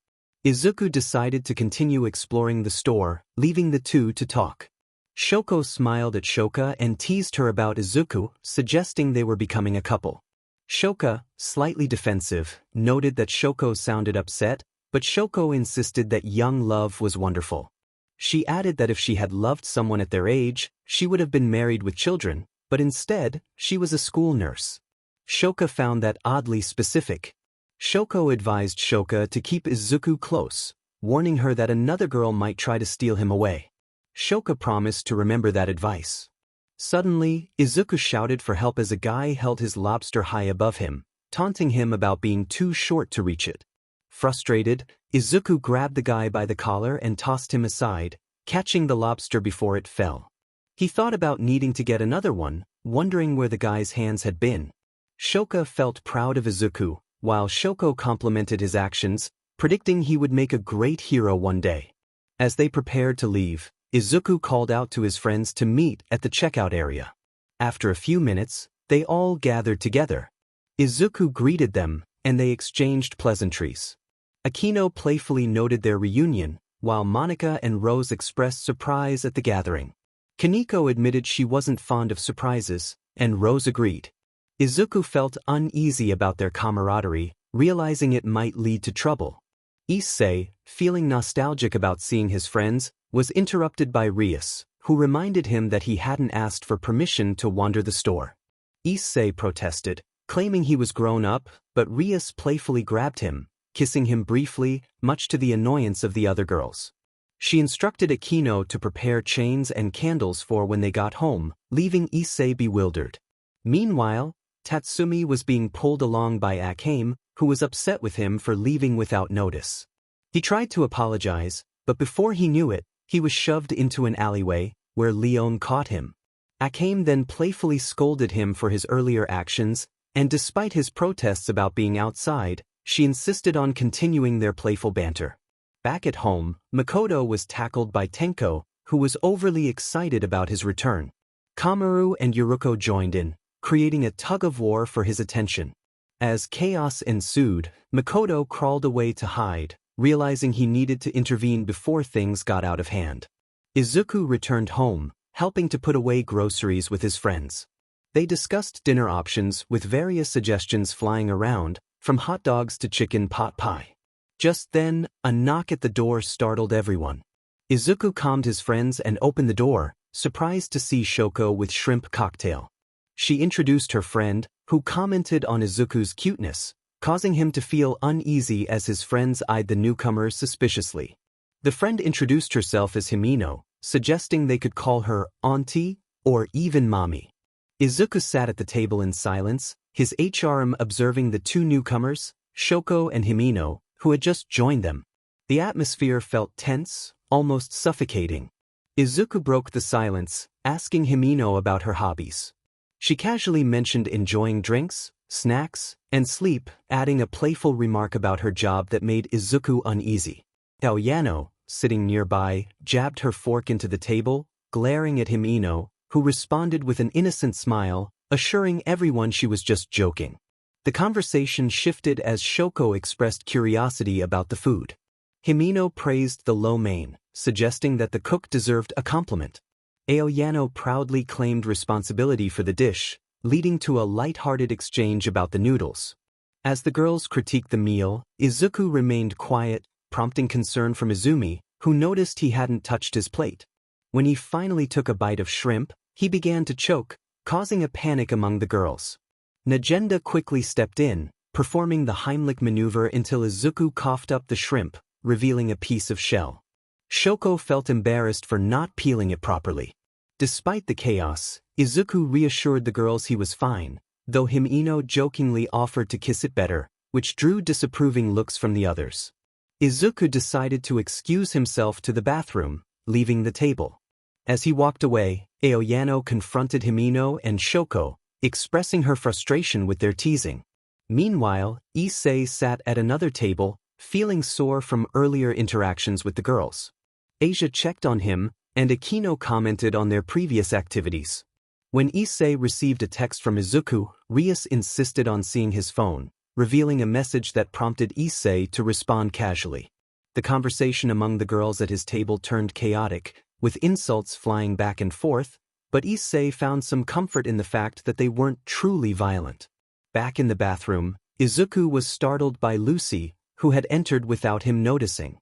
Izuku decided to continue exploring the store, leaving the two to talk. Shoko smiled at Shoka and teased her about Izuku, suggesting they were becoming a couple. Shoka, slightly defensive, noted that Shoko sounded upset, but Shoko insisted that young love was wonderful. She added that if she had loved someone at their age, she would have been married with children, but instead, she was a school nurse. Shoka found that oddly specific. Shoko advised Shoka to keep Izuku close, warning her that another girl might try to steal him away. Shoka promised to remember that advice. Suddenly, Izuku shouted for help as a guy held his lobster high above him, taunting him about being too short to reach it. Frustrated, Izuku grabbed the guy by the collar and tossed him aside, catching the lobster before it fell. He thought about needing to get another one, wondering where the guy's hands had been. Shoka felt proud of Izuku, while Shoko complimented his actions, predicting he would make a great hero one day. As they prepared to leave, Izuku called out to his friends to meet at the checkout area. After a few minutes, they all gathered together. Izuku greeted them, and they exchanged pleasantries. Akino playfully noted their reunion, while Monica and Rose expressed surprise at the gathering. Kaneko admitted she wasn't fond of surprises, and Rose agreed. Izuku felt uneasy about their camaraderie, realizing it might lead to trouble. Issei, feeling nostalgic about seeing his friends, was interrupted by Rias, who reminded him that he hadn't asked for permission to wander the store. Issei protested, claiming he was grown up, but Rias playfully grabbed him, kissing him briefly, much to the annoyance of the other girls. She instructed Akino to prepare chains and candles for when they got home, leaving Issei bewildered. Meanwhile, Tatsumi was being pulled along by 𝗓𝗄, who was upset with him for leaving without notice. He tried to apologize, but before he knew it, he was shoved into an alleyway, where Leon caught him. 𝗓𝗄 then playfully scolded him for his earlier actions, and despite his protests about being outside, she insisted on continuing their playful banter. Back at home, Makoto was tackled by Tenko, who was overly excited about his return. Kamaru and Yuruko joined in, creating a tug-of-war for his attention. As chaos ensued, Makoto crawled away to hide, realizing he needed to intervene before things got out of hand. Izuku returned home, helping to put away groceries with his friends. They discussed dinner options with various suggestions flying around, from hot dogs to chicken pot pie. Just then, a knock at the door startled everyone. Izuku calmed his friends and opened the door, surprised to see Shoko with shrimp cocktail. She introduced her friend, who commented on Izuku's cuteness, causing him to feel uneasy as his friends eyed the newcomer suspiciously. The friend introduced herself as Himino, suggesting they could call her auntie or even mommy. Izuku sat at the table in silence, his HRM observing the two newcomers, Shoko and Himino, who had just joined them. The atmosphere felt tense, almost suffocating. Izuku broke the silence, asking Himino about her hobbies. She casually mentioned enjoying drinks, snacks, and sleep, adding a playful remark about her job that made Izuku uneasy. Aoyano, sitting nearby, jabbed her fork into the table, glaring at Himino, who responded with an innocent smile, assuring everyone she was just joking. The conversation shifted as Shoko expressed curiosity about the food. Himino praised the lo mein, suggesting that the cook deserved a compliment. Aoyano proudly claimed responsibility for the dish, leading to a light-hearted exchange about the noodles. As the girls critiqued the meal, Izuku remained quiet, prompting concern from Izumi, who noticed he hadn't touched his plate. When he finally took a bite of shrimp, he began to choke, causing a panic among the girls. Najenda quickly stepped in, performing the Heimlich maneuver until Izuku coughed up the shrimp, revealing a piece of shell. Shoko felt embarrassed for not peeling it properly. Despite the chaos, Izuku reassured the girls he was fine, though Himino jokingly offered to kiss it better, which drew disapproving looks from the others. Izuku decided to excuse himself to the bathroom, leaving the table. As he walked away, Aoyano confronted Himino and Shoko, expressing her frustration with their teasing. Meanwhile, Issei sat at another table, feeling sore from earlier interactions with the girls. Asia checked on him, and Akino commented on their previous activities. When Issei received a text from Izuku, Rias insisted on seeing his phone, revealing a message that prompted Issei to respond casually. The conversation among the girls at his table turned chaotic, with insults flying back and forth, but Issei found some comfort in the fact that they weren't truly violent. Back in the bathroom, Izuku was startled by Lucy, who had entered without him noticing.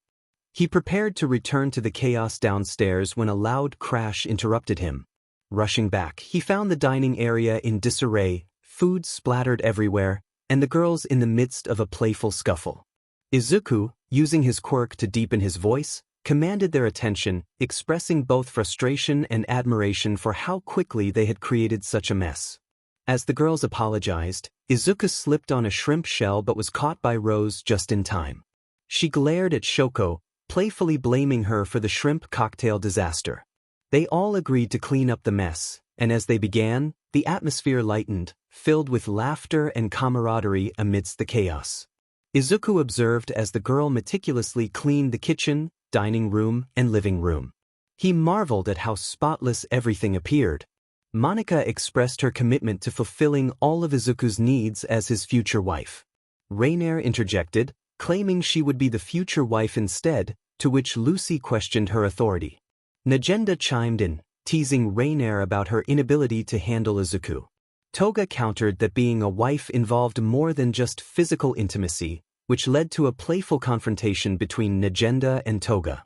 He prepared to return to the chaos downstairs when a loud crash interrupted him. Rushing back, he found the dining area in disarray, food splattered everywhere, and the girls in the midst of a playful scuffle. Izuku, using his quirk to deepen his voice, commanded their attention, expressing both frustration and admiration for how quickly they had created such a mess. As the girls apologized, Izuku slipped on a shrimp shell but was caught by Rose just in time. She glared at Shoko, playfully blaming her for the shrimp cocktail disaster. They all agreed to clean up the mess, and as they began, the atmosphere lightened, filled with laughter and camaraderie amidst the chaos. Izuku observed as the girl meticulously cleaned the kitchen, dining room, and living room. He marveled at how spotless everything appeared. Monica expressed her commitment to fulfilling all of Izuku's needs as his future wife. Rainier interjected, claiming she would be the future wife instead, to which Lucy questioned her authority. Najenda chimed in, teasing Rainier about her inability to handle Izuku. Toga countered that being a wife involved more than just physical intimacy, which led to a playful confrontation between Najenda and Toga.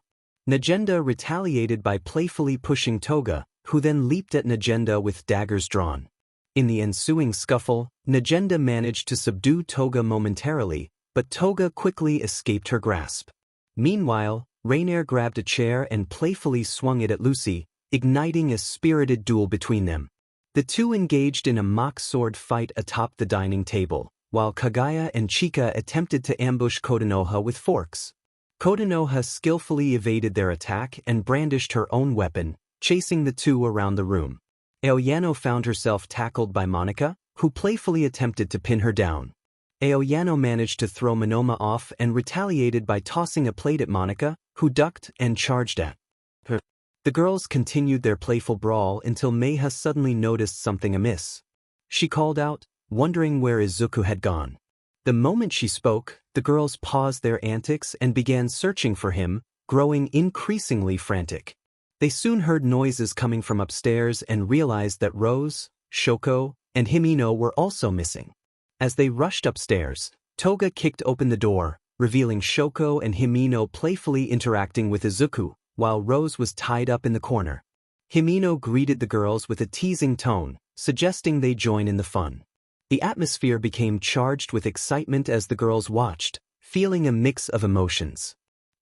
Najenda retaliated by playfully pushing Toga, who then leaped at Najenda with daggers drawn. In the ensuing scuffle, Najenda managed to subdue Toga momentarily, but Toga quickly escaped her grasp. Meanwhile, Rainier grabbed a chair and playfully swung it at Lucy, igniting a spirited duel between them. The two engaged in a mock sword fight atop the dining table, while Kaguya and Chika attempted to ambush Kotonoha with forks. Kotonoha skillfully evaded their attack and brandished her own weapon, chasing the two around the room. Aoyano found herself tackled by Monica, who playfully attempted to pin her down. Aoyano managed to throw Monoma off and retaliated by tossing a plate at Monica, who ducked and charged at her. The girls continued their playful brawl until Mayha suddenly noticed something amiss. She called out, wondering where Izuku had gone. The moment she spoke, the girls paused their antics and began searching for him, growing increasingly frantic. They soon heard noises coming from upstairs and realized that Rose, Shoko, and Himino were also missing. As they rushed upstairs, Toga kicked open the door, revealing Shoko and Himino playfully interacting with Izuku, while Rose was tied up in the corner. Himino greeted the girls with a teasing tone, suggesting they join in the fun. The atmosphere became charged with excitement as the girls watched, feeling a mix of emotions.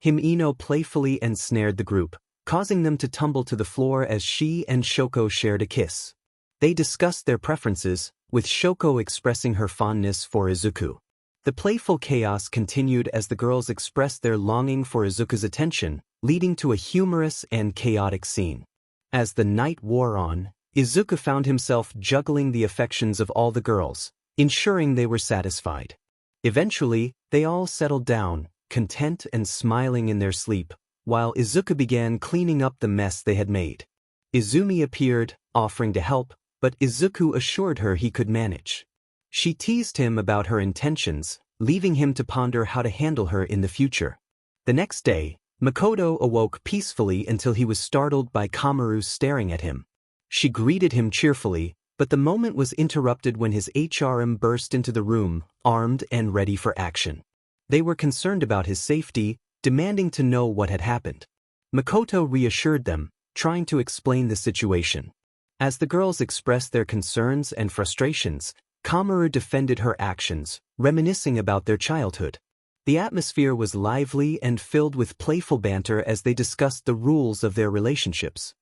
Himino playfully ensnared the group, causing them to tumble to the floor as she and Shoko shared a kiss. They discussed their preferences, with Shoko expressing her fondness for Izuku. The playful chaos continued as the girls expressed their longing for Izuku's attention, leading to a humorous and chaotic scene. As the night wore on, Izuku found himself juggling the affections of all the girls, ensuring they were satisfied. Eventually, they all settled down, content and smiling in their sleep, while Izuku began cleaning up the mess they had made. Izumi appeared, offering to help, but Izuku assured her he could manage. She teased him about her intentions, leaving him to ponder how to handle her in the future. The next day, Makoto awoke peacefully until he was startled by Kamaru staring at him. She greeted him cheerfully, but the moment was interrupted when his HRM burst into the room, armed and ready for action. They were concerned about his safety, demanding to know what had happened. Makoto reassured them, trying to explain the situation. As the girls expressed their concerns and frustrations, Kamaru defended her actions, reminiscing about their childhood. The atmosphere was lively and filled with playful banter as they discussed the rules of their relationships.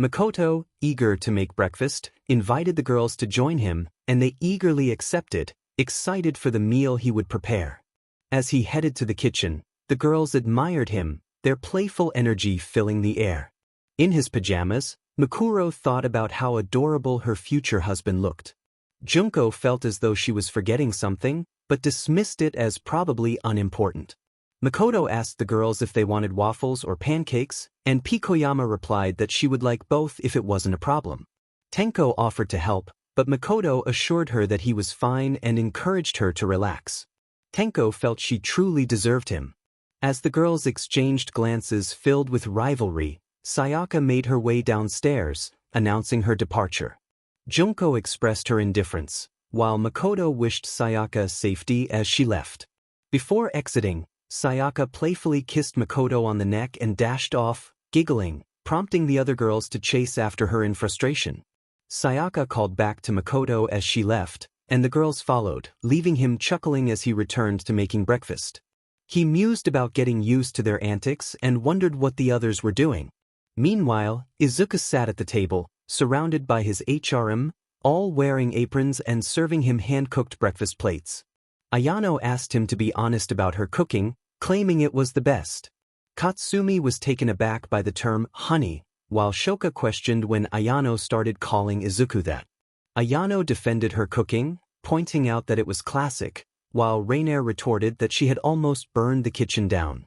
Makoto, eager to make breakfast, invited the girls to join him, and they eagerly accepted, excited for the meal he would prepare. As he headed to the kitchen, the girls admired him, their playful energy filling the air. In his pajamas, Mikuro thought about how adorable her future husband looked. Junko felt as though she was forgetting something, but dismissed it as probably unimportant. Makoto asked the girls if they wanted waffles or pancakes, and Pikoyama replied that she would like both if it wasn't a problem. Tenko offered to help, but Makoto assured her that he was fine and encouraged her to relax. Tenko felt she truly deserved him. As the girls exchanged glances filled with rivalry, Sayaka made her way downstairs, announcing her departure. Junko expressed her indifference, while Makoto wished Sayaka safety as she left. Before exiting, Sayaka playfully kissed Makoto on the neck and dashed off, giggling, prompting the other girls to chase after her in frustration. Sayaka called back to Makoto as she left, and the girls followed, leaving him chuckling as he returned to making breakfast. He mused about getting used to their antics and wondered what the others were doing. Meanwhile, Izuku sat at the table, surrounded by his HRM, all wearing aprons and serving him hand-cooked breakfast plates. Ayano asked him to be honest about her cooking, claiming it was the best. Katsumi was taken aback by the term honey, while Shoka questioned when Ayano started calling Izuku that. Ayano defended her cooking, pointing out that it was classic, while Rainier retorted that she had almost burned the kitchen down.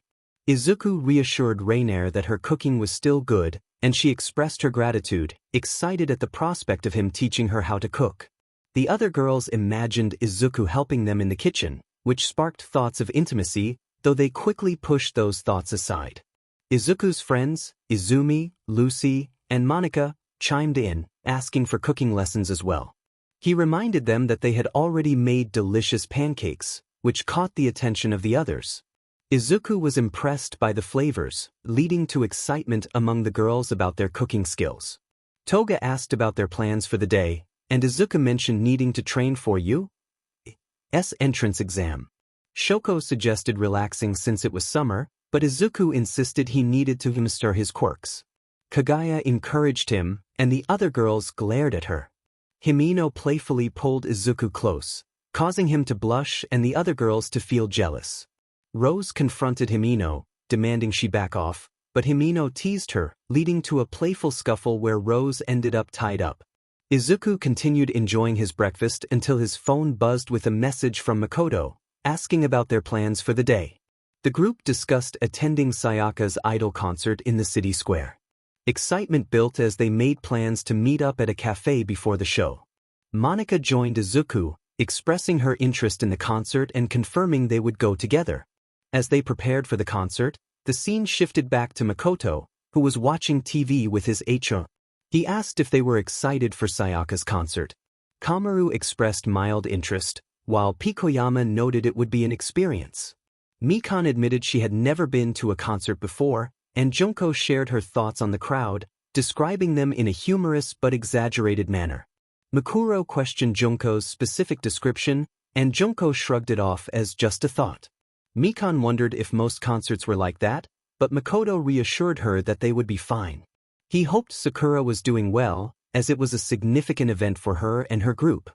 Izuku reassured Rainier that her cooking was still good, and she expressed her gratitude, excited at the prospect of him teaching her how to cook. The other girls imagined Izuku helping them in the kitchen, which sparked thoughts of intimacy, though they quickly pushed those thoughts aside. Izuku's friends, Izumi, Lucy, and Monica, chimed in, asking for cooking lessons as well. He reminded them that they had already made delicious pancakes, which caught the attention of the others. Izuku was impressed by the flavors, leading to excitement among the girls about their cooking skills. Toga asked about their plans for the day, and Izuku mentioned needing to train for U.'s entrance exam. Shoko suggested relaxing since it was summer, but Izuku insisted he needed to master his quirks. Kagaya encouraged him, and the other girls glared at her. Himeno playfully pulled Izuku close, causing him to blush and the other girls to feel jealous. Rose confronted Himeno, demanding she back off, but Himeno teased her, leading to a playful scuffle where Rose ended up tied up. Izuku continued enjoying his breakfast until his phone buzzed with a message from Makoto, asking about their plans for the day. The group discussed attending Sayaka's idol concert in the city square. Excitement built as they made plans to meet up at a cafe before the show. Monica joined Izuku, expressing her interest in the concert and confirming they would go together. As they prepared for the concert, the scene shifted back to Makoto, who was watching TV with his HRM. He asked if they were excited for Sayaka's concert. Kamaru expressed mild interest, while Pikoyama noted it would be an experience. Mikan admitted she had never been to a concert before, and Junko shared her thoughts on the crowd, describing them in a humorous but exaggerated manner. Mikuro questioned Junko's specific description, and Junko shrugged it off as just a thought. Mikan wondered if most concerts were like that, but Makoto reassured her that they would be fine. He hoped Sakura was doing well, as it was a significant event for her and her group.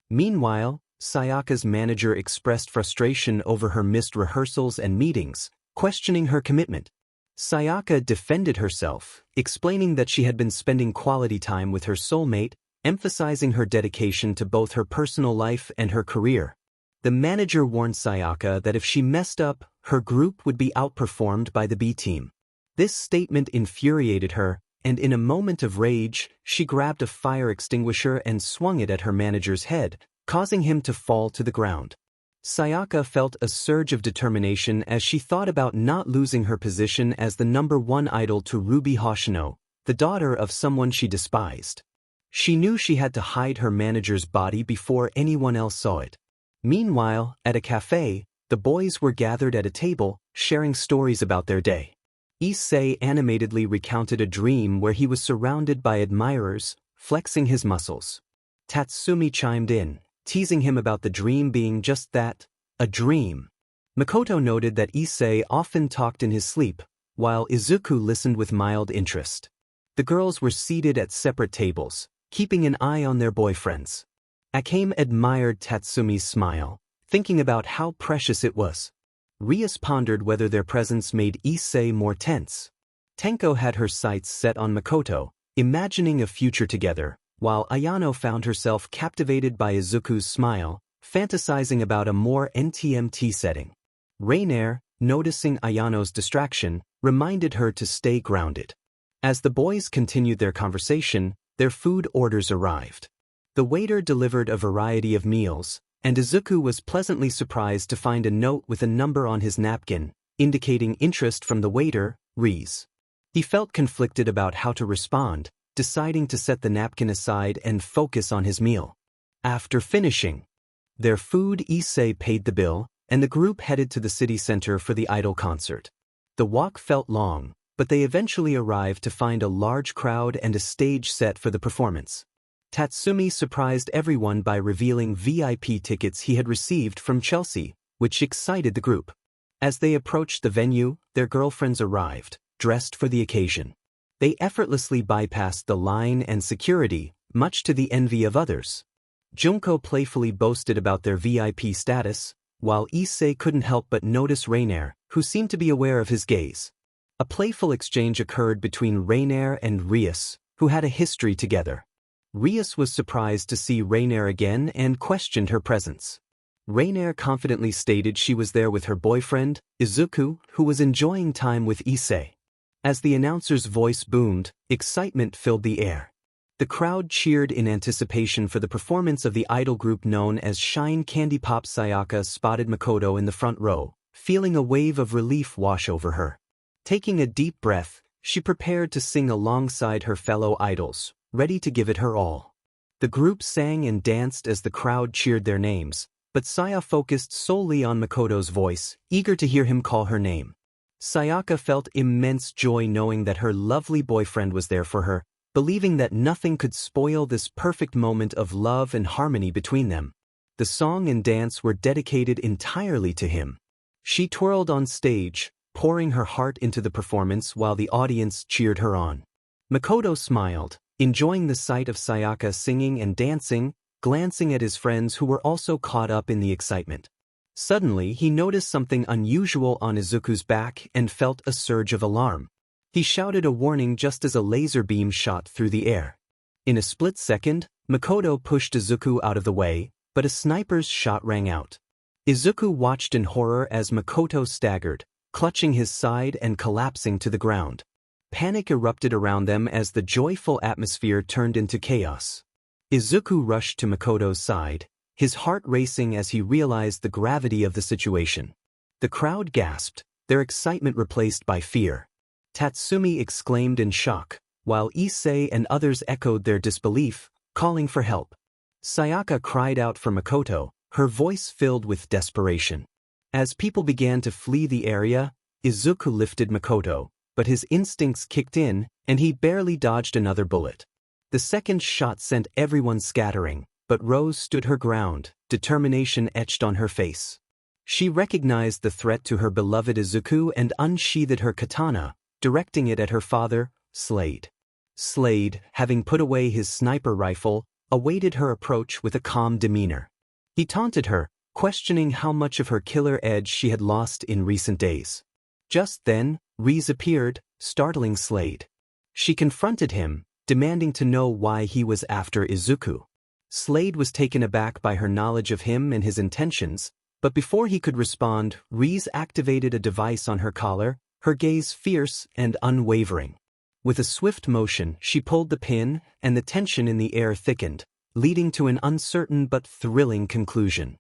Meanwhile, Sayaka's manager expressed frustration over her missed rehearsals and meetings, questioning her commitment. Sayaka defended herself, explaining that she had been spending quality time with her soulmate, emphasizing her dedication to both her personal life and her career. The manager warned Sayaka that if she messed up, her group would be outperformed by the B team. This statement infuriated her, and in a moment of rage, she grabbed a fire extinguisher and swung it at her manager's head, causing him to fall to the ground. Sayaka felt a surge of determination as she thought about not losing her position as the #1 idol to Ruby Hoshino, the daughter of someone she despised. She knew she had to hide her manager's body before anyone else saw it. Meanwhile, at a cafe, the boys were gathered at a table, sharing stories about their day. Issei animatedly recounted a dream where he was surrounded by admirers, flexing his muscles. Tatsumi chimed in, teasing him about the dream being just that, a dream. Makoto noted that Issei often talked in his sleep, while Izuku listened with mild interest. The girls were seated at separate tables, keeping an eye on their boyfriends. Akame admired Tatsumi's smile, thinking about how precious it was. Rias pondered whether their presence made Issei more tense. Tenko had her sights set on Makoto, imagining a future together, while Ayano found herself captivated by Izuku's smile, fantasizing about a more NTMT setting. Rainier, noticing Ayano's distraction, reminded her to stay grounded. As the boys continued their conversation, their food orders arrived. The waiter delivered a variety of meals, and Izuku was pleasantly surprised to find a note with a number on his napkin, indicating interest from the waiter, 𝗓𝗏𝗏. He felt conflicted about how to respond, deciding to set the napkin aside and focus on his meal. After finishing their food, Issei paid the bill, and the group headed to the city center for the idol concert. The walk felt long, but they eventually arrived to find a large crowd and a stage set for the performance. Tatsumi surprised everyone by revealing VIP tickets he had received from Chelsea, which excited the group. As they approached the venue, their girlfriends arrived, dressed for the occasion. They effortlessly bypassed the line and security, much to the envy of others. Junko playfully boasted about their VIP status, while Issei couldn't help but notice Rainier, who seemed to be aware of his gaze. A playful exchange occurred between Rainier and 𝗓𝗏𝗏, who had a history together. 𝗓𝗏𝗏 was surprised to see Rainier again and questioned her presence. Rainier confidently stated she was there with her boyfriend, Izuku, who was enjoying time with Issei. As the announcer's voice boomed, excitement filled the air. The crowd cheered in anticipation for the performance of the idol group known as Shine Candy Pop. Sayaka spotted Makoto in the front row, feeling a wave of relief wash over her. Taking a deep breath, she prepared to sing alongside her fellow idols, ready to give it her all. The group sang and danced as the crowd cheered their names, but Saya focused solely on Makoto's voice, eager to hear him call her name. Sayaka felt immense joy knowing that her lovely boyfriend was there for her, believing that nothing could spoil this perfect moment of love and harmony between them. The song and dance were dedicated entirely to him. She twirled on stage, pouring her heart into the performance while the audience cheered her on. Makoto smiled, enjoying the sight of Sayaka singing and dancing, glancing at his friends who were also caught up in the excitement. Suddenly, he noticed something unusual on Izuku's back and felt a surge of alarm. He shouted a warning just as a laser beam shot through the air. In a split second, Makoto pushed Izuku out of the way, but a sniper's shot rang out. Izuku watched in horror as Makoto staggered, clutching his side and collapsing to the ground. Panic erupted around them as the joyful atmosphere turned into chaos. Izuku rushed to Makoto's side, his heart racing as he realized the gravity of the situation. The crowd gasped, their excitement replaced by fear. Tatsumi exclaimed in shock, while Issei and others echoed their disbelief, calling for help. Sayaka cried out for Makoto, her voice filled with desperation. As people began to flee the area, Izuku lifted Makoto, but his instincts kicked in, and he barely dodged another bullet. The second shot sent everyone scattering, but Rose stood her ground, determination etched on her face. She recognized the threat to her beloved Izuku and unsheathed her katana, directing it at her father, 𝗧𝗏𝗏𝗏. 𝗧𝗏𝗏𝗏, having put away his sniper rifle, awaited her approach with a calm demeanor. He taunted her, questioning how much of her killer edge she had lost in recent days. Just then, 𝗓𝗏𝗏 appeared, startling 𝗧𝗏𝗏𝗏. She confronted him, demanding to know why he was after Izuku. 𝗧𝗏𝗏𝗏 was taken aback by her knowledge of him and his intentions, but before he could respond, 𝗓𝗏𝗏 activated a device on her collar, her gaze fierce and unwavering. With a swift motion, she pulled the pin, and the tension in the air thickened, leading to an uncertain but thrilling conclusion.